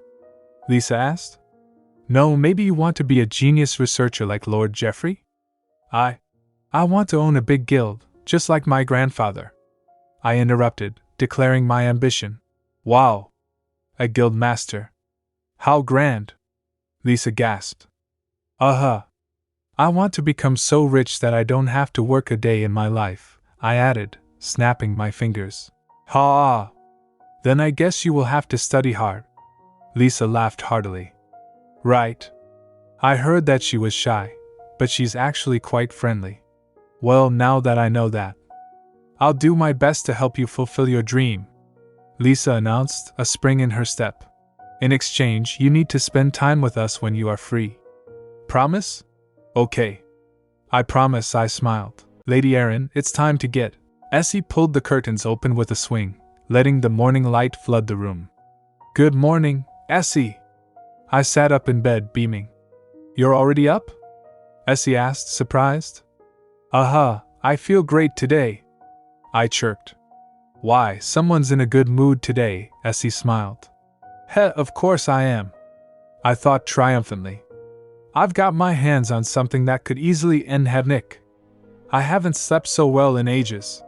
Lisa asked. No, maybe you want to be a genius researcher like Lord Jeffrey? I want to own a big guild, just like my grandfather. I interrupted, declaring my ambition. Wow! A guild master. How grand! Lisa gasped. I want to become so rich that I don't have to work a day in my life, I added, snapping my fingers. Ha! Then I guess you will have to study hard. Lisa laughed heartily. Right. I heard that she was shy, but she's actually quite friendly. Well, now that I know that, I'll do my best to help you fulfill your dream, Lisa announced, a spring in her step. In exchange, you need to spend time with us when you are free. Promise? Okay. I promise, I smiled. Lady Aerin, it's time to get. Essie pulled the curtains open with a swing, letting the morning light flood the room. Good morning, Essie. I sat up in bed, beaming. You're already up? Essie asked, surprised. I feel great today, I chirped. Why, someone's in a good mood today, Essie smiled. Of course I am, I thought triumphantly. I've got my hands on something that could easily end Havenik. I haven't slept so well in ages.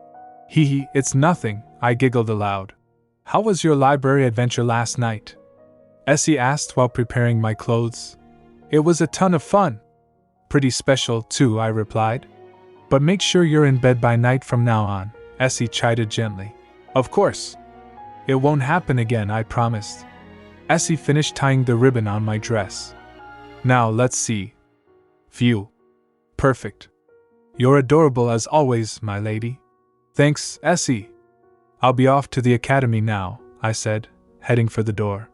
Hee, it's nothing, I giggled aloud. How was your library adventure last night? Essie asked while preparing my clothes. It was a ton of fun. Pretty special, too, I replied. But make sure you're in bed by night from now on, Essie chided gently. Of course. It won't happen again, I promised. Essie finished tying the ribbon on my dress. Now let's see. Phew. Perfect. You're adorable as always, my lady. Thanks, Essie. I'll be off to the academy now, I said, heading for the door.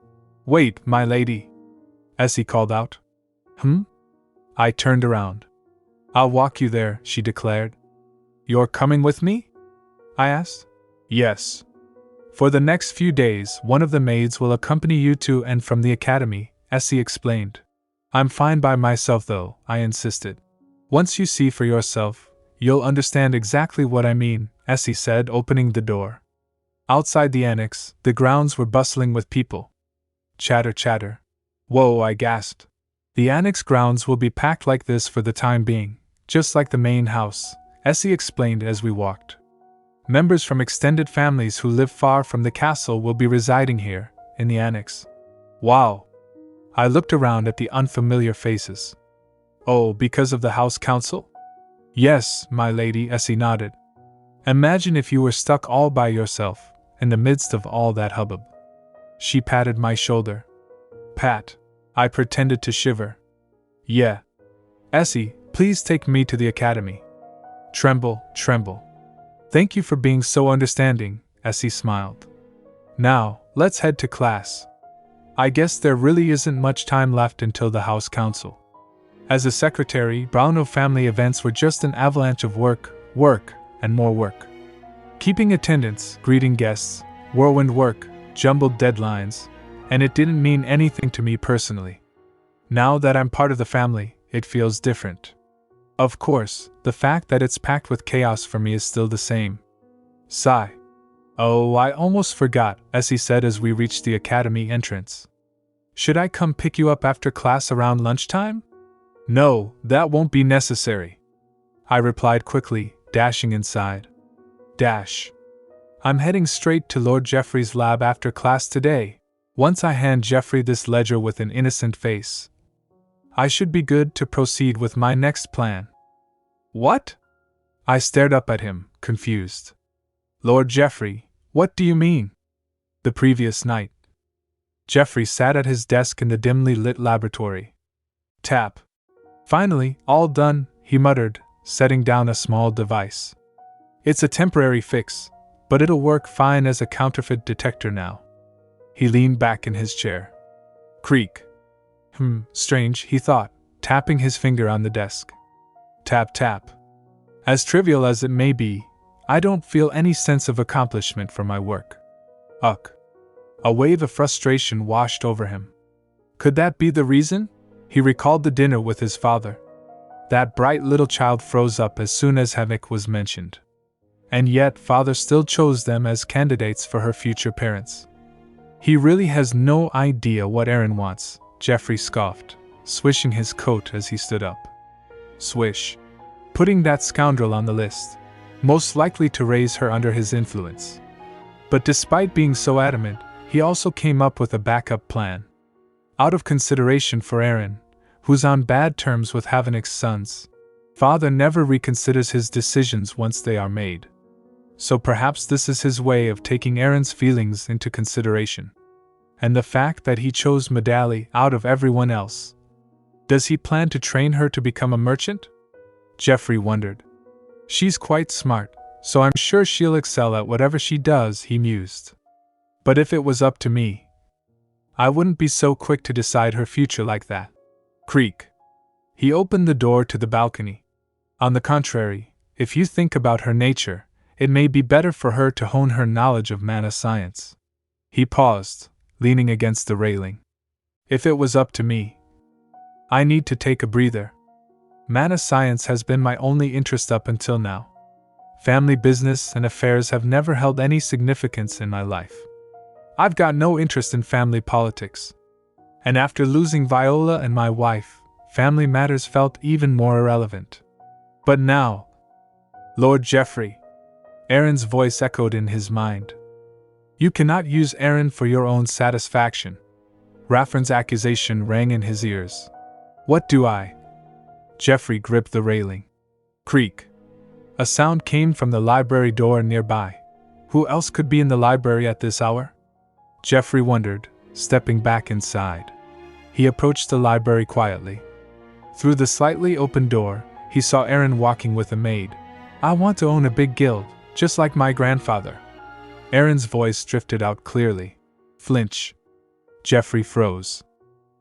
Wait, my lady, Essie called out. I turned around. I'll walk you there, she declared. You're coming with me? I asked. Yes. For the next few days, one of the maids will accompany you to and from the academy, Essie explained. I'm fine by myself though, I insisted. Once you see for yourself, you'll understand exactly what I mean, Essie said, opening the door. Outside the annex, the grounds were bustling with people. Chatter, chatter. Whoa, I gasped. The annex grounds will be packed like this for the time being, just like the main house, Essie explained as we walked. Members from extended families who live far from the castle will be residing here, in the annex. Wow! I looked around at the unfamiliar faces. Oh, because of the house council? Yes, my lady, Essie nodded. Imagine if you were stuck all by yourself, in the midst of all that hubbub. She patted my shoulder. Pat. I pretended to shiver. Yeah. Essie, please take me to the academy. Tremble, tremble. Thank you for being so understanding, Essie smiled. Now, let's head to class. I guess there really isn't much time left until the house council. As a secretary, Brauno family events were just an avalanche of work, and more work. Keeping attendance, greeting guests, whirlwind work, jumbled deadlines, and it didn't mean anything to me personally. Now that I'm part of the family, it feels different. Of course, the fact that it's packed with chaos for me is still the same. Sigh. Oh, I almost forgot, Essie said as we reached the academy entrance. Should I come pick you up after class around lunchtime? No, that won't be necessary, I replied quickly, dashing inside. Dash. I'm heading straight to Lord Jeffrey's lab after class today. Once I hand Jeffrey this ledger with an innocent face, I should be good to proceed with my next plan. What? I stared up at him, confused. Lord Jeffrey, what do you mean? The previous night, Jeffrey sat at his desk in the dimly lit laboratory. Tap. Finally, all done, he muttered, setting down a small device. It's a temporary fix, but it'll work fine as a counterfeit detector now. He leaned back in his chair. Creak. Strange, he thought, tapping his finger on the desk. Tap tap. As trivial as it may be, I don't feel any sense of accomplishment for my work. Ugh. A wave of frustration washed over him. Could that be the reason? He recalled the dinner with his father. That bright little child froze up as soon as Havenik was mentioned. And yet father still chose them as candidates for her future parents. He really has no idea what Aerin wants, Jeffrey scoffed, swishing his coat as he stood up. Swish. Putting that scoundrel on the list. Most likely to raise her under his influence. But despite being so adamant, he also came up with a backup plan. Out of consideration for Aerin, who's on bad terms with Havenik's sons, father never reconsiders his decisions once they are made. So perhaps this is his way of taking Aerin's feelings into consideration. And the fact that he chose Medali out of everyone else. Does he plan to train her to become a merchant? Jeffrey wondered. She's quite smart, so I'm sure she'll excel at whatever she does, he mused. But if it was up to me, I wouldn't be so quick to decide her future like that. Creak. He opened the door to the balcony. On the contrary, if you think about her nature, it may be better for her to hone her knowledge of mana science. He paused, leaning against the railing. If it was up to me, I need to take a breather. Mana science has been my only interest up until now. Family business and affairs have never held any significance in my life. I've got no interest in family politics. And after losing Viola and my wife, family matters felt even more irrelevant. But now, Lord Jeffrey, Aerin's voice echoed in his mind. You cannot use Aerin for your own satisfaction. Raffern's accusation rang in his ears. What do I? Jeffrey gripped the railing. Creak. A sound came from the library door nearby. Who else could be in the library at this hour? Jeffrey wondered, stepping back inside. He approached the library quietly. Through the slightly open door, he saw Aerin walking with a maid. I want to own a big guild, just like my grandfather. Aerin's voice drifted out clearly. Flinch. Jeffrey froze.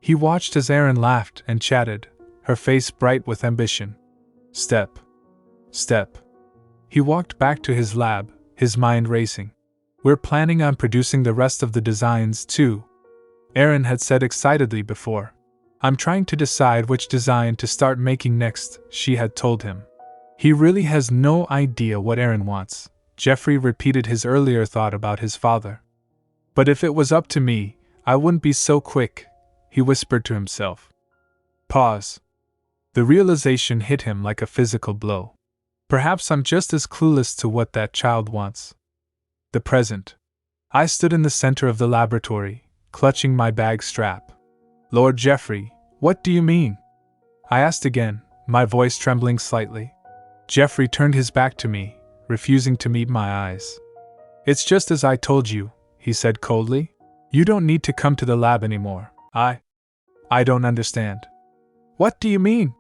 He watched as Aerin laughed and chatted, her face bright with ambition. Step. Step. He walked back to his lab, his mind racing. We're planning on producing the rest of the designs too, Aerin had said excitedly before. I'm trying to decide which design to start making next, she had told him. He really has no idea what Aerin wants, Jeffrey repeated his earlier thought about his father. But if it was up to me, I wouldn't be so quick, he whispered to himself. Pause. The realization hit him like a physical blow. Perhaps I'm just as clueless to what that child wants. The present. I stood in the center of the laboratory, clutching my bag strap. Lord Jeffrey, what do you mean? I asked again, my voice trembling slightly. Jeffrey turned his back to me, refusing to meet my eyes. It's just as I told you, he said coldly. You don't need to come to the lab anymore. I don't understand. What do you mean?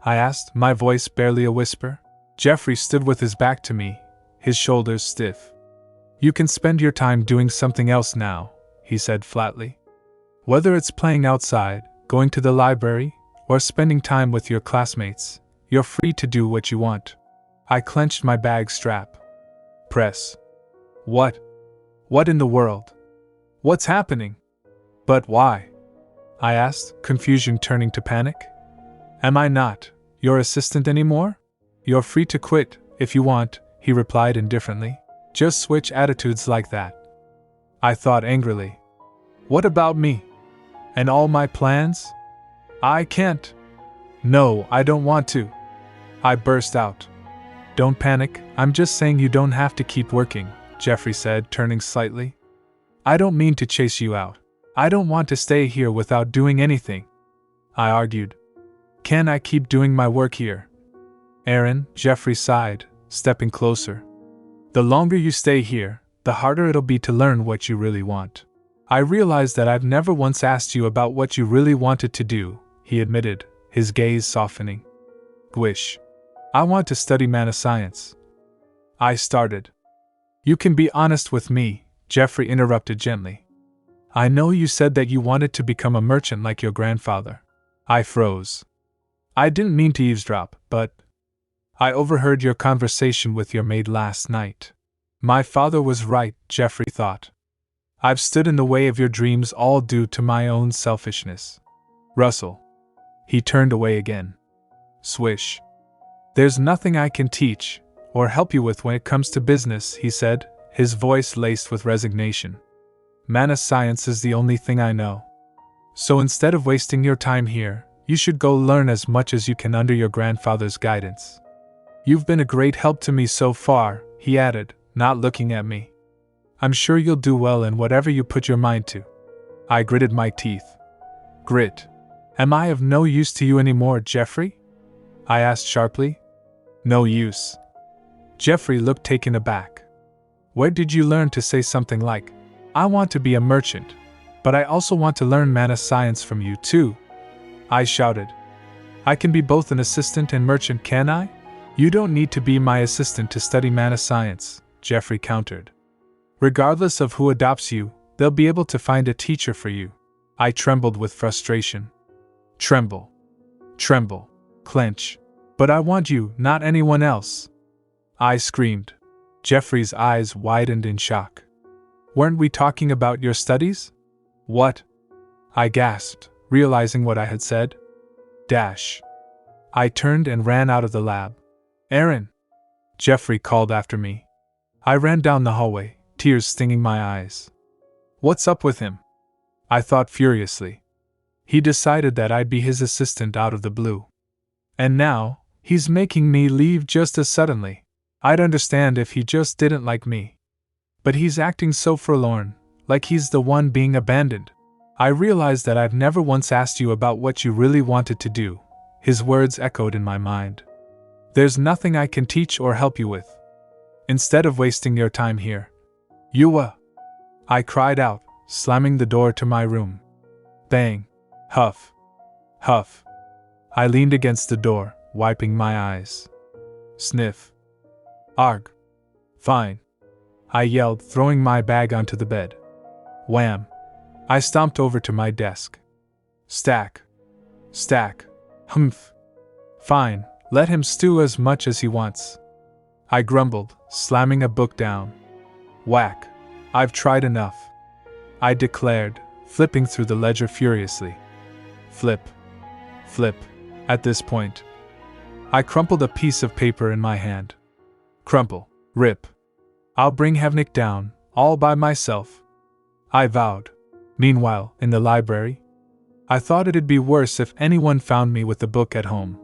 I asked, my voice barely a whisper. Jeffrey stood with his back to me, his shoulders stiff. You can spend your time doing something else now, he said flatly. Whether it's playing outside, going to the library, or spending time with your classmates, you're free to do what you want. I clenched my bag strap. Press. What? What in the world? What's happening? But why? I asked, confusion turning to panic. Am I not your assistant anymore? You're free to quit, if you want, he replied indifferently. Just switch attitudes like that. I thought angrily. What about me? And all my plans? I can't. No, I don't want to. I burst out. Don't panic, I'm just saying you don't have to keep working, Jeffrey said, turning slightly. I don't mean to chase you out. I don't want to stay here without doing anything. I argued. Can I keep doing my work here? Aerin, Jeffrey sighed, stepping closer. The longer you stay here, the harder it'll be to learn what you really want. I realize that I've never once asked you about what you really wanted to do, he admitted, his gaze softening. Wish. I want to study mana science. I started. You can be honest with me, Jeffrey interrupted gently. I know you said that you wanted to become a merchant like your grandfather. I froze. I didn't mean to eavesdrop, but I overheard your conversation with your maid last night. My father was right, Jeffrey thought. I've stood in the way of your dreams all due to my own selfishness. Russell. He turned away again. Swish. There's nothing I can teach or help you with when it comes to business, he said, his voice laced with resignation. Mana science is the only thing I know. So instead of wasting your time here, you should go learn as much as you can under your grandfather's guidance. You've been a great help to me so far, he added, not looking at me. I'm sure you'll do well in whatever you put your mind to. I gritted my teeth. Grit. Am I of no use to you anymore, Jeffrey? I asked sharply. No use. Jeffrey looked taken aback. Where did you learn to say something like, I want to be a merchant, but I also want to learn mana science from you too? I shouted. I can be both an assistant and merchant, can I? You don't need to be my assistant to study mana science, Jeffrey countered. Regardless of who adopts you, they'll be able to find a teacher for you. I trembled with frustration. Tremble. Tremble. Clench. But I want you, not anyone else. I screamed. Jeffrey's eyes widened in shock. Weren't we talking about your studies? What? I gasped, realizing what I had said. Dash. I turned and ran out of the lab. Aerin! Jeffrey called after me. I ran down the hallway, tears stinging my eyes. What's up with him? I thought furiously. He decided that I'd be his assistant out of the blue. And now, he's making me leave just as suddenly. I'd understand if he just didn't like me. But he's acting so forlorn, like he's the one being abandoned. I realized that I've never once asked you about what you really wanted to do. His words echoed in my mind. There's nothing I can teach or help you with. Instead of wasting your time here. I cried out, slamming the door to my room. Bang. Huff. Huff. I leaned against the door, wiping my eyes. Sniff. Arg. Fine. I yelled, throwing my bag onto the bed. Wham. I stomped over to my desk. Stack. Stack. Humph. Fine, let him stew as much as he wants. I grumbled, slamming a book down. Whack. I've tried enough. I declared, flipping through the ledger furiously. Flip. Flip. At this point, I crumpled a piece of paper in my hand. Crumple. Rip. I'll bring Havenik down, all by myself. I vowed. Meanwhile, in the library, I thought it'd be worse if anyone found me with the book at home.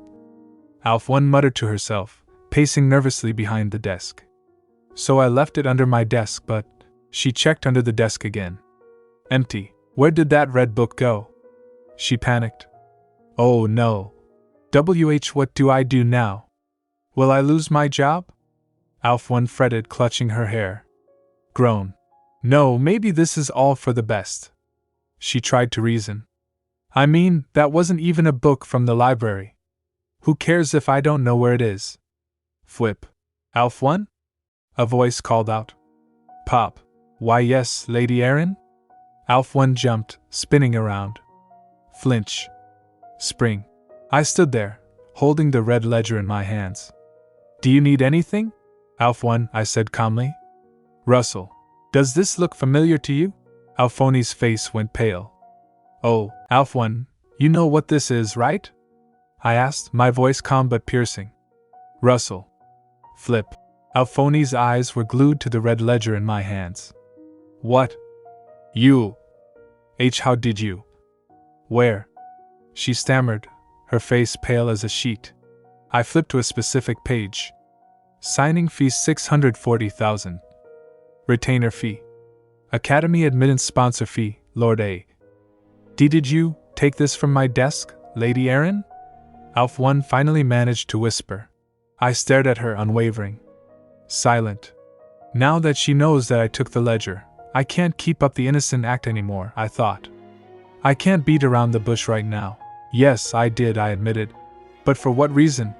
Alf-1 muttered to herself, pacing nervously behind the desk. So I left it under my desk, but she checked under the desk again. Empty. Where did that red book go? She panicked. Oh no. What do I do now? Will I lose my job? Alf-1 fretted, clutching her hair. Groan. No, maybe this is all for the best. She tried to reason. I mean, that wasn't even a book from the library. Who cares if I don't know where it is? Flip. Alf-1? A voice called out. Pop. Why yes, Lady Aerin? Alf-1 jumped, spinning around. Flinch. Spring. I stood there, holding the red ledger in my hands. Do you need anything? Alf-1, I said calmly. Russell. Does this look familiar to you? Alphony's face went pale. Oh, Alf-1, you know what this is, right? I asked, my voice calm but piercing. Russell. Flip. Alphony's eyes were glued to the red ledger in my hands. What? You. How did you? Where? She stammered, her face pale as a sheet. I flipped to a specific page. Signing fee 640,000. Retainer fee. Academy admittance sponsor fee, Lord A. Did you take this from my desk, Lady Aerin? Alf-1 finally managed to whisper. I stared at her unwavering. Silent. Now that she knows that I took the ledger, I can't keep up the innocent act anymore, I thought. I can't beat around the bush right now. Yes, I did, I admitted. But for what reason?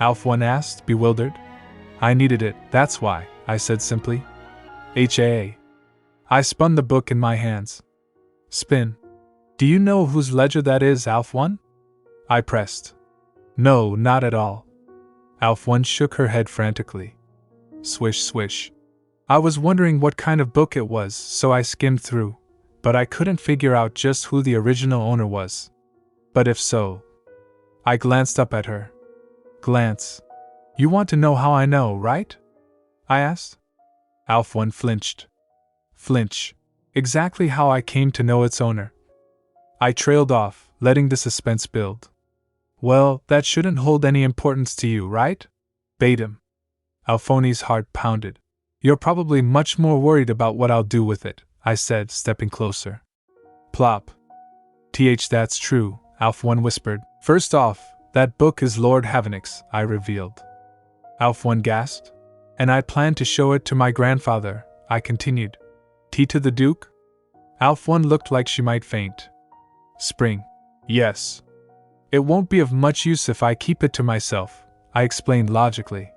Alf-1 asked, bewildered. I needed it, that's why, I said simply. I spun the book in my hands. Spin. Do you know whose ledger that is, Alf 1? I pressed. No, not at all. Alf 1 shook her head frantically. Swish, swish. I was wondering what kind of book it was, so I skimmed through, but I couldn't figure out just who the original owner was. But if so... I glanced up at her. Glance. You want to know how I know, right? I asked. Alf 1 flinched. Flinch. Exactly how I came to know its owner. I trailed off, letting the suspense build. Well, that shouldn't hold any importance to you, right? Bait him. Alphony's heart pounded. You're probably much more worried about what I'll do with it, I said, stepping closer. Plop. That's true, Alf 1 whispered. First off, that book is Lord Havenik's, I revealed. Alf 1 gasped. And I plan to show it to my grandfather, I continued. Tea to the Duke? Alf 1 looked like she might faint. Spring. Yes. It won't be of much use if I keep it to myself, I explained logically.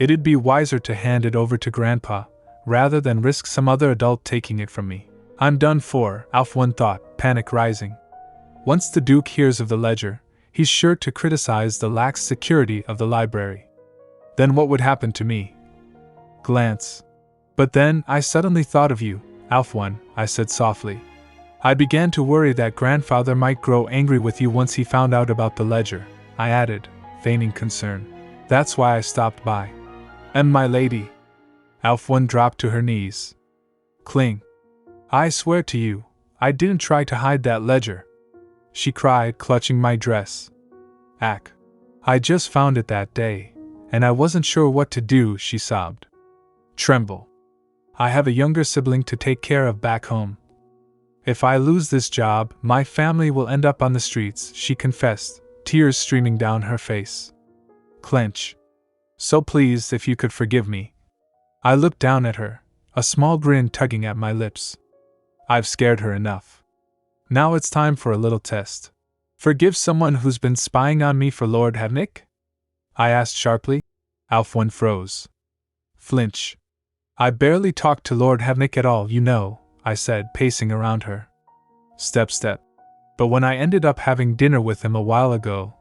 It'd be wiser to hand it over to Grandpa, rather than risk some other adult taking it from me. I'm done for, Alf 1 thought, panic rising. Once the Duke hears of the ledger, he's sure to criticize the lax security of the library. Then what would happen to me? Glance. But then I suddenly thought of you, Alf 1, I said softly. I began to worry that Grandfather might grow angry with you once he found out about the ledger, I added, feigning concern. That's why I stopped by. And my lady. Alf 1 dropped to her knees. Cling. I swear to you, I didn't try to hide that ledger. She cried, clutching my dress. Ack. I just found it that day, and I wasn't sure what to do, she sobbed. Tremble. I have a younger sibling to take care of back home. If I lose this job, my family will end up on the streets, she confessed, tears streaming down her face. Clench. So please, if you could forgive me. I looked down at her, a small grin tugging at my lips. I've scared her enough. Now it's time for a little test. Forgive someone who's been spying on me for Lord Havenik? I asked sharply. Alf 1 froze. Flinch. I barely talked to Lord Havenik at all, you know, I said, pacing around her. Step. But when I ended up having dinner with him a while ago,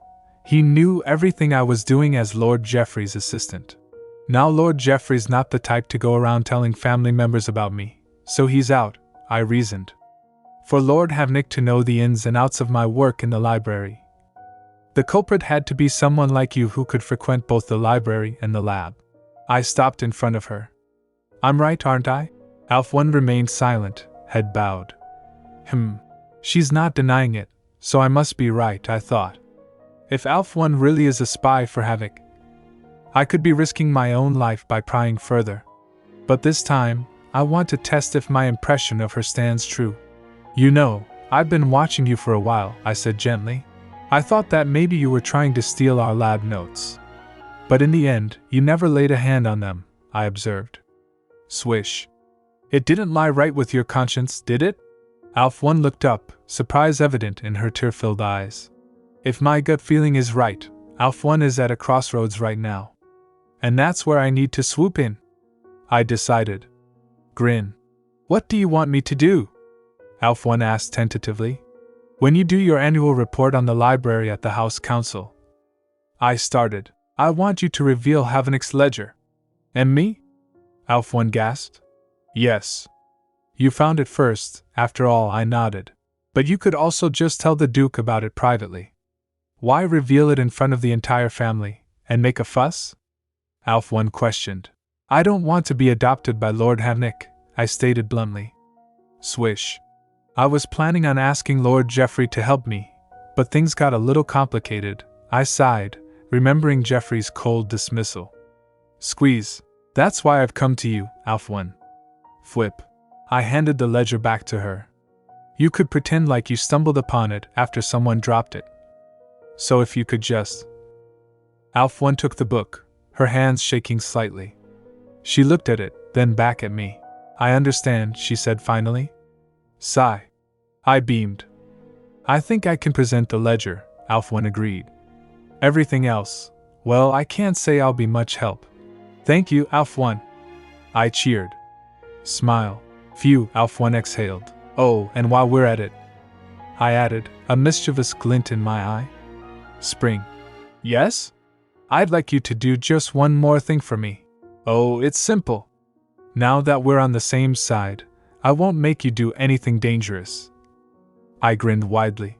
he knew everything I was doing as Lord Geoffrey's assistant. Now Lord Geoffrey's not the type to go around telling family members about me, so he's out, I reasoned. For Lord Havenik to know the ins and outs of my work in the library. The culprit had to be someone like you who could frequent both the library and the lab. I stopped in front of her. I'm right, aren't I? Alf 1 remained silent, head bowed. She's not denying it, so I must be right, I thought. If Alf 1 really is a spy for Havenik, I could be risking my own life by prying further. But this time, I want to test if my impression of her stands true. You know, I've been watching you for a while, I said gently. I thought that maybe you were trying to steal our lab notes. But in the end, you never laid a hand on them, I observed. Swish. It didn't lie right with your conscience, did it? Alf 1 looked up, surprise evident in her tear-filled eyes. If my gut feeling is right, Alf 1 is at a crossroads right now. And that's where I need to swoop in. I decided. Grin. What do you want me to do? Alf 1 asked tentatively. When you do your annual report on the library at the House Council. I started. I want you to reveal Havenik's ledger. And me? Alf 1 gasped. Yes. You found it first, after all, I nodded. But you could also just tell the Duke about it privately. Why reveal it in front of the entire family, and make a fuss? Alf 1 questioned. I don't want to be adopted by Lord Havenik, I stated bluntly. Swish. I was planning on asking Lord Geoffrey to help me, but things got a little complicated, I sighed, remembering Geoffrey's cold dismissal. Squeeze. That's why I've come to you, Alf 1. Flip. I handed the ledger back to her. You could pretend like you stumbled upon it after someone dropped it. So if you could just... Alf 1 took the book, her hands shaking slightly. She looked at it, then back at me. I understand, she said finally. Sigh. I beamed. I think I can present the ledger, Alf 1 agreed. Everything else, well, I can't say I'll be much help. Thank you, Alf 1. I cheered. Smile. Phew, Alf 1 exhaled. Oh, and while we're at it, I added, a mischievous glint in my eye. Spring. Yes? I'd like you to do just one more thing for me. Oh, it's simple. Now that we're on the same side, I won't make you do anything dangerous. I grinned widely.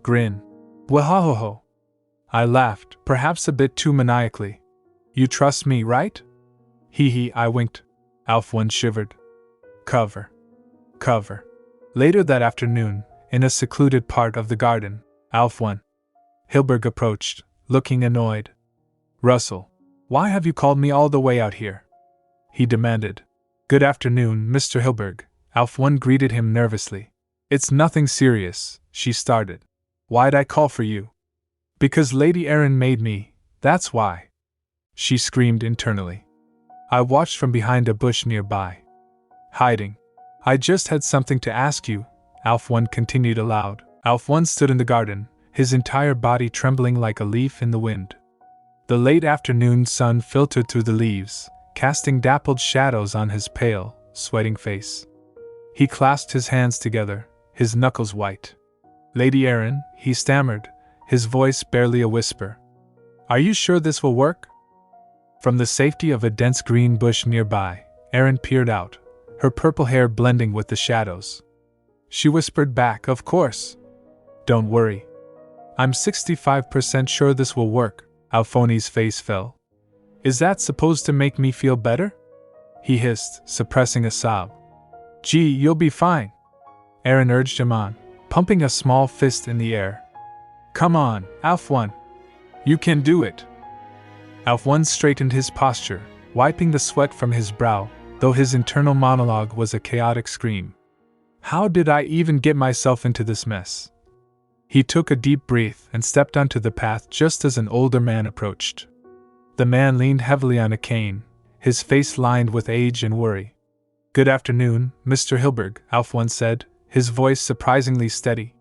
Grin. Wahahoho. I laughed, perhaps a bit too maniacally. You trust me, right? Hee hee, I winked. Alf 1 shivered. Cover. Later that afternoon, in a secluded part of the garden, Alf 1. Hilberg approached, looking annoyed. Russell, why have you called me all the way out here? He demanded. Good afternoon, Mr. Hilberg, Alf 1 greeted him nervously. It's nothing serious, she started. Why'd I call for you? Because Lady Aerin made me, that's why. She screamed internally. I watched from behind a bush nearby. Hiding. I just had something to ask you, Alf 1 continued aloud. Alf 1 stood in the garden, his entire body trembling like a leaf in the wind. The late afternoon sun filtered through the leaves, casting dappled shadows on his pale, sweating face. He clasped his hands together, his knuckles white. Lady Aerin, he stammered, his voice barely a whisper. Are you sure this will work? From the safety of a dense green bush nearby, Aerin peered out, her purple hair blending with the shadows. She whispered back, of course. Don't worry. I'm 65% sure this will work. Alphony's face fell. Is that supposed to make me feel better? He hissed, suppressing a sob. Gee, you'll be fine. Aerin urged him on, pumping a small fist in the air. Come on, Alf 1. You can do it. Alf 1 straightened his posture, wiping the sweat from his brow, though his internal monologue was a chaotic scream. How did I even get myself into this mess? He took a deep breath and stepped onto the path just as an older man approached. The man leaned heavily on a cane, his face lined with age and worry. Good afternoon, Mr. Hilberg, Alf 1 said, his voice surprisingly steady.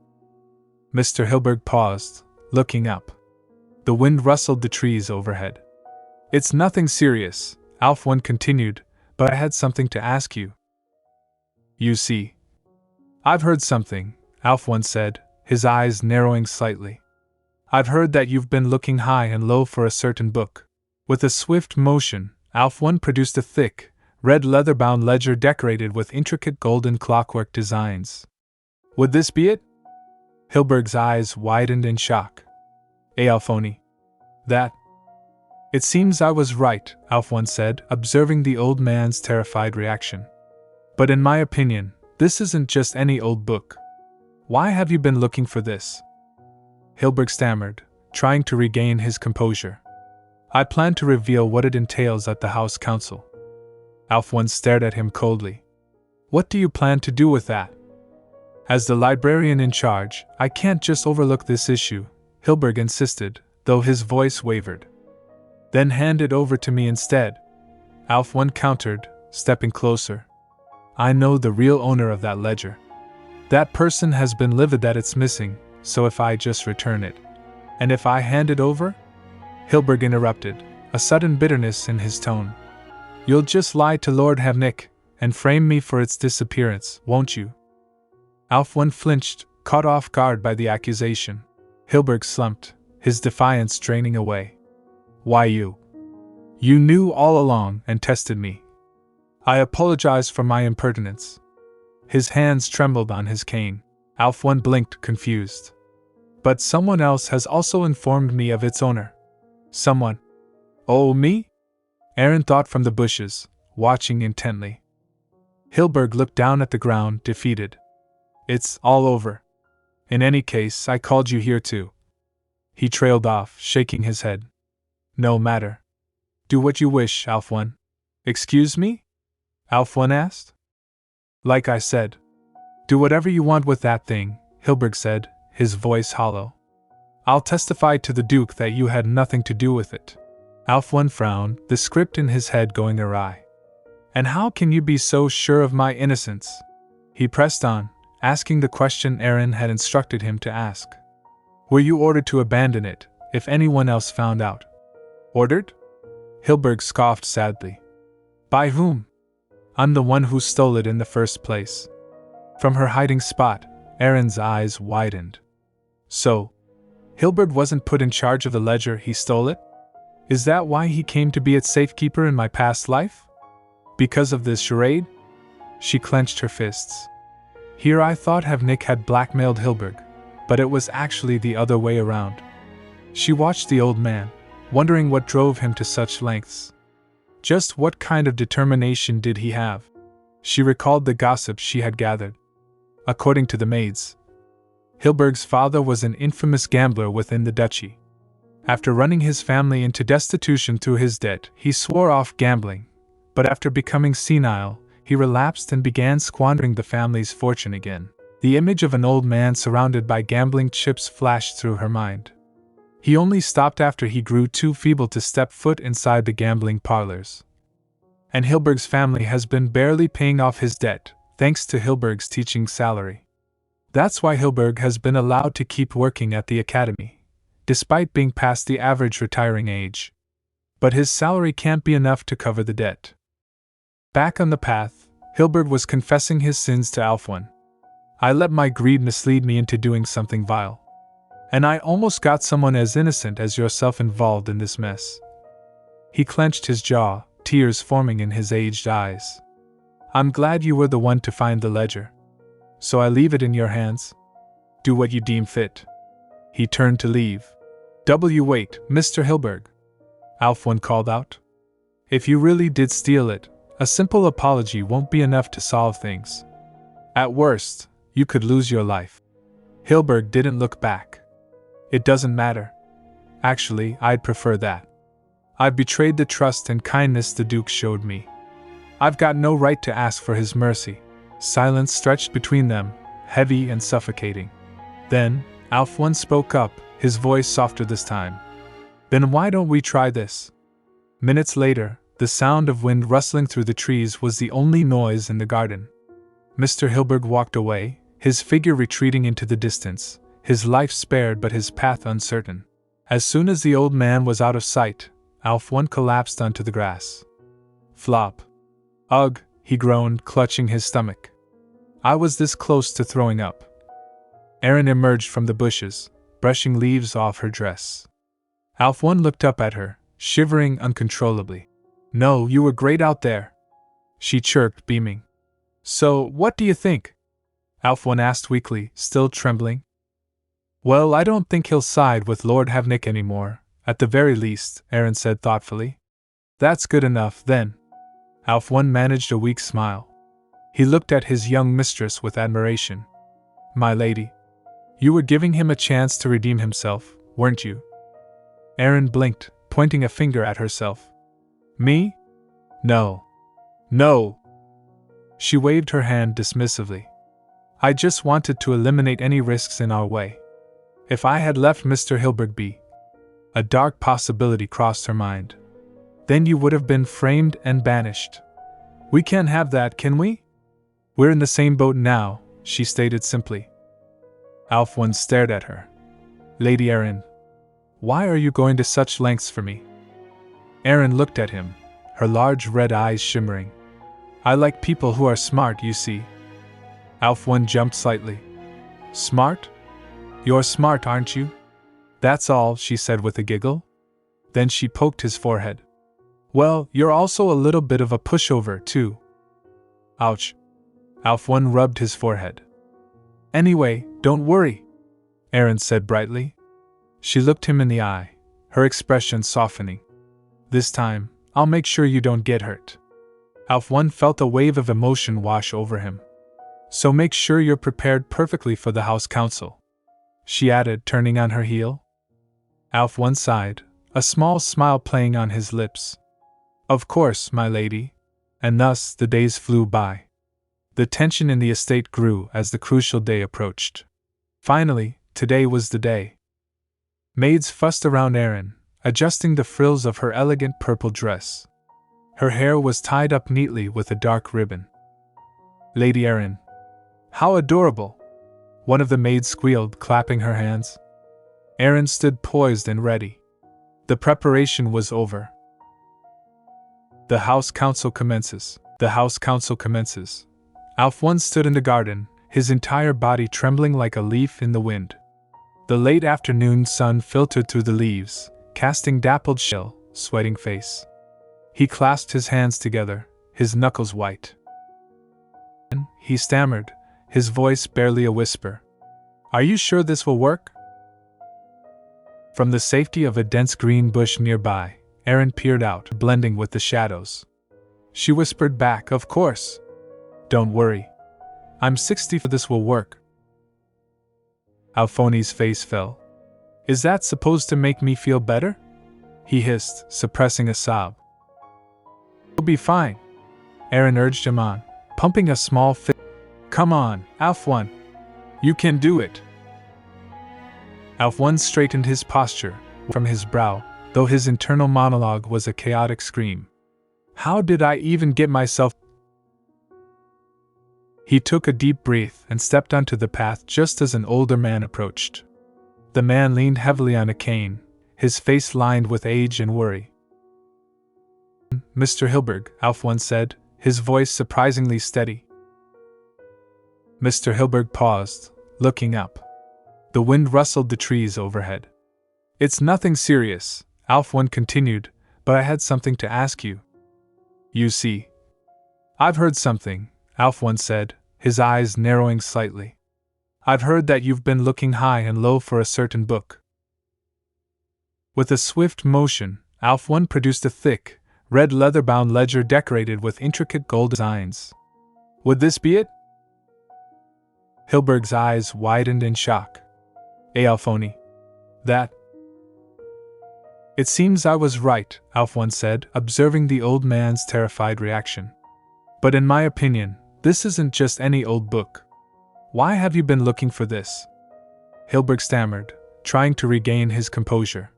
Mr. Hilberg paused, looking up. The wind rustled the trees overhead. It's nothing serious, Alf 1 continued, but I had something to ask you. You see. I've heard something, Alf 1 said, his eyes narrowing slightly. I've heard that you've been looking high and low for a certain book. With a swift motion, Alf 1 produced a thick, red leather-bound ledger decorated with intricate golden clockwork designs. Would this be it? Hilberg's eyes widened in shock. Alphony. That. It seems I was right, Alf 1 said, observing the old man's terrified reaction. But in my opinion, this isn't just any old book. Why have you been looking for this? Hilberg stammered, trying to regain his composure. I plan to reveal what it entails at the House Council. Alf 1 stared at him coldly. What do you plan to do with that? As the librarian in charge, I can't just overlook this issue, Hilberg insisted, though his voice wavered. Then hand it over to me instead. Alf 1 countered, stepping closer. I know the real owner of that ledger. That person has been livid that it's missing, so if I just return it. And if I hand it over? Hilberg interrupted, a sudden bitterness in his tone. You'll just lie to Lord Havenik, and frame me for its disappearance, won't you? Alf 1 flinched, caught off guard by the accusation. Hilberg slumped, his defiance draining away. Why you? You knew all along and tested me. I apologize for my impertinence. His hands trembled on his cane. Alf 1 blinked, confused. But someone else has also informed me of its owner. Someone? Oh, me? Aerin thought from the bushes, watching intently. Hilberg looked down at the ground, defeated. It's all over. In any case, I called you here too. He trailed off, shaking his head. No matter. Do what you wish, Alf 1. Excuse me? Alf 1 asked. Like I said. Do whatever you want with that thing, Hilberg said, his voice hollow. I'll testify to the Duke that you had nothing to do with it. Alf 1 frowned, the script in his head going awry. And how can you be so sure of my innocence? He pressed on, asking the question Aerin had instructed him to ask. Were you ordered to abandon it, if anyone else found out? Ordered? Hilberg scoffed sadly. By whom? I'm the one who stole it in the first place. From her hiding spot, Aerin's eyes widened. So, Hilbert wasn't put in charge of the ledger, he stole it? Is that why he came to be its safekeeper in my past life? Because of this charade? She clenched her fists. Here I thought Havenik had blackmailed Hilbert, but it was actually the other way around. She watched the old man, wondering what drove him to such lengths. Just what kind of determination did he have? She recalled the gossip she had gathered. According to the maids, Hilberg's father was an infamous gambler within the duchy. After running his family into destitution through his debt, he swore off gambling, but after becoming senile, he relapsed and began squandering the family's fortune again. The image of an old man surrounded by gambling chips flashed through her mind. He only stopped after he grew too feeble to step foot inside the gambling parlors. And Hilberg's family has been barely paying off his debt, thanks to Hilberg's teaching salary. That's why Hilberg has been allowed to keep working at the academy, despite being past the average retiring age. But his salary can't be enough to cover the debt. Back on the path, Hilbert was confessing his sins to Alfwin. I let my greed mislead me into doing something vile. And I almost got someone as innocent as yourself involved in this mess. He clenched his jaw, tears forming in his aged eyes. I'm glad you were the one to find the ledger. So I leave it in your hands. Do what you deem fit. He turned to leave. Wait, Mr. Hilberg, Alfwin called out. If you really did steal it, a simple apology won't be enough to solve things. At worst, you could lose your life. Hilberg didn't look back. It doesn't matter. Actually, I'd prefer that. I've betrayed the trust and kindness the Duke showed me. I've got no right to ask for his mercy. Silence stretched between them, heavy and suffocating. Then, Alfwin spoke up, his voice softer this time. Then why don't we try this? Minutes later, the sound of wind rustling through the trees was the only noise in the garden. Mr. Hilberg walked away, his figure retreating into the distance, his life spared but his path uncertain. As soon as the old man was out of sight, Alfwin collapsed onto the grass. Flop. Ugh, he groaned, clutching his stomach. I was this close to throwing up. Aerin emerged from the bushes, brushing leaves off her dress. Alfwin looked up at her, shivering uncontrollably. No, you were great out there, she chirped, beaming. So, what do you think? Alfwin asked weakly, still trembling. Well, I don't think he'll side with Lord Havenik anymore, at the very least, Aerin said thoughtfully. That's good enough, then. Alfwin managed a weak smile. He looked at his young mistress with admiration. My lady, you were giving him a chance to redeem himself, weren't you? Aerin blinked, pointing a finger at herself. Me? No. No! She waved her hand dismissively. I just wanted to eliminate any risks in our way. If I had left Mr. Hilberg be, a dark possibility crossed her mind. Then you would have been framed and banished. We can't have that, can we? We're in the same boat now, she stated simply. Alfwin stared at her. Lady Aerin, why are you going to such lengths for me? Aerin looked at him, her large red eyes shimmering. I like people who are smart, you see. Alfwin jumped slightly. Smart? You're smart, aren't you? That's all, she said with a giggle. Then she poked his forehead. Well, you're also a little bit of a pushover, too. Ouch. Alfwin rubbed his forehead. Anyway, don't worry, Aerin said brightly. She looked him in the eye, her expression softening. This time, I'll make sure you don't get hurt. Alfwin felt a wave of emotion wash over him. So make sure you're prepared perfectly for the House Council, she added, turning on her heel. Alfwin sighed, a small smile playing on his lips. Of course, my lady. And thus the days flew by. The tension in the estate grew as the crucial day approached. Finally, today was the day. Maids fussed around Aerin, adjusting the frills of her elegant purple dress. Her hair was tied up neatly with a dark ribbon. Lady Aerin. How adorable! One of the maids squealed, clapping her hands. Aerin stood poised and ready. The preparation was over. The House Council commences. The House Council commences. Alfwin stood in the garden, his entire body trembling like a leaf in the wind. The late afternoon sun filtered through the leaves, casting dappled chill, sweating face. He clasped his hands together, his knuckles white. He stammered, his voice barely a whisper. "Are you sure this will work?" From the safety of a dense green bush nearby, Aerin peered out, blending with the shadows. She whispered back, "Of course. Don't worry. I'm 60 for this will work." Alphoni's face fell. "Is that supposed to make me feel better?" he hissed, suppressing a sob. "You'll be fine," Aerin urged him on, pumping a small fist. "Come on, Alf-1. You can do it." Alf-1 straightened his posture from his brow, though his internal monologue was a chaotic scream. "How did I even get myself?" He took a deep breath and stepped onto the path just as an older man approached. The man leaned heavily on a cane, his face lined with age and worry. "Mr. Hilberg," Alf-1 said, his voice surprisingly steady. Mr. Hilberg paused, looking up. The wind rustled the trees overhead. "It's nothing serious," Alf-1 continued, "but I had something to ask you. You see, I've heard something," Alf-1 said, his eyes narrowing slightly. "I've heard that you've been looking high and low for a certain book." With a swift motion, Alf-1 produced a thick, red leather-bound ledger decorated with intricate gold designs. "Would this be it?" Hilberg's eyes widened in shock. Alphoni. That. "It seems I was right," Alf-1 said, observing the old man's terrified reaction. "But in my opinion, this isn't just any old book. Why have you been looking for this?" Hilberg stammered, trying to regain his composure.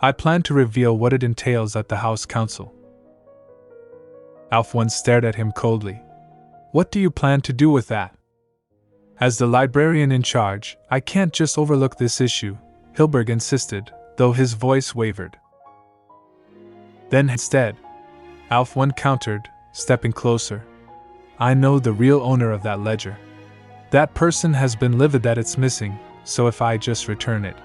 "I plan to reveal what it entails at the House Council." Alf-1 stared at him coldly. "What do you plan to do with that?" "As the librarian in charge, I can't just overlook this issue," Hilberg insisted, though his voice wavered. "Then instead," Alf-1 countered, stepping closer, "I know the real owner of that ledger. That person has been livid that it's missing, so if I just return it."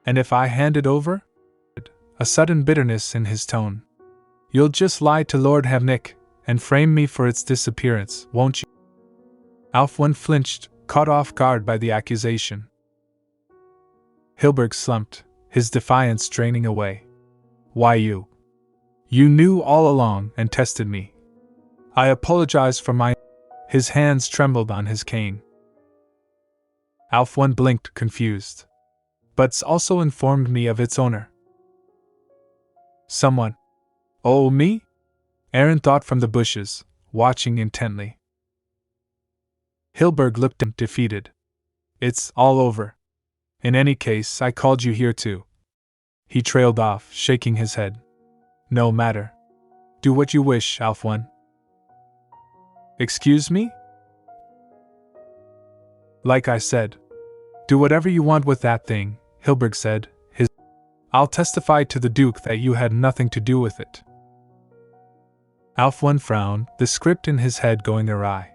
"And if I hand it over?" A sudden bitterness in his tone. "You'll just lie to Lord Havenik and frame me for its disappearance, won't you?" Alf-1 flinched, caught off guard by the accusation. Hilberg slumped, his defiance draining away. "Why you? You knew all along and tested me. I apologize for my—" His hands trembled on his cane. Alf-1 blinked, confused. "But's also informed me of its owner." "Someone? Oh, me?" Aerin thought from the bushes, watching intently. Hilberg looked defeated. "It's all over. In any case, I called you here too." He trailed off, shaking his head. "No matter. Do what you wish, Alf-1." "Excuse me?" "Like I said. Do whatever you want with that thing," Hilberg said. "I'll testify to the Duke that you had nothing to do with it." Alf-1 frowned, the script in his head going awry.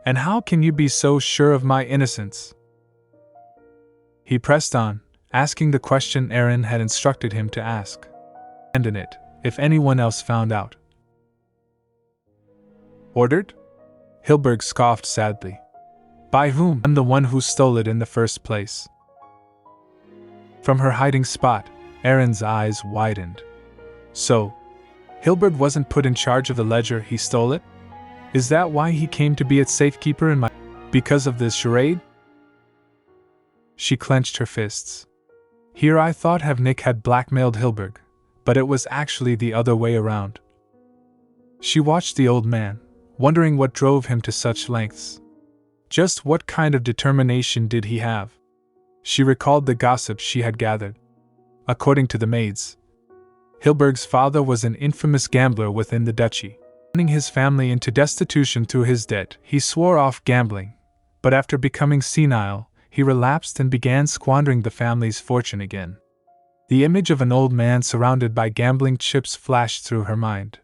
"And how can you be so sure of my innocence?" He pressed on, asking the question Aerin had instructed him to ask. "Abandon it, if anyone else found out." "Ordered?" Hilberg scoffed sadly. "By whom? I'm the one who stole it in the first place." From her hiding spot, Aerin's eyes widened. "So, Hilberg wasn't put in charge of the ledger, he stole it? Is that why he came to be its safekeeper in my— because of this charade?" She clenched her fists. Here I thought Havenik had blackmailed Hilberg, but it was actually the other way around. She watched the old man, wondering what drove him to such lengths. Just what kind of determination did he have? She recalled the gossip she had gathered. According to the maids, Hilberg's father was an infamous gambler within the duchy. Running his family into destitution through his debt, he swore off gambling, but after becoming senile, he relapsed and began squandering the family's fortune again. The image of an old man surrounded by gambling chips flashed through her mind.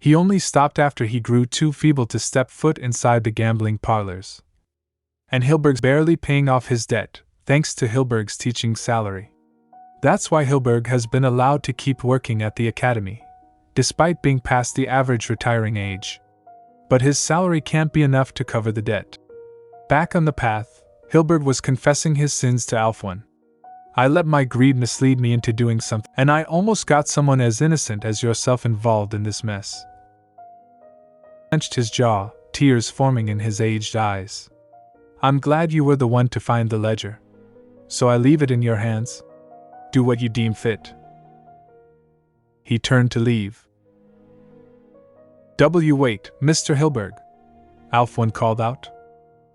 He only stopped after he grew too feeble to step foot inside the gambling parlors. And Hilberg's barely paying off his debt, thanks to Hilberg's teaching salary. That's why Hilberg has been allowed to keep working at the academy, despite being past the average retiring age. But his salary can't be enough to cover the debt. Back on the path, Hilberg was confessing his sins to Alfwan. I let my greed mislead me into doing something, and I almost got someone as innocent as yourself involved in this mess. He clenched his jaw, tears forming in his aged eyes. I'm glad you were the one to find the ledger. So I leave it in your hands. Do what you deem fit. He turned to leave. Wait, Mr. Hilberg, Alfwan called out.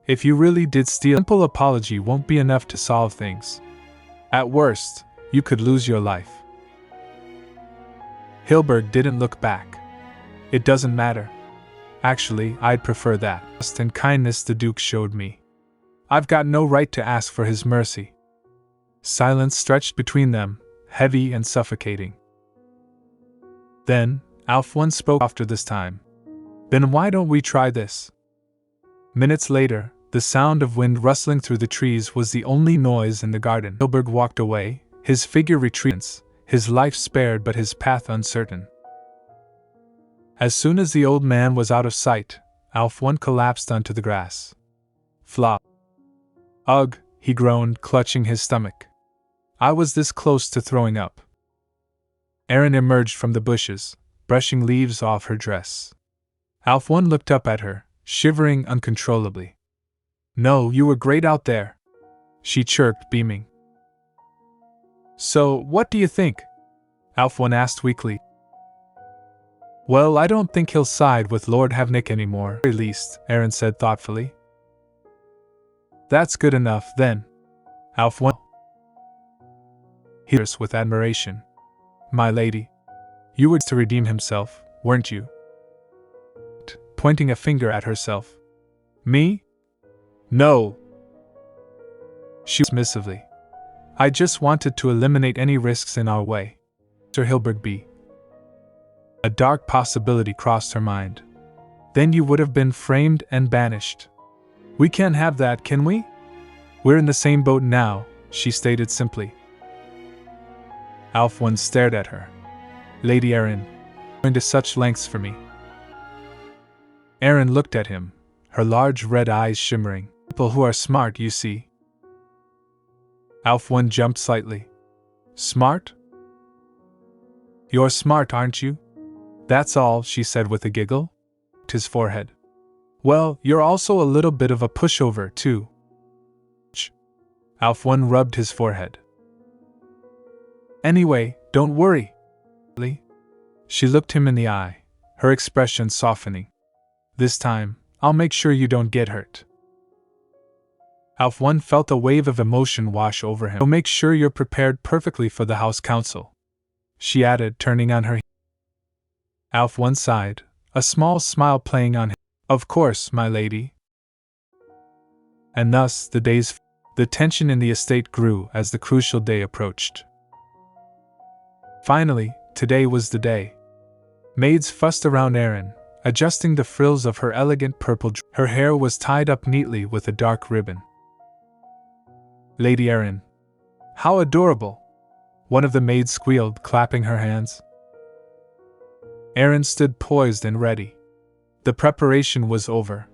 If you really did steal, a simple apology won't be enough to solve things. At worst, you could lose your life. Hilberg didn't look back. It doesn't matter. Actually, I'd prefer that. Trust and kindness the Duke showed me. I've got no right to ask for his mercy. Silence stretched between them, heavy and suffocating. Then, Alfwan spoke after this time. Then why don't we try this? Minutes later, the sound of wind rustling through the trees was the only noise in the garden. Hilberg walked away, his figure retreats, his life spared but his path uncertain. As soon as the old man was out of sight, Alfwan collapsed onto the grass. Flop. Ugh, he groaned, clutching his stomach. I was this close to throwing up. Aerin emerged from the bushes, brushing leaves off her dress. Alfwan looked up at her, shivering uncontrollably. No, you were great out there, she chirped, beaming. So, what do you think? Alfwan asked weakly. Well, I don't think he'll side with Lord Havenik anymore, at least, Aerin said thoughtfully. That's good enough, then. Alfwan hears with admiration. My lady, you were to redeem himself, weren't you? Pointing a finger at herself. Me? No. She dismissively. I just wanted to eliminate any risks in our way. Sir Hilberg B. A dark possibility crossed her mind. Then you would have been framed and banished. We can't have that, can we? We're in the same boat now, she stated simply. Alfwan stared at her. Lady Aerin, going to such lengths for me. Aerin looked at him, her large red eyes shimmering. People who are smart, you see. Alfwan jumped slightly. Smart? You're smart, aren't you? That's all, she said with a giggle. His forehead. Well, you're also a little bit of a pushover, too. Alfwan rubbed his forehead. Anyway, don't worry. She looked him in the eye, her expression softening. This time, I'll make sure you don't get hurt. Alfwan felt a wave of emotion wash over him. So make sure you're prepared perfectly for the House Council, she added, turning on her. Alfwan sighed, a small smile playing on him. Of course, my lady. And thus, the tension in the estate grew as the crucial day approached. Finally, today was the day. Maids fussed around Aerin, adjusting the frills of her elegant purple dress. Her hair was tied up neatly with a dark ribbon. Lady Aerin. How adorable! One of the maids squealed, clapping her hands. Aerin stood poised and ready. The preparation was over.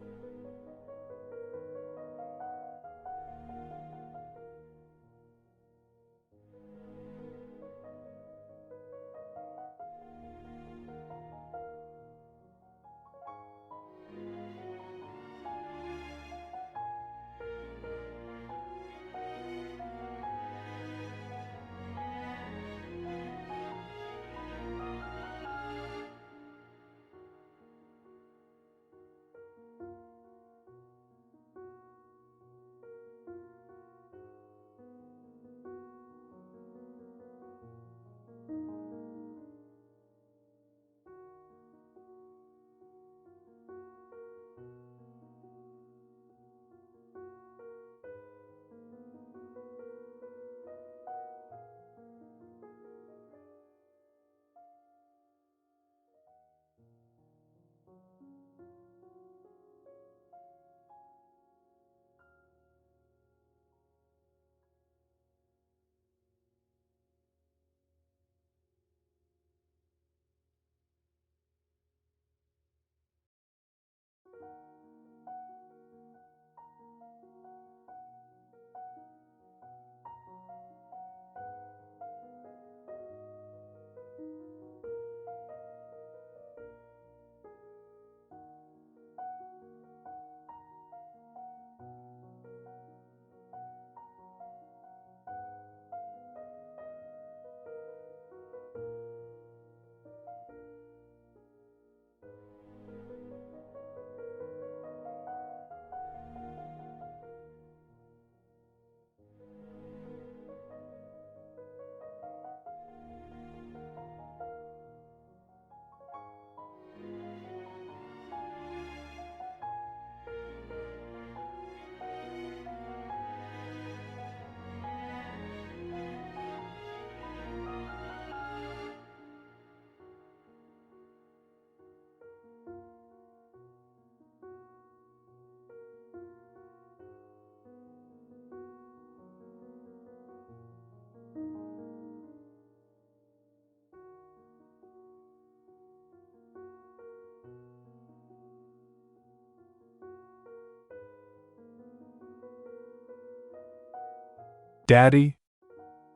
Daddy?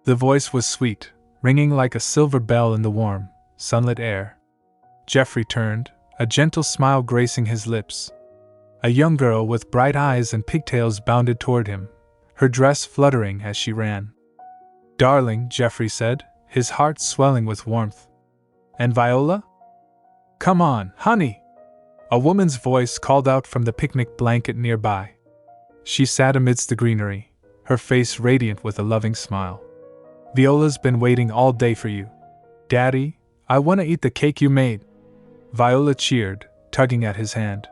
The voice was sweet, ringing like a silver bell in the warm, sunlit air. Jeffrey turned, a gentle smile gracing his lips. A young girl with bright eyes and pigtails bounded toward him, her dress fluttering as she ran. Darling, Jeffrey said, his heart swelling with warmth. And Viola? Come on, honey! A woman's voice called out from the picnic blanket nearby. She sat amidst the greenery, her face radiant with a loving smile. Viola's been waiting all day for you. Daddy, I want to eat the cake you made. Viola cheered, tugging at his hand.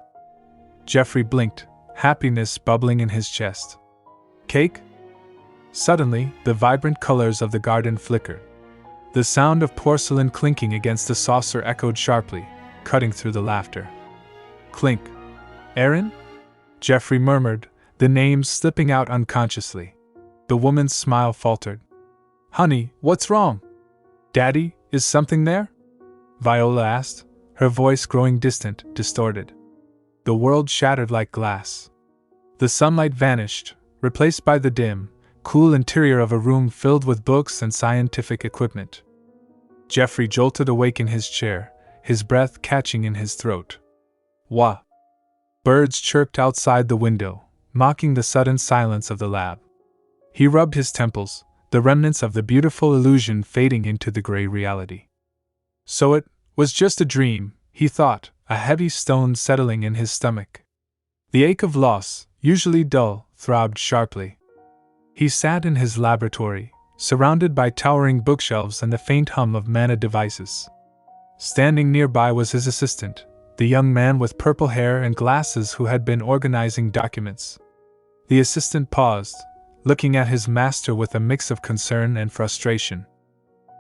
Jeffrey blinked, happiness bubbling in his chest. Cake? Suddenly, the vibrant colors of the garden flickered. The sound of porcelain clinking against the saucer echoed sharply, cutting through the laughter. Clink. Aerin? Jeffrey murmured, the name slipping out unconsciously. The woman's smile faltered. Honey, what's wrong? Daddy, is something there? Viola asked, her voice growing distant, distorted. The world shattered like glass. The sunlight vanished, replaced by the dim, cool interior of a room filled with books and scientific equipment. Jeffrey jolted awake in his chair, his breath catching in his throat. Wah! Birds chirped outside the window, mocking the sudden silence of the lab. He rubbed his temples, the remnants of the beautiful illusion fading into the gray reality. So it was just a dream, he thought, a heavy stone settling in his stomach. The ache of loss, usually dull, throbbed sharply. He sat in his laboratory, surrounded by towering bookshelves and the faint hum of mana devices. Standing nearby was his assistant, the young man with purple hair and glasses who had been organizing documents. The assistant paused, looking at his master with a mix of concern and frustration.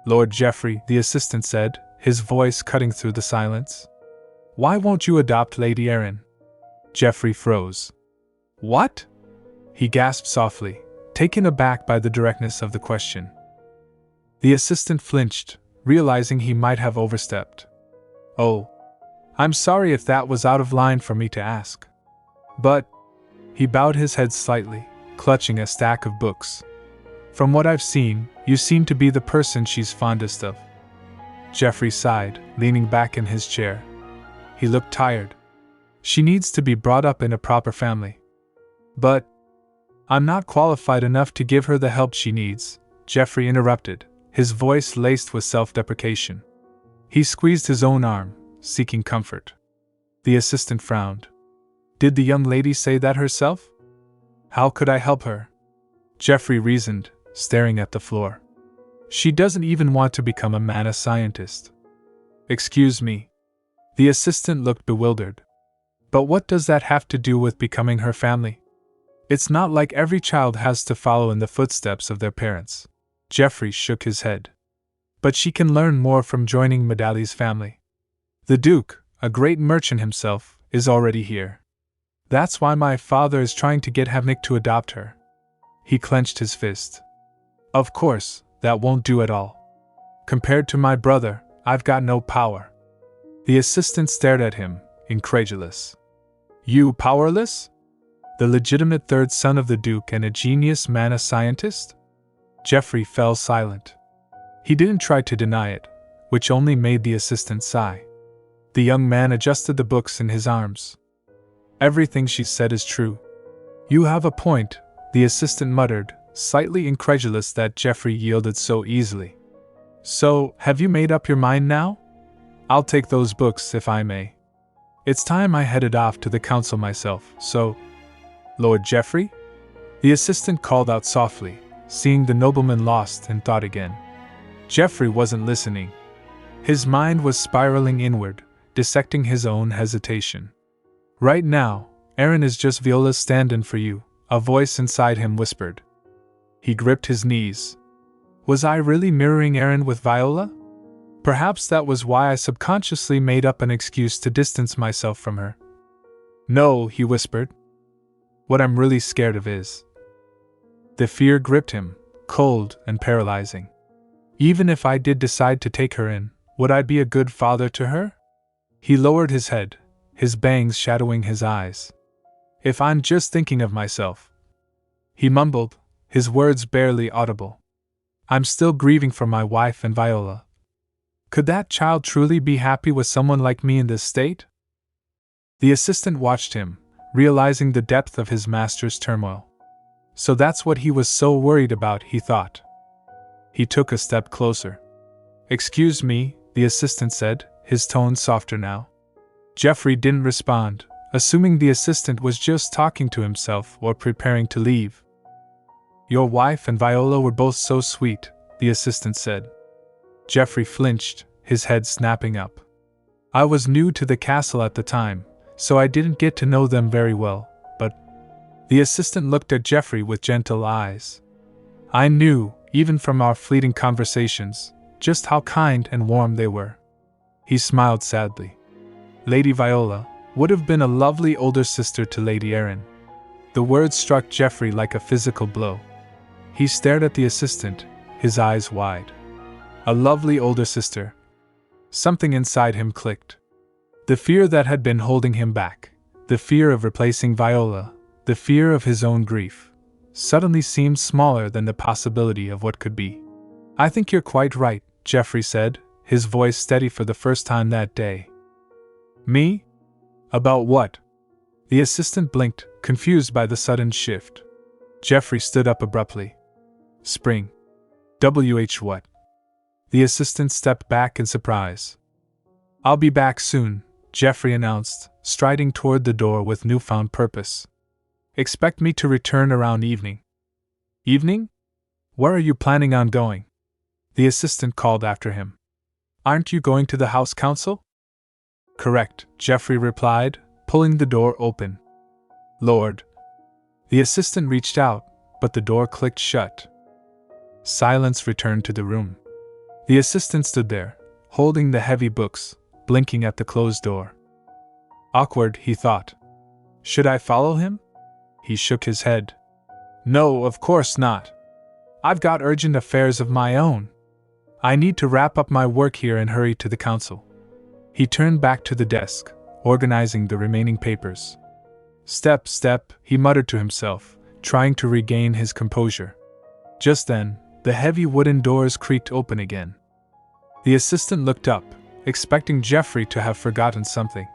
Lord Jeffrey, the assistant said, his voice cutting through the silence. Why won't you adopt Lady Aerin? Jeffrey froze. What? He gasped softly, taken aback by the directness of the question. The assistant flinched, realizing he might have overstepped. Oh, I'm sorry if that was out of line for me to ask. But, he bowed his head slightly, clutching a stack of books. From what I've seen, you seem to be the person she's fondest of. Jeffrey sighed, leaning back in his chair. He looked tired. She needs to be brought up in a proper family. But I'm not qualified enough to give her the help she needs, Jeffrey interrupted, his voice laced with self-deprecation. He squeezed his own arm, seeking comfort. The assistant frowned. Did the young lady say that herself? How could I help her? Jeffrey reasoned, staring at the floor. She doesn't even want to become a mana scientist. Excuse me. The assistant looked bewildered. But what does that have to do with becoming her family? It's not like every child has to follow in the footsteps of their parents. Jeffrey shook his head. But she can learn more from joining Medali's family. The Duke, a great merchant himself, is already here. That's why my father is trying to get Havenik to adopt her. He clenched his fist. Of course, that won't do at all. Compared to my brother, I've got no power. The assistant stared at him, incredulous. You powerless? The legitimate third son of the Duke and a genius mana scientist? Jeffrey fell silent. He didn't try to deny it, which only made the assistant sigh. The young man adjusted the books in his arms. Everything she said is true. You have a point, the assistant muttered, slightly incredulous that Jeffrey yielded so easily. So, have you made up your mind now? I'll take those books if I may. It's time I headed off to the council myself, so… Lord Jeffrey? The assistant called out softly, seeing the nobleman lost in thought again. Jeffrey wasn't listening. His mind was spiraling inward, dissecting his own hesitation. Right now, Aerin is just Viola's stand-in for you, a voice inside him whispered. He gripped his knees. Was I really mirroring Aerin with Viola? Perhaps that was why I subconsciously made up an excuse to distance myself from her. No, he whispered. What I'm really scared of is… The fear gripped him, cold and paralyzing. Even if I did decide to take her in, would I be a good father to her? He lowered his head, his bangs shadowing his eyes. If I'm just thinking of myself. He mumbled, his words barely audible. I'm still grieving for my wife and Viola. Could that child truly be happy with someone like me in this state? The assistant watched him, realizing the depth of his master's turmoil. So that's what he was so worried about, he thought. He took a step closer. Excuse me, the assistant said, his tone softer now. Jeffrey didn't respond, assuming the assistant was just talking to himself or preparing to leave. Your wife and Viola were both so sweet, the assistant said. Jeffrey flinched, his head snapping up. I was new to the castle at the time, so I didn't get to know them very well, but... The assistant looked at Jeffrey with gentle eyes. I knew, even from our fleeting conversations, just how kind and warm they were. He smiled sadly. Lady Viola would have been a lovely older sister to Lady Aerin. The words struck Jeffrey like a physical blow. He stared at the assistant, his eyes wide. A lovely older sister. Something inside him clicked. The fear that had been holding him back, the fear of replacing Viola, the fear of his own grief, suddenly seemed smaller than the possibility of what could be. I think you're quite right, Jeffrey said, his voice steady for the first time that day. Me? About what? The assistant blinked, confused by the sudden shift. Jeffrey stood up abruptly. Spring. What? The assistant stepped back in surprise. I'll be back soon, Jeffrey announced, striding toward the door with newfound purpose. Expect me to return around evening. Evening? Where are you planning on going? The assistant called after him. Aren't you going to the House Council? Correct, Jeffrey replied, pulling the door open. Lord. The assistant reached out, but the door clicked shut. Silence returned to the room. The assistant stood there, holding the heavy books, blinking at the closed door. Awkward, he thought. Should I follow him? He shook his head. No, of course not. I've got urgent affairs of my own. I need to wrap up my work here and hurry to the council. He turned back to the desk, organizing the remaining papers. Step, he muttered to himself, trying to regain his composure. Just then, the heavy wooden doors creaked open again. The assistant looked up, expecting Jeffrey to have forgotten something.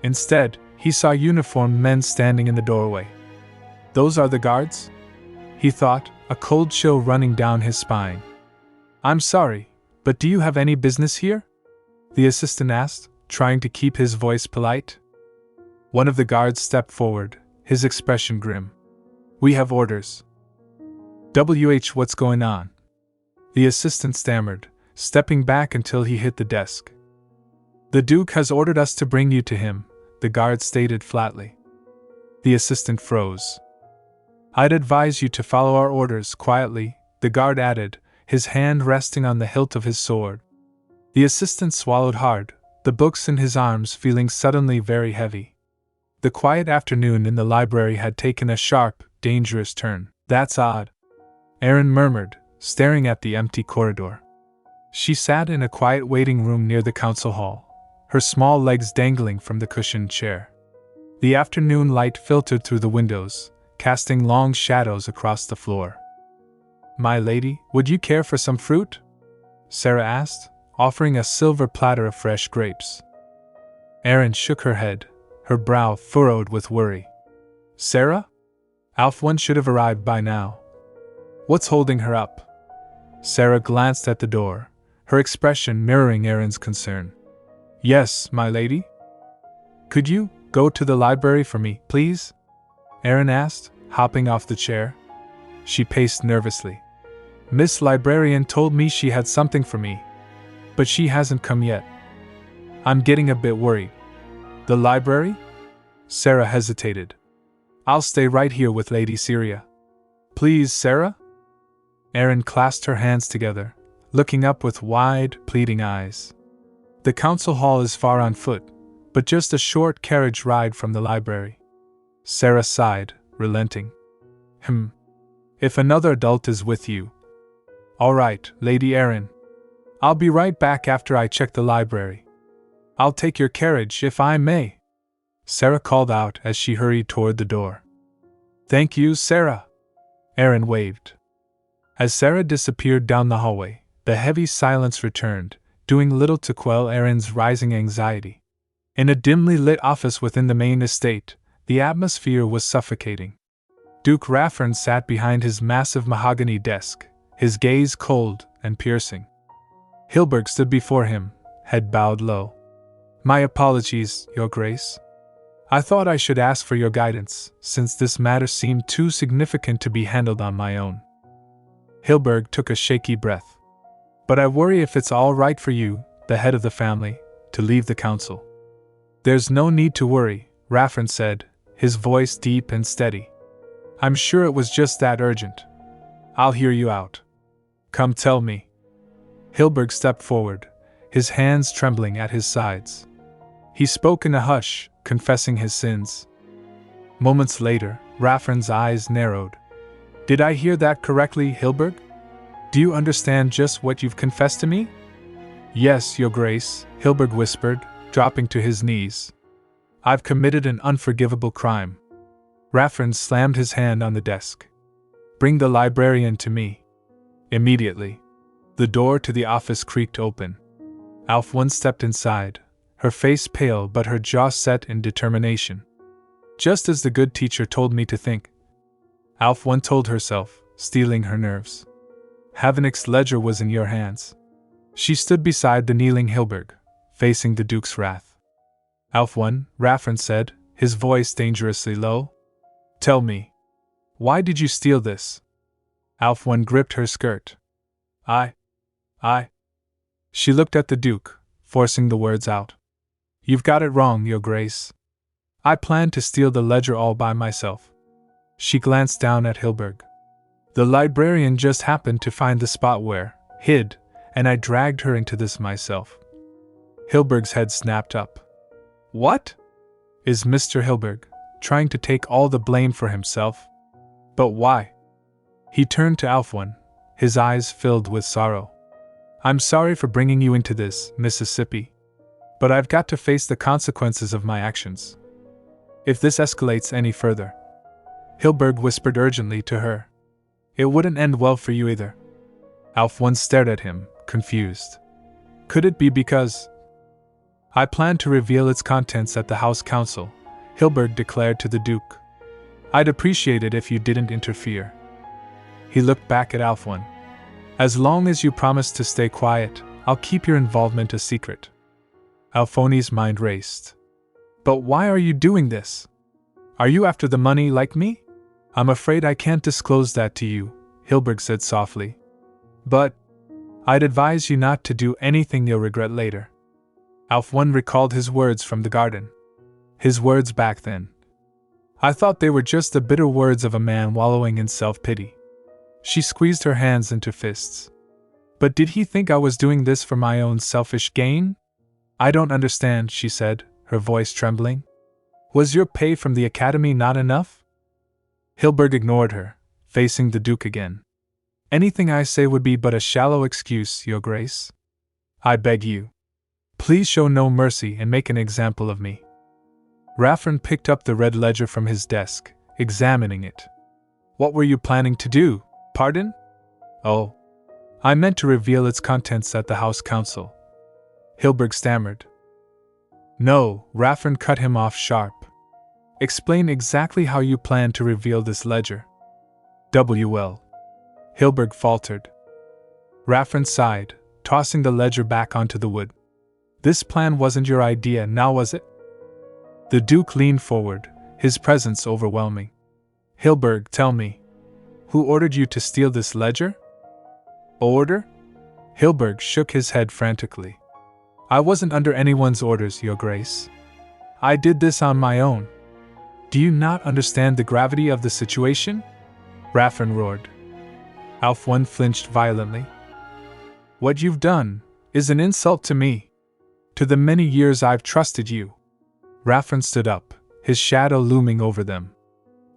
Instead, he saw uniformed men standing in the doorway. Those are the guards? He thought, a cold chill running down his spine. I'm sorry, but do you have any business here? The assistant asked, trying to keep his voice polite. One of the guards stepped forward, his expression grim. We have orders. What's going on? The assistant stammered, stepping back until he hit the desk. The Duke has ordered us to bring you to him, the guard stated flatly. The assistant froze. I'd advise you to follow our orders quietly, the guard added, his hand resting on the hilt of his sword. The assistant swallowed hard, the books in his arms feeling suddenly very heavy. The quiet afternoon in the library had taken a sharp, dangerous turn. That's odd, Aerin murmured, staring at the empty corridor. She sat in a quiet waiting room near the council hall, her small legs dangling from the cushioned chair. The afternoon light filtered through the windows, casting long shadows across the floor. My lady, would you care for some fruit? Sarah asked, offering a silver platter of fresh grapes. Aerin shook her head, her brow furrowed with worry. Sarah? Alfwin should have arrived by now. What's holding her up? Sarah glanced at the door, her expression mirroring Aerin's concern. Yes, my lady? Could you go to the library for me, please? Aerin asked, hopping off the chair. She paced nervously. Miss Librarian told me she had something for me, but she hasn't come yet. I'm getting a bit worried. The library? Sarah hesitated. I'll stay right here with Lady Syria. Please, Sarah? Aerin clasped her hands together, looking up with wide, pleading eyes. The council hall is far on foot, but just a short carriage ride from the library. Sarah sighed, relenting. If another adult is with you. All right, Lady Aerin. I'll be right back after I check the library. I'll take your carriage if I may, Sarah called out as she hurried toward the door. Thank you, Sarah. Aerin waved. As Sarah disappeared down the hallway, the heavy silence returned, doing little to quell Aerin's rising anxiety. In a dimly lit office within the main estate, the atmosphere was suffocating. Duke Havenik sat behind his massive mahogany desk, his gaze cold and piercing. Hilberg stood before him, head bowed low. "My apologies, Your Grace. I thought I should ask for your guidance, since this matter seemed too significant to be handled on my own." Hilberg took a shaky breath. "But I worry if it's all right for you, the head of the family, to leave the council." "There's no need to worry," Havenik said, his voice deep and steady. "I'm sure it was just that urgent. I'll hear you out. Come tell me." Hilberg stepped forward, his hands trembling at his sides. He spoke in a hush, confessing his sins. Moments later, Havenik's eyes narrowed. "Did I hear that correctly, Hilberg? Do you understand just what you've confessed to me?" "Yes, Your Grace," Hilberg whispered, dropping to his knees. "I've committed an unforgivable crime." Havenik slammed his hand on the desk. "Bring the librarian to me. Immediately." The door to the office creaked open. Alf-1 stepped inside, her face pale but her jaw set in determination. "Just as the good teacher told me to think," Alf-1 told herself, steeling her nerves. "Havenik's ledger was in your hands." She stood beside the kneeling Hilberg, facing the Duke's wrath. "Alf-1," Havenik said, his voice dangerously low. "Tell me. Why did you steal this?" Alf-1 gripped her skirt. I. She looked at the Duke, forcing the words out. "You've got it wrong, Your Grace. I planned to steal the ledger all by myself." She glanced down at Hilberg. "The librarian just happened to find the spot where hid, and I dragged her into this myself." Hilberg's head snapped up. "What? Is Mr. Hilberg trying to take all the blame for himself? But why?" He turned to Alf-1, his eyes filled with sorrow. "I'm sorry for bringing you into this, Mississippi. But I've got to face the consequences of my actions. If this escalates any further," Hilberg whispered urgently to her, "it wouldn't end well for you either." Alf-1 stared at him, confused. "Could it be because—" "I plan to reveal its contents at the House Council," Hilberg declared to the Duke. "I'd appreciate it if you didn't interfere." He looked back at Alf-1. "As long as you promise to stay quiet, I'll keep your involvement a secret." Alf-1's mind raced. "But why are you doing this? Are you after the money like me?" "I'm afraid I can't disclose that to you," Hilberg said softly. "But I'd advise you not to do anything you'll regret later." Alf-1 recalled his words from the garden. His words back then. "I thought they were just the bitter words of a man wallowing in self-pity." She squeezed her hands into fists. "But did he think I was doing this for my own selfish gain?" "I don't understand," she said, her voice trembling. "Was your pay from the academy not enough?" Hilberg ignored her, facing the Duke again. "Anything I say would be but a shallow excuse, Your Grace. I beg you. Please show no mercy and make an example of me." Havenik picked up the red ledger from his desk, examining it. "What were you planning to do? Pardon?" "Oh, I meant to reveal its contents at the House Council," Hilberg stammered. "No," Havenik cut him off sharp. "Explain exactly how you plan to reveal this ledger." "Well," Hilberg faltered. Havenik sighed, tossing the ledger back onto the wood. "This plan wasn't your idea, now was it?" The Duke leaned forward, his presence overwhelming. "Hilberg, tell me. Who ordered you to steal this ledger?" "Order?" Hilberg shook his head frantically. "I wasn't under anyone's orders, Your Grace. I did this on my own. Do you not understand the gravity of the situation?" Havenik roared. Alf-1 flinched violently. "What you've done is an insult to me. To the many years I've trusted you." Havenik stood up, his shadow looming over them.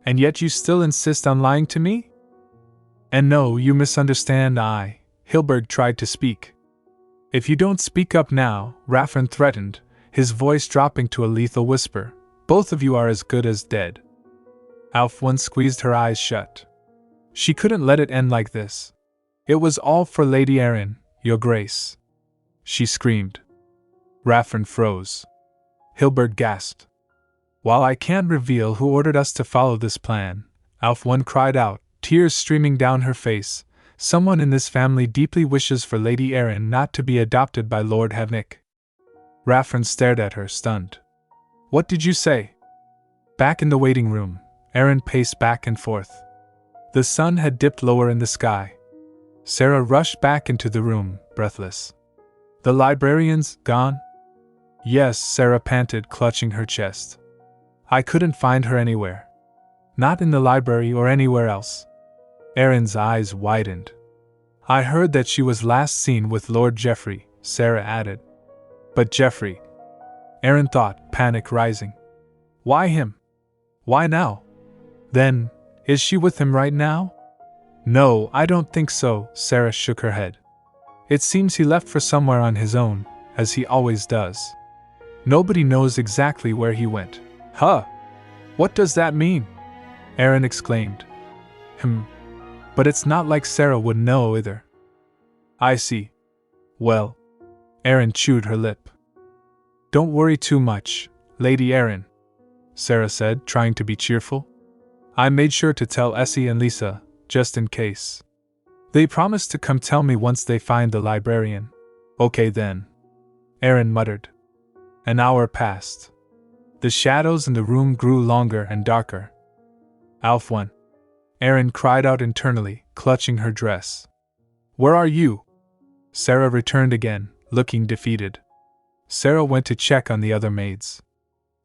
"And yet you still insist on lying to me?" "And no, you misunderstand. Hilberg tried to speak. "If you don't speak up now," Havenik threatened, his voice dropping to a lethal whisper, "both of you are as good as dead." Alf-1 squeezed her eyes shut. She couldn't let it end like this. It was all for Lady Aerin, Your Grace. She screamed. Raffern froze. Hilbert gasped. While I can't reveal who ordered us to follow this plan, Alf-1 cried out, tears streaming down her face, someone in this family deeply wishes for Lady Aerin not to be adopted by Lord Havenik. Raffern stared at her, stunned. What did you say? Back in the waiting room, Aerin paced back and forth. The sun had dipped lower in the sky. Sarah rushed back into the room, breathless. The librarian's gone? Yes, Sarah panted, clutching her chest. I couldn't find her anywhere. Not in the library or anywhere else. Aerin's eyes widened. I heard that she was last seen with Lord Geoffrey, Sarah added. But Geoffrey? Aerin thought, panic rising. Why him? Why now? Then, is she with him right now? No, I don't think so, Sarah shook her head. It seems he left for somewhere on his own, as he always does. Nobody knows exactly where he went. Huh? What does that mean? Aerin exclaimed. But it's not like Sarah would know either. I see. Well, Aerin chewed her lip. Don't worry too much, Lady Aerin, Sarah said, trying to be cheerful. I made sure to tell Essie and Lisa, just in case. They promised to come tell me once they find the librarian. Okay then, Aerin muttered. An hour passed. The shadows in the room grew longer and darker. Alf-1. Aerin cried out internally, clutching her dress. Where are you? Sarah returned again, looking defeated. Sarah went to check on the other maids.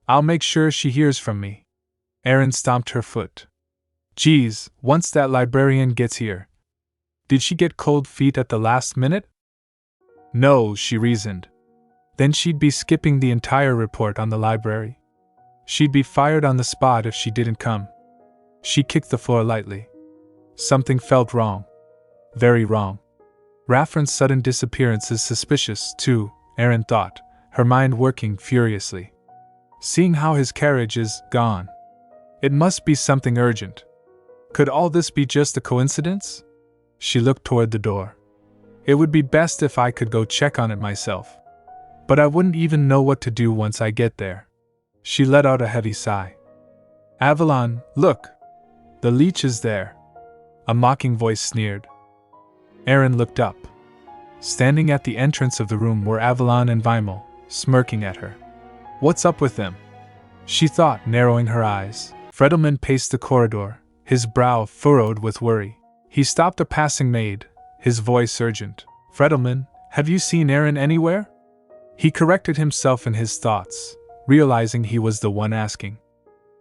I'll make sure she hears from me. Aerin stomped her foot. Geez, once that librarian gets here. Did she get cold feet at the last minute? No, she reasoned. Then she'd be skipping the entire report on the library. She'd be fired on the spot if she didn't come. She kicked the floor lightly. Something felt wrong. Very wrong. Raffern's sudden disappearance is suspicious, too, Aerin thought, her mind working furiously. Seeing how his carriage is gone. It must be something urgent. Could all this be just a coincidence? She looked toward the door. It would be best if I could go check on it myself. But I wouldn't even know what to do once I get there. She let out a heavy sigh. Avalon, look! The leech is there. A mocking voice sneered. Aerin looked up. Standing at the entrance of the room were Avalon and Weimel, smirking at her. What's up with them? She thought, narrowing her eyes. Fredelman paced the corridor, his brow furrowed with worry. He stopped a passing maid, his voice urgent. Fredelman, have you seen Aerin anywhere? He corrected himself in his thoughts, realizing he was the one asking.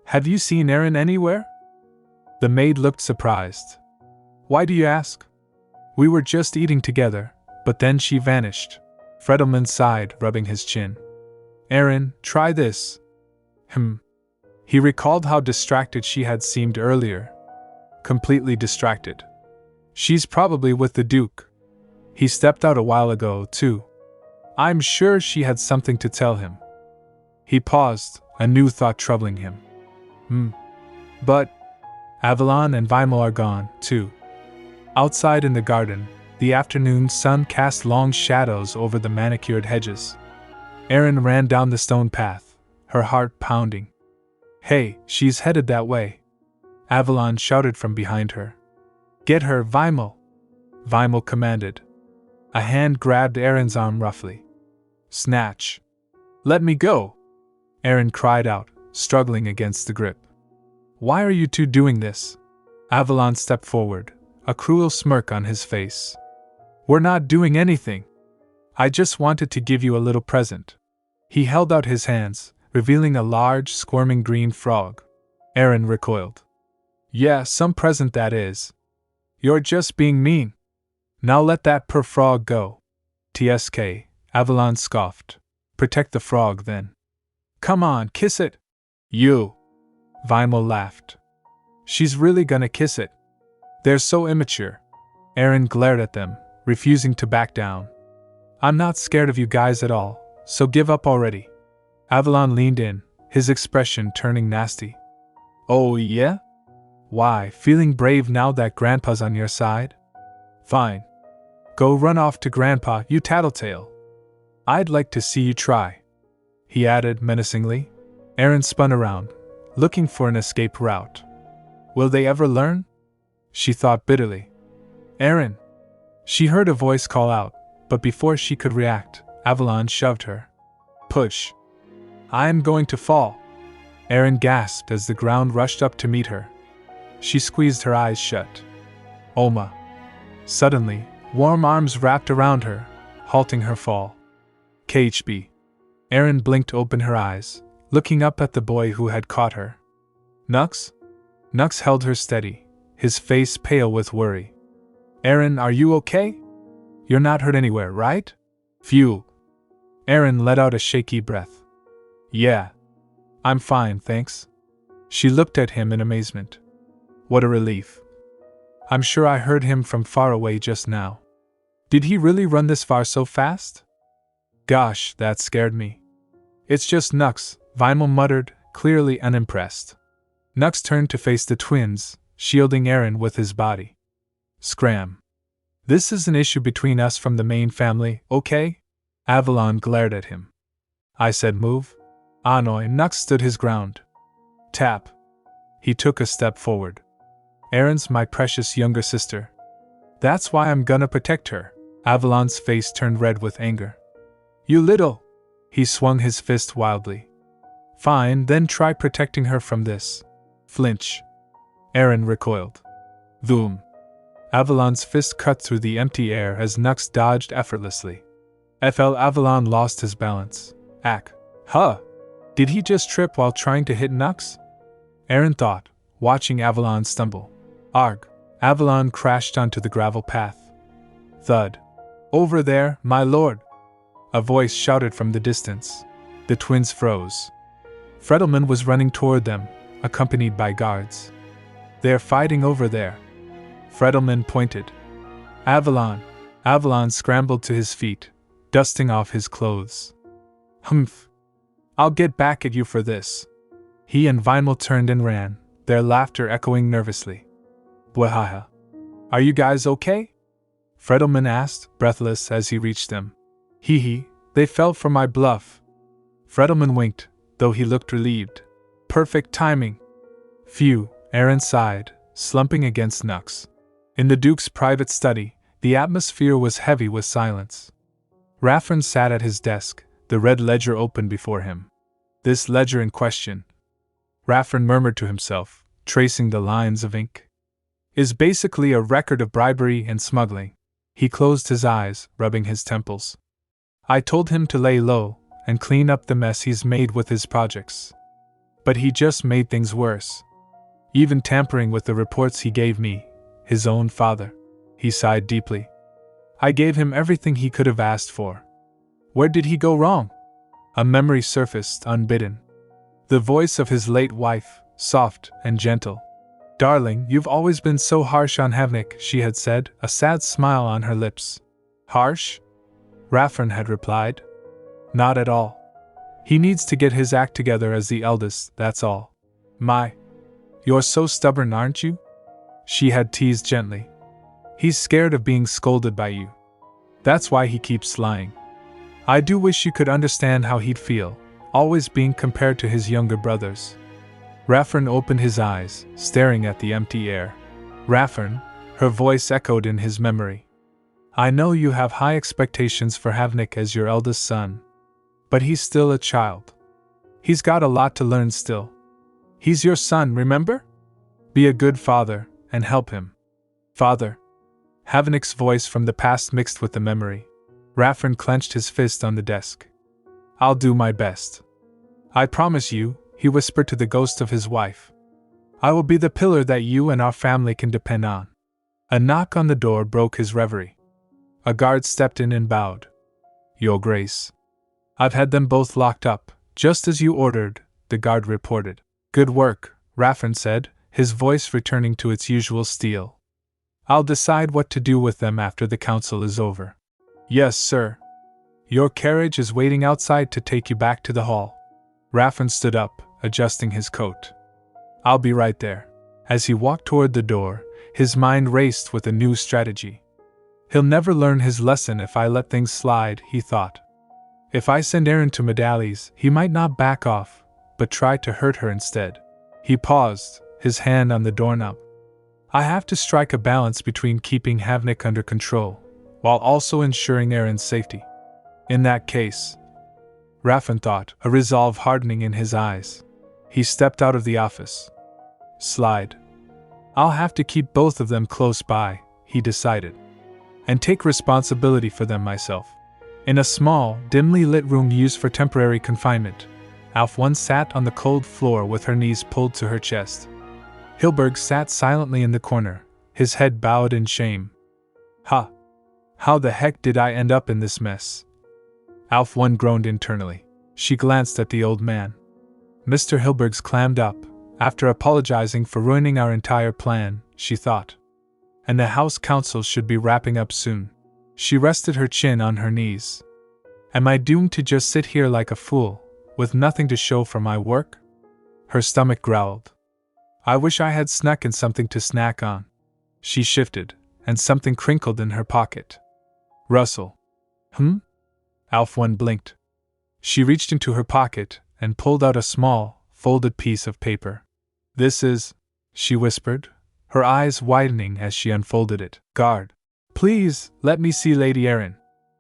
Have you seen Aerin anywhere? The maid looked surprised. Why do you ask? We were just eating together, but then she vanished. Fredelman sighed, rubbing his chin. Aerin, try this. He recalled how distracted she had seemed earlier. Completely distracted. She's probably with the Duke. He stepped out a while ago, too. I'm sure she had something to tell him. He paused, a new thought troubling him. But Avalon and Weimel are gone, too. Outside in the garden, the afternoon sun cast long shadows over the manicured hedges. Aerin ran down the stone path, her heart pounding. Hey, she's headed that way. Avalon shouted from behind her. Get her, Weimel! Weimel commanded. A hand grabbed Aerin's arm roughly. Snatch! Let me go! Aerin cried out, struggling against the grip. Why are you two doing this? Avalon stepped forward, a cruel smirk on his face. We're not doing anything. I just wanted to give you a little present. He held out his hands, revealing a large, squirming green frog. Aerin recoiled. Yeah, some present that is. You're just being mean. Now let that poor frog go. TSK, Avalon scoffed. Protect the frog then. Come on, kiss it. You. Weimel laughed. She's really gonna kiss it. They're so immature. Aerin glared at them, refusing to back down. I'm not scared of you guys at all, so give up already. Avalon leaned in, his expression turning nasty. Oh yeah? Why, feeling brave now that Grandpa's on your side? Fine. Go run off to Grandpa, you tattletale. I'd like to see you try, he added menacingly. Aerin spun around, looking for an escape route. Will they ever learn? She thought bitterly. Aerin! She heard a voice call out, but before she could react, Avalon shoved her. Push! I am going to fall! Aerin gasped as the ground rushed up to meet her. She squeezed her eyes shut. Oma! Suddenly, warm arms wrapped around her, halting her fall. KHB. Aerin blinked open her eyes, looking up at the boy who had caught her. Nux? Nux held her steady, his face pale with worry. Aerin, are you okay? You're not hurt anywhere, right? Phew. Aerin let out a shaky breath. Yeah. I'm fine, thanks. She looked at him in amazement. What a relief. I'm sure I heard him from far away just now. Did he really run this far so fast? Gosh, that scared me. It's just Nux, Vinyl muttered, clearly unimpressed. Nux turned to face the twins, shielding Aerin with his body. Scram. This is an issue between us from the main family, okay? Avalon glared at him. I said move. Annoy. Nux stood his ground. Tap. He took a step forward. Aerin's my precious younger sister. That's why I'm gonna protect her. Avalon's face turned red with anger. You little! He swung his fist wildly. Fine, then try protecting her from this. Flinch. Aerin recoiled. Boom. Avalon's fist cut through the empty air as Nux dodged effortlessly. FL Avalon lost his balance. Ack. Huh! Did he just trip while trying to hit Nux? Aerin thought, watching Avalon stumble. Arg. Avalon crashed onto the gravel path. Thud. Over there, my lord! A voice shouted from the distance. The twins froze. Fredelman was running toward them, accompanied by guards. They're fighting over there. Fredelman pointed. Avalon! Avalon scrambled to his feet, dusting off his clothes. Humph! I'll get back at you for this. He and Vinyl turned and ran, their laughter echoing nervously. Bwahaha. Are you guys okay? Fredelman asked, breathless as he reached them. Hee hee, they fell for my bluff. Fredelman winked, though he looked relieved. Perfect timing. Phew, Aerin sighed, slumping against Nux. In the Duke's private study, the atmosphere was heavy with silence. Raffern sat at his desk, the red ledger open before him. This ledger in question, Raffern murmured to himself, tracing the lines of ink, is basically a record of bribery and smuggling. He closed his eyes, rubbing his temples. I told him to lay low and clean up the mess he's made with his projects. But he just made things worse. Even tampering with the reports he gave me, his own father. He sighed deeply. I gave him everything he could have asked for. Where did he go wrong? A memory surfaced unbidden. The voice of his late wife, soft and gentle. Darling, you've always been so harsh on Havenik, she had said, a sad smile on her lips. Harsh? Raffern had replied. Not at all. He needs to get his act together as the eldest, that's all. You're so stubborn, aren't you? She had teased gently. He's scared of being scolded by you. That's why he keeps lying. I do wish you could understand how he'd feel, always being compared to his younger brothers. Raffern opened his eyes, staring at the empty air. Raffern, her voice echoed in his memory. I know you have high expectations for Havenik as your eldest son. But he's still a child. He's got a lot to learn still. He's your son, remember? Be a good father, and help him. Father. Havenik's voice from the past mixed with the memory. Raffern clenched his fist on the desk. I'll do my best. I promise you, he whispered to the ghost of his wife. I will be the pillar that you and our family can depend on. A knock on the door broke his reverie. A guard stepped in and bowed. Your Grace. I've had them both locked up, just as you ordered, the guard reported. Good work, Raffern said, his voice returning to its usual steel. I'll decide what to do with them after the council is over. Yes, sir. Your carriage is waiting outside to take you back to the hall. Raffern stood up, adjusting his coat. I'll be right there. As he walked toward the door, his mind raced with a new strategy. He'll never learn his lesson if I let things slide, he thought. If I send Aerin to Medali's, he might not back off, but try to hurt her instead. He paused, his hand on the doorknob. I have to strike a balance between keeping Havenik under control, while also ensuring Aerin's safety. In that case, Raffen thought, a resolve hardening in his eyes. He stepped out of the office. Slide. I'll have to keep both of them close by, he decided, and take responsibility for them myself. In a small, dimly lit room used for temporary confinement, Alf 1 sat on the cold floor with her knees pulled to her chest. Hilberg sat silently in the corner, his head bowed in shame. How the heck did I end up in this mess? Alf 1 groaned internally. She glanced at the old man. Mr. Hilberg's clammed up, after apologizing for ruining our entire plan, she thought. And the House Council should be wrapping up soon. She rested her chin on her knees. Am I doomed to just sit here like a fool, with nothing to show for my work? Her stomach growled. I wish I had snuck in something to snack on. She shifted, and something crinkled in her pocket. Russell. Alf 1 blinked. She reached into her pocket and pulled out a small, folded piece of paper. This is, she whispered, her eyes widening as she unfolded it. Guard. Please, let me see Lady Aerin.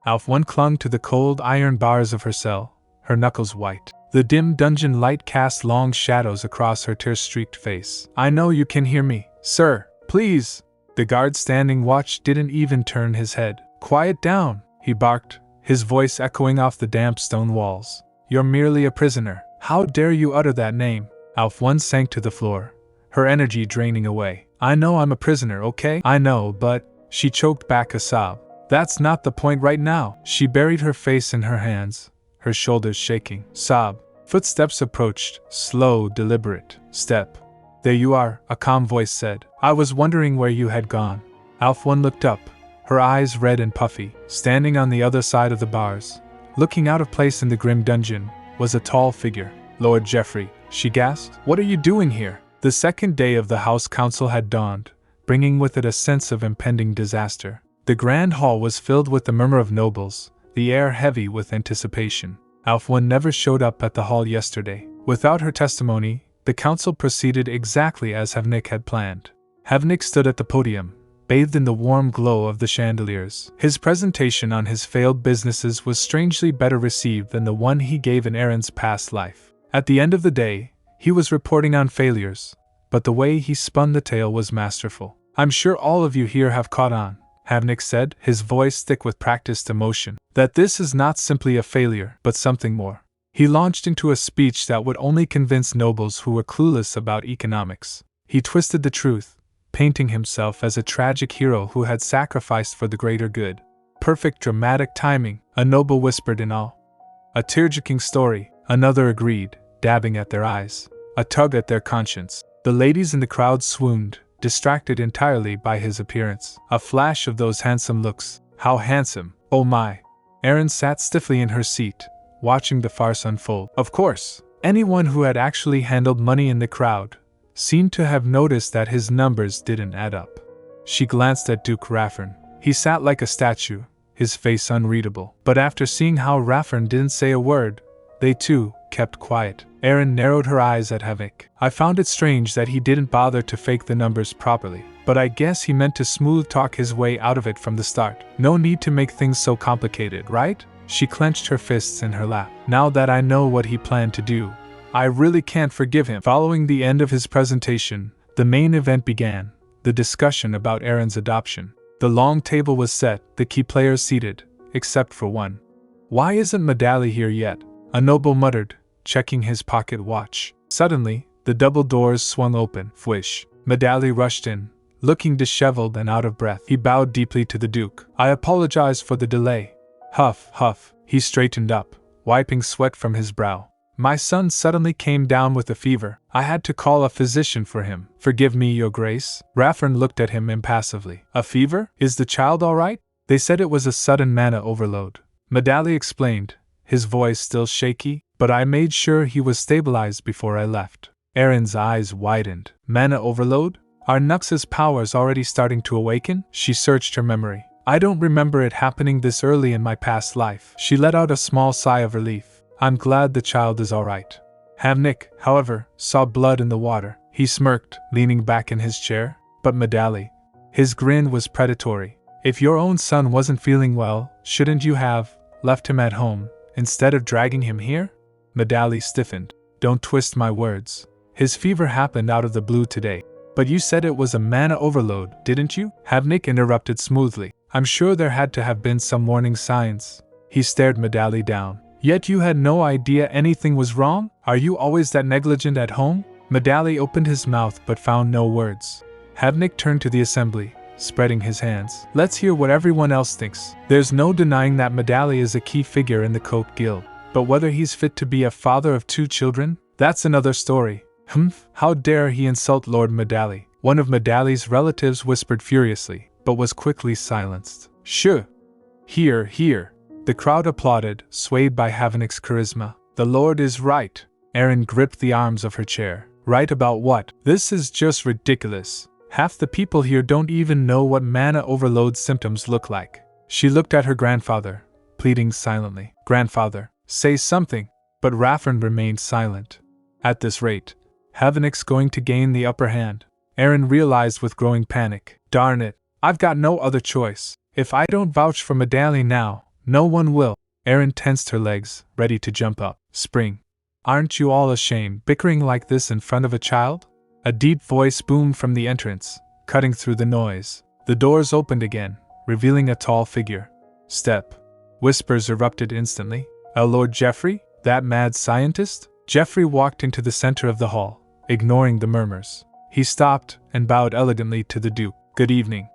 Alf 1 clung to the cold iron bars of her cell, her knuckles white. The dim dungeon light cast long shadows across her tear-streaked face. I know you can hear me, sir. Please. The guard standing watch didn't even turn his head. Quiet down, he barked, his voice echoing off the damp stone walls. You're merely a prisoner. How dare you utter that name? Alf 1 sank to the floor, her energy draining away. I know I'm a prisoner, okay? I know, but... She choked back a sob. That's not the point right now. She buried her face in her hands, her shoulders shaking. Sob. Footsteps approached, slow, deliberate. Step. There you are, a calm voice said. I was wondering where you had gone. Alf 1 looked up, her eyes red and puffy. Standing on the other side of the bars, looking out of place in the grim dungeon, was a tall figure. Lord Geoffrey, she gasped. What are you doing here? The second day of the House Council had dawned, bringing with it a sense of impending disaster. The grand hall was filled with the murmur of nobles, the air heavy with anticipation. Alf 1 never showed up at the hall yesterday. Without her testimony, the council proceeded exactly as Havenik had planned. Havenik stood at the podium, bathed in the warm glow of the chandeliers. His presentation on his failed businesses was strangely better received than the one he gave in Aerin's past life. At the end of the day, he was reporting on failures, but the way he spun the tale was masterful. I'm sure all of you here have caught on, Havenik said, his voice thick with practiced emotion, that this is not simply a failure, but something more. He launched into a speech that would only convince nobles who were clueless about economics. He twisted the truth, painting himself as a tragic hero who had sacrificed for the greater good. Perfect dramatic timing, a noble whispered in awe. A tear-jerking story, another agreed, dabbing at their eyes. A tug at their conscience. The ladies in the crowd swooned, distracted entirely by his appearance. A flash of those handsome looks. How handsome, oh my! Aerin sat stiffly in her seat, watching the farce unfold. Of course, anyone who had actually handled money in the crowd seemed to have noticed that his numbers didn't add up. She glanced at Duke Raffen. He sat like a statue, his face unreadable. But after seeing how Raffen didn't say a word, they too kept quiet. Aerin narrowed her eyes at Havenik. I found it strange that he didn't bother to fake the numbers properly, but I guess he meant to smooth talk his way out of it from the start. No need to make things so complicated, right? She clenched her fists in her lap. Now that I know what he planned to do, I really can't forgive him. Following the end of his presentation, the main event began, the discussion about Aerin's adoption. The long table was set, the key players seated, except for one. Why isn't Medali here yet? A noble muttered, checking his pocket watch. Suddenly, the double doors swung open. Fwish. Medali rushed in, looking disheveled and out of breath. He bowed deeply to the Duke. I apologize for the delay. Huff, huff. He straightened up, wiping sweat from his brow. My son suddenly came down with a fever. I had to call a physician for him. Forgive me, Your Grace. Raffen looked at him impassively. A fever? Is the child all right? They said it was a sudden mana overload. Medali explained, his voice still shaky, but I made sure he was stabilized before I left. Aerin's eyes widened. Mana overload? Are Nux's powers already starting to awaken? She searched her memory. I don't remember it happening this early in my past life. She let out a small sigh of relief. I'm glad the child is alright. Havenik, however, saw blood in the water. He smirked, leaning back in his chair. But Medali. His grin was predatory. If your own son wasn't feeling well, shouldn't you have left him at home, instead of dragging him here? Medali stiffened. Don't twist my words. His fever happened out of the blue today. But you said it was a mana overload, didn't you? Havenik interrupted smoothly. I'm sure there had to have been some warning signs. He stared Medali down. Yet you had no idea anything was wrong? Are you always that negligent at home? Medali opened his mouth but found no words. Havenik turned to the assembly, spreading his hands. Let's hear what everyone else thinks. There's no denying that Medali is a key figure in the Coke Guild. But whether he's fit to be a father of 2 children? That's another story. How dare he insult Lord Medali? One of Medali's relatives whispered furiously, but was quickly silenced. Shh! Hear, hear! The crowd applauded, swayed by Havenik's charisma. The Lord is right. Aerin gripped the arms of her chair. Right about what? This is just ridiculous. Half the people here don't even know what mana overload symptoms look like. She looked at her grandfather, pleading silently. Grandfather, say something. But Raffern remained silent. At this rate, Havenik's going to gain the upper hand. Aerin realized with growing panic. Darn it, I've got no other choice. If I don't vouch for Medali now, no one will. Aerin tensed her legs, ready to jump up. Spring. Aren't you all ashamed, bickering like this in front of a child? A deep voice boomed from the entrance, cutting through the noise. The doors opened again, revealing a tall figure. Step. Whispers erupted instantly. Lord Geoffrey? That mad scientist? Geoffrey walked into the center of the hall, ignoring the murmurs. He stopped and bowed elegantly to the Duke. Good evening.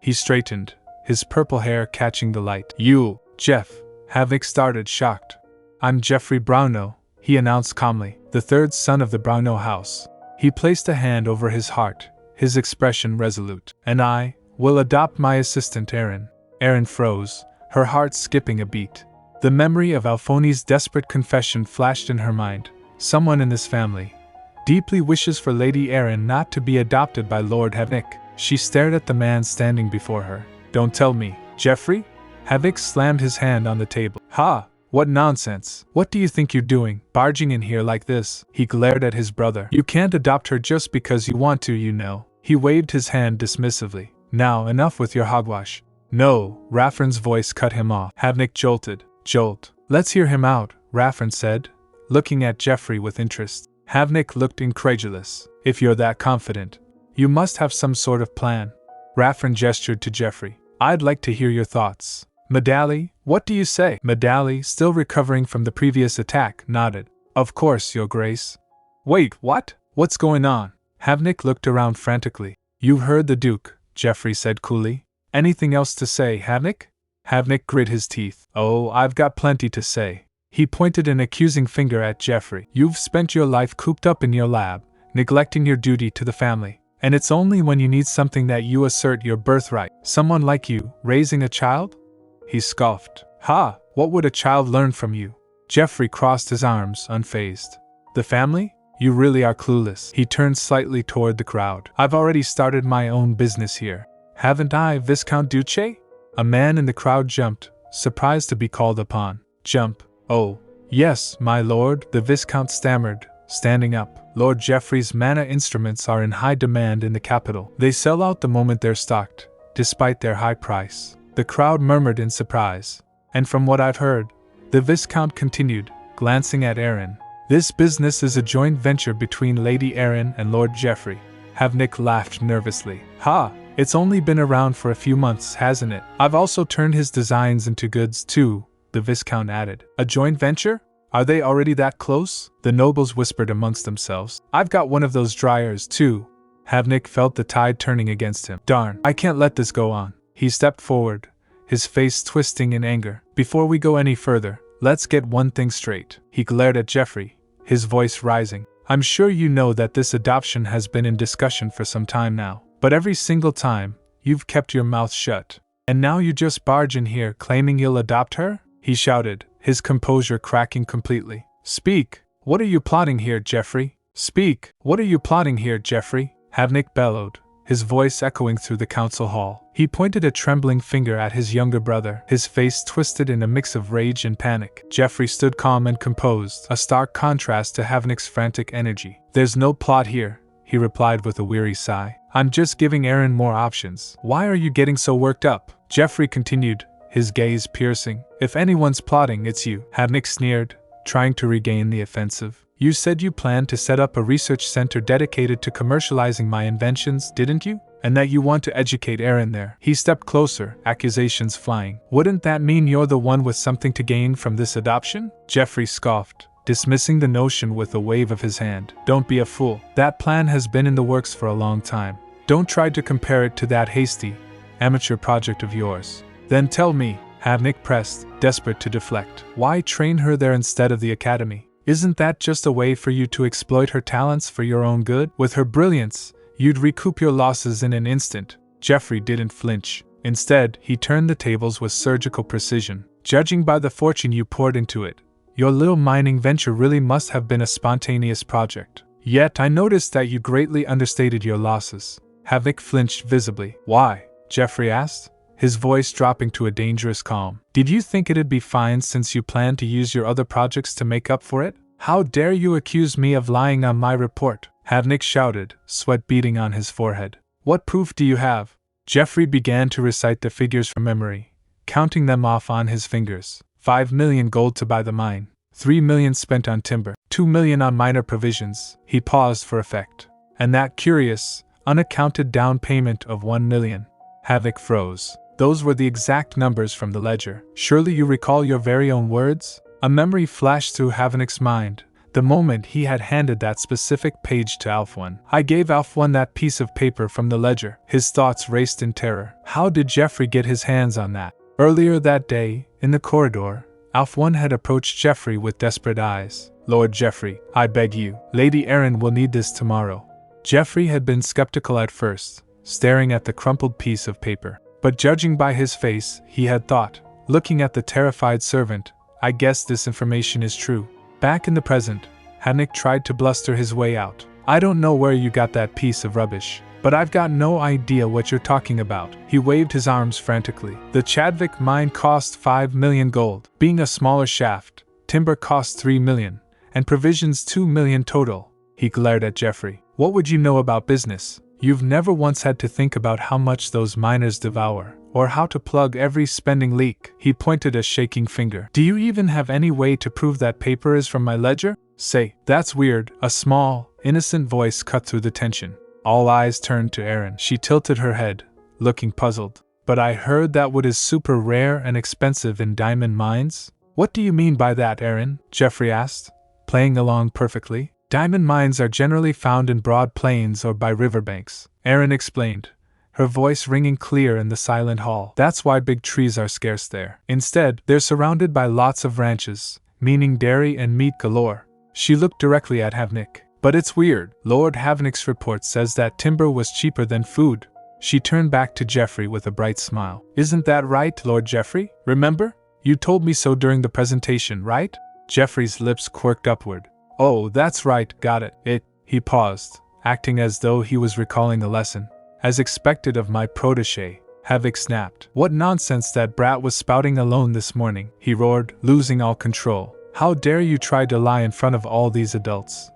He straightened, his purple hair catching the light. You, Jeff. Havenik started, shocked. I'm Geoffrey Brauno, he announced calmly, the 3rd son of the Brauno house. He placed a hand over his heart, his expression resolute. And I will adopt my assistant Aerin. Aerin froze, her heart skipping a beat. The memory of Alphoni's desperate confession flashed in her mind. Someone in this family deeply wishes for Lady Aerin not to be adopted by Lord Havenik. She stared at the man standing before her. Don't tell me, Geoffrey? Havenik slammed his hand on the table. Ha! What nonsense! What do you think you're doing, barging in here like this? He glared at his brother. You can't adopt her just because you want to, you know. He waved his hand dismissively. Now, enough with your hogwash. No, Raffern's voice cut him off. Havenik jolted. Jolt. Let's hear him out, Raffern said, looking at Geoffrey with interest. Havenik looked incredulous. If you're that confident, you must have some sort of plan. Raffern gestured to Geoffrey. I'd like to hear your thoughts. Medali, what do you say? Medali, still recovering from the previous attack, nodded. Of course, Your Grace. Wait, what? What's going on? Havenik looked around frantically. You've heard the Duke, Geoffrey said coolly. Anything else to say, Havenik? Havenik grit his teeth. Oh, I've got plenty to say. He pointed an accusing finger at Geoffrey. You've spent your life cooped up in your lab, neglecting your duty to the family. And it's only when you need something that you assert your birthright. Someone like you, raising a child? He scoffed. Ha! What would a child learn from you? Geoffrey crossed his arms, unfazed. The family? You really are clueless. He turned slightly toward the crowd. I've already started my own business here. Haven't I, Viscount Duce? A man in the crowd jumped, surprised to be called upon. Jump. Oh, yes, my lord, the Viscount stammered, standing up. Lord Geoffrey's mana instruments are in high demand in the capital. They sell out the moment they're stocked, despite their high price. The crowd murmured in surprise. And from what I've heard, the Viscount continued, glancing at Aerin. This business is a joint venture between Lady Aerin and Lord Geoffrey. Havenik laughed nervously. Ha! It's only been around for a few months, hasn't it? I've also turned his designs into goods too, the Viscount added. A joint venture? Are they already that close? The nobles whispered amongst themselves. I've got one of those dryers too. Havenik felt the tide turning against him. Darn, I can't let this go on. He stepped forward, his face twisting in anger. Before we go any further, let's get one thing straight. He glared at Geoffrey, his voice rising. I'm sure you know that this adoption has been in discussion for some time now. But every single time, you've kept your mouth shut. And now you just barge in here claiming you'll adopt her? He shouted, his composure cracking completely. Speak! What are you plotting here, Geoffrey? Speak, what are you plotting here, Geoffrey? Havenik bellowed, his voice echoing through the council hall. He pointed a trembling finger at his younger brother, his face twisted in a mix of rage and panic. Geoffrey stood calm and composed, a stark contrast to Havenik's frantic energy. There's no plot here, he replied with a weary sigh. I'm just giving Aerin more options. Why are you getting so worked up? Geoffrey continued, his gaze piercing. If anyone's plotting, it's you. Havenik sneered, trying to regain the offensive. You said you planned to set up a research center dedicated to commercializing my inventions, didn't you? And that you want to educate Aerin there. He stepped closer, accusations flying. Wouldn't that mean you're the one with something to gain from this adoption? Geoffrey scoffed, dismissing the notion with a wave of his hand. Don't be a fool. That plan has been in the works for a long time. Don't try to compare it to that hasty, amateur project of yours. Then tell me, Havenik pressed, desperate to deflect. Why train her there instead of the academy? Isn't that just a way for you to exploit her talents for your own good? With her brilliance, you'd recoup your losses in an instant. Geoffrey didn't flinch. Instead, he turned the tables with surgical precision. Judging by the fortune you poured into it, your little mining venture really must have been a spontaneous project. Yet I noticed that you greatly understated your losses. Havenik flinched visibly. Why? Geoffrey asked, his voice dropping to a dangerous calm. Did you think it'd be fine since you planned to use your other projects to make up for it? How dare you accuse me of lying on my report? Havenik shouted, sweat beading on his forehead. What proof do you have? Geoffrey began to recite the figures from memory, counting them off on his fingers. 5 million gold to buy the mine, 3 million spent on timber, 2 million on minor provisions. He paused for effect. And that curious, unaccounted down payment of 1 million. Havenik froze. Those were the exact numbers from the ledger. Surely you recall your very own words? A memory flashed through Havenik's mind, the moment he had handed that specific page to Alf-1. I gave Alf-1 that piece of paper from the ledger. His thoughts raced in terror. How did Geoffrey get his hands on that? Earlier that day, in the corridor, Alf-1 had approached Geoffrey with desperate eyes. Lord Geoffrey, I beg you, Lady Aerin will need this tomorrow. Geoffrey had been skeptical at first, staring at the crumpled piece of paper. But judging by his face, he had thought, looking at the terrified servant, I guess this information is true. Back in the present, Havenik tried to bluster his way out. I don't know where you got that piece of rubbish, but I've got no idea what you're talking about. He waved his arms frantically. The Chadwick mine cost 5 million gold. Being a smaller shaft, timber cost 3 million, and provisions 2 million total. He glared at Geoffrey. What would you know about business? You've never once had to think about how much those miners devour, or how to plug every spending leak. He pointed a shaking finger. Do you even have any way to prove that paper is from my ledger? Say, that's weird. A small, innocent voice cut through the tension. All eyes turned to Aerin. She tilted her head, looking puzzled. But I heard that wood is super rare and expensive in diamond mines? What do you mean by that, Aerin? Geoffrey asked, playing along perfectly. Diamond mines are generally found in broad plains or by riverbanks, Aerin explained, her voice ringing clear in the silent hall. That's why big trees are scarce there. Instead, they're surrounded by lots of ranches, meaning dairy and meat galore. She looked directly at Havenik. But it's weird. Lord Havenik's report says that timber was cheaper than food. She turned back to Geoffrey with a bright smile. Isn't that right, Lord Geoffrey? Remember? You told me so during the presentation, right? Geoffrey's lips quirked upward. Oh, that's right, got it. He paused, acting as though he was recalling a lesson. As expected of my protégé, Havenik snapped. What nonsense that brat was spouting alone this morning, he roared, losing all control. How dare you try to lie in front of all these adults?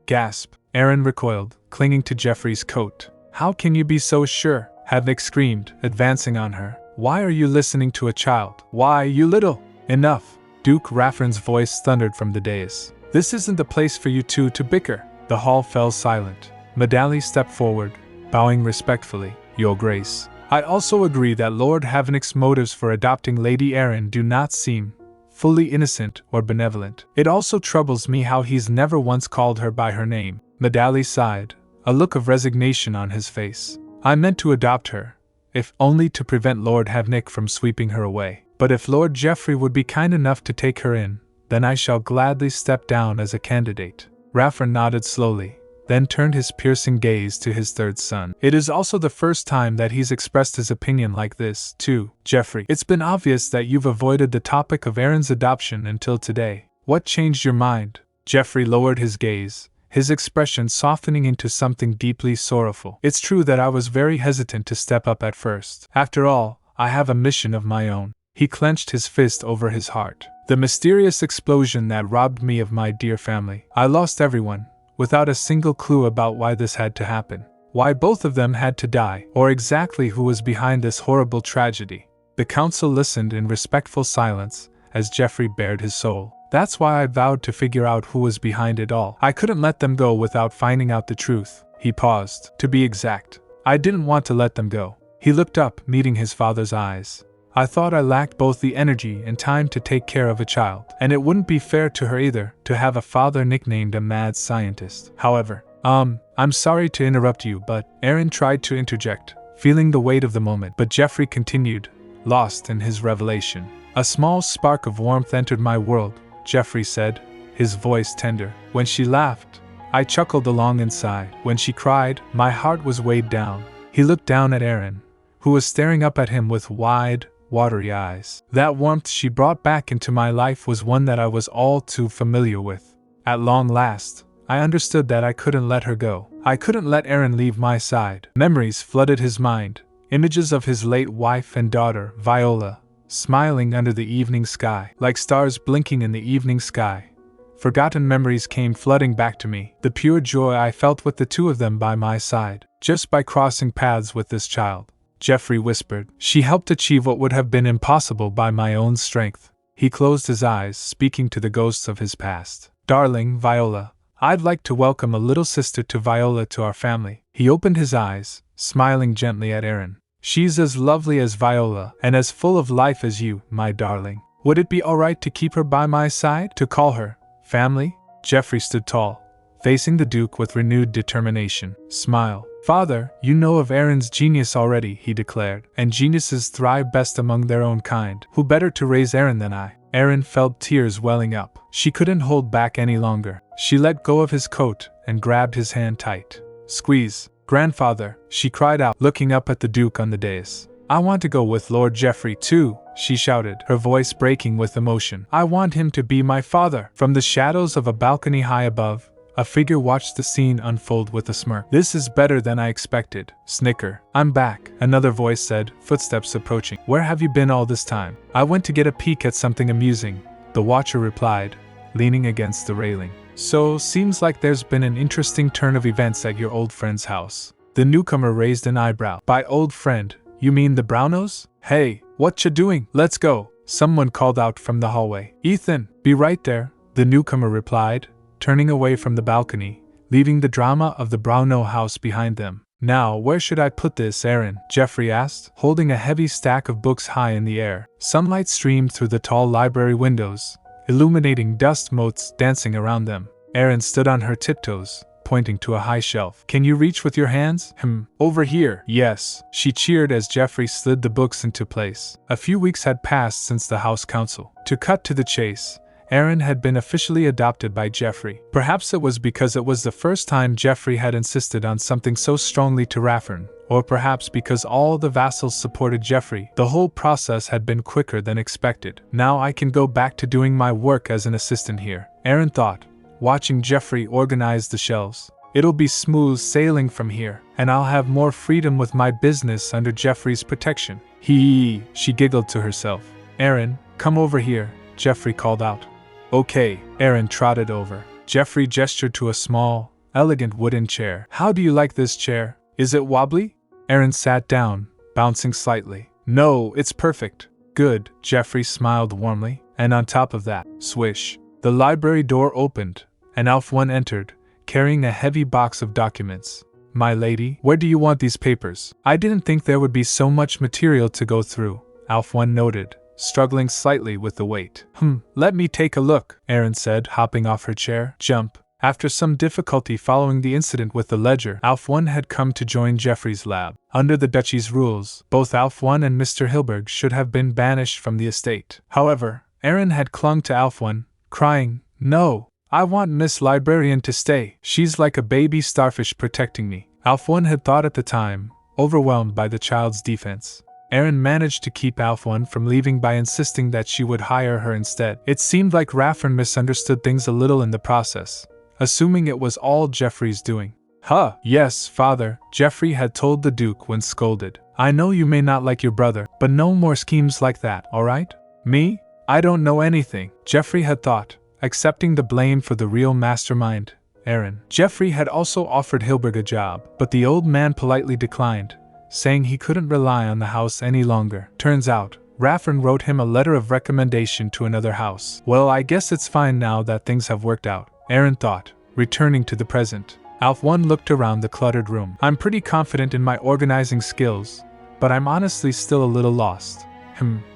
Gasp. Aerin recoiled, clinging to Geoffrey's coat. How can you be so sure? Havenik screamed, advancing on her. Why are you listening to a child? Why, you little... Enough. Duke Havenek's voice thundered from the dais. This isn't the place for you two to bicker. The hall fell silent. Medali stepped forward, bowing respectfully. Your Grace. I also agree that Lord Havenik's motives for adopting Lady Aerin do not seem fully innocent or benevolent. It also troubles me how he's never once called her by her name. Medali sighed, a look of resignation on his face. I meant to adopt her, if only to prevent Lord Havenik from sweeping her away. But if Lord Geoffrey would be kind enough to take her in, then I shall gladly step down as a candidate. Raffren nodded slowly, then turned his piercing gaze to his third son. It is also the first time that he's expressed his opinion like this, too, Geoffrey. It's been obvious that you've avoided the topic of Aerin's adoption until today. What changed your mind? Geoffrey lowered his gaze, his expression softening into something deeply sorrowful. It's true that I was very hesitant to step up at first. After all, I have a mission of my own. He clenched his fist over his heart. The mysterious explosion that robbed me of my dear family. I lost everyone, without a single clue about why this had to happen. Why both of them had to die, or exactly who was behind this horrible tragedy. The council listened in respectful silence, as Jeffrey bared his soul. That's why I vowed to figure out who was behind it all. I couldn't let them go without finding out the truth. He paused. To be exact, I didn't want to let them go. He looked up, meeting his father's eyes. I thought I lacked both the energy and time to take care of a child, and it wouldn't be fair to her either, to have a father nicknamed a mad scientist. However, I'm sorry to interrupt you, but Aerin tried to interject, feeling the weight of the moment, but Jeffrey continued, lost in his revelation. A small spark of warmth entered my world, Jeffrey said, his voice tender. When she laughed, I chuckled along inside. When she cried, my heart was weighed down. He looked down at Aerin, who was staring up at him with wide, watery eyes. That warmth she brought back into my life was one that I was all too familiar with. At long last, I understood that I couldn't let her go. I couldn't let Aerin leave my side. Memories flooded his mind, images of his late wife and daughter, Viola, smiling under the evening sky, like stars blinking in the evening sky. Forgotten memories came flooding back to me, the pure joy I felt with the two of them by my side, just by crossing paths with this child. Jeffrey whispered. She helped achieve what would have been impossible by my own strength. He closed his eyes, speaking to the ghosts of his past. Darling Viola, I'd like to welcome a little sister to Viola to our family. He opened his eyes, smiling gently at Aerin. She's as lovely as Viola, and as full of life as you, my darling. Would it be alright to keep her by my side? To call her family? Jeffrey stood tall, facing the Duke with renewed determination. Smile. Father, you know of Aerin's genius already, he declared, and geniuses thrive best among their own kind. Who better to raise Aerin than I? Aerin felt tears welling up. She couldn't hold back any longer. She let go of his coat and grabbed his hand tight. Squeeze. Grandfather, she cried out, looking up at the Duke on the dais. I want to go with Lord Jeffrey too, she shouted, her voice breaking with emotion. I want him to be my father. From the shadows of a balcony high above, a figure watched the scene unfold with a smirk. This is better than I expected. Snicker. I'm back, another voice said, footsteps approaching. Where have you been all this time? I went to get a peek at something amusing, the watcher replied, leaning against the railing. So, seems like there's been an interesting turn of events at your old friend's house. The newcomer raised an eyebrow. By old friend, you mean the Braunos? Hey, what ya doing? Let's go. Someone called out from the hallway. Ethan, be right there, the newcomer replied, turning away from the balcony, leaving the drama of the Brauno house behind them. Now, where should I put this, Aerin? Jeffrey asked, holding a heavy stack of books high in the air. Sunlight streamed through the tall library windows, illuminating dust motes dancing around them. Aerin stood on her tiptoes, pointing to a high shelf. Can you reach with your hands? Over here. Yes, she cheered as Jeffrey slid the books into place. A few weeks had passed since the House Council. To cut to the chase, Aerin had been officially adopted by Jeffrey. Perhaps it was because it was the first time Jeffrey had insisted on something so strongly to Raffern, or perhaps because all the vassals supported Jeffrey. The whole process had been quicker than expected. Now I can go back to doing my work as an assistant here, Aerin thought, watching Jeffrey organize the shelves. It'll be smooth sailing from here, and I'll have more freedom with my business under Jeffrey's protection. She giggled to herself. Aerin, come over here, Jeffrey called out. Okay, Aerin trotted over. Jeffrey gestured to a small, elegant wooden chair. How do you like this chair? Is it wobbly? Aerin sat down, bouncing slightly. No, it's perfect. Good, Jeffrey smiled warmly, and on top of that, swish. The library door opened, and Alf-1 entered, carrying a heavy box of documents. My lady, where do you want these papers? I didn't think there would be so much material to go through, Alf-1 noted, struggling slightly with the weight. Let me take a look, Aerin said, hopping off her chair. Jump. After some difficulty following the incident with the ledger, Alf-1 had come to join Jeffrey's lab. Under the duchy's rules, both Alf-1 and Mr. Hilberg should have been banished from the estate. However, Aerin had clung to Alf-1, crying, No, I want Miss Librarian to stay. She's like a baby starfish protecting me. Alf-1 had thought at the time, overwhelmed by the child's defense. Aerin managed to keep Alf-1 from leaving by insisting that she would hire her instead. It seemed like Raffern misunderstood things a little in the process. assuming it was all Jeffrey's doing. Huh, yes, father, Jeffrey had told the Duke when scolded. I know you may not like your brother, but no more schemes like that, alright? Me? I don't know anything, Jeffrey had thought, accepting the blame for the real mastermind, Aerin. Jeffrey had also offered Hilberg a job, but the old man politely declined, saying he couldn't rely on the house any longer. Turns out, Raffern wrote him a letter of recommendation to another house. Well, I guess it's fine now that things have worked out, Aerin thought, returning to the present. Alf 1 looked around the cluttered room. I'm pretty confident in my organizing skills, but I'm honestly still a little lost.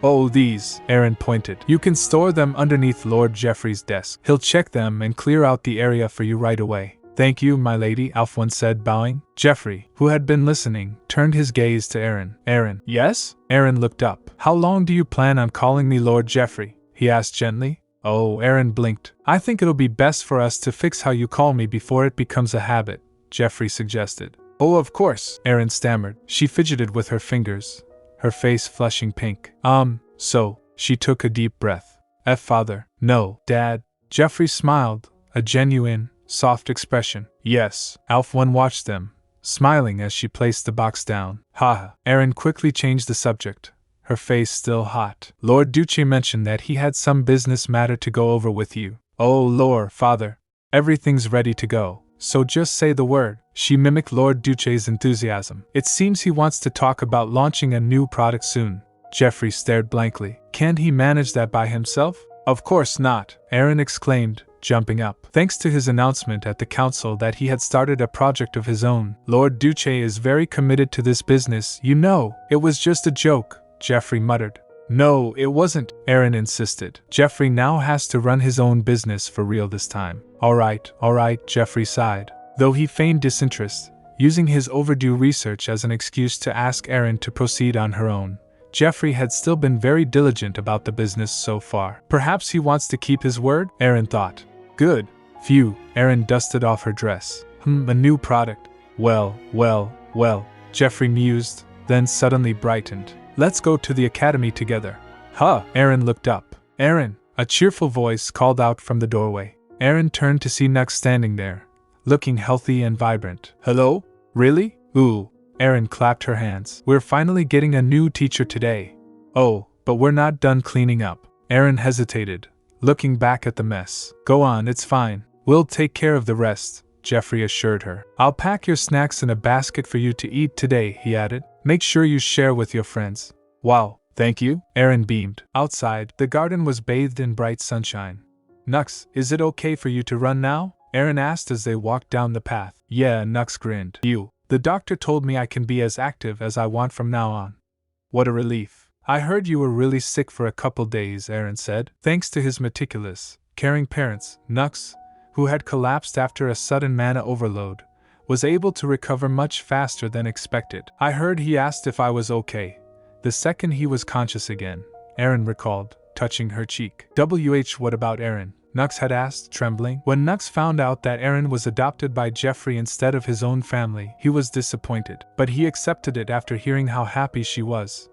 Oh, these, Aerin pointed. You can store them underneath Lord Jeffrey's desk. He'll check them and clear out the area for you right away. Thank you, my lady, Alf 1 said, bowing. Jeffrey, who had been listening, turned his gaze to Aerin. Aerin, yes? Aerin looked up. How long do you plan on calling me Lord Jeffrey? He asked gently. Oh, Aerin blinked. I think it'll be best for us to fix how you call me before it becomes a habit, Jeffrey suggested. Oh, of course, Aerin stammered. She fidgeted with her fingers, her face flushing pink. So, she took a deep breath. Father. No, Dad. Jeffrey smiled, a genuine, soft expression. Yes. Alf 1 watched them, smiling as she placed the box down. Haha. Aerin quickly changed the subject, her face still hot. Lord Duce mentioned that he had some business matter to go over with you. Oh, Lord, Father. Everything's ready to go, so just say the word. She mimicked Lord Duce's enthusiasm. It seems he wants to talk about launching a new product soon. Jeffrey stared blankly. Can't he manage that by himself? Of course not, Aerin exclaimed, jumping up. Thanks to his announcement at the council that he had started a project of his own, Lord Duce is very committed to this business, you know. It was just a joke, Jeffrey muttered. No, it wasn't, Aerin insisted. Jeffrey now has to run his own business for real this time. Alright, Jeffrey sighed, though he feigned disinterest, using his overdue research as an excuse to ask Aerin to proceed on her own. Jeffrey had still been very diligent about the business so far. Perhaps he wants to keep his word, Aerin thought. Good. Phew, Aerin dusted off her dress. A new product. Well, Jeffrey mused, then suddenly brightened. Let's go to the academy together. Huh, Aerin looked up. Aerin, a cheerful voice called out from the doorway. Aerin turned to see Nux standing there, looking healthy and vibrant. Hello? Really? Ooh. Aerin clapped her hands. We're finally getting a new teacher today. Oh, but we're not done cleaning up. Aerin hesitated, looking back at the mess. Go on, it's fine. We'll take care of the rest, Jeffrey assured her. I'll pack your snacks in a basket for you to eat today, he added. Make sure you share with your friends. Wow, thank you, Aerin beamed. Outside, the garden was bathed in bright sunshine. Nux, is it okay for you to run now? Aerin asked as they walked down the path. Yeah, Nux grinned. The doctor told me I can be as active as I want from now on. What a relief. I heard you were really sick for a couple days, Aerin said. Thanks to his meticulous, caring parents, Nux, who had collapsed after a sudden mana overload, was able to recover much faster than expected. I heard he asked if I was okay the second he was conscious again, Aerin recalled, touching her cheek. What about Aerin? Nux had asked, trembling. When Nux found out that Aerin was adopted by Jeffrey instead of his own family, he was disappointed, but he accepted it after hearing how happy she was.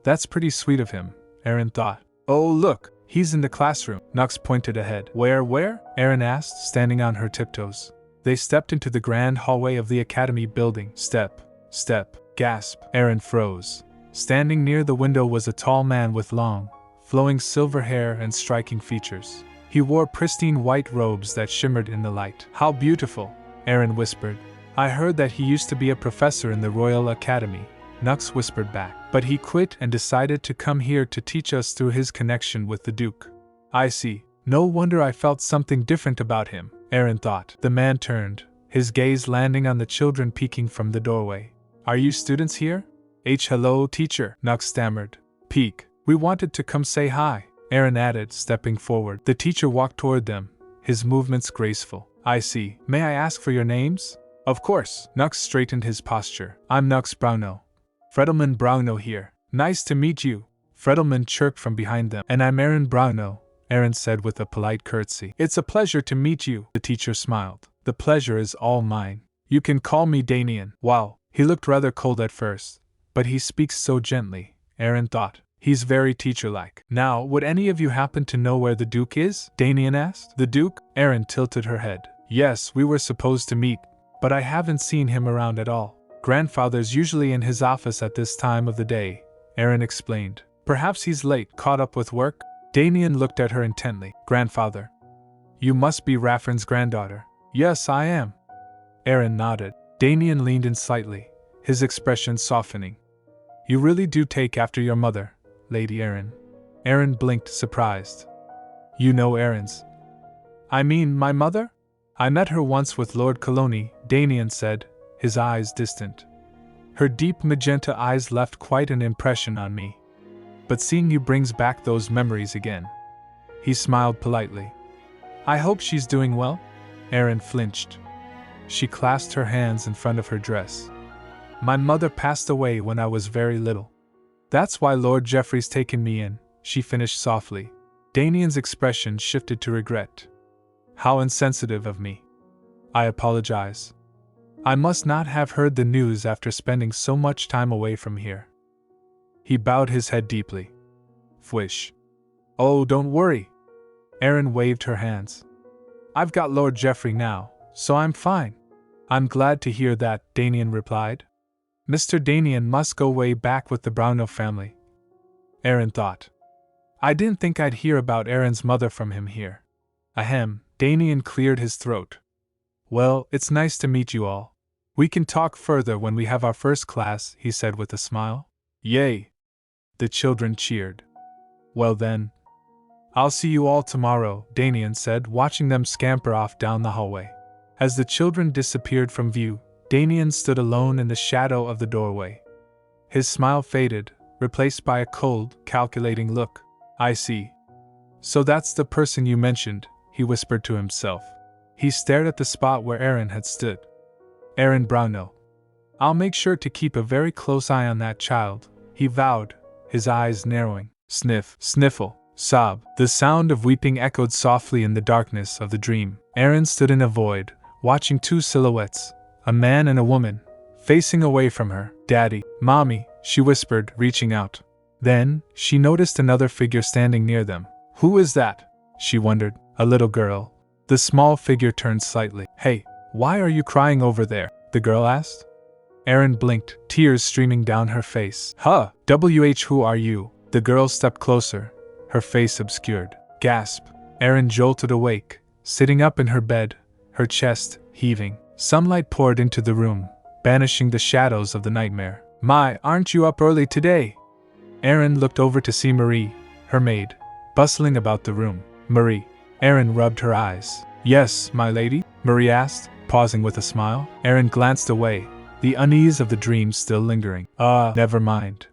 That's pretty sweet of him, Aerin thought. Oh look, he's in the classroom, Nux pointed ahead. Where? Aerin asked, standing on her tiptoes. They stepped into the grand hallway of the academy building. Step, gasp. Aerin froze. Standing near the window was a tall man with long, flowing silver hair and striking features. He wore pristine white robes that shimmered in the light. How beautiful, Aerin whispered. I heard that he used to be a professor in the Royal Academy, Nux whispered back. But he quit and decided to come here to teach us through his connection with the Duke. I see. No wonder I felt something different about him, Aerin thought. The man turned, his gaze landing on the children peeking from the doorway. Are you students here? Hello, teacher, Nux stammered. Peek. We wanted to come say hi, Aerin added, stepping forward. The teacher walked toward them, his movements graceful. I see. May I ask for your names? Of course. Nux straightened his posture. I'm Nux Brauno. Fredelman Brauno here. Nice to meet you, Fredelman chirped from behind them. And I'm Aerin Brauno, Aerin said with a polite curtsy. It's a pleasure to meet you, the teacher smiled. The pleasure is all mine. You can call me Damien. Wow, he looked rather cold at first, but he speaks so gently, Aerin thought. He's very teacher-like. Now, would any of you happen to know where the Duke is? Danian asked. The Duke? Aerin tilted her head. Yes, we were supposed to meet, but I haven't seen him around at all. Grandfather's usually in his office at this time of the day, Aerin explained. Perhaps he's late, caught up with work? Danian looked at her intently. Grandfather. You must be Raffern's granddaughter. Yes, I am. Aerin nodded. Danian leaned in slightly, his expression softening. You really do take after your mother, Lady Aerin. Aerin blinked, surprised. You know Aerin's. I mean, my mother? I met her once with Lord Colony, Danian said, his eyes distant. Her deep magenta eyes left quite an impression on me. But seeing you brings back those memories again. He smiled politely. I hope she's doing well? Aerin flinched. She clasped her hands in front of her dress. My mother passed away when I was very little. That's why Lord Geoffrey's taken me in, she finished softly. Danian's expression shifted to regret. How insensitive of me. I apologize. I must not have heard the news after spending so much time away from here. He bowed his head deeply. Fwish. Oh, don't worry. Aerin waved her hands. I've got Lord Geoffrey now, so I'm fine. I'm glad to hear that, Danian replied. Mr. Danian must go way back with the Brauno family. Aerin thought. I didn't think I'd hear about Erin's mother from him here. Ahem, Danian cleared his throat. Well, it's nice to meet you all. We can talk further when we have our first class, he said with a smile. Yay! The children cheered. Well then. I'll see you all tomorrow, Danian said, watching them scamper off down the hallway. As the children disappeared from view, Danian stood alone in the shadow of the doorway. His smile faded, replaced by a cold, calculating look. I see. So that's the person you mentioned, he whispered to himself. He stared at the spot where Aerin had stood. Aerin Brauno. I'll make sure to keep a very close eye on that child, he vowed, his eyes narrowing. Sniff, sniffle, sob. The sound of weeping echoed softly in the darkness of the dream. Aerin stood in a void, watching two silhouettes, a man and a woman, facing away from her. Daddy, Mommy, she whispered, reaching out. Then, she noticed another figure standing near them. Who is that? She wondered. A little girl. The small figure turned slightly. Hey, why are you crying over there? The girl asked. Aerin blinked, tears streaming down her face. Huh, who are you? The girl stepped closer, her face obscured. Gasp. Aerin jolted awake, sitting up in her bed, her chest heaving. Sunlight poured into the room, banishing the shadows of the nightmare. My, aren't you up early today? Aerin looked over to see Marie, her maid, bustling about the room. Marie. Aerin rubbed her eyes. Yes, my lady? Marie asked, pausing with a smile. Aerin glanced away, the unease of the dream still lingering. Never mind.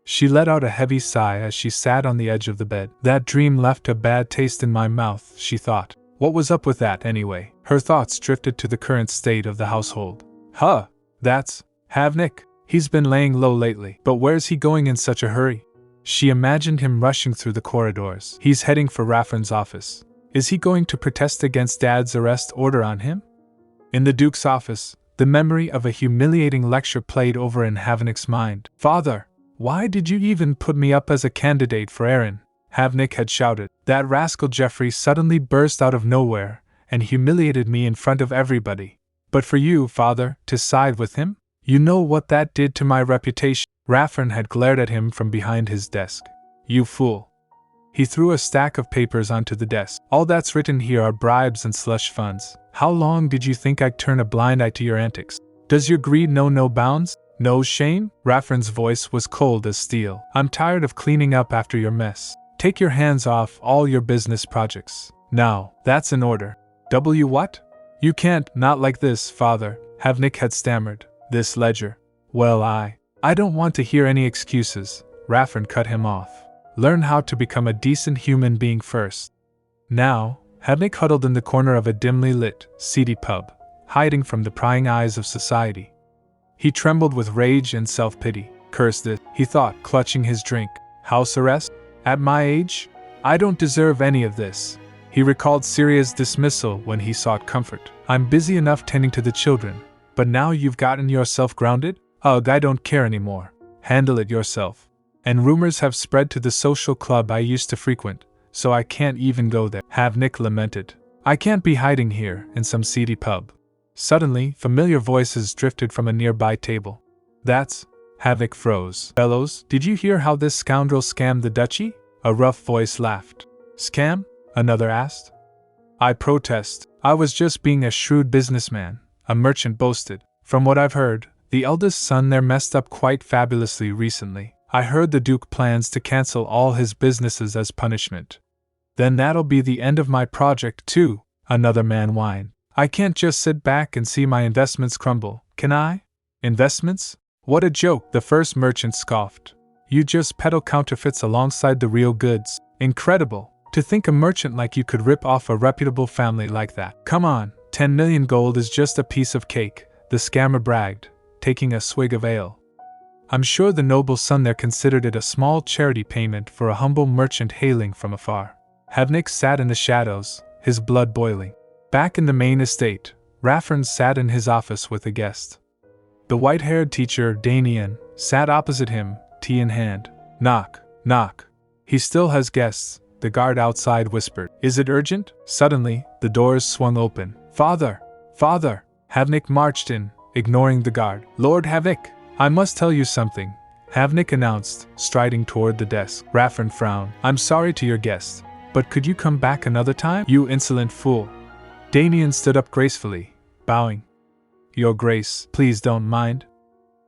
She let out a heavy sigh as she sat on the edge of the bed. That dream left a bad taste in my mouth, she thought. What was up with that, anyway? Her thoughts drifted to the current state of the household. That's Havenik. He's been laying low lately. But where's he going in such a hurry? She imagined him rushing through the corridors. He's heading for Raffern's office. Is he going to protest against Dad's arrest order on him? In the Duke's office, the memory of a humiliating lecture played over in Havenik's mind. Father, why did you even put me up as a candidate for Aerin? Havenik had shouted. That rascal Geoffrey suddenly burst out of nowhere and humiliated me in front of everybody. But for you, father, to side with him? You know what that did to my reputation. Raffern had glared at him from behind his desk. You fool. He threw a stack of papers onto the desk. All that's written here are bribes and slush funds. How long did you think I'd turn a blind eye to your antics? Does your greed know no bounds? No shame? Raffern's voice was cold as steel. I'm tired of cleaning up after your mess. Take your hands off all your business projects. Now, that's an order. What? You can't, not like this, father, Havenik had stammered. This ledger. Well, I don't want to hear any excuses, Raffern cut him off. Learn how to become a decent human being first. Now, Havenik huddled in the corner of a dimly lit, seedy pub, hiding from the prying eyes of society. He trembled with rage and self-pity. Curse it, he thought, clutching his drink. House arrest? At my age? I don't deserve any of this. He recalled Syria's dismissal when he sought comfort. I'm busy enough tending to the children, but now you've gotten yourself grounded? Ugh, I don't care anymore. Handle it yourself. And rumors have spread to the social club I used to frequent, so I can't even go there. Havenik lamented. I can't be hiding here in some seedy pub. Suddenly, familiar voices drifted from a nearby table. That's... Havenik froze. Fellows, did you hear how this scoundrel scammed the duchy? A rough voice laughed. Scam? Another asked. I protest. I was just being a shrewd businessman, a merchant boasted. From what I've heard, the eldest son there messed up quite fabulously recently. I heard the Duke plans to cancel all his businesses as punishment. Then that'll be the end of my project too, another man whined. I can't just sit back and see my investments crumble, can I? Investments? What a joke, the first merchant scoffed. You just peddle counterfeits alongside the real goods. Incredible. To think a merchant like you could rip off a reputable family like that. Come on, 10 million gold is just a piece of cake, the scammer bragged, taking a swig of ale. I'm sure the noble son there considered it a small charity payment for a humble merchant hailing from afar. Havenik sat in the shadows, his blood boiling. Back in the main estate, Raffern sat in his office with a guest. The white-haired teacher, Danian, sat opposite him, tea in hand. Knock, knock. He still has guests, the guard outside whispered. Is it urgent? Suddenly, the doors swung open. Father! Father! Havenik marched in, ignoring the guard. Lord Havenik! I must tell you something, Havenik announced, striding toward the desk. Raffern frowned. I'm sorry to your guest, but could you come back another time? You insolent fool. Danian stood up gracefully, bowing. Your Grace, please don't mind.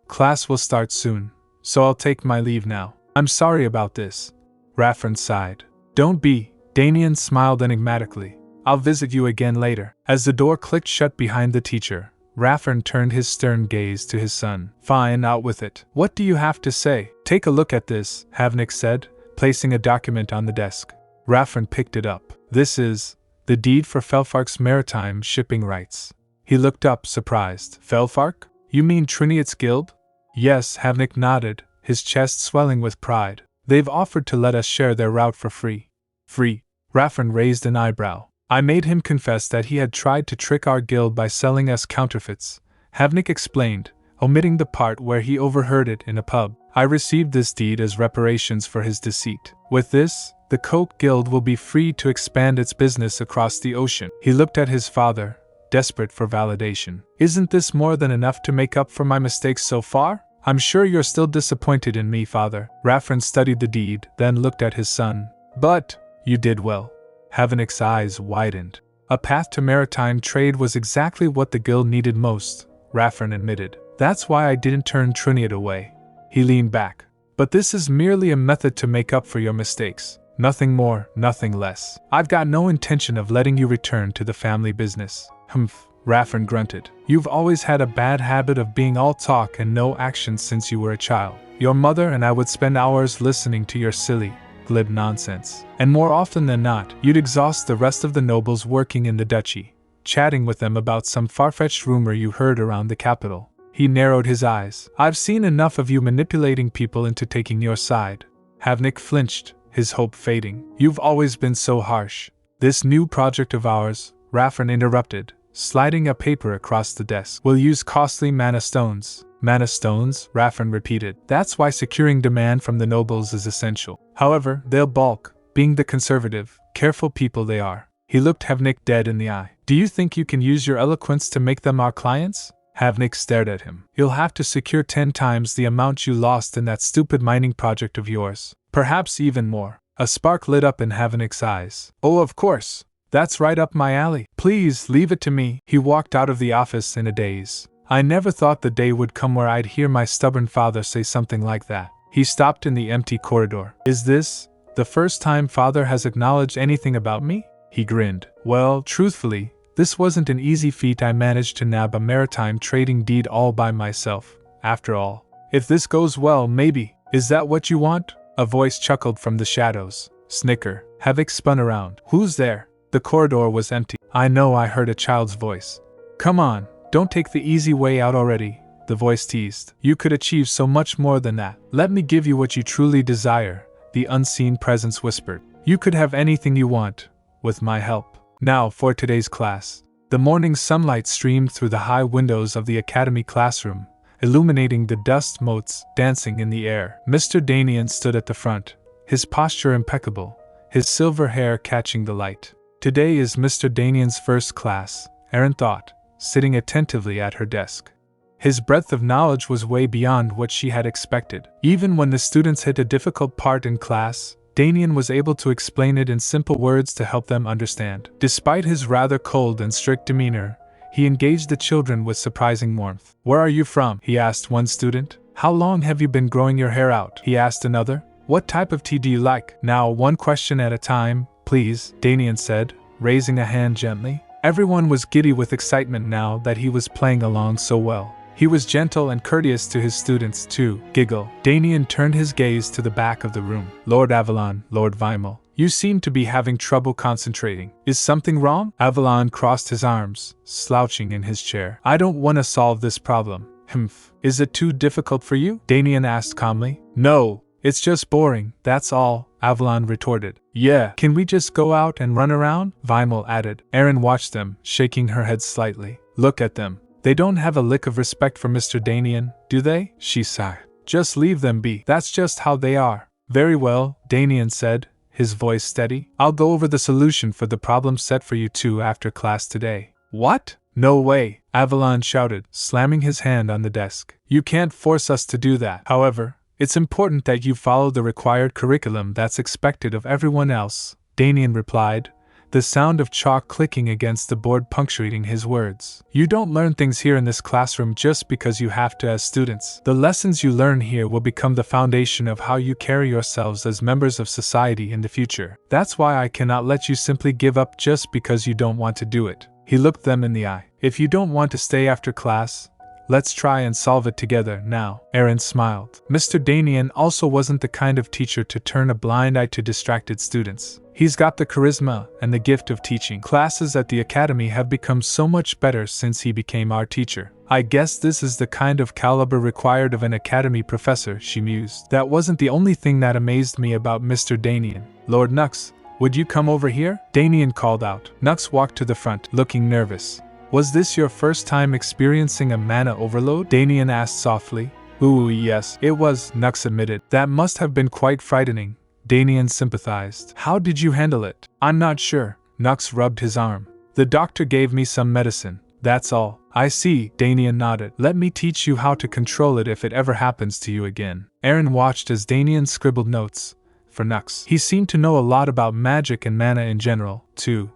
Class will start soon, so I'll take my leave now. I'm sorry about this. Raffern sighed. Don't be. Danian smiled enigmatically. I'll visit you again later. As the door clicked shut behind the teacher, Raffern turned his stern gaze to his son. Fine, out with it. What do you have to say? Take a look at this, Havenik said, placing a document on the desk. Raffern picked it up. This is the deed for Felfark's maritime shipping rights. He looked up, surprised. Felfark? You mean Triniot's guild? Yes, Havenik nodded, his chest swelling with pride. They've offered to let us share their route for free. Free? Raffern raised an eyebrow. I made him confess that he had tried to trick our guild by selling us counterfeits, Havenik explained, omitting the part where he overheard it in a pub. I received this deed as reparations for his deceit. With this, the Coke Guild will be free to expand its business across the ocean. He looked at his father, desperate for validation. Isn't this more than enough to make up for my mistakes so far? I'm sure you're still disappointed in me, father. Raffern studied the deed, then looked at his son. But you did well. Havenik's eyes widened. A path to maritime trade was exactly what the guild needed most, Raffern admitted. That's why I didn't turn Triniot away. He leaned back. But this is merely a method to make up for your mistakes. Nothing more, nothing less. I've got no intention of letting you return to the family business. Humph, Raffern grunted. You've always had a bad habit of being all talk and no action since you were a child. Your mother and I would spend hours listening to your silly, glib nonsense. And more often than not, you'd exhaust the rest of the nobles working in the duchy, chatting with them about some far-fetched rumor you heard around the capital. He narrowed his eyes. I've seen enough of you manipulating people into taking your side. Havenik flinched, his hope fading. You've always been so harsh. This new project of ours, Raffern interrupted, sliding a paper across the desk. We'll use costly mana stones. Mana stones, Raffern repeated. That's why securing demand from the nobles is essential. However, they'll balk, being the conservative, careful people they are. He looked Havenik dead in the eye. Do you think you can use your eloquence to make them our clients? Havenik stared at him. You'll have to secure 10 times the amount you lost in that stupid mining project of yours. Perhaps even more. A spark lit up in Havenik's eyes. Oh, of course. That's right up my alley. Please, leave it to me. He walked out of the office in a daze. I never thought the day would come where I'd hear my stubborn father say something like that. He stopped in the empty corridor. Is this the first time father has acknowledged anything about me? He grinned. Well, truthfully, this wasn't an easy feat. I managed to nab a maritime trading deed all by myself, after all. If this goes well, maybe. Is that what you want? A voice chuckled from the shadows. Snicker. Havenik spun around. Who's there? The corridor was empty. I know, I heard a child's voice. Come on, don't take the easy way out already, the voice teased. You could achieve so much more than that. Let me give you what you truly desire, the unseen presence whispered. You could have anything you want, with my help. Now for today's class. The morning sunlight streamed through the high windows of the academy classroom, illuminating the dust motes dancing in the air. Mr. Danian stood at the front, his posture impeccable, his silver hair catching the light. Today is Mr. Danian's first class, Aerin thought, sitting attentively at her desk. His breadth of knowledge was way beyond what she had expected. Even when the students hit a difficult part in class, Danian was able to explain it in simple words to help them understand. Despite his rather cold and strict demeanor, he engaged the children with surprising warmth. "Where are you from?" he asked one student. "How long have you been growing your hair out?" he asked another. "What type of tea do you like?" "Now, one question at a time, please," Danian said, raising a hand gently. Everyone was giddy with excitement now that he was playing along so well. He was gentle and courteous to his students, too. Giggle. Danian turned his gaze to the back of the room. "Lord Avalon, Lord Vimal, you seem to be having trouble concentrating. Is something wrong?" Avalon crossed his arms, slouching in his chair. "I don't want to solve this problem." "Humph. Is it too difficult for you?" Danian asked calmly. "No, it's just boring, that's all," Avalon retorted. "Yeah, can we just go out and run around?" Vimal added. Aerin watched them, shaking her head slightly. "Look at them. They don't have a lick of respect for Mr. Danian, do they?" she sighed. "Just leave them be. That's just how they are." "Very well," Danian said, his voice steady. "I'll go over the solution for the problem set for you two after class today." "What? No way!" Avalon shouted, slamming his hand on the desk. "You can't force us to do that. However, it's important that you follow the required curriculum that's expected of everyone else," Danian replied, the sound of chalk clicking against the board punctuating his words. "You don't learn things here in this classroom just because you have to as students. The lessons you learn here will become the foundation of how you carry yourselves as members of society in the future. That's why I cannot let you simply give up just because you don't want to do it." He looked them in the eye. "If you don't want to stay after class, let's try and solve it together now." Aerin smiled. Mr. Danian also wasn't the kind of teacher to turn a blind eye to distracted students. He's got the charisma and the gift of teaching. Classes at the academy have become so much better since he became our teacher. "I guess this is the kind of caliber required of an academy professor," she mused. "That wasn't the only thing that amazed me about Mr. Danian. Lord Nux, would you come over here?" Danian called out. Nux walked to the front, looking nervous. "Was this your first time experiencing a mana overload?" Danian asked softly. "Ooh, yes, it was," Nux admitted. "That must have been quite frightening," Danian sympathized. "How did you handle it?" "I'm not sure," Nux rubbed his arm. "The doctor gave me some medicine, that's all." "I see," Danian nodded. "Let me teach you how to control it if it ever happens to you again." Aerin watched as Danian scribbled notes for Nux. He seemed to know a lot about magic and mana in general, too.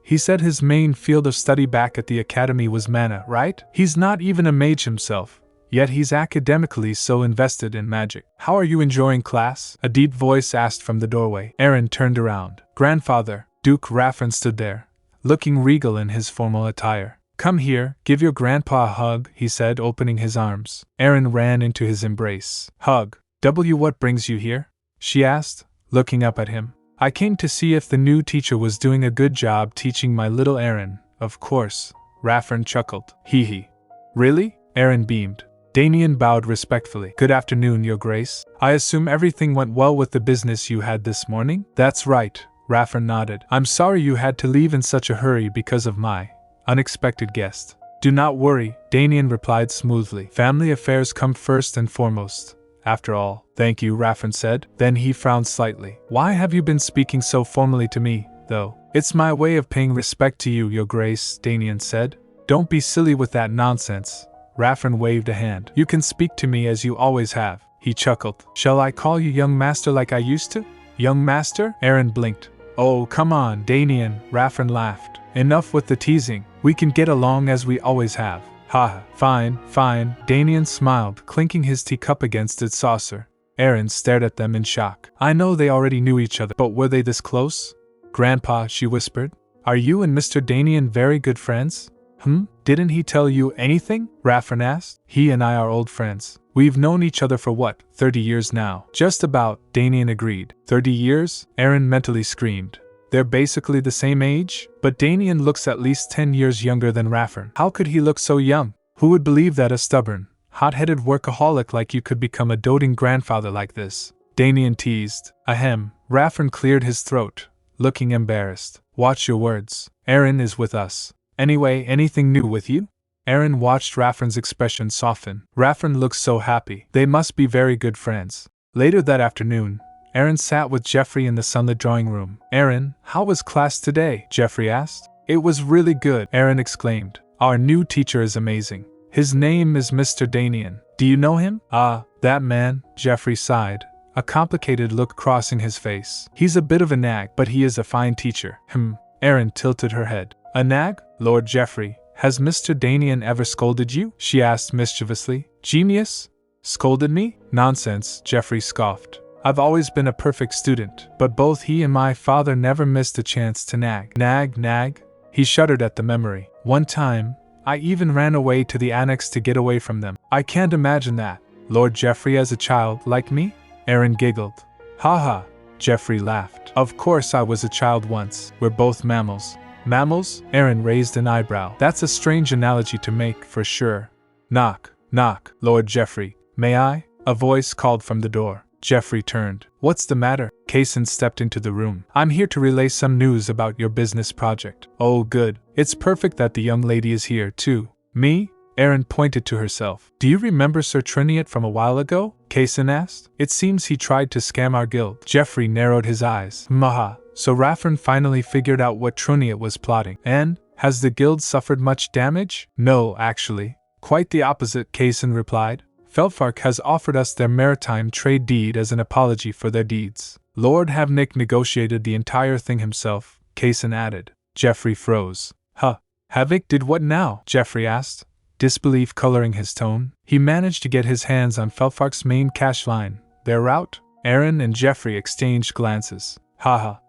He said his main field of study back at the academy was mana, right? He's not even a mage himself, yet he's academically so invested in magic. "How are you enjoying class?" a deep voice asked from the doorway. Aerin turned around. Grandfather, Duke Havenik stood there, looking regal in his formal attire. "Come here, give your grandpa a hug," he said, opening his arms. Aerin ran into his embrace. "Hug? What brings you here?" she asked, looking up at him. "I came to see if the new teacher was doing a good job teaching my little Aerin." "Of course," Havenik chuckled. Hee. "Really?" Aerin beamed. Danian bowed respectfully. "Good afternoon, Your Grace. I assume everything went well with the business you had this morning?" "That's right," Havenik nodded. "I'm sorry you had to leave in such a hurry because of my unexpected guest." "Do not worry," Danian replied smoothly. "Family affairs come first and foremost. After all." "Thank you," Havenik said. Then he frowned slightly. "Why have you been speaking so formally to me, though?" "It's my way of paying respect to you, Your Grace," Danian said. "Don't be silly with that nonsense." Havenik waved a hand. "You can speak to me as you always have." He chuckled. "Shall I call you young master like I used to?" "Young master?" Aerin blinked. "Oh, come on, Danian," Havenik laughed. "Enough with the teasing. We can get along as we always have." "Ha, fine. Danian smiled, clinking his teacup against its saucer. Aerin stared at them in shock. "I know they already knew each other, but were they this close?" "Grandpa," she whispered, "are you and Mr. Danian very good friends?" "Didn't he tell you anything?" Havenik asked. "He and I are old friends. We've known each other for 30 years now?" "Just about," Danian agreed. 30 years? Aerin mentally screamed. They're basically the same age? But Danian looks at least 10 years younger than Havenik. How could he look so young? Who would believe that a stubborn, hot-headed workaholic like you could become a doting grandfather like this? Danian teased. Ahem. Havenik cleared his throat, looking embarrassed. "Watch your words. Aerin is with us. Anyway, anything new with you?" Aerin watched Raffern's expression soften. Raffern looked so happy. They must be very good friends. Later that afternoon, Aerin sat with Jeffrey in the sunlit drawing room. Aerin, how was class today? Jeffrey asked. It was really good, Aerin exclaimed. Our new teacher is amazing. His name is Mr. Danian. Do you know him? Ah, that man, Jeffrey sighed, a complicated look crossing his face. He's a bit of a nag, but he is a fine teacher. Aerin tilted her head. A nag? Lord Jeffrey, has Mr. Danian ever scolded you? She asked mischievously. Genius? Scolded me? Nonsense, Jeffrey scoffed. I've always been a perfect student, but both he and my father never missed a chance to nag. Nag? He shuddered at the memory. One time, I even ran away to the annex to get away from them. I can't imagine that. Lord Jeffrey as a child, like me? Aerin giggled. Ha, Jeffrey laughed. Of course I was a child once. We're both mammals. Mammals? Aerin raised an eyebrow. That's a strange analogy to make, for sure. Knock, Lord Jeffrey. May I? A voice called from the door. Jeffrey turned. What's the matter? Kaysen stepped into the room. I'm here to relay some news about your business project. Oh, good. It's perfect that the young lady is here, too. Me? Aerin pointed to herself. Do you remember Sir Triniot from a while ago? Kaysen asked. It seems he tried to scam our guild. Jeffrey narrowed his eyes. Maha. So Raffern finally figured out what Triniot was plotting. And, has the guild suffered much damage? No, actually. Quite the opposite, Kaysen replied. Felfark has offered us their maritime trade deed as an apology for their deeds. Lord Havenik negotiated the entire thing himself, Kaysen added. Jeffrey froze. Havenik did what now? Jeffrey asked, disbelief coloring his tone. He managed to get his hands on Felfark's main cash line. Their route? Aerin and Jeffrey exchanged glances. Ha,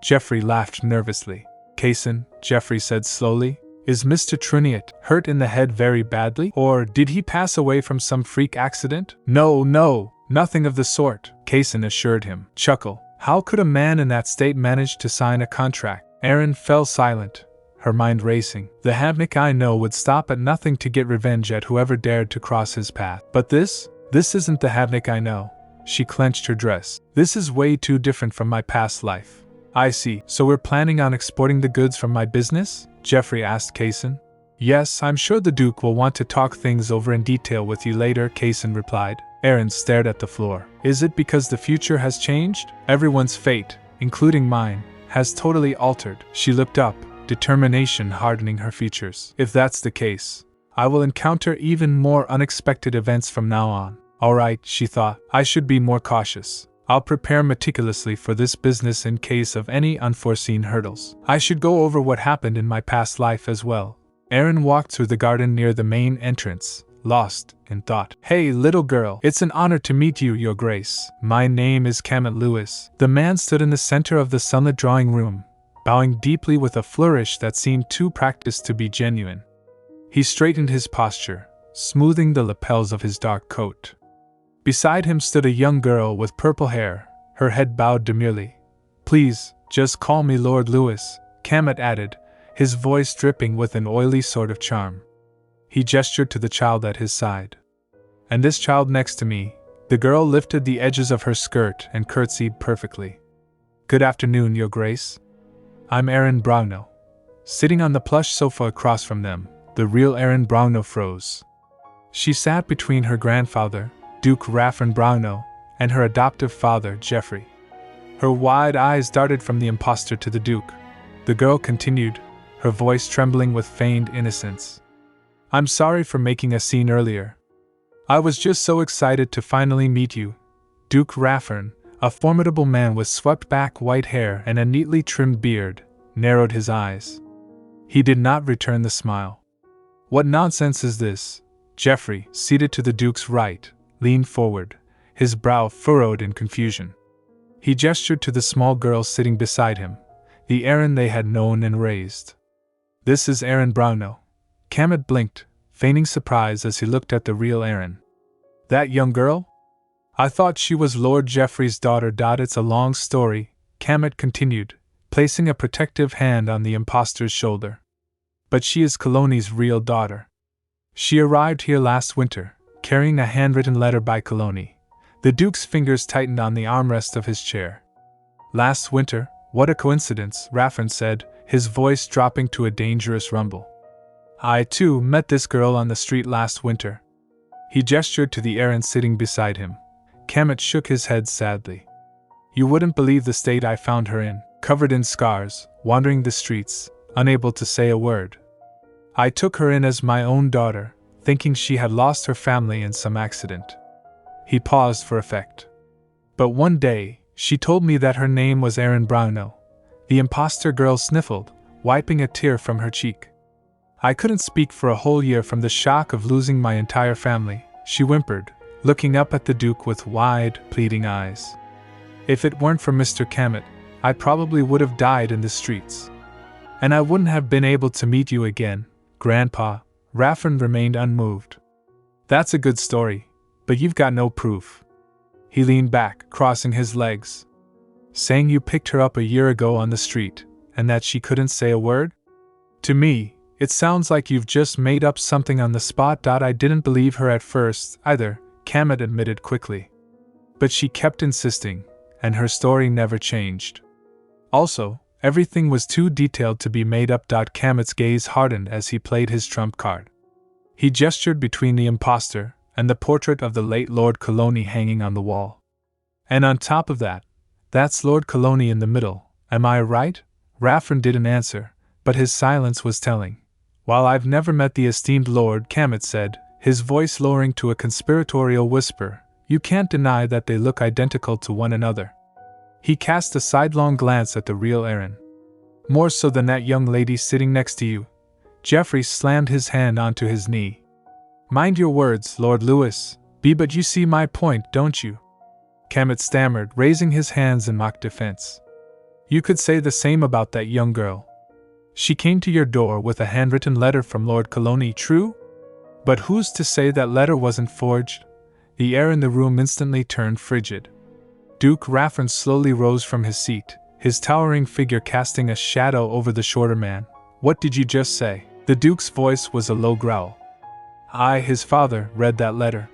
Jeffrey laughed nervously. Kaysen, Jeffrey said slowly, is Mr. Triniot hurt in the head very badly? Or did he pass away from some freak accident? No, nothing of the sort, Kaysen assured him. Chuckle. How could a man in that state manage to sign a contract? Aerin fell silent, her mind racing. The Havenik I know would stop at nothing to get revenge at whoever dared to cross his path. But this isn't the Havenik I know. She clenched her dress. This is way too different from my past life. I see. So we're planning on exporting the goods from my business? Jeffrey asked Kaysen. Yes, I'm sure the Duke will want to talk things over in detail with you later, Kaysen replied. Aerin stared at the floor. Is it because the future has changed? Everyone's fate, including mine, has totally altered. She looked up, determination hardening her features. If that's the case, I will encounter even more unexpected events from now on. Alright, she thought, I should be more cautious. I'll prepare meticulously for this business in case of any unforeseen hurdles. I should go over what happened in my past life as well. Aerin walked through the garden near the main entrance, lost in thought. Hey, little girl, it's an honor to meet you, Your Grace. My name is Camet Lewis. The man stood in the center of the sunlit drawing room, bowing deeply with a flourish that seemed too practiced to be genuine. He straightened his posture, smoothing the lapels of his dark coat. Beside him stood a young girl with purple hair, her head bowed demurely. Please, just call me Lord Lewis, Camet added, his voice dripping with an oily sort of charm. He gestured to the child at his side. And this child next to me. The girl lifted the edges of her skirt and curtsied perfectly. Good afternoon, Your Grace. I'm Aerin Brauno. Sitting on the plush sofa across from them, the real Aerin Brauno froze. She sat between her grandfather, Duke Havenik Brauno, and her adoptive father, Jeffrey. Her wide eyes darted from the impostor to the Duke. The girl continued, her voice trembling with feigned innocence. I'm sorry for making a scene earlier. I was just so excited to finally meet you. Duke Havenik, a formidable man with swept-back white hair and a neatly trimmed beard, narrowed his eyes. He did not return the smile. What nonsense is this? Jeffrey, seated to the Duke's right, leaned forward, his brow furrowed in confusion. He gestured to the small girl sitting beside him, the Aerin they had known and raised. This is Aerin Brauno. Camet blinked, feigning surprise as he looked at the real Aerin. That young girl? I thought she was Lord Jeffrey's daughter. It's a long story, Camet continued, placing a protective hand on the impostor's shoulder. But she is Coloni's real daughter. She arrived here last winter, carrying a handwritten letter by Coloni. The Duke's fingers tightened on the armrest of his chair. Last winter? What a coincidence, Raffern said, his voice dropping to a dangerous rumble. I, too, met this girl on the street last winter. He gestured to the Aerin sitting beside him. Kemet shook his head sadly. You wouldn't believe the state I found her in, covered in scars, wandering the streets, unable to say a word. I took her in as my own daughter, thinking she had lost her family in some accident. He paused for effect. But one day, she told me that her name was Aerin Brauno. The imposter girl sniffled, wiping a tear from her cheek. I couldn't speak for a whole year from the shock of losing my entire family, she whimpered, looking up at the Duke with wide, pleading eyes. If it weren't for Mr. Kemet, I probably would have died in the streets. And I wouldn't have been able to meet you again, Grandpa. Raffern remained unmoved. That's a good story, but you've got no proof. He leaned back, crossing his legs. Saying you picked her up a year ago on the street, and that she couldn't say a word? To me, it sounds like you've just made up something on the spot. I didn't believe her at first, either, Kemet admitted quickly. But she kept insisting, and her story never changed. Also, everything was too detailed to be made up. Kemet's gaze hardened as he played his trump card. He gestured between the imposter and the portrait of the late Lord Colony hanging on the wall. And on top of that, that's Lord Colony in the middle, am I right? Raffern didn't answer, but his silence was telling. While I've never met the esteemed Lord, Kemet said, his voice lowering to a conspiratorial whisper, you can't deny that they look identical to one another. He cast a sidelong glance at the real Aerin. More so than that young lady sitting next to you. Geoffrey slammed his hand onto his knee. Mind your words, Lord Lewis. But you see my point, don't you? Kemet stammered, raising his hands in mock defense. You could say the same about that young girl. She came to your door with a handwritten letter from Lord Colony, true? But who's to say that letter wasn't forged? The air in the room instantly turned frigid. Duke Raffern slowly rose from his seat, his towering figure casting a shadow over the shorter man. What did you just say? The Duke's voice was a low growl. I, his father, read that letter.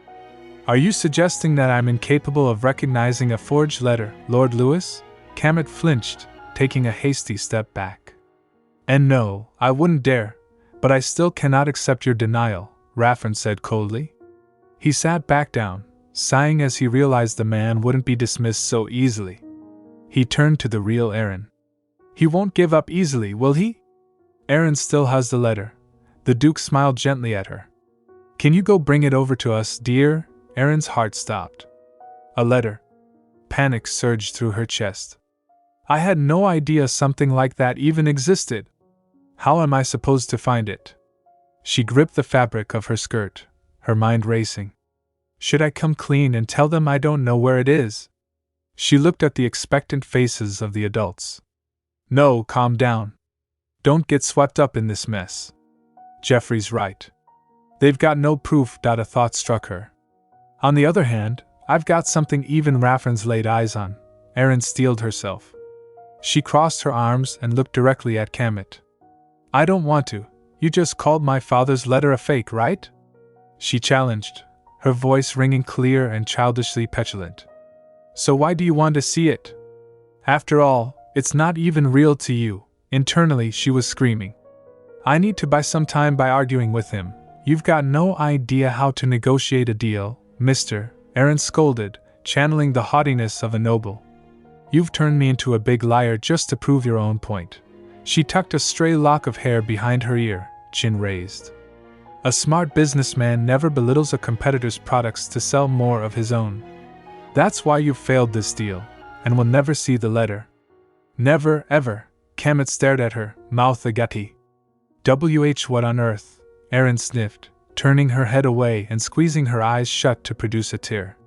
Are you suggesting that I'm incapable of recognizing a forged letter, Lord Lewis? Kemet flinched, taking a hasty step back. And no, I wouldn't dare, but I still cannot accept your denial, Raffern said coldly. He sat back down, sighing as he realized the man wouldn't be dismissed so easily. He turned to the real Aerin. He won't give up easily, will he? Aerin still has the letter. The Duke smiled gently at her. Can you go bring it over to us, dear? Aerin's heart stopped. A letter. Panic surged through her chest. I had no idea something like that even existed. How am I supposed to find it? She gripped the fabric of her skirt, her mind racing. Should I come clean and tell them I don't know where it is? She looked at the expectant faces of the adults. No, calm down. Don't get swept up in this mess. Geoffrey's right. They've got no proof. A thought struck her. On the other hand, I've got something even Raffern's laid eyes on. Aerin steeled herself. She crossed her arms and looked directly at Kemet. I don't want to. You just called my father's letter a fake, right? She challenged, her voice ringing clear and childishly petulant. So why do you want to see it? After all, it's not even real to you. Internally, she was screaming. I need to buy some time by arguing with him. You've got no idea how to negotiate a deal, mister, Aerin scolded, channeling the haughtiness of a noble. You've turned me into a big liar just to prove your own point. She tucked a stray lock of hair behind her ear, chin raised. A smart businessman never belittles a competitor's products to sell more of his own. That's why you've failed this deal, and will never see the letter. Never, ever. Kemet stared at her, mouth agape. What on earth? Aerin sniffed, turning her head away and squeezing her eyes shut to produce a tear.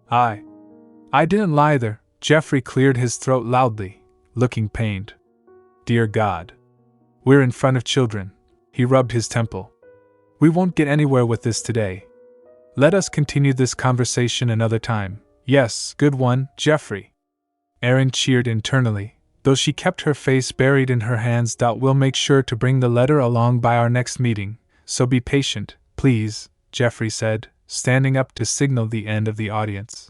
I didn't lie there. Geoffrey cleared his throat loudly, looking pained. Dear God. We're in front of children. He rubbed his temple. We won't get anywhere with this today. Let us continue this conversation another time. Yes, good one, Geoffrey. Aerin cheered internally, though she kept her face buried in her hands. We'll make sure to bring the letter along by our next meeting, so be patient, please, Geoffrey said, standing up to signal the end of the audience.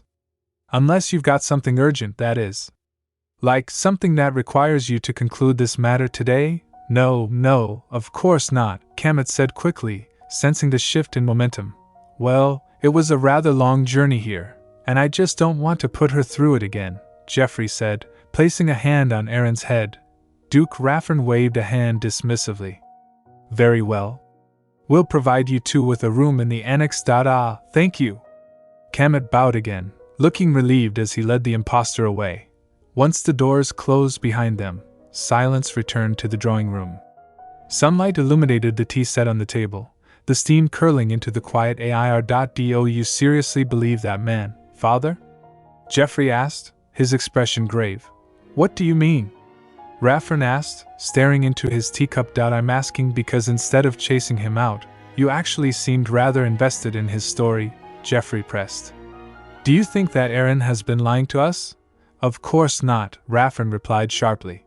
Unless you've got something urgent, that is. Like something that requires you to conclude this matter today, No, no, of course not, Kamet said quickly, sensing the shift in momentum. Well, it was a rather long journey here, and I just don't want to put her through it again, Jeffrey said, placing a hand on Aerin's head. Duke Havenik waved a hand dismissively. Very well. We'll provide you two with a room in the annex. Thank you. Kamet bowed again, looking relieved as he led the impostor away. Once the doors closed behind them, silence returned to the drawing room. Sunlight illuminated the tea set on the table, the steam curling into the quiet air. Do you seriously believe that man, father? Jeffrey asked, his expression grave. What do you mean? Havenik asked, staring into his teacup. I'm asking because instead of chasing him out, you actually seemed rather invested in his story, Jeffrey pressed. Do you think that Aerin has been lying to us? Of course not, Havenik replied sharply.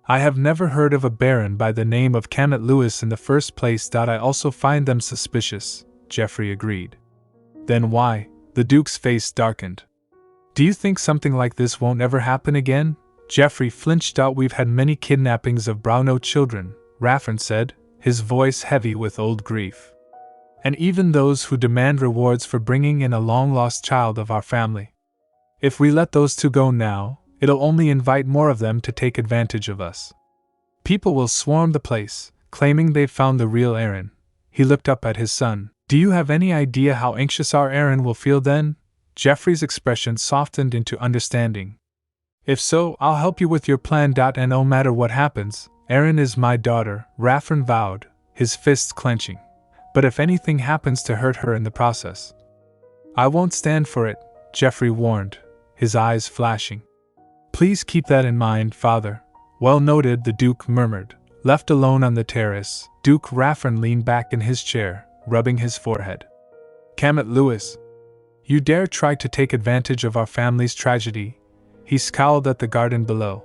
I have never heard of a baron by the name of Kamet Lewis in the first place. I also find them suspicious, Jeffrey agreed. Then why? The Duke's face darkened. Do you think something like this won't ever happen again? Jeffrey flinched out. We've had many kidnappings of Brauno children, Havenik said, his voice heavy with old grief. And even those who demand rewards for bringing in a long-lost child of our family. If we let those two go now, it'll only invite more of them to take advantage of us. People will swarm the place, claiming they've found the real Aerin. He looked up at his son. Do you have any idea how anxious our Aerin will feel then? Jeffrey's expression softened into understanding. If so, I'll help you with your plan. And no matter what happens, Aerin is my daughter, Havenik vowed, his fists clenching. But if anything happens to hurt her in the process, I won't stand for it, Jeffrey warned, his eyes flashing. Please keep that in mind, father. Well noted, the Duke murmured. Left alone on the terrace, Duke Havenik leaned back in his chair, rubbing his forehead. Kamet Lewis, you dare try to take advantage of our family's tragedy? He scowled at the garden below.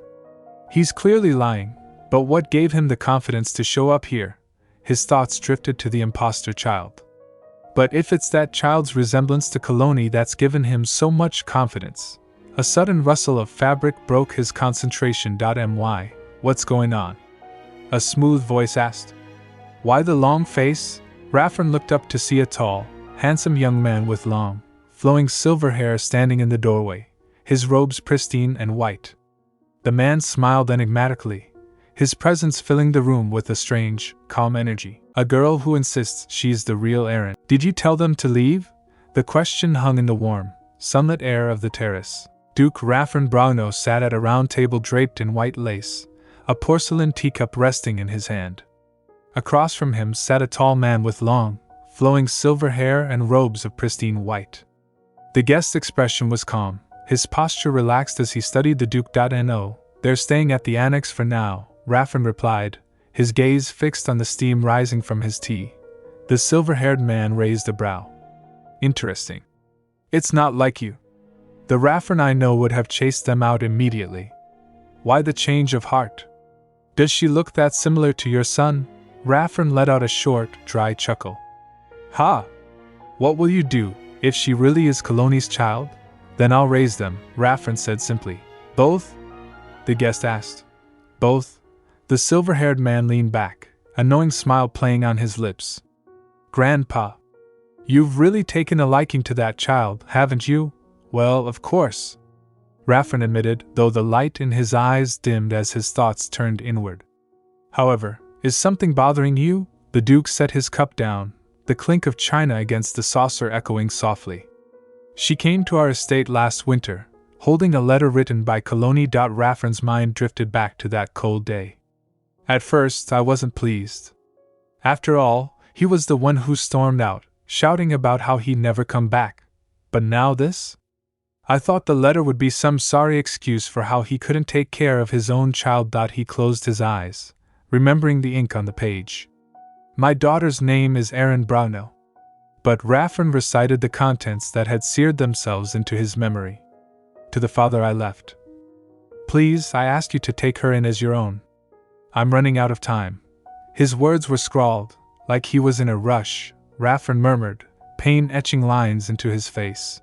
He's clearly lying, but what gave him the confidence to show up here? His thoughts drifted to the imposter child. But if it's that child's resemblance to Kaloni that's given him so much confidence. A sudden rustle of fabric broke his concentration. What's going on? A smooth voice asked. Why the long face? Havenik looked up to see a tall, handsome young man with long, flowing silver hair standing in the doorway, his robes pristine and white. The man smiled enigmatically, his presence filling the room with a strange, calm energy. A girl who insists she's the real Aerin. Did you tell them to leave? The question hung in the warm, sunlit air of the terrace. Duke Havenik Brauno sat at a round table draped in white lace, a porcelain teacup resting in his hand. Across from him sat a tall man with long, flowing silver hair and robes of pristine white. The guest's expression was calm, his posture relaxed as he studied the Duke. No, they're staying at the annex for now, Havenik replied, his gaze fixed on the steam rising from his tea. The silver-haired man raised a brow. Interesting. It's not like you. The Havenik I know would have chased them out immediately. Why the change of heart? Does she look that similar to your son? Havenik let out a short, dry chuckle. Ha! What will you do, if she really is Kaloni's child? Then I'll raise them, Havenik said simply. Both? The guest asked. Both? The silver-haired man leaned back, a knowing smile playing on his lips. Grandpa, you've really taken a liking to that child, haven't you? Well, of course, Havenik admitted, though the light in his eyes dimmed as his thoughts turned inward. However, is something bothering you? The Duke set his cup down, the clink of china against the saucer echoing softly. She came to our estate last winter, holding a letter written by Kaloni. Havenik's mind drifted back to that cold day. At first, I wasn't pleased. After all, he was the one who stormed out, shouting about how he'd never come back. But now this? I thought the letter would be some sorry excuse for how he couldn't take care of his own child. He closed his eyes, remembering the ink on the page. My daughter's name is Aerin Brauno. But Havenik recited the contents that had seared themselves into his memory. To the father I left. Please, I ask you to take her in as your own. I'm running out of time. His words were scrawled, like he was in a rush, Havenik murmured, pain etching lines into his face.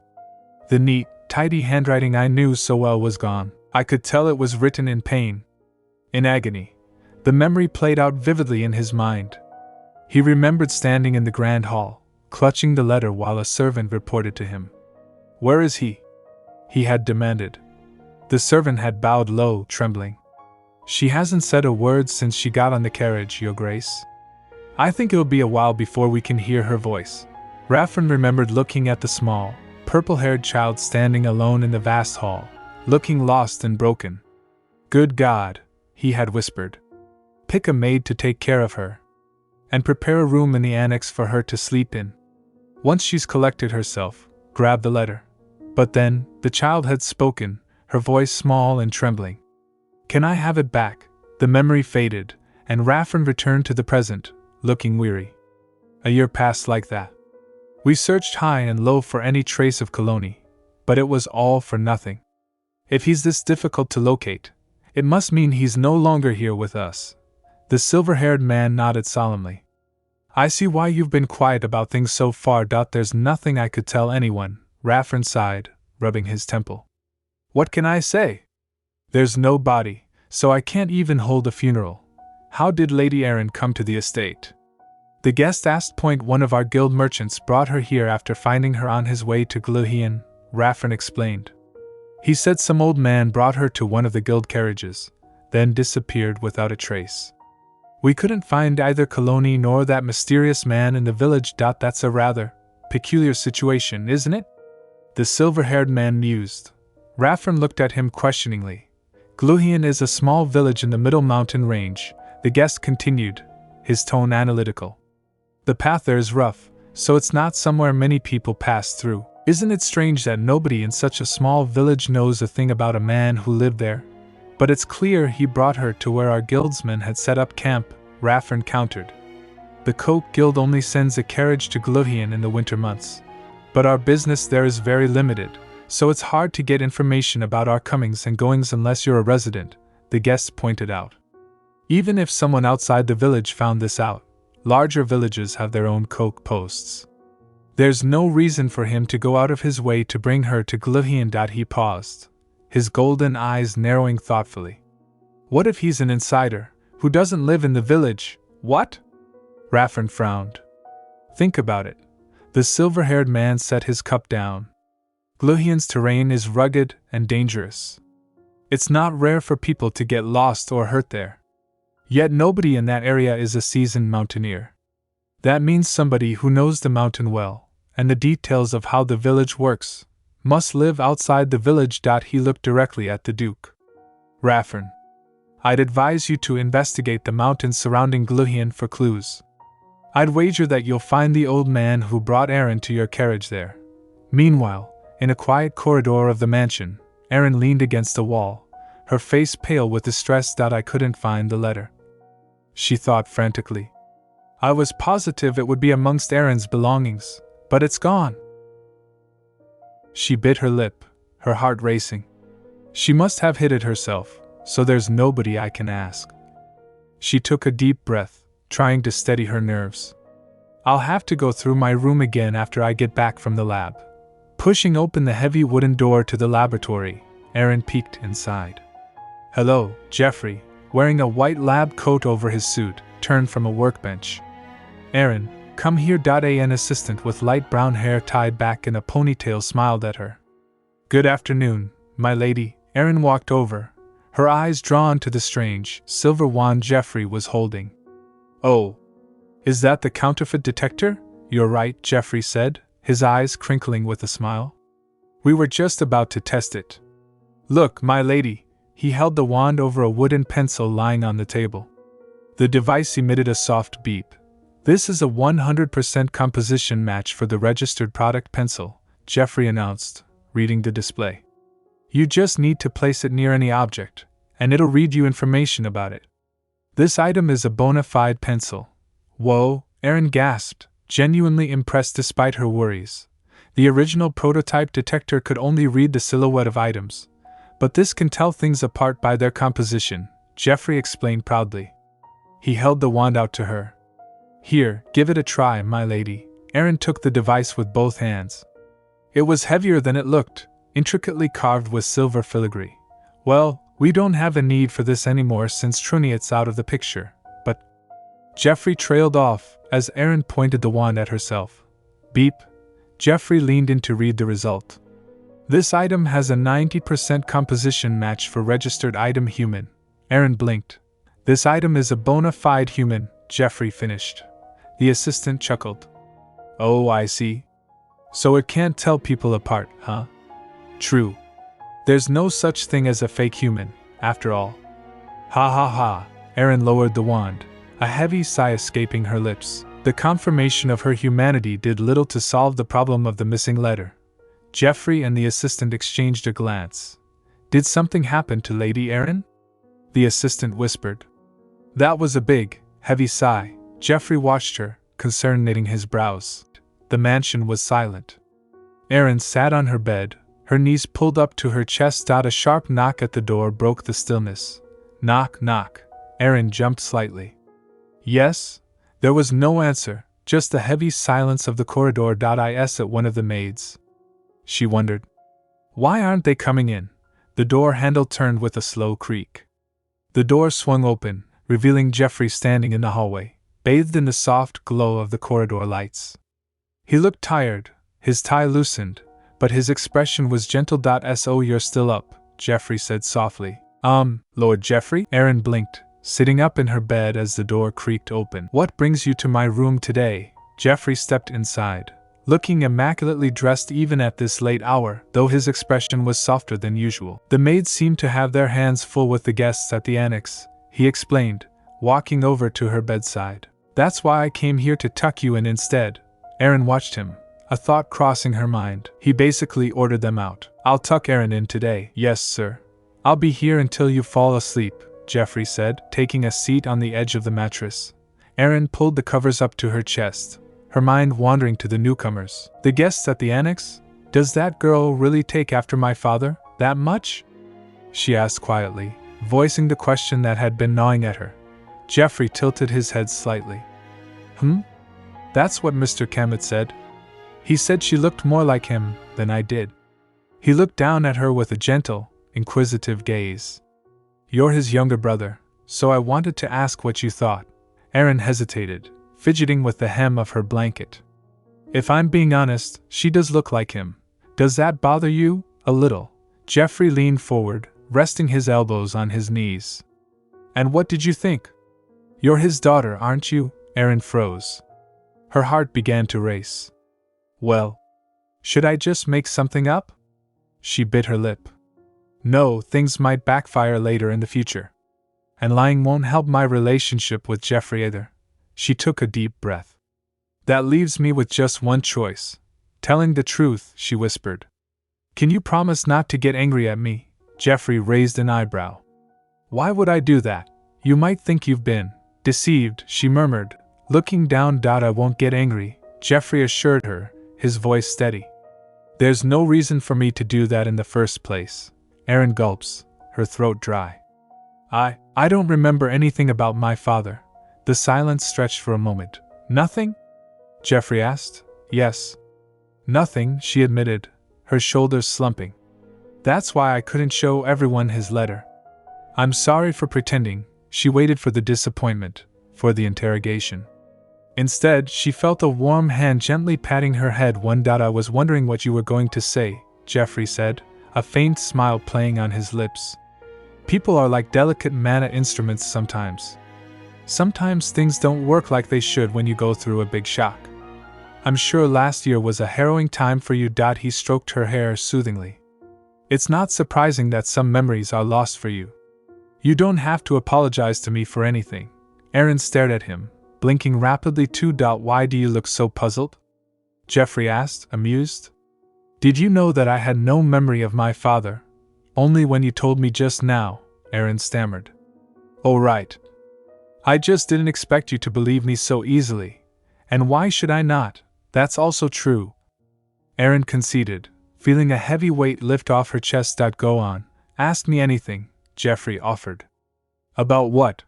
The neat, tidy handwriting I knew so well was gone. I could tell it was written in pain. In agony. The memory played out vividly in his mind. He remembered standing in the grand hall, clutching the letter while a servant reported to him. "Where is he?" he had demanded. The servant had bowed low, trembling. "She hasn't said a word since she got on the carriage, Your Grace. I think it'll be a while before we can hear her voice." Raffren remembered looking at the small, purple-haired child standing alone in the vast hall, looking lost and broken. "Good God," he had whispered. "Pick a maid to take care of her. And prepare a room in the annex for her to sleep in. Once she's collected herself, grab the letter." But then, the child had spoken, her voice small and trembling. "Can I have it back?" The memory faded, and Raffren returned to the present, looking weary. A year passed like that. We searched high and low for any trace of Kaloni, but it was all for nothing. If he's this difficult to locate, it must mean he's no longer here with us. The silver-haired man nodded solemnly. "I see why you've been quiet about things so far. There's nothing I could tell anyone," Raffren sighed, rubbing his temple. "What can I say? There's no body, so I can't even hold a funeral. How did Lady Aerin come to the estate?" The guest asked. "One of our guild merchants brought her here after finding her on his way to Gluhian," Raffren explained. "He said some old man brought her to one of the guild carriages, then disappeared without a trace. We couldn't find either Kaloni nor that mysterious man in the village. That's a rather peculiar situation, isn't it?" The silver-haired man mused. Raffren looked at him questioningly. "Gluhian is a small village in the middle mountain range," the guest continued, his tone analytical. "The path there is rough, so it's not somewhere many people pass through. Isn't it strange that nobody in such a small village knows a thing about a man who lived there? But it's clear he brought her to where our guildsmen had set up camp," Raffren countered. "The Coke Guild only sends a carriage to Gluhian in the winter months. But our business there is very limited, so it's hard to get information about our comings and goings unless you're a resident," the guest pointed out. "Even if someone outside the village found this out, larger villages have their own Coke posts. There's no reason for him to go out of his way to bring her to Gluhian." He paused, his golden eyes narrowing thoughtfully. "What if he's an insider, who doesn't live in the village?" "What?" Raffren frowned. "Think about it." The silver-haired man set his cup down. "Gluhian's terrain is rugged and dangerous. It's not rare for people to get lost or hurt there. Yet nobody in that area is a seasoned mountaineer. That means somebody who knows the mountain well, and the details of how the village works, must live outside the village. He looked directly at the Duke. "Raffren, I'd advise you to investigate the mountains surrounding Gluhian for clues. I'd wager that you'll find the old man who brought Aerin to your carriage there." Meanwhile, in a quiet corridor of the mansion, Aerin leaned against a wall, her face pale with distress. "I couldn't find the letter," she thought frantically. "I was positive it would be amongst Aerin's belongings, but it's gone." She bit her lip, her heart racing. She must have hid it herself, so there's nobody I can ask. She took a deep breath, trying to steady her nerves. "I'll have to go through my room again after I get back from the lab." Pushing open the heavy wooden door to the laboratory, Aerin peeked inside. "Hello," Jeffrey, wearing a white lab coat over his suit, turned from a workbench. "Aerin, come here." An assistant with light brown hair tied back in a ponytail smiled at her. "Good afternoon, my lady." Aerin walked over, her eyes drawn to the strange, silver wand Jeffrey was holding. "Oh, is that the counterfeit detector?" "You're right," Jeffrey said, his eyes crinkling with a smile. "We were just about to test it. Look, my lady." He held the wand over a wooden pencil lying on the table. The device emitted a soft beep. "This is a 100% composition match for the registered product pencil," Jeffrey announced, reading the display. "You just need to place it near any object, and it'll read you information about it. This item is a bona fide pencil." "Whoa," Aerin gasped, genuinely impressed despite her worries. The original prototype detector could only read the silhouette of items, but this can tell things apart by their composition, Jeffrey explained proudly. He held the wand out to her. "Here, give it a try, my lady." Aerin took the device with both hands. It was heavier than it looked, intricately carved with silver filigree. "Well, We don't have a need for this anymore since Truniet's out of the picture, but... Jeffrey trailed off as Aerin pointed the wand at herself. Beep. Jeffrey leaned in to read the result. This item has a 90% composition match for registered item human. Aerin blinked. This item is a bona fide human, Jeffrey finished. The assistant chuckled. Oh, I see. So it can't tell people apart, huh? True. There's no such thing as a fake human, after all. Ha ha ha. Aerin lowered the wand, a heavy sigh escaping her lips. The confirmation of her humanity did little to solve the problem of the missing letter. Jeffrey and the assistant exchanged a glance. Did something happen to Lady Aerin? The assistant whispered. That was a big, heavy sigh. Jeffrey watched her, concern knitting his brows. The mansion was silent. Aerin sat on her bed, her knees pulled up to her chest. A sharp knock at the door broke the stillness. Knock, knock. Aerin jumped slightly. Yes? There was no answer, just the heavy silence of the corridor. I at one of the maids. She wondered. Why aren't they coming in? The door handle turned with a slow creak. The door swung open, revealing Jeffrey standing in the hallway, bathed in the soft glow of the corridor lights. He looked tired, his tie loosened, but his expression was gentle. So you're still up, Jeffrey said softly. Lord Jeffrey? Aerin blinked, sitting up in her bed as the door creaked open. What brings you to my room today? Jeffrey stepped inside, looking immaculately dressed even at this late hour, though his expression was softer than usual. The maids seemed to have their hands full with the guests at the annex, he explained, walking over to her bedside. That's why I came here to tuck you in instead. Aerin watched him, a thought crossing her mind. He basically ordered them out. I'll tuck Aerin in today. Yes, sir. I'll be here until you fall asleep, Jeffrey said, taking a seat on the edge of the mattress. Aerin pulled the covers up to her chest, her mind wandering to the newcomers. The guests at the annex? Does that girl really take after my father, that much? She asked quietly, voicing the question that had been gnawing at her. Jeffrey tilted his head slightly. That's what Mr. Kamet said. He said she looked more like him than I did. He looked down at her with a gentle, inquisitive gaze. You're his younger brother, so I wanted to ask what you thought. Aerin hesitated, fidgeting with the hem of her blanket. If I'm being honest, she does look like him. Does that bother you? A little. Jeffrey leaned forward, resting his elbows on his knees. And what did you think? You're his daughter, aren't you? Aerin froze. Her heart began to race. Well, should I just make something up? She bit her lip. No, things might backfire later in the future. And lying won't help my relationship with Jeffrey either. She took a deep breath. That leaves me with just one choice. Telling the truth, she whispered. Can you promise not to get angry at me? Jeffrey raised an eyebrow. Why would I do that? You might think you've been deceived, she murmured, looking down. I won't get angry, Jeffrey assured her, his voice steady. There's no reason for me to do that in the first place. Aerin gulps, her throat dry. I don't remember anything about my father. The silence stretched for a moment. Nothing? Jeffrey asked. Yes. Nothing, she admitted, her shoulders slumping. That's why I couldn't show everyone his letter. I'm sorry for pretending. She waited for the disappointment, for the interrogation. Instead, she felt a warm hand gently patting her head. I was wondering what you were going to say, Jeffrey said, a faint smile playing on his lips. People are like delicate mana instruments sometimes. Sometimes things don't work like they should when you go through a big shock. I'm sure last year was a harrowing time for you. He stroked her hair soothingly. It's not surprising that some memories are lost for you. You don't have to apologize to me for anything. Aerin stared at him, blinking rapidly too. Why do you look so puzzled? Jeffrey asked, amused. Did you know that I had no memory of my father? Only when you told me just now, Aerin stammered. Oh right. I just didn't expect you to believe me so easily. And why should I not? That's also true. Aerin conceded, feeling a heavy weight lift off her chest. Go on, ask me anything, Jeffrey offered. About what?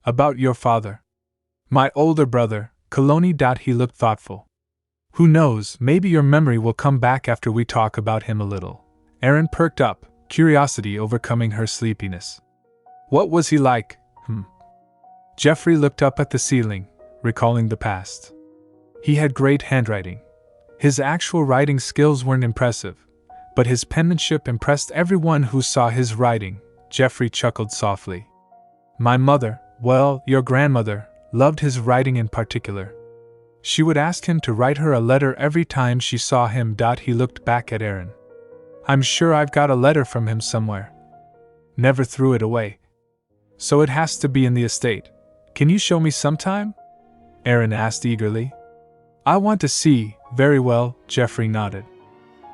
About your father. My older brother, Kaloni. He looked thoughtful. Who knows, maybe your memory will come back after we talk about him a little. Aerin perked up, curiosity overcoming her sleepiness. What was he like? Jeffrey looked up at the ceiling, recalling the past. He had great handwriting. His actual writing skills weren't impressive, but his penmanship impressed everyone who saw his writing. Jeffrey chuckled softly. My mother, well, your grandmother, loved his writing in particular. She would ask him to write her a letter every time she saw him. He looked back at Aerin. I'm sure I've got a letter from him somewhere. Never threw it away. So it has to be in the estate. Can you show me sometime? Aerin asked eagerly. I want to see. Very well, Jeffrey nodded.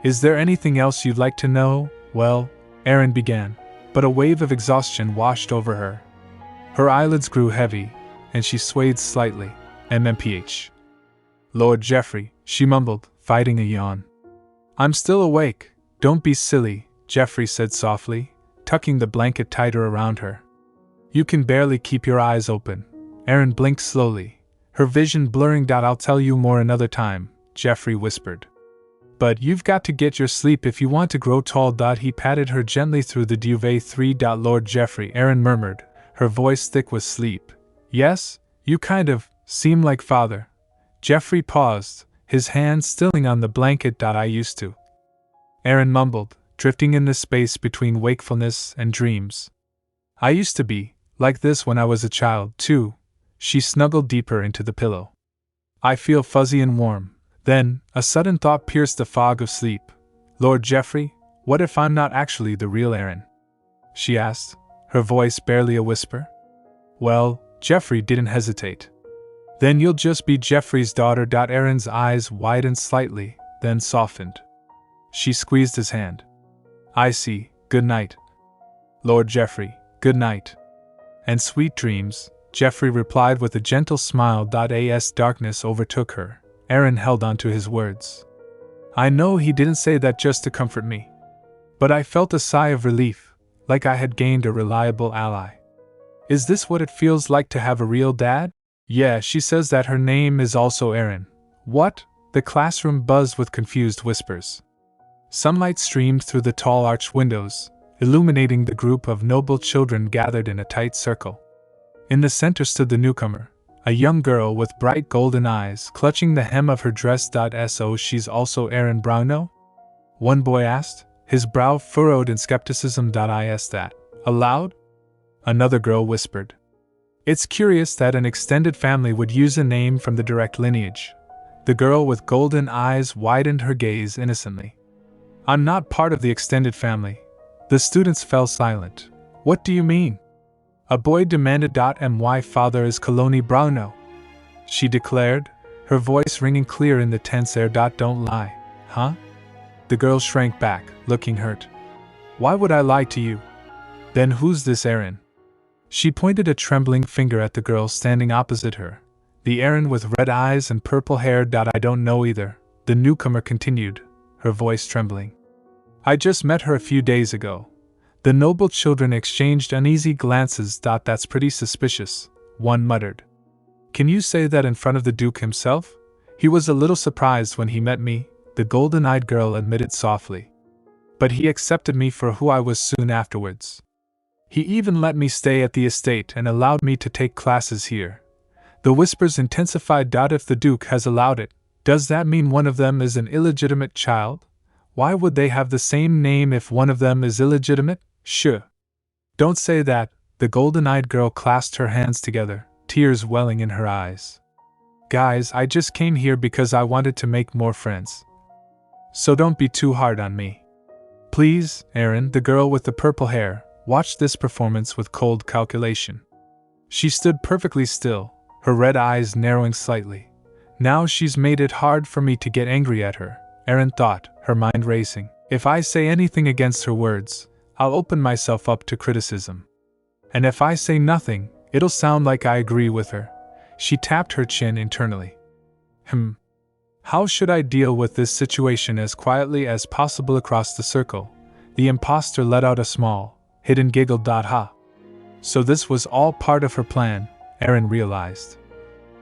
Is there anything else you'd like to know? Well, Aerin began, but a wave of exhaustion washed over her. Her eyelids grew heavy, and she swayed slightly. MMPH. Lord Jeffrey, she mumbled, fighting a yawn. I'm still awake. Don't be silly, Jeffrey said softly, tucking the blanket tighter around her. You can barely keep your eyes open. Aerin blinked slowly, her vision blurring. I'll tell you more another time, Jeffrey whispered. But you've got to get your sleep if you want to grow tall. He patted her gently through the duvet. 3. Lord Jeffrey, Aerin murmured, her voice thick with sleep. Yes, you kind of seem like father. Jeffrey paused, his hand stilling on the blanket. I used to. Aerin mumbled, drifting in the space between wakefulness and dreams. I used to be like this when I was a child, too. She snuggled deeper into the pillow. I feel fuzzy and warm. Then, a sudden thought pierced the fog of sleep. Lord Jeffrey, what if I'm not actually the real Aerin? She asked, her voice barely a whisper. Well, Jeffrey didn't hesitate. Then you'll just be Jeffrey's daughter. Aerin's eyes widened slightly, then softened. She squeezed his hand. I see. Good night. Lord Jeffrey, good night. And sweet dreams, Jeffrey replied with a gentle smile. As darkness overtook her, Aerin held on to his words. I know he didn't say that just to comfort me. But I felt a sigh of relief, like I had gained a reliable ally. Is this what it feels like to have a real dad? Yeah, she says that her name is also Aerin. What? The classroom buzzed with confused whispers. Sunlight streamed through the tall arched windows, illuminating the group of noble children gathered in a tight circle. In the center stood the newcomer, a young girl with bright golden eyes clutching the hem of her dress. So she's also Aerin Brauno? One boy asked, his brow furrowed in skepticism. I asked that aloud? Another girl whispered. It's curious that an extended family would use a name from the direct lineage. The girl with golden eyes widened her gaze innocently. I'm not part of the extended family. The students fell silent. What do you mean? A boy demanded. My father is Colony Brauno, she declared, her voice ringing clear in the tense air. Don't lie, huh? The girl shrank back, looking hurt. Why would I lie to you? Then who's this Aerin? She pointed a trembling finger at the girl standing opposite her. The Aerin with red eyes and purple hair. I don't know either, the newcomer continued, her voice trembling. I just met her a few days ago. The noble children exchanged uneasy glances. That's pretty suspicious, one muttered. Can you say that in front of the Duke himself? He was a little surprised when he met me, the golden-eyed girl admitted softly. But he accepted me for who I was soon afterwards. He even let me stay at the estate and allowed me to take classes here. The whispers intensified. If the Duke has allowed it, does that mean one of them is an illegitimate child? Why would they have the same name if one of them is illegitimate? Sure. Don't say that, the golden-eyed girl clasped her hands together, tears welling in her eyes. Guys, I just came here because I wanted to make more friends. So don't be too hard on me. Please, Aerin, the girl with the purple hair, watched this performance with cold calculation. She stood perfectly still, her red eyes narrowing slightly. Now she's made it hard for me to get angry at her, Aerin thought, her mind racing. If I say anything against her words, I'll open myself up to criticism. And if I say nothing, it'll sound like I agree with her. She tapped her chin internally. How should I deal with this situation as quietly as possible? Across the circle, the imposter let out a small, hidden giggle. Ha. So this was all part of her plan, Aerin realized.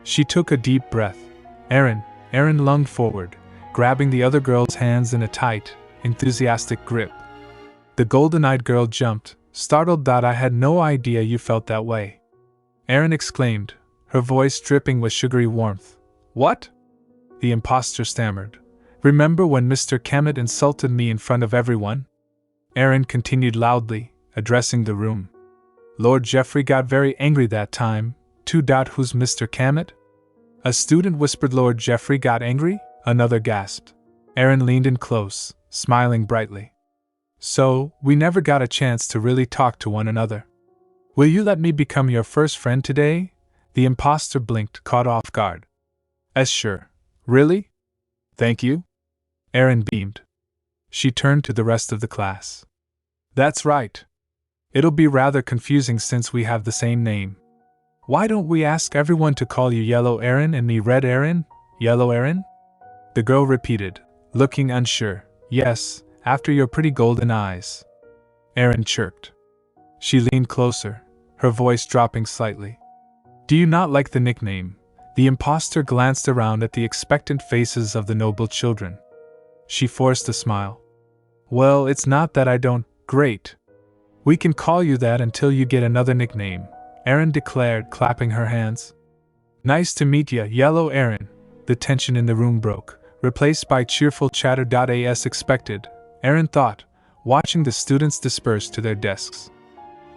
She took a deep breath. Aerin lunged forward, grabbing the other girl's hands in a tight, enthusiastic grip. The golden-eyed girl jumped, startled. I had no idea you felt that way. Aerin exclaimed, her voice dripping with sugary warmth. What? The impostor stammered. Remember when Mr. Kemet insulted me in front of everyone? Aerin continued loudly, addressing the room. Lord Jeffrey got very angry that time, too. Who's Mr. Kemet? A student whispered. Lord Jeffrey got angry? Another gasped. Aerin leaned in close, smiling brightly. So, we never got a chance to really talk to one another. Will you let me become your first friend today? The impostor blinked, caught off guard. Sure. Really? Thank you? Aerin beamed. She turned to the rest of the class. That's right. It'll be rather confusing since we have the same name. Why don't we ask everyone to call you Yellow Aerin and me Red Aerin? Yellow Aerin? The girl repeated, looking unsure. Yes, after your pretty golden eyes. Aerin chirped. She leaned closer, her voice dropping slightly. Do you not like the nickname? The impostor glanced around at the expectant faces of the noble children. She forced a smile. Well, it's not that I don't. Great. We can call you that until you get another nickname, Aerin declared, clapping her hands. Nice to meet ya, Yellow Aerin. The tension in the room broke, replaced by cheerful chatter. As expected, Aerin thought, watching the students disperse to their desks.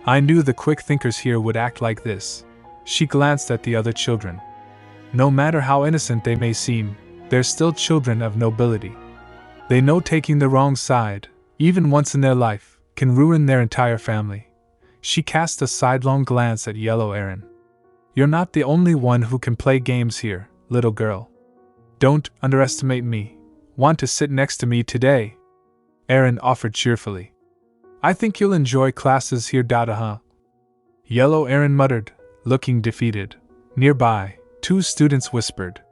I knew the quick thinkers here would act like this. She glanced at the other children. No matter how innocent they may seem, they're still children of nobility. They know taking the wrong side, even once in their life, can ruin their entire family. She cast a sidelong glance at Yellow Aerin. You're not the only one who can play games here, little girl. Don't underestimate me. Want to sit next to me today? Aerin offered cheerfully. I think you'll enjoy classes here. Yellow Aerin muttered, looking defeated. Nearby, two students whispered.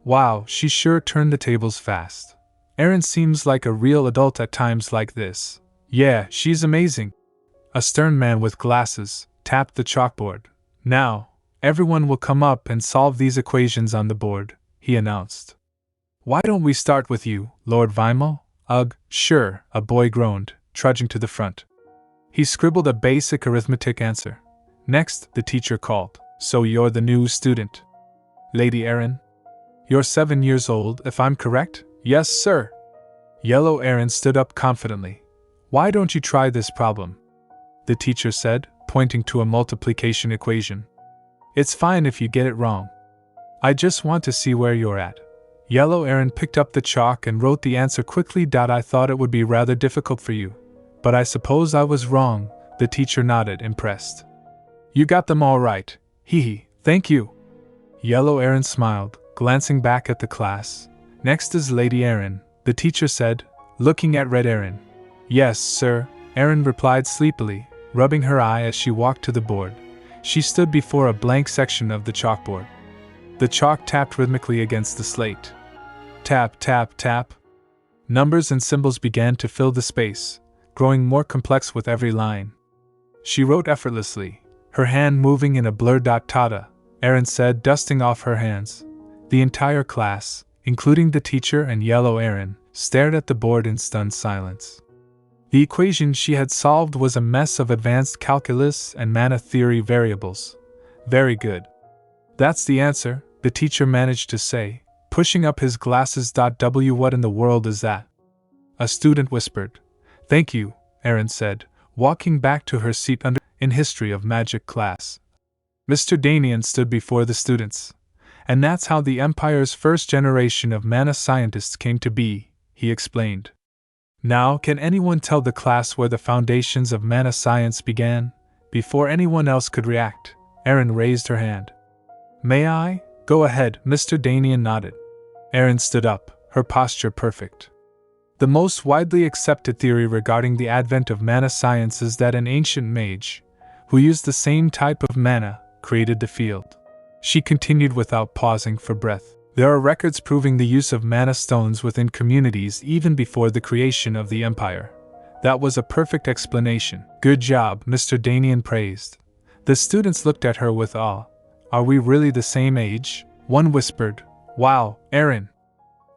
Wow, she sure turned the tables fast. Aerin seems like a real adult at times like this. Yeah, she's amazing. A stern man with glasses tapped the chalkboard. Now, everyone will come up and solve these equations on the board, he announced. Why don't we start with you, Lord Vimo? Ugh, sure, a boy groaned, trudging to the front. He scribbled a basic arithmetic answer. Next, the teacher called. So you're the new student. Lady Aerin? You're 7 years old, if I'm correct? Yes, sir. Yellow Aerin stood up confidently. Why don't you try this problem? The teacher said, pointing to a multiplication equation. It's fine if you get it wrong. I just want to see where you're at. Yellow Aerin picked up the chalk and wrote the answer quickly. I thought it would be rather difficult for you. But I suppose I was wrong, the teacher nodded, impressed. You got them all right. Hee, thank you. Yellow Aerin smiled, glancing back at the class. Next is Lady Aerin, the teacher said, looking at Red Aerin. Yes, sir, Aerin replied sleepily, rubbing her eye as she walked to the board. She stood before a blank section of the chalkboard. The chalk tapped rhythmically against the slate. Tap, tap, tap. Numbers and symbols began to fill the space, growing more complex with every line. She wrote effortlessly, her hand moving in a blur. Tada, Aerin said, dusting off her hands. The entire class, including the teacher and Yellow Aerin, stared at the board in stunned silence. The equation she had solved was a mess of advanced calculus and mana theory variables. Very good. That's the answer, the teacher managed to say, pushing up his glasses. What in the world is that? A student whispered. Thank you, Aerin said, walking back to her seat in History of Magic class. Mr. Danian stood before the students. And that's how the Empire's first generation of mana scientists came to be, he explained. Now, can anyone tell the class where the foundations of mana science began? Before anyone else could react, Aerin raised her hand. May I? Go ahead, Mr. Danian nodded. Aerin stood up, her posture perfect. The most widely accepted theory regarding the advent of mana science is that an ancient mage, who used the same type of mana, created the field. She continued without pausing for breath. There are records proving the use of mana stones within communities even before the creation of the Empire. That was a perfect explanation. Good job, Mr. Danian praised. The students looked at her with awe. Are we really the same age? One whispered. Wow, Aerin.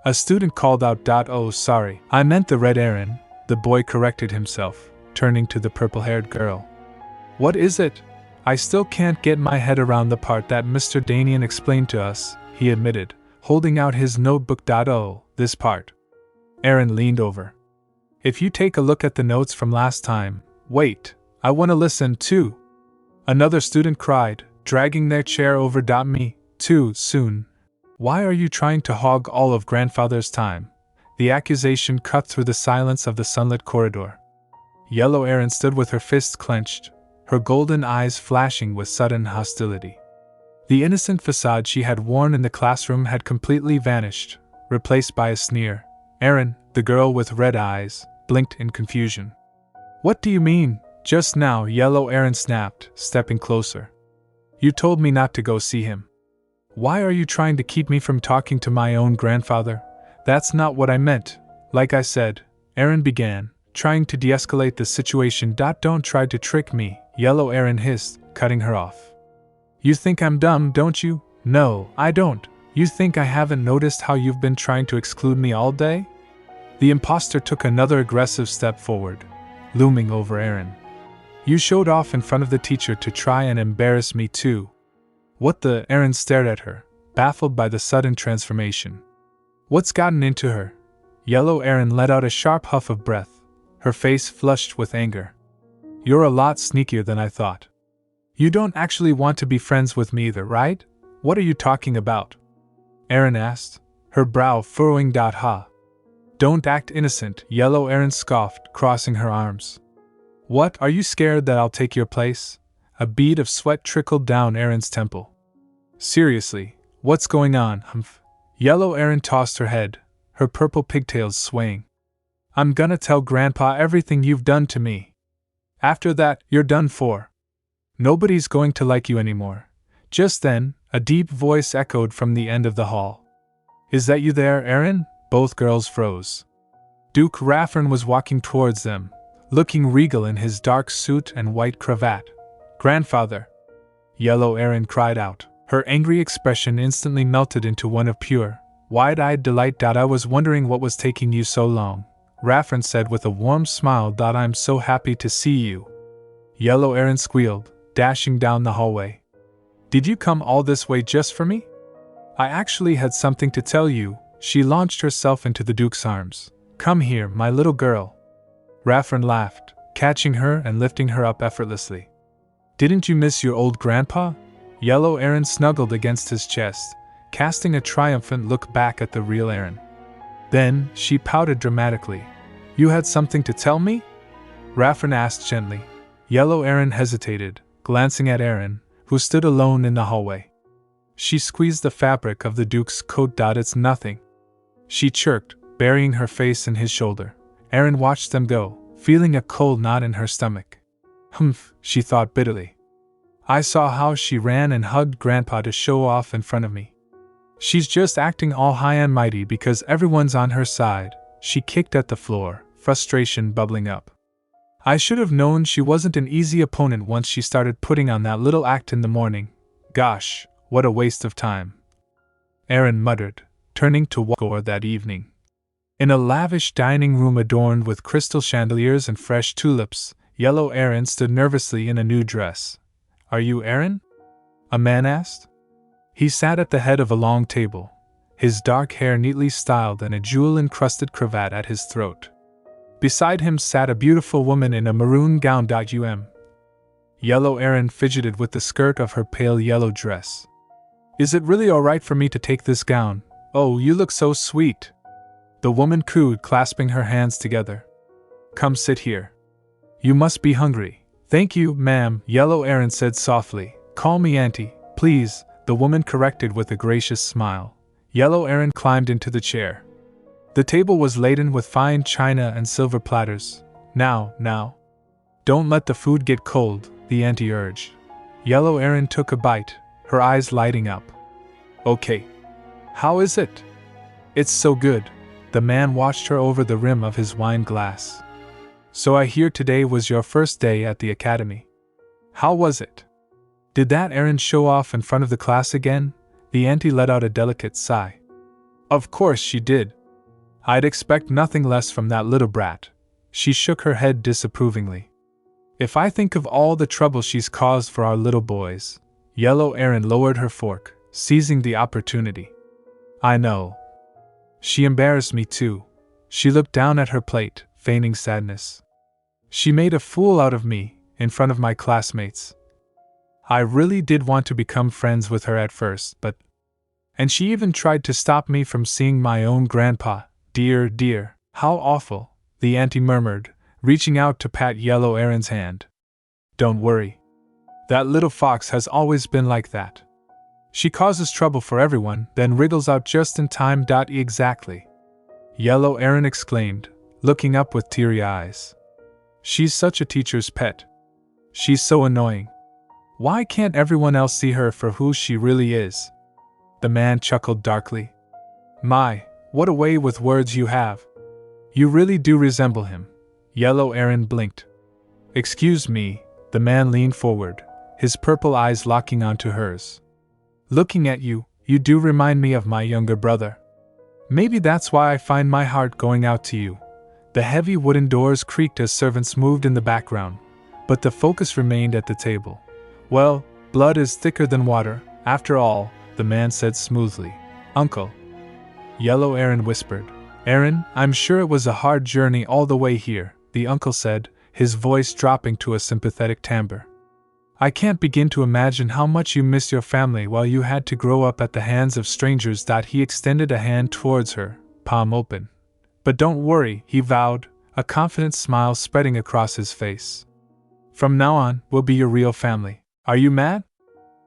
A student called out. Oh, sorry, I meant the Red Aerin, the boy corrected himself. turning to the purple-haired girl. What is it? I still can't get my head around the part that Mr. Danian explained to us, he admitted, holding out his notebook. Oh, this part. Aerin leaned over. If you take a look at the notes from last time. Wait, I want to listen too. Another student cried, dragging their chair over. Me, too, soon. Why are you trying to hog all of grandfather's time? The accusation cut through the silence of the sunlit corridor. Yellow Aerin stood with her fists clenched, her golden eyes flashing with sudden hostility. The innocent facade she had worn in the classroom had completely vanished, replaced by a sneer. Aerin, the girl with red eyes, blinked in confusion. What do you mean? Just now, Yellow Aerin snapped, stepping closer. You told me not to go see him. Why are you trying to keep me from talking to my own grandfather? That's not what I meant. Like I said, Aerin began, trying to de-escalate the situation. Don't try to trick me, Yellow Aerin hissed, cutting her off. You think I'm dumb, don't you? No, I don't. You think I haven't noticed how you've been trying to exclude me all day? The imposter took another aggressive step forward, looming over Aerin. You showed off in front of the teacher to try and embarrass me too. What the? Aerin stared at her, baffled by the sudden transformation. What's gotten into her? Yellow Aerin let out a sharp huff of breath, her face flushed with anger. You're a lot sneakier than I thought. You don't actually want to be friends with me either, right? What are you talking about? Aerin asked, her brow furrowing. Ha. Don't act innocent, Yellow Aerin scoffed, crossing her arms. What, are you scared that I'll take your place? A bead of sweat trickled down Aerin's temple. Seriously, what's going on, humph? Yellow Aerin tossed her head, her purple pigtails swaying. I'm gonna tell Grandpa everything you've done to me. After that, you're done for. Nobody's going to like you anymore. Just then, a deep voice echoed from the end of the hall. Is that you there, Aerin? Both girls froze. Duke Havenik was walking towards them, looking regal in his dark suit and white cravat. Grandfather! Yellow Aerin cried out. Her angry expression instantly melted into one of pure, wide-eyed delight. I was wondering what was taking you so long, Havenik said with a warm smile. I'm so happy to see you. Yellow Aerin squealed, dashing down the hallway. Did you come all this way just for me? I actually had something to tell you. She launched herself into the Duke's arms. Come here, my little girl. Havenik laughed, catching her and lifting her up effortlessly. Didn't you miss your old grandpa? Yellow Aerin snuggled against his chest, casting a triumphant look back at the real Aerin. Then, she pouted dramatically. You had something to tell me? Havenik asked gently. Yellow Aerin hesitated, glancing at Aerin, who stood alone in the hallway. She squeezed the fabric of the Duke's coat. It's nothing. She chirped, burying her face in his shoulder. Aerin watched them go, feeling a cold knot in her stomach. Humph, she thought bitterly. I saw how she ran and hugged Grandpa to show off in front of me. She's just acting all high and mighty because everyone's on her side. She kicked at the floor, frustration bubbling up. I should have known she wasn't an easy opponent once she started putting on that little act in the morning. Gosh, what a waste of time. Aerin muttered, turning to walk that evening. In a lavish dining room adorned with crystal chandeliers and fresh tulips, Yellow Aerin stood nervously in a new dress. Are you Aerin? A man asked. He sat at the head of a long table, his dark hair neatly styled and a jewel-encrusted cravat at his throat. Beside him sat a beautiful woman in a maroon gown. Yellow Aerin fidgeted with the skirt of her pale yellow dress. Is it really all right for me to take this gown? Oh, you look so sweet. The woman cooed, clasping her hands together. Come sit here. You must be hungry. Thank you, ma'am, Yellow Aerin said softly. Call me Auntie, please, the woman corrected with a gracious smile. Yellow Aerin climbed into the chair. The table was laden with fine china and silver platters. Now. Don't let the food get cold, the auntie urged. Yellow Aerin took a bite, her eyes lighting up. Okay. How is it? It's so good. The man watched her over the rim of his wine glass. So I hear today was your first day at the academy. How was it? Did that Aerin show off in front of the class again? The auntie let out a delicate sigh. Of course she did. I'd expect nothing less from that little brat. She shook her head disapprovingly. If I think of all the trouble she's caused for our little boys. Yellow Aerin lowered her fork, seizing the opportunity. I know. She embarrassed me too. She looked down at her plate, feigning sadness. She made a fool out of me, in front of my classmates. I really did want to become friends with her at first, but... And she even tried to stop me from seeing my own grandpa. Dear, dear, how awful, the auntie murmured, reaching out to pat Yellow Aerin's hand. Don't worry. That little fox has always been like that. She causes trouble for everyone, then wriggles out just in time. Exactly. Yellow Aerin exclaimed, looking up with teary eyes. She's such a teacher's pet. She's so annoying. Why can't everyone else see her for who she really is? The man chuckled darkly. My, what a way with words you have. You really do resemble him. Yellow Aerin blinked. Excuse me, the man leaned forward, his purple eyes locking onto hers. Looking at you, you do remind me of my younger brother. Maybe that's why I find my heart going out to you. The heavy wooden doors creaked as servants moved in the background, but the focus remained at the table. Well, blood is thicker than water, after all, the man said smoothly. Uncle. Yellow Aerin whispered. Aerin, I'm sure it was a hard journey all the way here, the uncle said, his voice dropping to a sympathetic timbre. I can't begin to imagine how much you miss your family while you had to grow up at the hands of strangers. He extended a hand towards her, palm open. But don't worry, he vowed, a confident smile spreading across his face. From now on, we'll be your real family. Are you mad?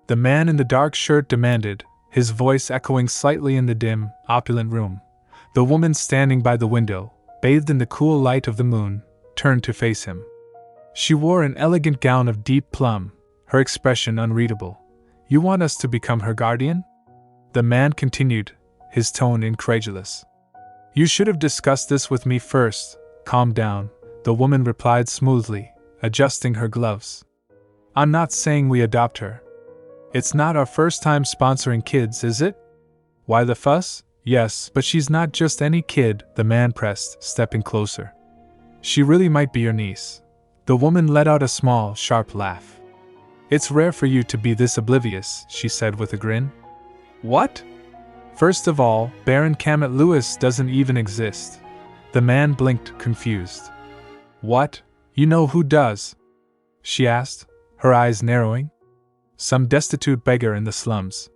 The man in the dark shirt demanded, his voice echoing slightly in the dim, opulent room. The woman standing by the window, bathed in the cool light of the moon, turned to face him. She wore an elegant gown of deep plum, her expression unreadable. You want us to become her guardian? The man continued, his tone incredulous. You should have discussed this with me first. Calm down, the woman replied smoothly, adjusting her gloves. I'm not saying we adopt her. It's not our first time sponsoring kids, is it? Why the fuss? Yes, but she's not just any kid, the man pressed, stepping closer. She really might be your niece. The woman let out a small, sharp laugh. It's rare for you to be this oblivious, she said with a grin. What? First of all, Baron Camet Lewis doesn't even exist. The man blinked, confused. What? You know who does? She asked, her eyes narrowing. Some destitute beggar in the slums.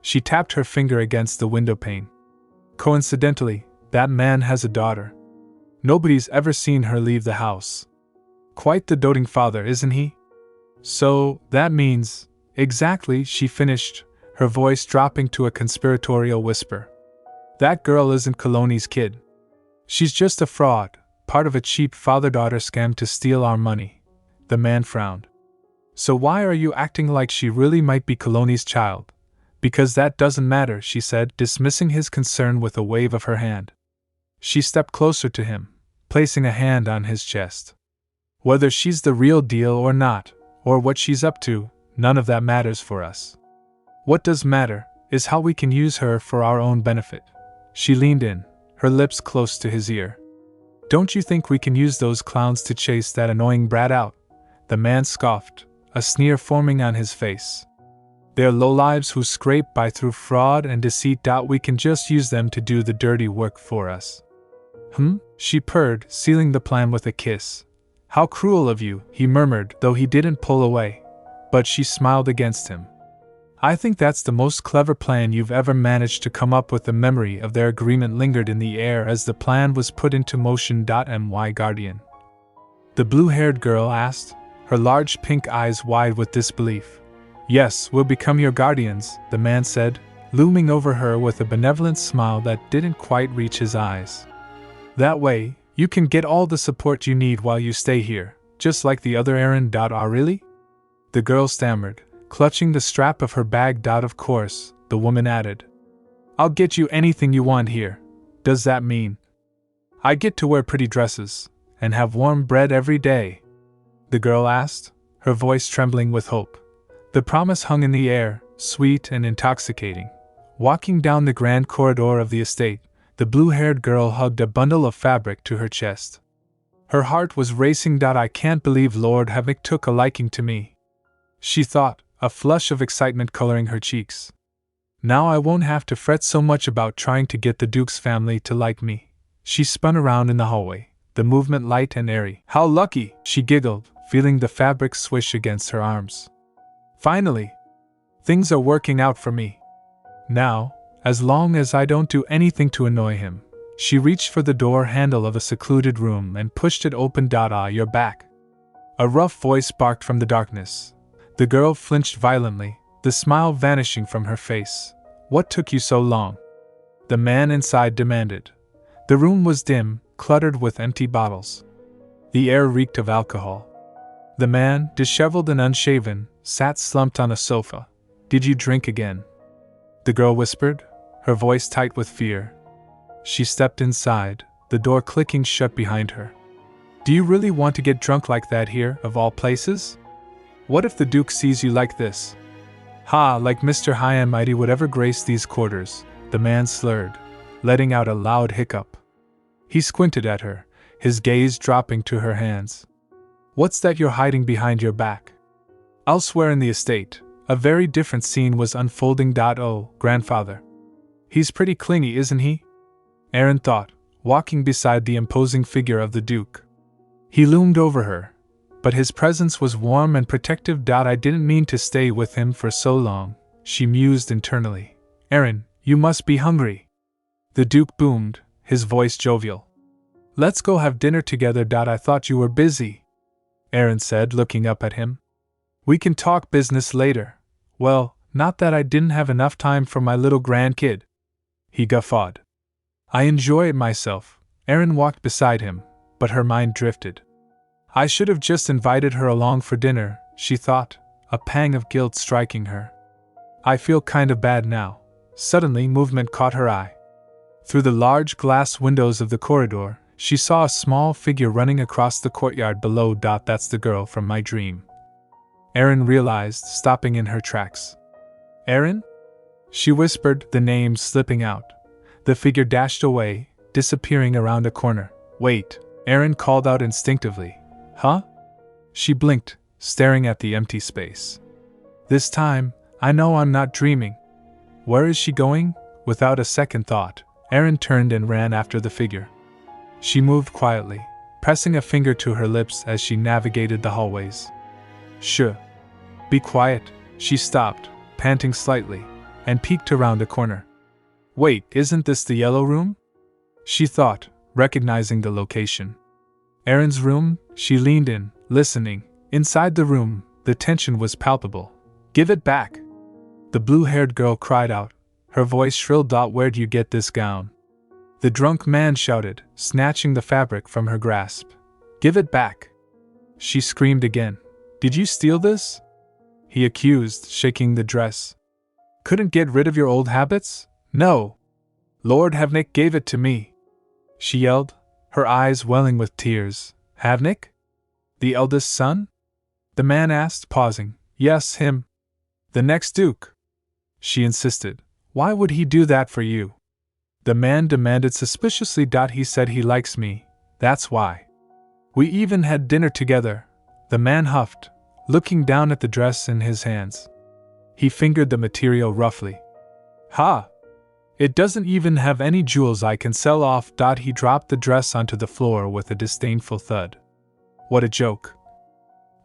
She tapped her finger against the window pane. Coincidentally, that man has a daughter. Nobody's ever seen her leave the house. Quite the doting father, isn't he? So, that means... Exactly, she finished, her voice dropping to a conspiratorial whisper. That girl isn't Coloni's kid. She's just a fraud, part of a cheap father-daughter scam to steal our money. The man frowned. So why are you acting like she really might be Coloni's child? Because that doesn't matter, she said, dismissing his concern with a wave of her hand. She stepped closer to him, placing a hand on his chest. Whether she's the real deal or not, or what she's up to, none of that matters for us. What does matter is how we can use her for our own benefit. She leaned in, her lips close to his ear. Don't you think we can use those clowns to chase that annoying brat out? The man scoffed, a sneer forming on his face. They're lowlives who scrape by through fraud and deceit. We can just use them to do the dirty work for us. She purred, sealing the plan with a kiss. How cruel of you, he murmured, though he didn't pull away. But she smiled against him. I think that's the most clever plan you've ever managed to come up with. The memory of their agreement lingered in the air as the plan was put into motion. My guardian? The blue-haired girl asked, her large pink eyes wide with disbelief. Yes, we'll become your guardians, the man said, looming over her with a benevolent smile that didn't quite reach his eyes. That way, you can get all the support you need while you stay here, just like the other Aerin. Really? The girl stammered, clutching the strap of her bag. Of course, the woman added. I'll get you anything you want here. Does that mean I get to wear pretty dresses and have warm bread every day? The girl asked, her voice trembling with hope. The promise hung in the air, sweet and intoxicating. Walking down the grand corridor of the estate, the blue-haired girl hugged a bundle of fabric to her chest. Her heart was racing. I can't believe Lord Havenik took a liking to me, she thought, a flush of excitement coloring her cheeks. Now I won't have to fret so much about trying to get the Duke's family to like me. She spun around in the hallway, the movement light and airy. How lucky, she giggled, feeling the fabric swish against her arms. Finally! Things are working out for me. Now, as long as I don't do anything to annoy him. She reached for the door handle of a secluded room and pushed it open. Ah, you're back. A rough voice barked from the darkness. The girl flinched violently, the smile vanishing from her face. What took you so long? The man inside demanded. The room was dim, cluttered with empty bottles. The air reeked of alcohol. The man, disheveled and unshaven, sat slumped on a sofa. Did you drink again? The girl whispered, her voice tight with fear. She stepped inside, the door clicking shut behind her. Do you really want to get drunk like that here, of all places? What if the Duke sees you like this? Ha, like Mr. High and Mighty would ever grace these quarters, the man slurred, letting out a loud hiccup. He squinted at her, his gaze dropping to her hands. What's that you're hiding behind your back? Elsewhere in the estate, a very different scene was unfolding. Oh, grandfather. He's pretty clingy, isn't he? Aerin thought, walking beside the imposing figure of the Duke. He loomed over her, but his presence was warm and protective. I didn't mean to stay with him for so long, she mused internally. Aerin, you must be hungry. The Duke boomed, his voice jovial. Let's go have dinner together. I thought you were busy, Aerin said, looking up at him. We can talk business later. Well, not that I didn't have enough time for my little grandkid. He guffawed. I enjoy it myself. Aerin walked beside him, but her mind drifted. I should have just invited her along for dinner, she thought, a pang of guilt striking her. I feel kind of bad now. Suddenly, movement caught her eye. Through the large glass windows of the corridor, she saw a small figure running across the courtyard below. That's the girl from my dream. Aerin realized, stopping in her tracks. Aerin? She whispered, the name slipping out. The figure dashed away, disappearing around a corner. Wait, Aerin called out instinctively. Huh? She blinked, staring at the empty space. This time, I know I'm not dreaming. Where is she going? Without a second thought, Aerin turned and ran after the figure. She moved quietly, pressing a finger to her lips as she navigated the hallways. Shh. Be quiet, she stopped, panting slightly, and peeked around a corner. Wait, isn't this the yellow room? She thought, recognizing the location. Aerin's room, she leaned in, listening. Inside the room, the tension was palpable. Give it back! The blue-haired girl cried out, her voice shrill. Where'd you get this gown? The drunk man shouted, snatching the fabric from her grasp. Give it back! She screamed again. Did you steal this? He accused, shaking the dress. Couldn't get rid of your old habits? No. Lord Havenik gave it to me. She yelled, her eyes welling with tears. Havenik? The eldest son? The man asked, pausing. Yes, him. The next Duke. She insisted. Why would he do that for you? The man demanded suspiciously. He said he likes me. That's why. We even had dinner together. The man huffed, looking down at the dress in his hands. He fingered the material roughly. Ha! It doesn't even have any jewels I can sell off. He dropped the dress onto the floor with a disdainful thud. What a joke.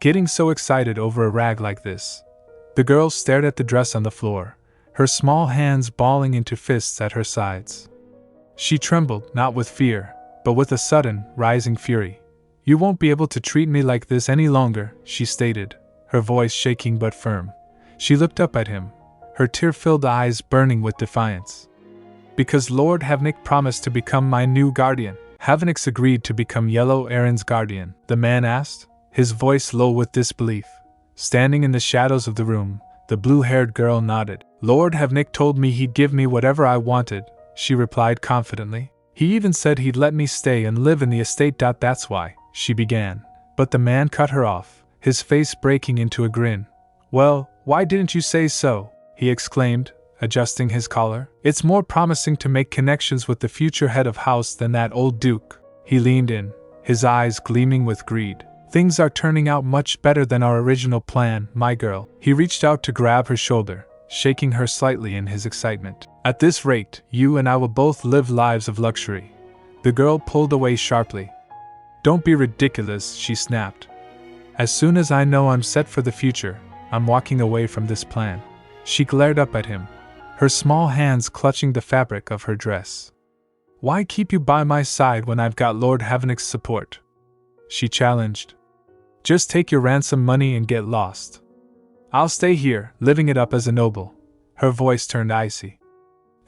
Getting so excited over a rag like this. The girl stared at the dress on the floor, her small hands balling into fists at her sides. She trembled, not with fear, but with a sudden, rising fury. You won't be able to treat me like this any longer, she stated, her voice shaking but firm. She looked up at him, her tear-filled eyes burning with defiance. Because Lord Havenik promised to become my new guardian. Havenik's agreed to become Yellow Aerin's guardian, the man asked, his voice low with disbelief. Standing in the shadows of the room, the blue-haired girl nodded. Lord Havenik told me he'd give me whatever I wanted, she replied confidently. He even said he'd let me stay and live in the estate. That's why, she began. But the man cut her off, his face breaking into a grin. Well, why didn't you say so? He exclaimed, adjusting his collar. It's more promising to make connections with the future head of house than that old Duke. He leaned in, his eyes gleaming with greed. Things are turning out much better than our original plan, my girl. He reached out to grab her shoulder, shaking her slightly in his excitement. At this rate, you and I will both live lives of luxury. The girl pulled away sharply. Don't be ridiculous, she snapped. As soon as I know I'm set for the future, I'm walking away from this plan. She glared up at him, her small hands clutching the fabric of her dress. Why keep you by my side when I've got Lord Havenik's support? She challenged. Just take your ransom money and get lost. I'll stay here, living it up as a noble. Her voice turned icy.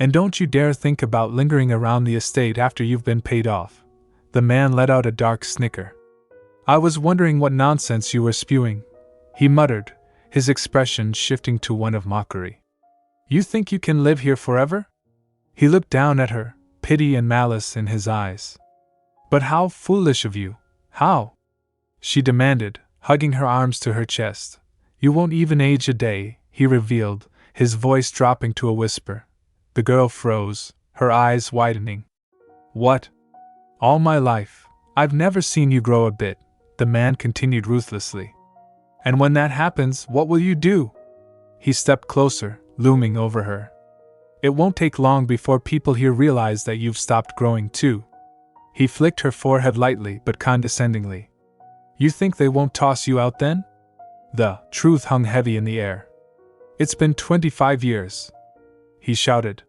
And don't you dare think about lingering around the estate after you've been paid off. The man let out a dark snicker. I was wondering what nonsense you were spewing, he muttered, his expression shifting to one of mockery. You think you can live here forever? He looked down at her, pity and malice in his eyes. But how foolish of you. How? She demanded, hugging her arms to her chest. You won't even age a day, he revealed, his voice dropping to a whisper. The girl froze, her eyes widening. What? All my life, I've never seen you grow a bit, the man continued ruthlessly. And when that happens, what will you do? He stepped closer, looming over her. It won't take long before people here realize that you've stopped growing too. He flicked her forehead lightly but condescendingly. You think they won't toss you out then? The truth hung heavy in the air. It's been 25 years. He shouted.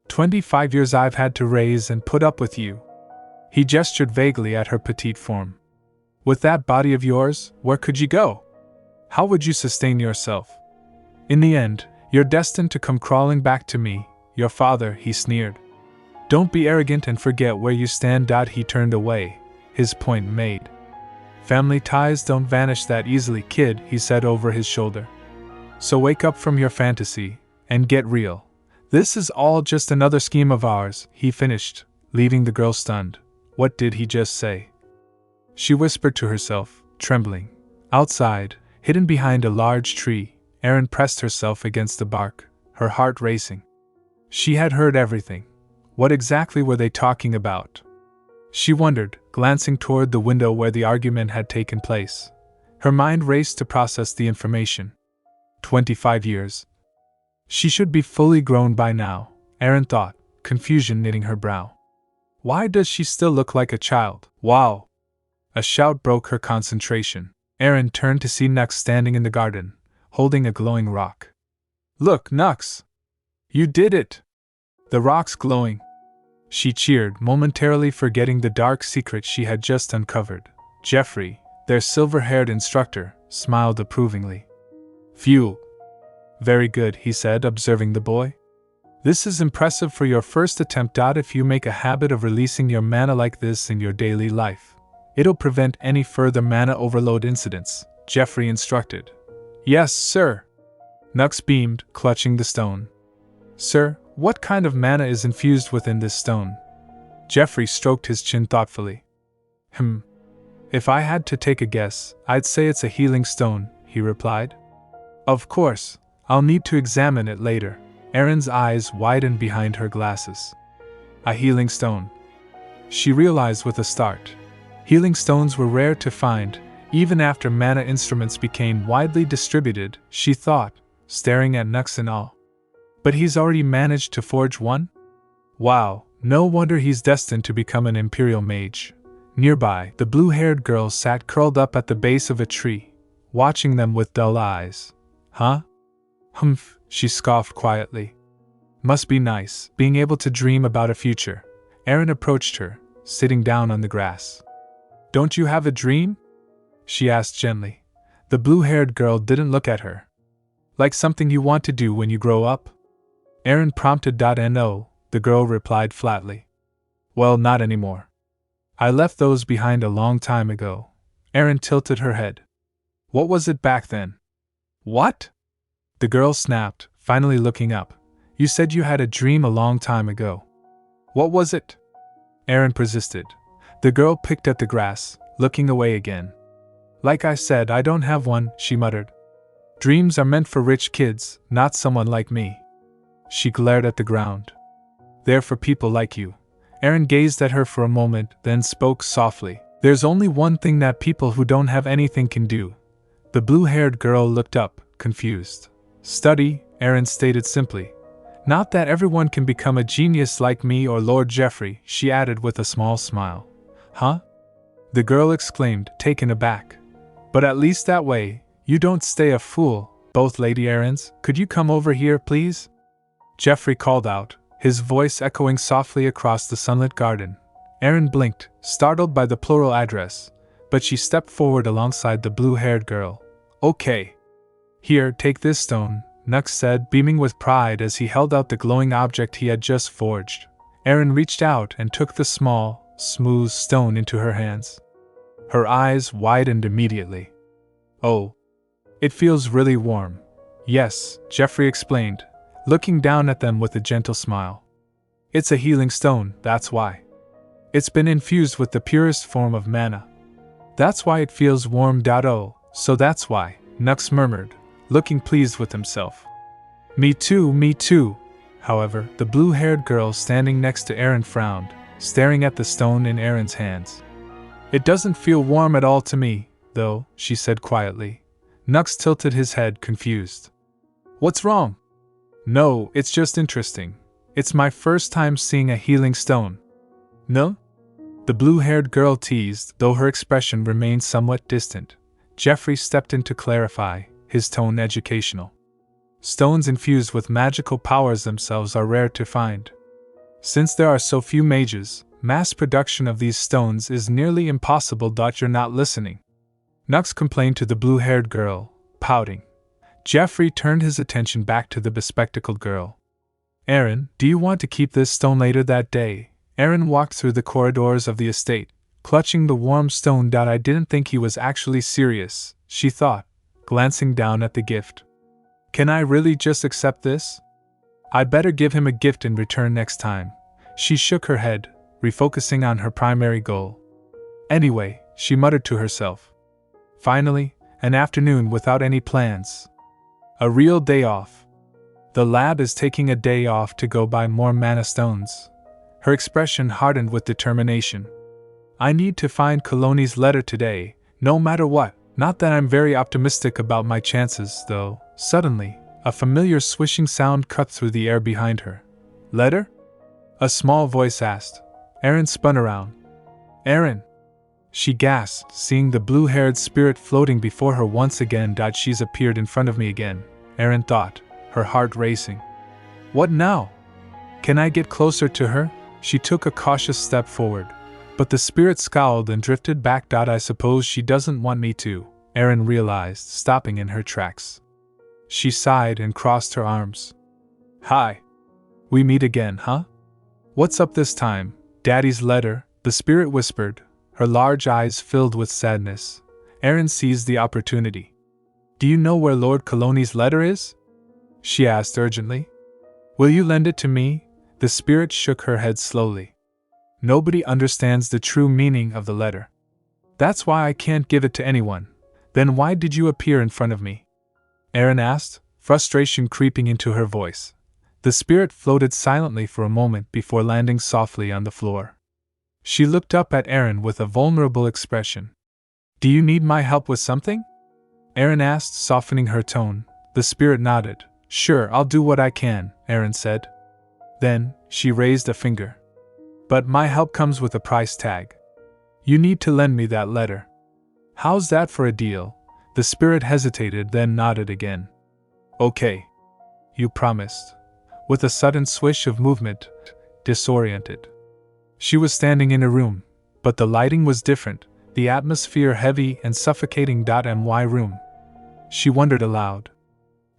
25 years I've had to raise and put up with you. He gestured vaguely at her petite form. With that body of yours, where could you go? How would you sustain yourself? In the end, you're destined to come crawling back to me, your father, he sneered. Don't be arrogant and forget where you stand. He turned away, his point made. Family ties don't vanish that easily, kid, he said over his shoulder. So wake up from your fantasy, and get real. This is all just another scheme of ours, he finished, leaving the girl stunned. What did he just say? She whispered to herself, trembling. Outside, hidden behind a large tree, Aerin pressed herself against the bark, her heart racing. She had heard everything. What exactly were they talking about? She wondered, glancing toward the window where the argument had taken place. Her mind raced to process the information. 25 years. She should be fully grown by now, Aerin thought, confusion knitting her brow. Why does she still look like a child? Wow! A shout broke her concentration. Aerin turned to see Nux standing in the garden, holding a glowing rock. Look, Nux! You did it! The rock's glowing. She cheered, momentarily forgetting the dark secret she had just uncovered. Jeffrey, their silver-haired instructor, smiled approvingly. Phew! Very good, he said, observing the boy. This is impressive for your first attempt. If you make a habit of releasing your mana like this in your daily life, it'll prevent any further mana overload incidents, Jeffrey instructed. Yes, sir. Nux beamed, clutching the stone. Sir, what kind of mana is infused within this stone? Jeffrey stroked his chin thoughtfully. If I had to take a guess, I'd say it's a healing stone, he replied. Of course, I'll need to examine it later. Aerin's eyes widened behind her glasses. A healing stone. She realized with a start. Healing stones were rare to find, even after mana instruments became widely distributed, she thought, staring at Nux in awe. But he's already managed to forge one? Wow, no wonder he's destined to become an imperial mage. Nearby, the blue-haired girl sat curled up at the base of a tree, watching them with dull eyes. Huh? Humph, she scoffed quietly. Must be nice, being able to dream about a future. Aerin approached her, sitting down on the grass. Don't you have a dream? She asked gently. The blue-haired girl didn't look at her. Like something you want to do when you grow up? Aerin prompted. No, the girl replied flatly. Well, not anymore. I left those behind a long time ago. Aerin tilted her head. What was it back then? What? The girl snapped, finally looking up. You said you had a dream a long time ago. What was it? Aerin persisted. The girl picked at the grass, looking away again. Like I said, I don't have one, she muttered. Dreams are meant for rich kids, not someone like me. She glared at the ground. They're for people like you. Aerin gazed at her for a moment, then spoke softly. There's only one thing that people who don't have anything can do. The blue-haired girl looked up, confused. Study, Aerin stated simply. Not that everyone can become a genius like me or Lord Geoffrey, she added with a small smile. Huh? The girl exclaimed, taken aback. But at least that way, you don't stay a fool. Both Lady Aerins, could you come over here, please? Geoffrey called out, his voice echoing softly across the sunlit garden. Aerin blinked, startled by the plural address, but she stepped forward alongside the blue-haired girl. Okay. Here, take this stone, Nux said, beaming with pride as he held out the glowing object he had just forged. Aerin reached out and took the small, smooth stone into her hands. Her eyes widened immediately. Oh. It feels really warm. Yes, Geoffrey explained, looking down at them with a gentle smile. It's a healing stone, that's why. It's been infused with the purest form of mana. That's why it feels warm. Oh, so that's why, Nux murmured, looking pleased with himself. Me too. However, the blue-haired girl standing next to Aerin frowned, staring at the stone in Aerin's hands. It doesn't feel warm at all to me, though, she said quietly. Nux tilted his head, confused. What's wrong? No, it's just interesting. It's my first time seeing a healing stone. No? The blue-haired girl teased, though her expression remained somewhat distant. Geoffrey stepped in to clarify, his tone educational. Stones infused with magical powers themselves are rare to find. Since there are so few mages, mass production of these stones is nearly impossible. You're not listening. Nux complained to the blue-haired girl, pouting. Geoffrey turned his attention back to the bespectacled girl. Aerin, do you want to keep this stone? Later that day, Aerin walked through the corridors of the estate, clutching the warm stone. I didn't think he was actually serious, she thought, glancing down at the gift. Can I really just accept this? I'd better give him a gift in return next time. She shook her head, refocusing on her primary goal. Anyway, she muttered to herself. Finally, an afternoon without any plans. A real day off. The lab is taking a day off to go buy more mana stones. Her expression hardened with determination. I need to find Coloni's letter today, no matter what. Not that I'm very optimistic about my chances, though. Suddenly, a familiar swishing sound cut through the air behind her. Letter? A small voice asked. Aerin spun around. Aerin! She gasped, seeing the blue-haired spirit floating before her once again. She's appeared in front of me again, Aerin thought, her heart racing. What now? Can I get closer to her? She took a cautious step forward, but the spirit scowled and drifted back. I suppose she doesn't want me to, Aerin realized, stopping in her tracks. She sighed and crossed her arms. Hi. We meet again, huh? What's up this time? Daddy's letter, the spirit whispered, her large eyes filled with sadness. Aerin seized the opportunity. Do you know where Lord Coloni's letter is? She asked urgently. Will you lend it to me? The spirit shook her head slowly. Nobody understands the true meaning of the letter. That's why I can't give it to anyone. Then why did you appear in front of me? Aerin asked, frustration creeping into her voice. The spirit floated silently for a moment before landing softly on the floor. She looked up at Aerin with a vulnerable expression. Do you need my help with something? Aerin asked, softening her tone. The spirit nodded. Sure, I'll do what I can, Aerin said. Then, she raised a finger. But my help comes with a price tag. You need to lend me that letter. How's that for a deal? The spirit hesitated, then nodded again. Okay. You promised. With a sudden swish of movement, disoriented. She was standing in a room, but the lighting was different, the atmosphere heavy and suffocating. My room. She wondered aloud.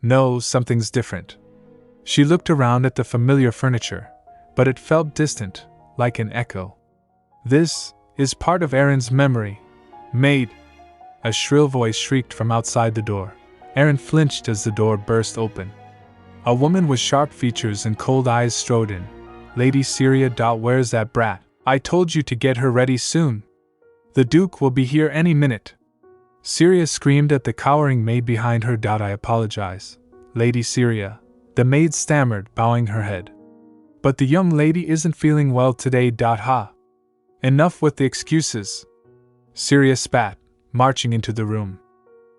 No, something's different. She looked around at the familiar furniture, but it felt distant, like an echo. This is part of Aerin's memory. Maid! A shrill voice shrieked from outside the door. Aerin flinched as the door burst open. A woman with sharp features and cold eyes strode in. Lady Syria. Where's that brat? I told you to get her ready soon. The Duke will be here any minute. Syria screamed at the cowering maid behind her. I apologize, Lady Syria, the maid stammered, bowing her head. But the young lady isn't feeling well today. Ha! Enough with the excuses. Syria spat, marching into the room.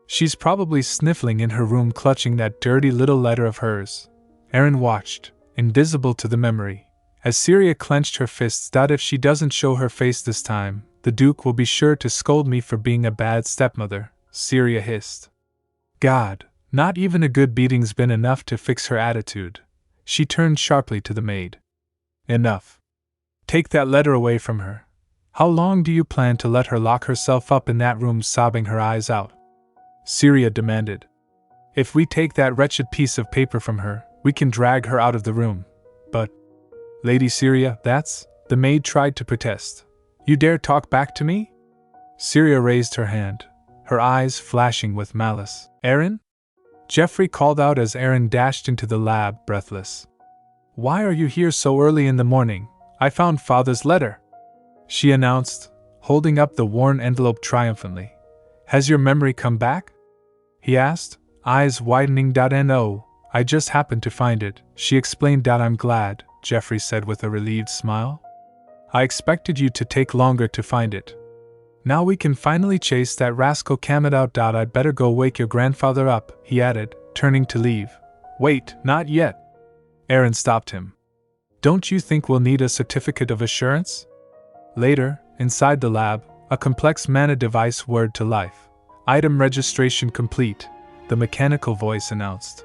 She's probably sniffling in her room clutching that dirty little letter of hers. Aerin watched, invisible to the memory, as Syria clenched her fists. If she doesn't show her face this time, the Duke will be sure to scold me for being a bad stepmother, Syria hissed. God, not even a good beating's been enough to fix her attitude. She turned sharply to the maid. Enough. Take that letter away from her. How long do you plan to let her lock herself up in that room sobbing her eyes out? Syria demanded. If we take that wretched piece of paper from her, we can drag her out of the room. But, Lady Syria, that's... The maid tried to protest. You dare talk back to me? Syria raised her hand, her eyes flashing with malice. Aerin? Geoffrey called out as Aerin dashed into the lab, breathless. Why are you here so early in the morning? I found Father's letter, she announced, holding up the worn envelope triumphantly. Has your memory come back? He asked, eyes widening. No, I just happened to find it, she explained. I'm glad, Geoffrey said with a relieved smile. I expected you to take longer to find it. Now we can finally chase that rascal Kamet out. I'd better go wake your grandfather up, he added, turning to leave. Wait, not yet. Aerin stopped him. Don't you think we'll need a certificate of assurance? Later, inside the lab, a complex mana device whirred to life. Item registration complete, the mechanical voice announced.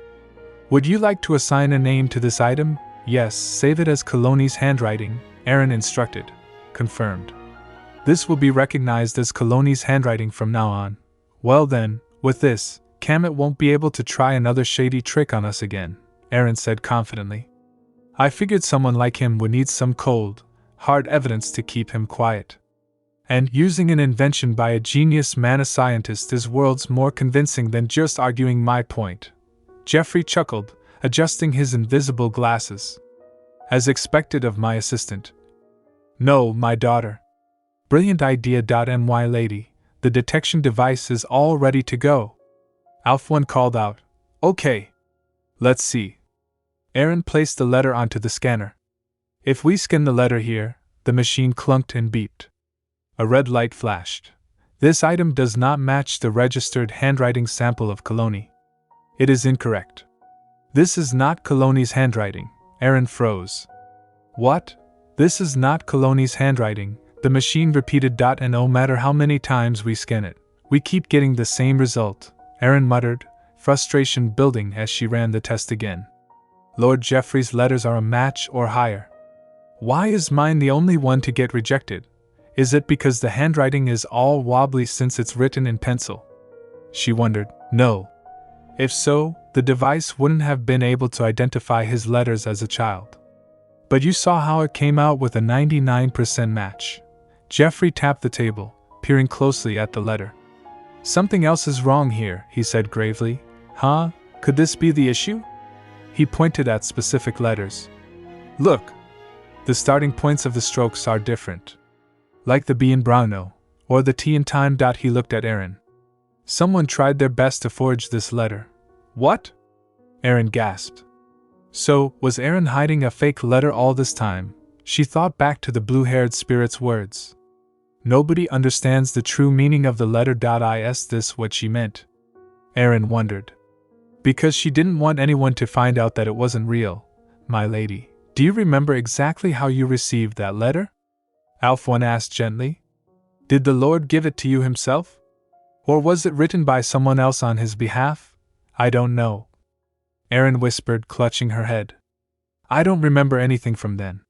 Would you like to assign a name to this item? Yes, save it as Kaloni's handwriting, Aerin instructed. Confirmed. This will be recognized as Kaloni's handwriting from now on. Well then, with this, Kamet won't be able to try another shady trick on us again, Aerin said confidently. I figured someone like him would need some cold, hard evidence to keep him quiet. And using an invention by a genius mana scientist is worlds more convincing than just arguing my point. Geoffrey chuckled, adjusting his invisible glasses. As expected of my assistant. No, my daughter. Brilliant idea. My lady, the detection device is all ready to go. Alf1 called out. Okay. Let's see. Aerin placed the letter onto the scanner. If we scan the letter here, the machine clunked and beeped. A red light flashed. This item does not match the registered handwriting sample of Kaloni. It is incorrect. This is not Kaloni's handwriting. Aerin froze. What? This is not Kaloni's handwriting, the machine repeated. And no matter how many times we scan it, we keep getting the same result, Aerin muttered, frustration building as she ran the test again. Lord Geoffrey's letters are a match or higher. Why is mine the only one to get rejected? Is it because the handwriting is all wobbly since it's written in pencil? She wondered. No. If so, the device wouldn't have been able to identify his letters as a child. But you saw how it came out with a 99% match. Geoffrey tapped the table, peering closely at the letter. Something else is wrong here, he said gravely. Huh? Could this be the issue? He pointed at specific letters. Look! The starting points of the strokes are different. Like the B in Brauno, or the T in time. He looked at Aerin. Someone tried their best to forge this letter. What? Aerin gasped. So, was Aerin hiding a fake letter all this time? She thought back to the blue-haired spirit's words. Nobody understands the true meaning of the letter. Is this what she meant? Aerin wondered. Because she didn't want anyone to find out that it wasn't real, my lady. Do you remember exactly how you received that letter? Alf1 asked gently. Did the Lord give it to you himself? Or was it written by someone else on his behalf? I don't know. Aerin whispered, clutching her head. I don't remember anything from then.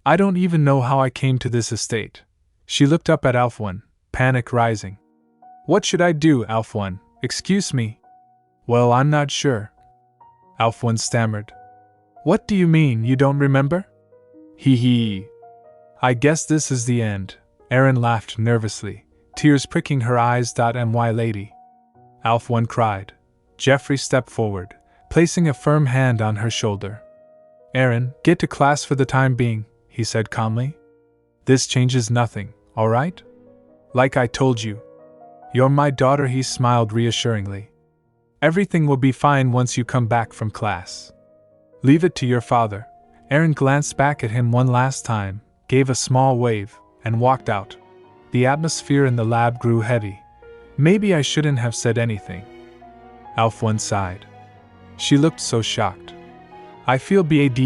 I don't even know how I came to this estate. She looked up at Alf1, panic rising. What should I do, Alf1? Excuse me. Well, I'm not sure. Alf1 stammered. What do you mean, you don't remember? Hee. I guess this is the end. Aerin laughed nervously, tears pricking her eyes. My lady. Alf1 cried. Geoffrey stepped forward, placing a firm hand on her shoulder. Aerin, get to class for the time being, he said calmly. This changes nothing, all right? Like I told you. You're my daughter, he smiled reassuringly. Everything will be fine once you come back from class. Leave it to your father. Aerin glanced back at him one last time, gave a small wave, and walked out. The atmosphere in the lab grew heavy. Maybe I shouldn't have said anything. Alf1 sighed. She looked so shocked. I feel bad.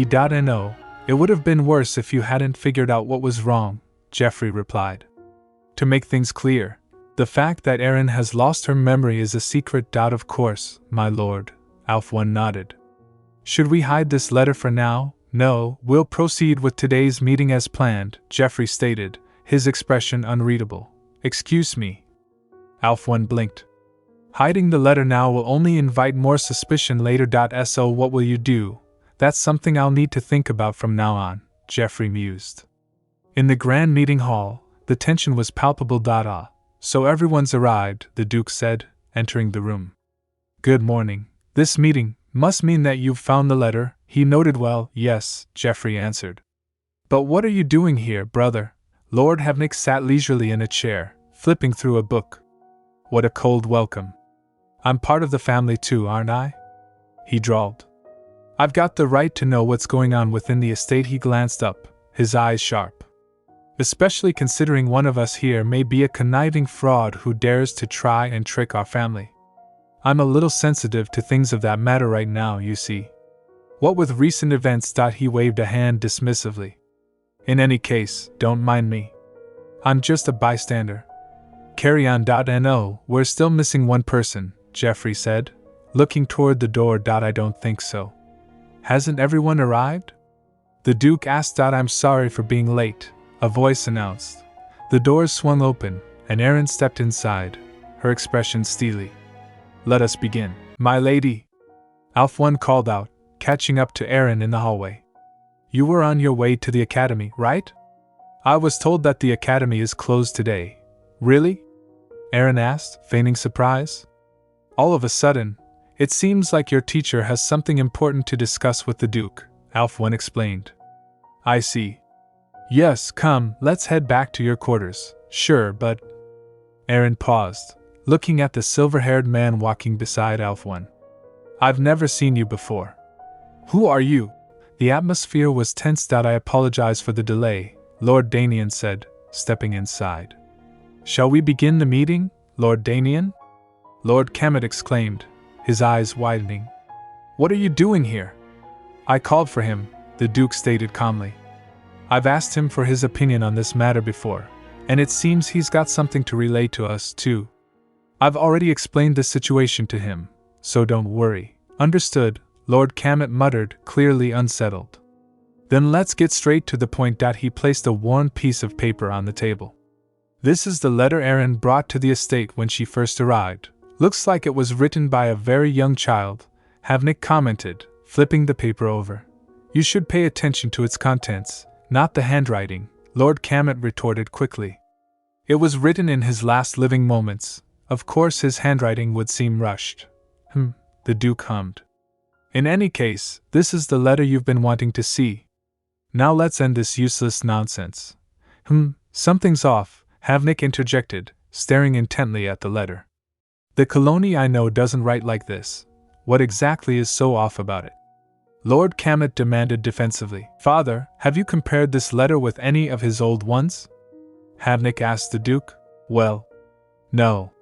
It would have been worse if you hadn't figured out what was wrong, Jeffrey replied. To make things clear, the fact that Aerin has lost her memory is a secret. Of course, my lord, Alf1 nodded. Should we hide this letter for now? No, we'll proceed with today's meeting as planned, Jeffrey stated, his expression unreadable. Excuse me. Alf1 blinked. Hiding the letter now will only invite more suspicion later. So what will you do? That's something I'll need to think about from now on, Jeffrey mused. In the grand meeting hall, the tension was palpable. So everyone's arrived, the Duke said, entering the room. Good morning. This meeting must mean that you've found the letter, he noted. Well, yes, Jeffrey answered. But what are you doing here, brother? Lord Havenik sat leisurely in a chair, flipping through a book. What a cold welcome. I'm part of the family too, aren't I? He drawled. I've got the right to know what's going on within the estate. He glanced up, his eyes sharp. Especially considering one of us here may be a conniving fraud who dares to try and trick our family. I'm a little sensitive to things of that matter right now, you see. What with recent events. He waved a hand dismissively. In any case, don't mind me. I'm just a bystander. Carry on. No, we're still missing one person, Jeffrey said, looking toward the door. I don't think so. Hasn't everyone arrived? The Duke asked. I'm sorry for being late, a voice announced. The doors swung open, and Aerin stepped inside, her expression steely. Let us begin, my lady, Alf1 called out, catching up to Aerin in the hallway. You were on your way to the academy, right? I was told that the academy is closed today. Really? Aerin asked, feigning surprise. All of a sudden, it seems like your teacher has something important to discuss with the Duke, Alf1 explained. I see. Yes, come, let's head back to your quarters. Sure, but... Aerin paused, looking at the silver-haired man walking beside Alf1. I've never seen you before. Who are you? The atmosphere was tense. I apologize for the delay, Lord Danian said, stepping inside. Shall we begin the meeting, Lord Danian? Lord Kemet exclaimed, his eyes widening. What are you doing here? I called for him, the Duke stated calmly. I've asked him for his opinion on this matter before, and it seems he's got something to relay to us too. I've already explained the situation to him, so don't worry. Understood, Lord Kemet muttered, clearly unsettled. Then let's get straight to the point. He placed a worn piece of paper on the table. This is the letter Aerin brought to the estate when she first arrived. Looks like it was written by a very young child, Havenik commented, flipping the paper over. You should pay attention to its contents, not the handwriting, Lord Kemet retorted quickly. It was written in his last living moments. Of course his handwriting would seem rushed. The Duke hummed. In any case, this is the letter you've been wanting to see. Now let's end this useless nonsense. Something's off, Havenik interjected, staring intently at the letter. The colony I know doesn't write like this. What exactly is so off about it? Lord Kemet demanded defensively. Father, have you compared this letter with any of his old ones? Havenik asked the Duke. Well, no.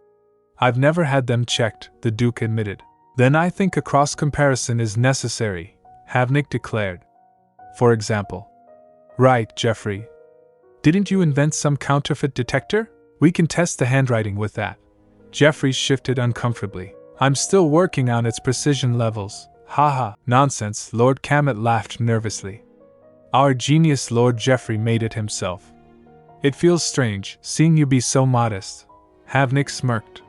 I've never had them checked, the Duke admitted. Then I think a cross-comparison is necessary, Havenik declared. For example. Right, Jeffrey. Didn't you invent some counterfeit detector? We can test the handwriting with that. Jeffrey shifted uncomfortably. I'm still working on its precision levels. Haha, nonsense, Lord Kemet laughed nervously. Our genius Lord Jeffrey made it himself. It feels strange, seeing you be so modest. Havenik smirked.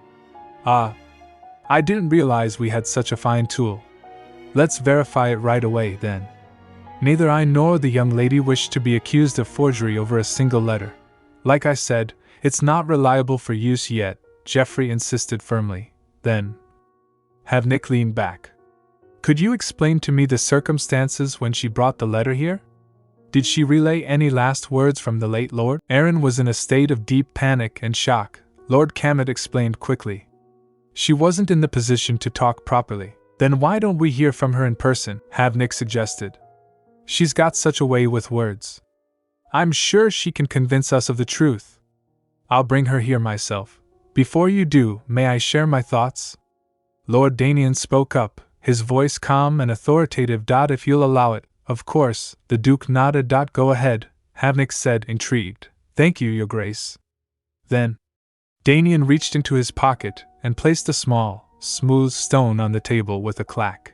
I didn't realize we had such a fine tool. Let's verify it right away, then. Neither I nor the young lady wish to be accused of forgery over a single letter. Like I said, it's not reliable for use yet, Jeffrey insisted firmly. Then. Havenik leaned back. Could you explain to me the circumstances when she brought the letter here? Did she relay any last words from the late lord? Aerin was in a state of deep panic and shock, Lord Kemet explained quickly. She wasn't in the position to talk properly. Then why don't we hear from her in person? Havenik suggested. She's got such a way with words. I'm sure she can convince us of the truth. I'll bring her here myself. Before you do, may I share my thoughts? Lord Danian spoke up, his voice calm and authoritative. If you'll allow it, of course, the Duke nodded. Go ahead, Havenik said, intrigued. Thank you, Your Grace. Then, Danian reached into his pocket and placed a small, smooth stone on the table with a clack.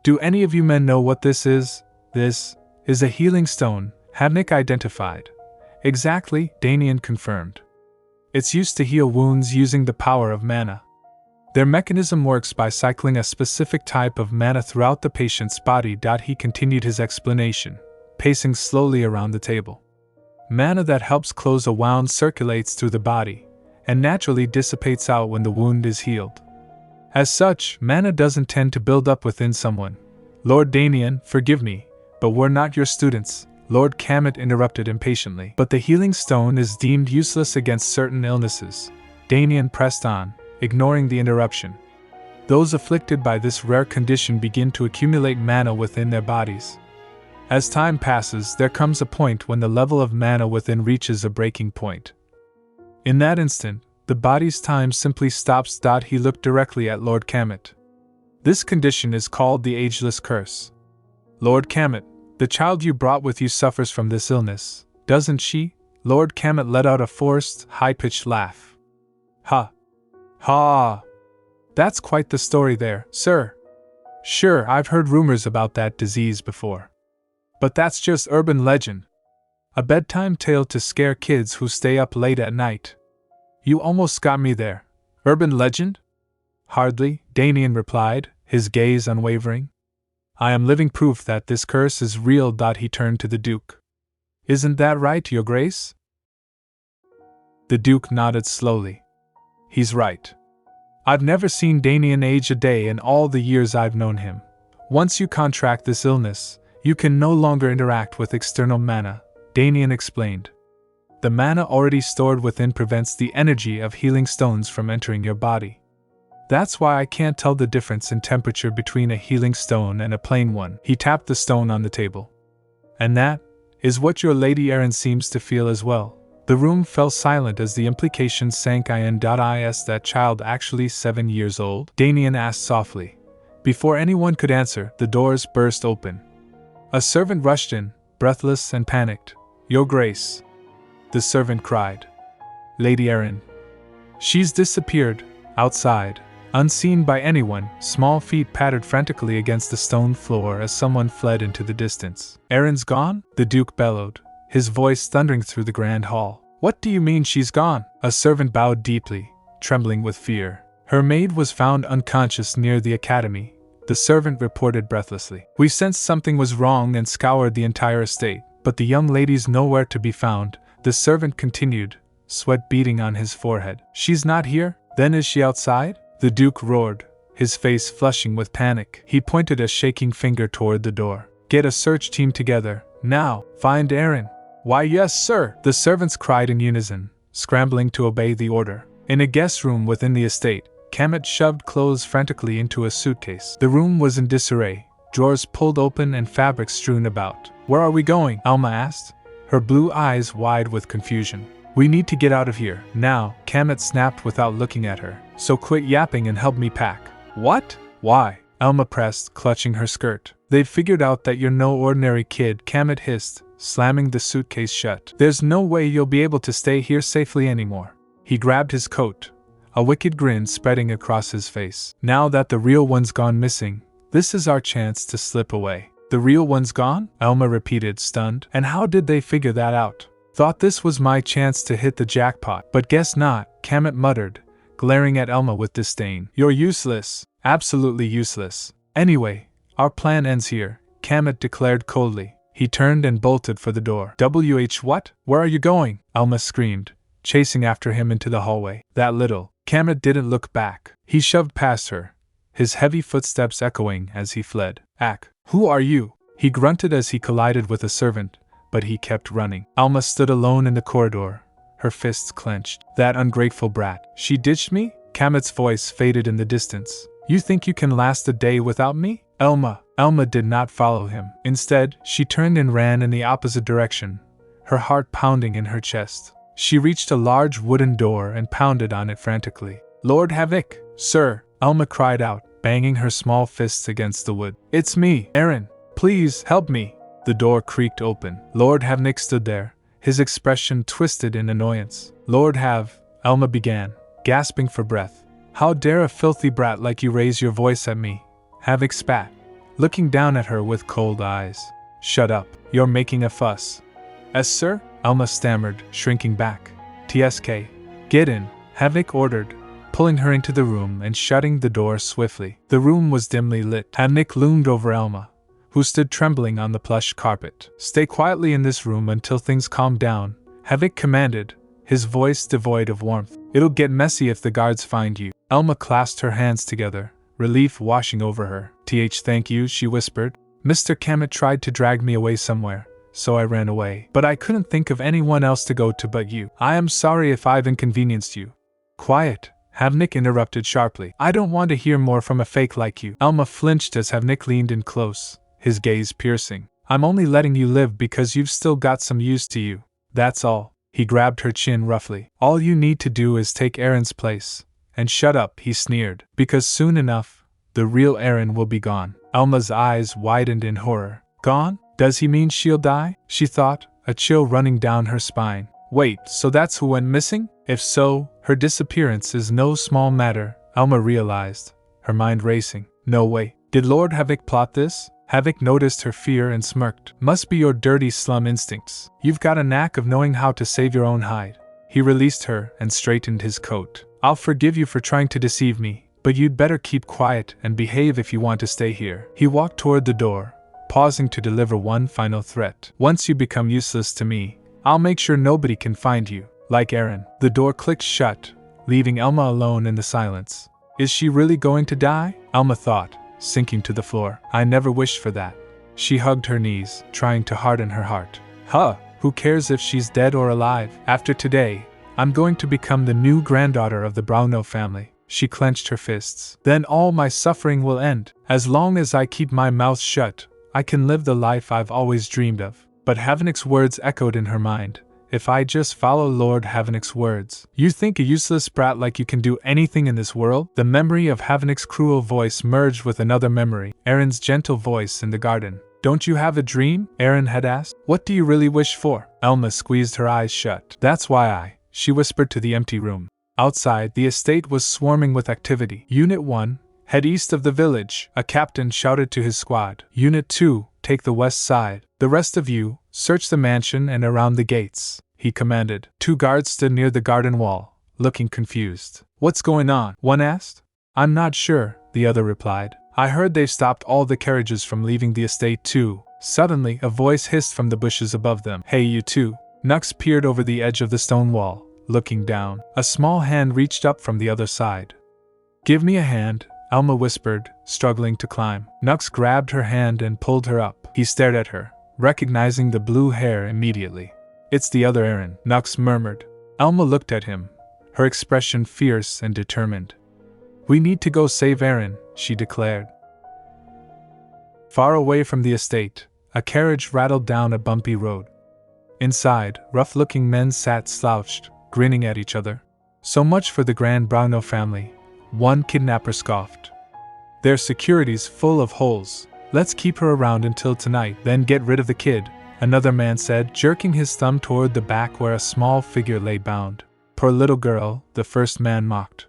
Do any of you men know what this is? This is a healing stone, Havenik identified. Exactly, Danian confirmed. It's used to heal wounds using the power of mana. Their mechanism works by cycling a specific type of mana throughout the patient's body. He continued his explanation, pacing slowly around the table. Mana that helps close a wound circulates through the body, and naturally dissipates out when the wound is healed. As such, mana doesn't tend to build up within someone. Lord Danian, forgive me, but we're not your students, Lord Kamet interrupted impatiently. But the healing stone is deemed useless against certain illnesses. Danian pressed on, ignoring the interruption. Those afflicted by this rare condition begin to accumulate mana within their bodies. As time passes, there comes a point when the level of mana within reaches a breaking point. In that instant, the body's time simply stops. He looked directly at Lord Kamet. This condition is called the Ageless Curse. Lord Kamet, the child you brought with you suffers from this illness, doesn't she? Lord Kamet let out a forced, high-pitched laugh. Ha! Ha! That's quite the story there, sir. Sure, I've heard rumors about that disease before. But that's just urban legend. A bedtime tale to scare kids who stay up late at night. You almost got me there. Urban legend? Hardly, Danian replied, his gaze unwavering. I am living proof that this curse is real. He turned to the Duke. Isn't that right, Your Grace? The Duke nodded slowly. He's right. I've never seen Danian age a day in all the years I've known him. Once you contract this illness, you can no longer interact with external mana, Danian explained. The mana already stored within prevents the energy of healing stones from entering your body. That's why I can't tell the difference in temperature between a healing stone and a plain one. He tapped the stone on the table. And that is what your Lady Aerin seems to feel as well. The room fell silent as the implication sank in. Is that child actually 7 years old? Danian asked softly. Before anyone could answer, the doors burst open. A servant rushed in, breathless and panicked. Your Grace. The servant cried. Lady Aerin. She's disappeared, outside. Unseen by anyone, small feet pattered frantically against the stone floor as someone fled into the distance. Aerin's gone? The Duke bellowed, his voice thundering through the grand hall. What do you mean she's gone? A servant bowed deeply, trembling with fear. Her maid was found unconscious near the academy, the servant reported breathlessly. We sensed something was wrong and scoured the entire estate, but the young lady's nowhere to be found, the servant continued, sweat beading on his forehead. She's not here? Then is she outside? The Duke roared, his face flushing with panic. He pointed a shaking finger toward the door. Get a search team together, now, find Aerin. Why yes, sir, the servants cried in unison, scrambling to obey the order. In a guest room within the estate, Kamet shoved clothes frantically into a suitcase. The room was in disarray, drawers pulled open and fabric strewn about. Where are we going? Alma asked, her blue eyes wide with confusion. We need to get out of here, now, Kamet snapped without looking at her. So quit yapping and help me pack. What? Why? Alma pressed, clutching her skirt. They've figured out that you're no ordinary kid, Kamet hissed, slamming the suitcase shut. There's no way you'll be able to stay here safely anymore. He grabbed his coat, a wicked grin spreading across his face. Now that the real one's gone missing, this is our chance to slip away. The real one's gone? Alma repeated, stunned. And how did they figure that out? Thought this was my chance to hit the jackpot, but guess not, Kamet muttered, glaring at Alma with disdain. You're useless, absolutely useless. Anyway, our plan ends here, Kamet declared coldly. He turned and bolted for the door. What? Where are you going? Alma screamed, chasing after him into the hallway. That little. Kamet didn't look back. He shoved past her, his heavy footsteps echoing as he fled. Ack, who are you? He grunted as he collided with a servant, but he kept running. Alma stood alone in the corridor, her fists clenched. That ungrateful brat. She ditched me? Kamet's voice faded in the distance. You think you can last a day without me? Alma did not follow him. Instead, she turned and ran in the opposite direction, her heart pounding in her chest. She reached a large wooden door and pounded on it frantically. "Lord Havenik, sir," Alma cried out, banging her small fists against the wood. "It's me, Aerin. Please help me." The door creaked open. Lord Havenik stood there, his expression twisted in annoyance. "Lord Alma began, gasping for breath. "How dare a filthy brat like you raise your voice at me?" Havenik spat, looking down at her with cold eyes. "Shut up, you're making a fuss." "Yes, sir?" Alma stammered, shrinking back. "TSK. Get in," Havenik ordered, pulling her into the room and shutting the door swiftly. The room was dimly lit. Havenik loomed over Alma, who stood trembling on the plush carpet. "Stay quietly in this room until things calm down," Havenik commanded, his voice devoid of warmth. "It'll get messy if the guards find you." Alma clasped her hands together, relief washing over her. Thank you," she whispered. "Mr. Kamet tried to drag me away somewhere, so I ran away. But I couldn't think of anyone else to go to but you. I am sorry if I've inconvenienced you." "Quiet," Havenik interrupted sharply. "I don't want to hear more from a fake like you." Alma flinched as Havenik leaned in close, his gaze piercing. "I'm only letting you live because you've still got some use to you. That's all." He grabbed her chin roughly. "All you need to do is take Aerin's place. And shut up," he sneered, "because soon enough, the real Aerin will be gone." Alma's eyes widened in horror. "Gone? Does he mean she'll die?" she thought, a chill running down her spine. "Wait, so that's who went missing? If so, her disappearance is no small matter," Alma realized, her mind racing. "No way. Did Lord Havenik plot this?" Havenik noticed her fear and smirked. "Must be your dirty slum instincts. You've got a knack of knowing how to save your own hide." He released her and straightened his coat. "I'll forgive you for trying to deceive me, but you'd better keep quiet and behave if you want to stay here." He walked toward the door, pausing to deliver one final threat. "Once you become useless to me, I'll make sure nobody can find you, like Aerin." The door clicked shut, leaving Alma alone in the silence. Is she really going to die? Alma thought, sinking to the floor. I never wished for that. She hugged her knees, trying to harden her heart. Who cares if she's dead or alive? After today, I'm going to become the new granddaughter of the Brauno family. She clenched her fists. Then all my suffering will end. As long as I keep my mouth shut, I can live the life I've always dreamed of. But Havenik's words echoed in her mind. If I just follow Lord Havenik's words. You think a useless brat like you can do anything in this world? The memory of Havenik's cruel voice merged with another memory, Aerin's gentle voice in the garden. Don't you have a dream? Aerin had asked. What do you really wish for? Alma squeezed her eyes shut. That's why she whispered to the empty room. Outside, the estate was swarming with activity. Unit 1, head east of the village, a captain shouted to his squad. Unit 2, take the west side. The rest of you, search the mansion and around the gates, he commanded. 2 guards stood near the garden wall, looking confused. What's going on? One asked. I'm not sure, the other replied. I heard they've stopped all the carriages from leaving the estate too. Suddenly, a voice hissed from the bushes above them. Hey you two. Nux peered over the edge of the stone wall, looking down. A small hand reached up from the other side. Give me a hand, Alma whispered, struggling to climb. Nux grabbed her hand and pulled her up. He stared at her, recognizing the blue hair immediately. It's the other Aerin, Nux murmured. Alma looked at him, her expression fierce and determined. We need to go save Aerin, she declared. Far away from the estate, a carriage rattled down a bumpy road. Inside, rough-looking men sat slouched, grinning at each other. So much for the Grand Brauno family, one kidnapper scoffed. Their security's full of holes. Let's keep her around until tonight, then get rid of the kid, another man said, jerking his thumb toward the back where a small figure lay bound. Poor little girl, the first man mocked.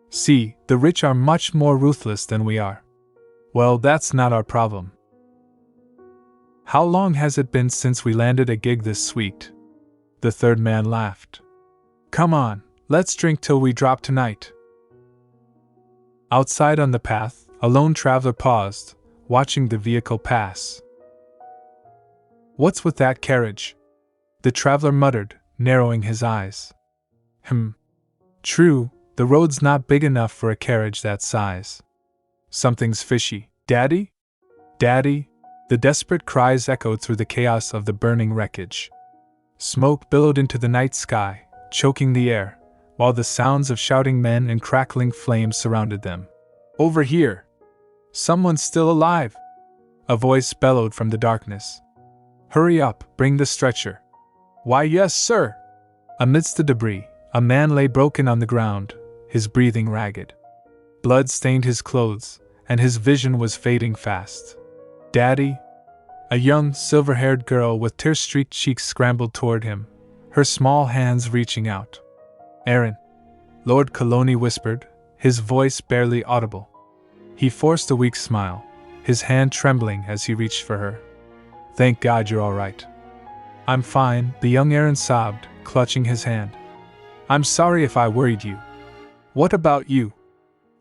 See, the rich are much more ruthless than we are. Well, that's not our problem. How long has it been since we landed a gig this sweet? The third man laughed. Come on, let's drink till we drop tonight. Outside on the path, a lone traveler paused, watching the vehicle pass. What's with that carriage? The traveler muttered, narrowing his eyes. True, the road's not big enough for a carriage that size. Something's fishy. Daddy? Daddy? The desperate cries echoed through the chaos of the burning wreckage. Smoke billowed into the night sky, choking the air, while the sounds of shouting men and crackling flames surrounded them. Over here! Someone's still alive! A voice bellowed from the darkness. Hurry up, bring the stretcher. Why yes, sir! Amidst the debris, a man lay broken on the ground, his breathing ragged. Blood stained his clothes, and his vision was fading fast. "Daddy?" A young, silver-haired girl with tear-streaked cheeks scrambled toward him, her small hands reaching out. "Aerin," Lord Coloni whispered, his voice barely audible. He forced a weak smile, his hand trembling as he reached for her. "Thank God you're all right." "I'm fine," the young Aerin sobbed, clutching his hand. "I'm sorry if I worried you. What about you?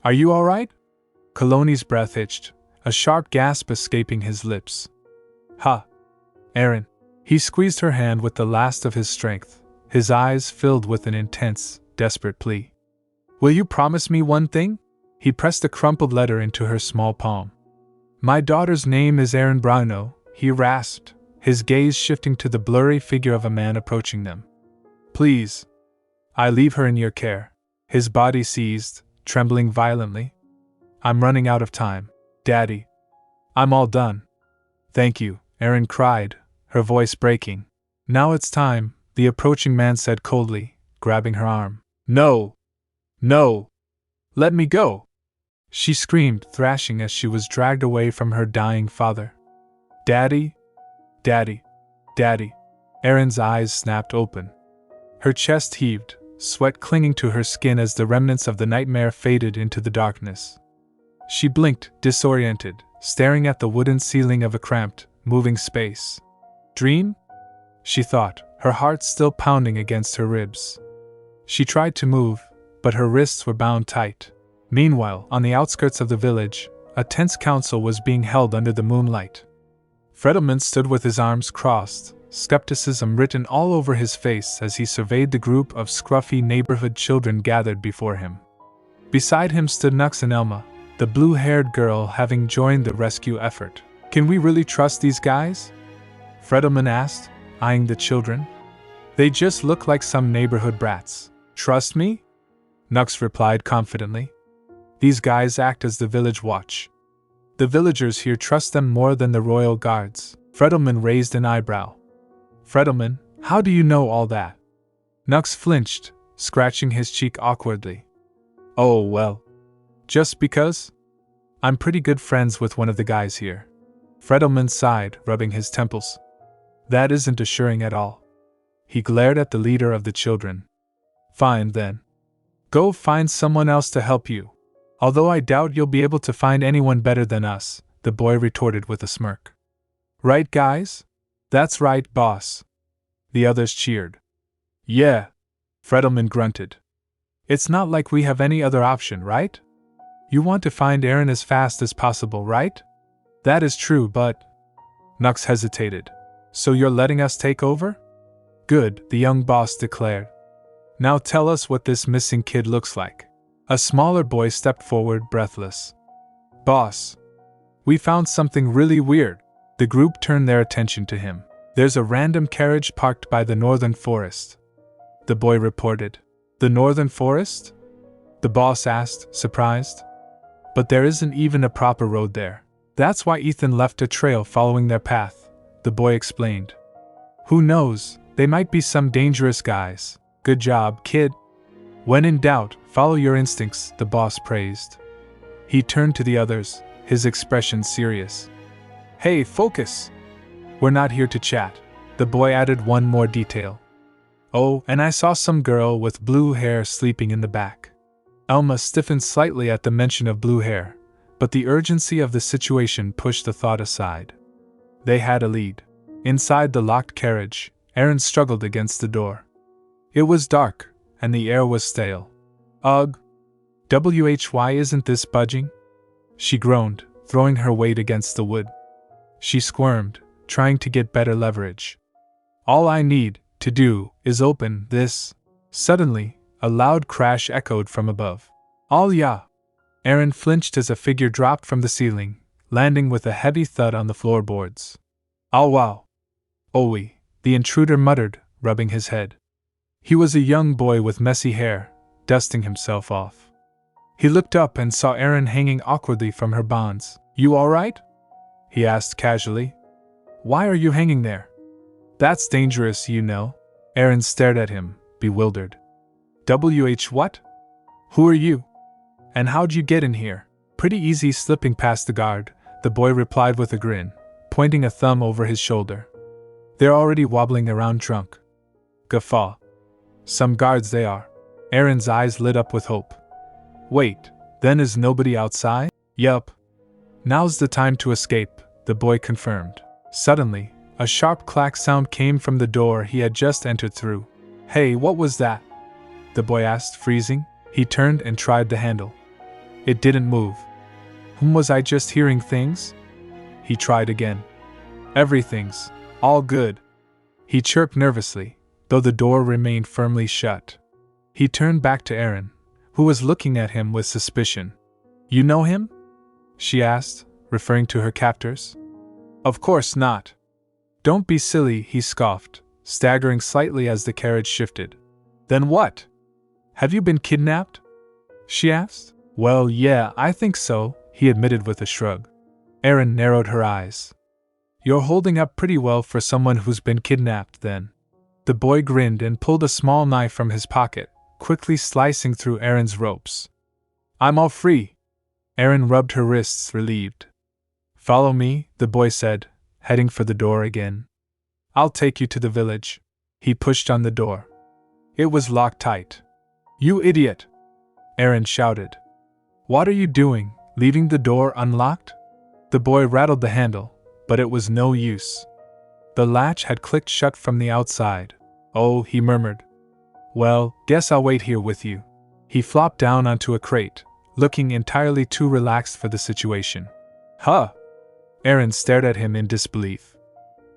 Are you all right?" Coloni's breath hitched, a sharp gasp escaping his lips. "Ha! Aerin." He squeezed her hand with the last of his strength, his eyes filled with an intense, desperate plea. "Will you promise me one thing?" He pressed a crumpled letter into her small palm. "My daughter's name is Aerin Brauno," he rasped, his gaze shifting to the blurry figure of a man approaching them. "Please. I leave her in your care." His body seized, trembling violently. "I'm running out of time, Daddy. I'm all done." "Thank you," Aerin cried, her voice breaking. "Now it's time," the approaching man said coldly, grabbing her arm. "No! No! Let me go!" She screamed, thrashing as she was dragged away from her dying father. "Daddy? Daddy? Daddy?" Aerin's eyes snapped open. Her chest heaved, sweat clinging to her skin as the remnants of the nightmare faded into the darkness. She blinked, disoriented, staring at the wooden ceiling of a cramped, moving space. Dream? She thought, her heart still pounding against her ribs. She tried to move, but her wrists were bound tight. Meanwhile, on the outskirts of the village, a tense council was being held under the moonlight. Fredelman stood with his arms crossed, skepticism written all over his face as he surveyed the group of scruffy neighborhood children gathered before him. Beside him stood Nux and Elma, the blue-haired girl having joined the rescue effort. "Can we really trust these guys?" Fredelman asked, eyeing the children. "They just look like some neighborhood brats." "Trust me?" Nux replied confidently. "These guys act as the village watch. The villagers here trust them more than the royal guards." Fredelman raised an eyebrow. "Fredelman, how do you know all that?" Nux flinched, scratching his cheek awkwardly. "Oh, well. Just because? I'm pretty good friends with one of the guys here." Fredelman sighed, rubbing his temples. "That isn't assuring at all." He glared at the leader of the children. "Fine then. Go find someone else to help you. Although I doubt you'll be able to find anyone better than us," the boy retorted with a smirk. "Right, guys? That's right, boss." The others cheered. "Yeah," Fredelman grunted. "It's not like we have any other option, right? You want to find Aerin as fast as possible, right?" "That is true, but..." Nux hesitated. "So you're letting us take over?" "Good," the young boss declared. "Now tell us what this missing kid looks like." A smaller boy stepped forward, breathless. "Boss, we found something really weird." The group turned their attention to him. "There's a random carriage parked by the northern forest," the boy reported. "The northern forest?" the boss asked, surprised. "But there isn't even a proper road there. That's why Ethan left a trail following their path," the boy explained. "Who knows, they might be some dangerous guys. Good job, kid." "When in doubt, follow your instincts," the boss praised. He turned to the others, his expression serious. "Hey, focus! We're not here to chat," the boy added one more detail. "Oh, and I saw some girl with blue hair sleeping in the back." Elma stiffened slightly at the mention of blue hair, but the urgency of the situation pushed the thought aside. They had a lead. Inside the locked carriage, Aerin struggled against the door. It was dark, and the air was stale. "Ugh! Why isn't this budging?" she groaned, throwing her weight against the wood. She squirmed, trying to get better leverage. "All I need to do is open this." Suddenly, a loud crash echoed from above. "Alia!" Aerin flinched as a figure dropped from the ceiling, landing with a heavy thud on the floorboards. "Oh wow! Owie," the intruder muttered, rubbing his head. He was a young boy with messy hair, dusting himself off. He looked up and saw Aerin hanging awkwardly from her bonds. "You all right?" he asked casually. "Why are you hanging there?" "That's dangerous, you know." Aerin stared at him, bewildered. What? Who are you? And how'd you get in here? Pretty easy slipping past the guard, the boy replied with a grin, pointing a thumb over his shoulder. They're already wobbling around drunk. Guffaw. Some guards they are. Aerin's eyes lit up with hope. Wait, then is nobody outside? Yup. Now's the time to escape, the boy confirmed. Suddenly, a sharp clack sound came from the door he had just entered through. Hey, what was that? The boy asked, freezing. He turned and tried the handle. It didn't move. Was I just hearing things? He tried again. Everything's all good. He chirped nervously, though the door remained firmly shut. He turned back to Aerin, who was looking at him with suspicion. You know him? She asked, referring to her captors. Of course not. Don't be silly, he scoffed, staggering slightly as the carriage shifted. Then what? Have you been kidnapped? She asked. Well, yeah, I think so, he admitted with a shrug. Aerin narrowed her eyes. You're holding up pretty well for someone who's been kidnapped, then. The boy grinned and pulled a small knife from his pocket, quickly slicing through Aerin's ropes. I'm all free. Aerin rubbed her wrists, relieved. Follow me, the boy said, heading for the door again. I'll take you to the village. He pushed on the door. It was locked tight. You idiot! Aerin shouted. What are you doing, leaving the door unlocked? The boy rattled the handle, but it was no use. The latch had clicked shut from the outside. Oh, he murmured. Well, guess I'll wait here with you. He flopped down onto a crate, looking entirely too relaxed for the situation. Huh? Aerin stared at him in disbelief.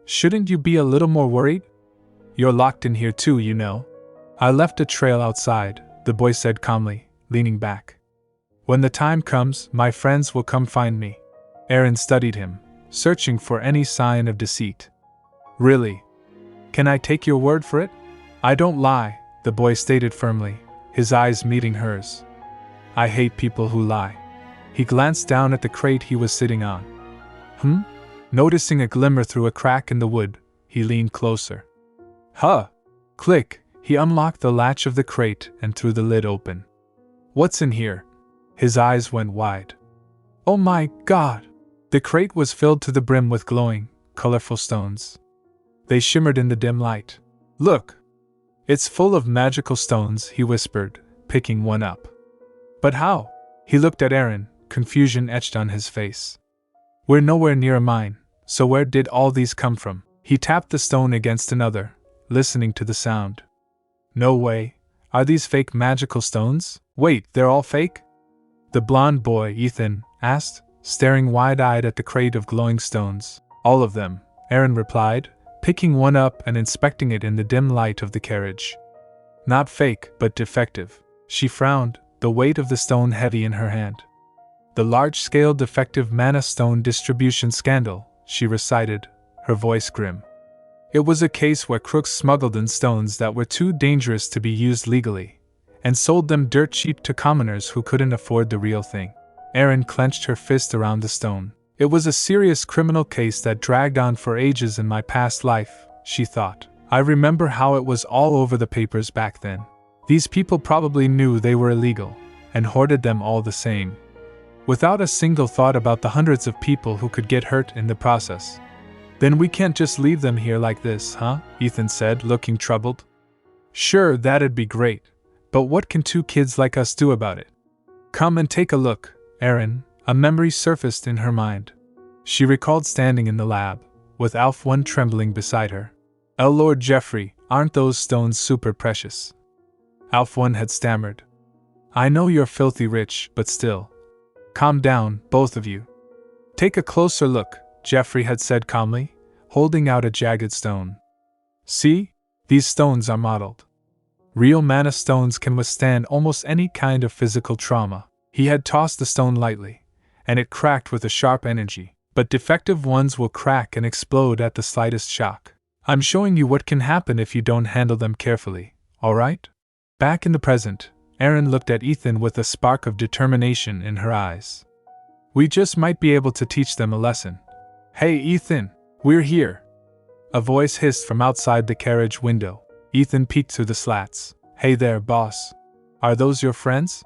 Shouldn't you be a little more worried? You're locked in here too, you know. I left a trail outside, the boy said calmly, leaning back. When the time comes, my friends will come find me. Aerin studied him, searching for any sign of deceit. Really? Can I take your word for it? I don't lie, the boy stated firmly, his eyes meeting hers. I hate people who lie. He glanced down at the crate he was sitting on. Noticing a glimmer through a crack in the wood, he leaned closer. Huh! Click! He unlocked the latch of the crate and threw the lid open. What's in here? His eyes went wide. Oh my God! The crate was filled to the brim with glowing, colorful stones. They shimmered in the dim light. Look! It's full of magical stones, he whispered, picking one up. But how? He looked at Aerin, confusion etched on his face. We're nowhere near a mine, so where did all these come from? He tapped the stone against another, listening to the sound. No way. Are these fake magical stones? Wait, they're all fake? The blond boy, Ethan, asked, staring wide-eyed at the crate of glowing stones. All of them, Aerin replied, picking one up and inspecting it in the dim light of the carriage. Not fake, but defective. She frowned, the weight of the stone heavy in her hand. The large-scale defective mana stone distribution scandal, she recited, her voice grim. It was a case where crooks smuggled in stones that were too dangerous to be used legally, and sold them dirt cheap to commoners who couldn't afford the real thing. Aerin clenched her fist around the stone. It was a serious criminal case that dragged on for ages in my past life, she thought. I remember how it was all over the papers back then. These people probably knew they were illegal, and hoarded them all the same. Without a single thought about the hundreds of people who could get hurt in the process. Then we can't just leave them here like this, huh? Ethan said, looking troubled. Sure, that'd be great, but what can two kids like us do about it? Come and take a look, Aerin. A memory surfaced in her mind. She recalled standing in the lab, with Alf 1 trembling beside her. Oh Lord Jeffrey, aren't those stones super precious? Alf 1 had stammered. I know you're filthy rich, but still. Calm down, both of you. Take a closer look, Jeffrey had said calmly, holding out a jagged stone. See? These stones are modeled. Real mana stones can withstand almost any kind of physical trauma. He had tossed the stone lightly, and it cracked with a sharp energy, but defective ones will crack and explode at the slightest shock. I'm showing you what can happen if you don't handle them carefully, alright? Back in the present, Aerin looked at Ethan with a spark of determination in her eyes. We just might be able to teach them a lesson. Hey Ethan, we're here! A voice hissed from outside the carriage window. Ethan peeked through the slats. Hey there, boss. Are those your friends?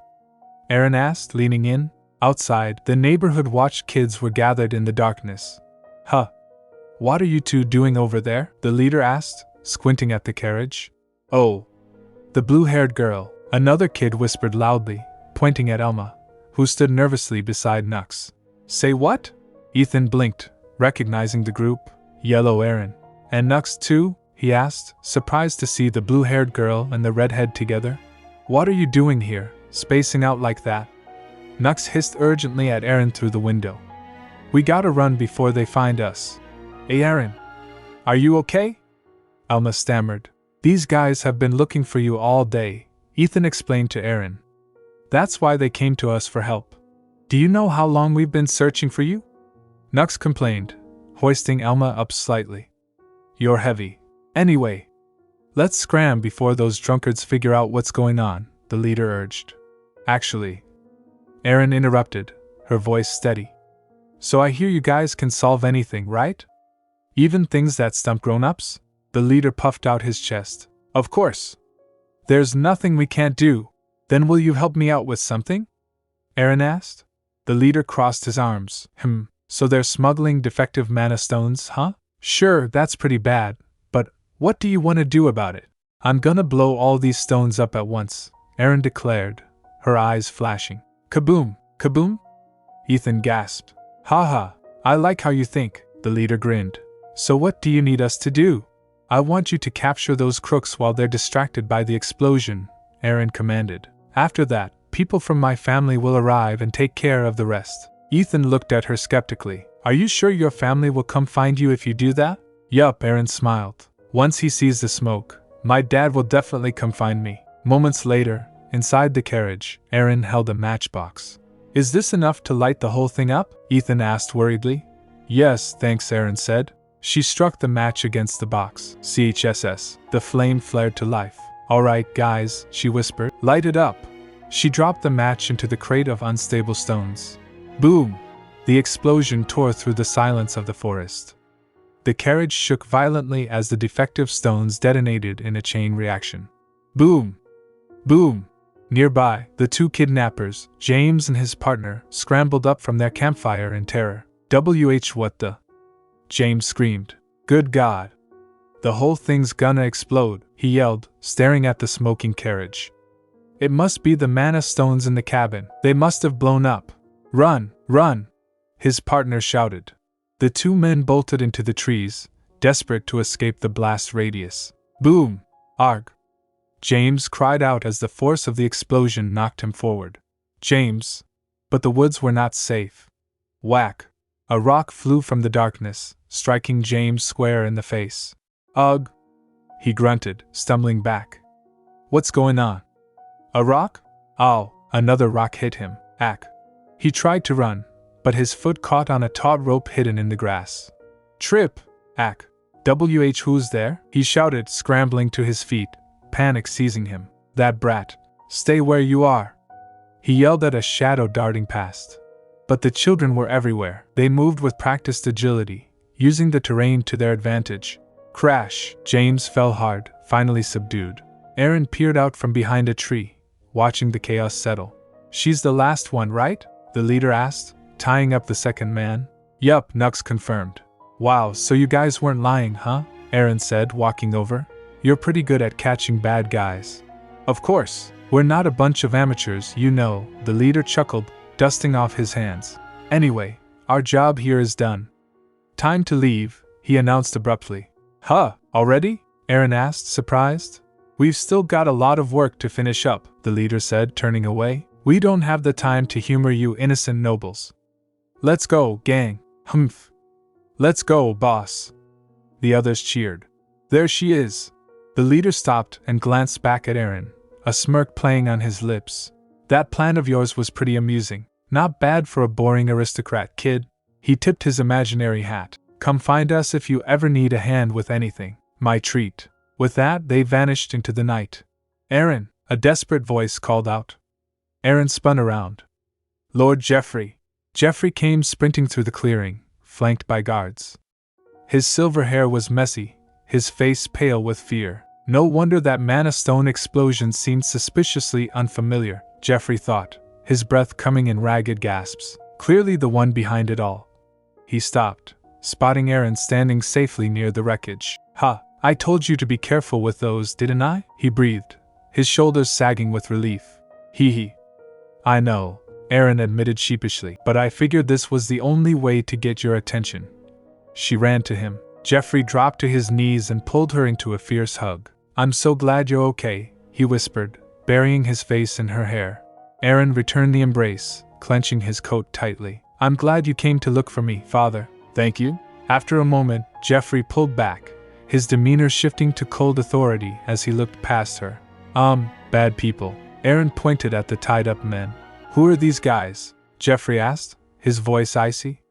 Aerin asked, leaning in. Outside, the neighborhood watch kids were gathered in the darkness. Huh. What are you two doing over there? The leader asked, squinting at the carriage. Oh. The blue-haired girl, another kid whispered loudly, pointing at Elma, who stood nervously beside Nux. Say what? Ethan blinked, recognizing the group. Yellow Aerin. And Nux too? He asked, surprised to see the blue-haired girl and the redhead together. What are you doing here, spacing out like that? Nux hissed urgently at Aerin through the window. We gotta run before they find us. Hey Aerin, are you okay? Elma stammered. These guys have been looking for you all day, Ethan explained to Aerin. That's why they came to us for help. Do you know how long we've been searching for you? Nux complained, hoisting Elma up slightly. You're heavy. Anyway, let's scram before those drunkards figure out what's going on, the leader urged. Actually, Aerin interrupted, her voice steady. So I hear you guys can solve anything, right? Even things that stump grown-ups? The leader puffed out his chest. Of course. There's nothing we can't do. Then will you help me out with something? Aerin asked. The leader crossed his arms. So they're smuggling defective mana stones, huh? Sure, that's pretty bad, but what do you want to do about it? I'm gonna blow all these stones up at once, Aerin declared, her eyes flashing. Kaboom! Kaboom? Ethan gasped. Haha, I like how you think, the leader grinned. So what do you need us to do? I want you to capture those crooks while they're distracted by the explosion, Aerin commanded. After that, people from my family will arrive and take care of the rest. Ethan looked at her skeptically. Are you sure your family will come find you if you do that? Yup, Aerin smiled. Once he sees the smoke, my dad will definitely come find me. Moments later, inside the carriage, Aerin held a matchbox. Is this enough to light the whole thing up? Ethan asked worriedly. Yes, thanks, Aerin said. She struck the match against the box. CHSS. The flame flared to life. Alright, guys, she whispered. Light it up. She dropped the match into the crate of unstable stones. Boom! The explosion tore through the silence of the forest. The carriage shook violently as the defective stones detonated in a chain reaction. Boom! Boom! Nearby, the two kidnappers, James and his partner, scrambled up from their campfire in terror. What the? James screamed. Good God! The whole thing's gonna explode, he yelled, staring at the smoking carriage. It must be the mana stones in the cabin. They must have blown up. Run! Run! His partner shouted. The two men bolted into the trees, desperate to escape the blast radius. Boom! Arg! James cried out as the force of the explosion knocked him forward. James! But the woods were not safe. Whack! A rock flew from the darkness, striking James square in the face. Ugh! He grunted, stumbling back. What's going on? A rock? Ow! Another rock hit him. Ack! He tried to run, but his foot caught on a taut rope hidden in the grass. Trip! Ack! Who's there? He shouted, scrambling to his feet, panic seizing him. That brat! Stay where you are! He yelled at a shadow darting past. But the children were everywhere. They moved with practiced agility, using the terrain to their advantage. Crash! James fell hard, finally subdued. Aerin peered out from behind a tree, watching the chaos settle. She's the last one, right? The leader asked, tying up the second man. Yup, Nux confirmed. Wow, so you guys weren't lying, huh? Aerin said, walking over. You're pretty good at catching bad guys. Of course, we're not a bunch of amateurs, you know, the leader chuckled, dusting off his hands. Anyway, our job here is done. Time to leave, he announced abruptly. Huh, already? Aerin asked, surprised. We've still got a lot of work to finish up, the leader said, turning away. We don't have the time to humor you innocent nobles. Let's go, gang. Humph. Let's go, boss. The others cheered. There she is. The leader stopped and glanced back at Aerin, a smirk playing on his lips. That plan of yours was pretty amusing. Not bad for a boring aristocrat, kid. He tipped his imaginary hat. Come find us if you ever need a hand with anything. My treat. With that, they vanished into the night. Aerin, a desperate voice called out. Aerin spun around. Lord Geoffrey. Geoffrey came sprinting through the clearing, flanked by guards. His silver hair was messy, his face pale with fear. No wonder that mana stone explosion seemed suspiciously unfamiliar, Jeffrey thought, his breath coming in ragged gasps. Clearly the one behind it all. He stopped, spotting Aerin standing safely near the wreckage. "Ha, I told you to be careful with those, didn't I?" he breathed, his shoulders sagging with relief. Hee. "I know," Aerin admitted sheepishly, "but I figured this was the only way to get your attention." She ran to him. Jeffrey dropped to his knees and pulled her into a fierce hug. "I'm so glad you're okay," he whispered, burying his face in her hair. Aerin returned the embrace, clenching his coat tightly. "I'm glad you came to look for me, Father." "Thank you." After a moment, Jeffrey pulled back, his demeanor shifting to cold authority as he looked past her. Bad people." Aerin pointed at the tied-up men. "Who are these guys?" Jeffrey asked, his voice icy.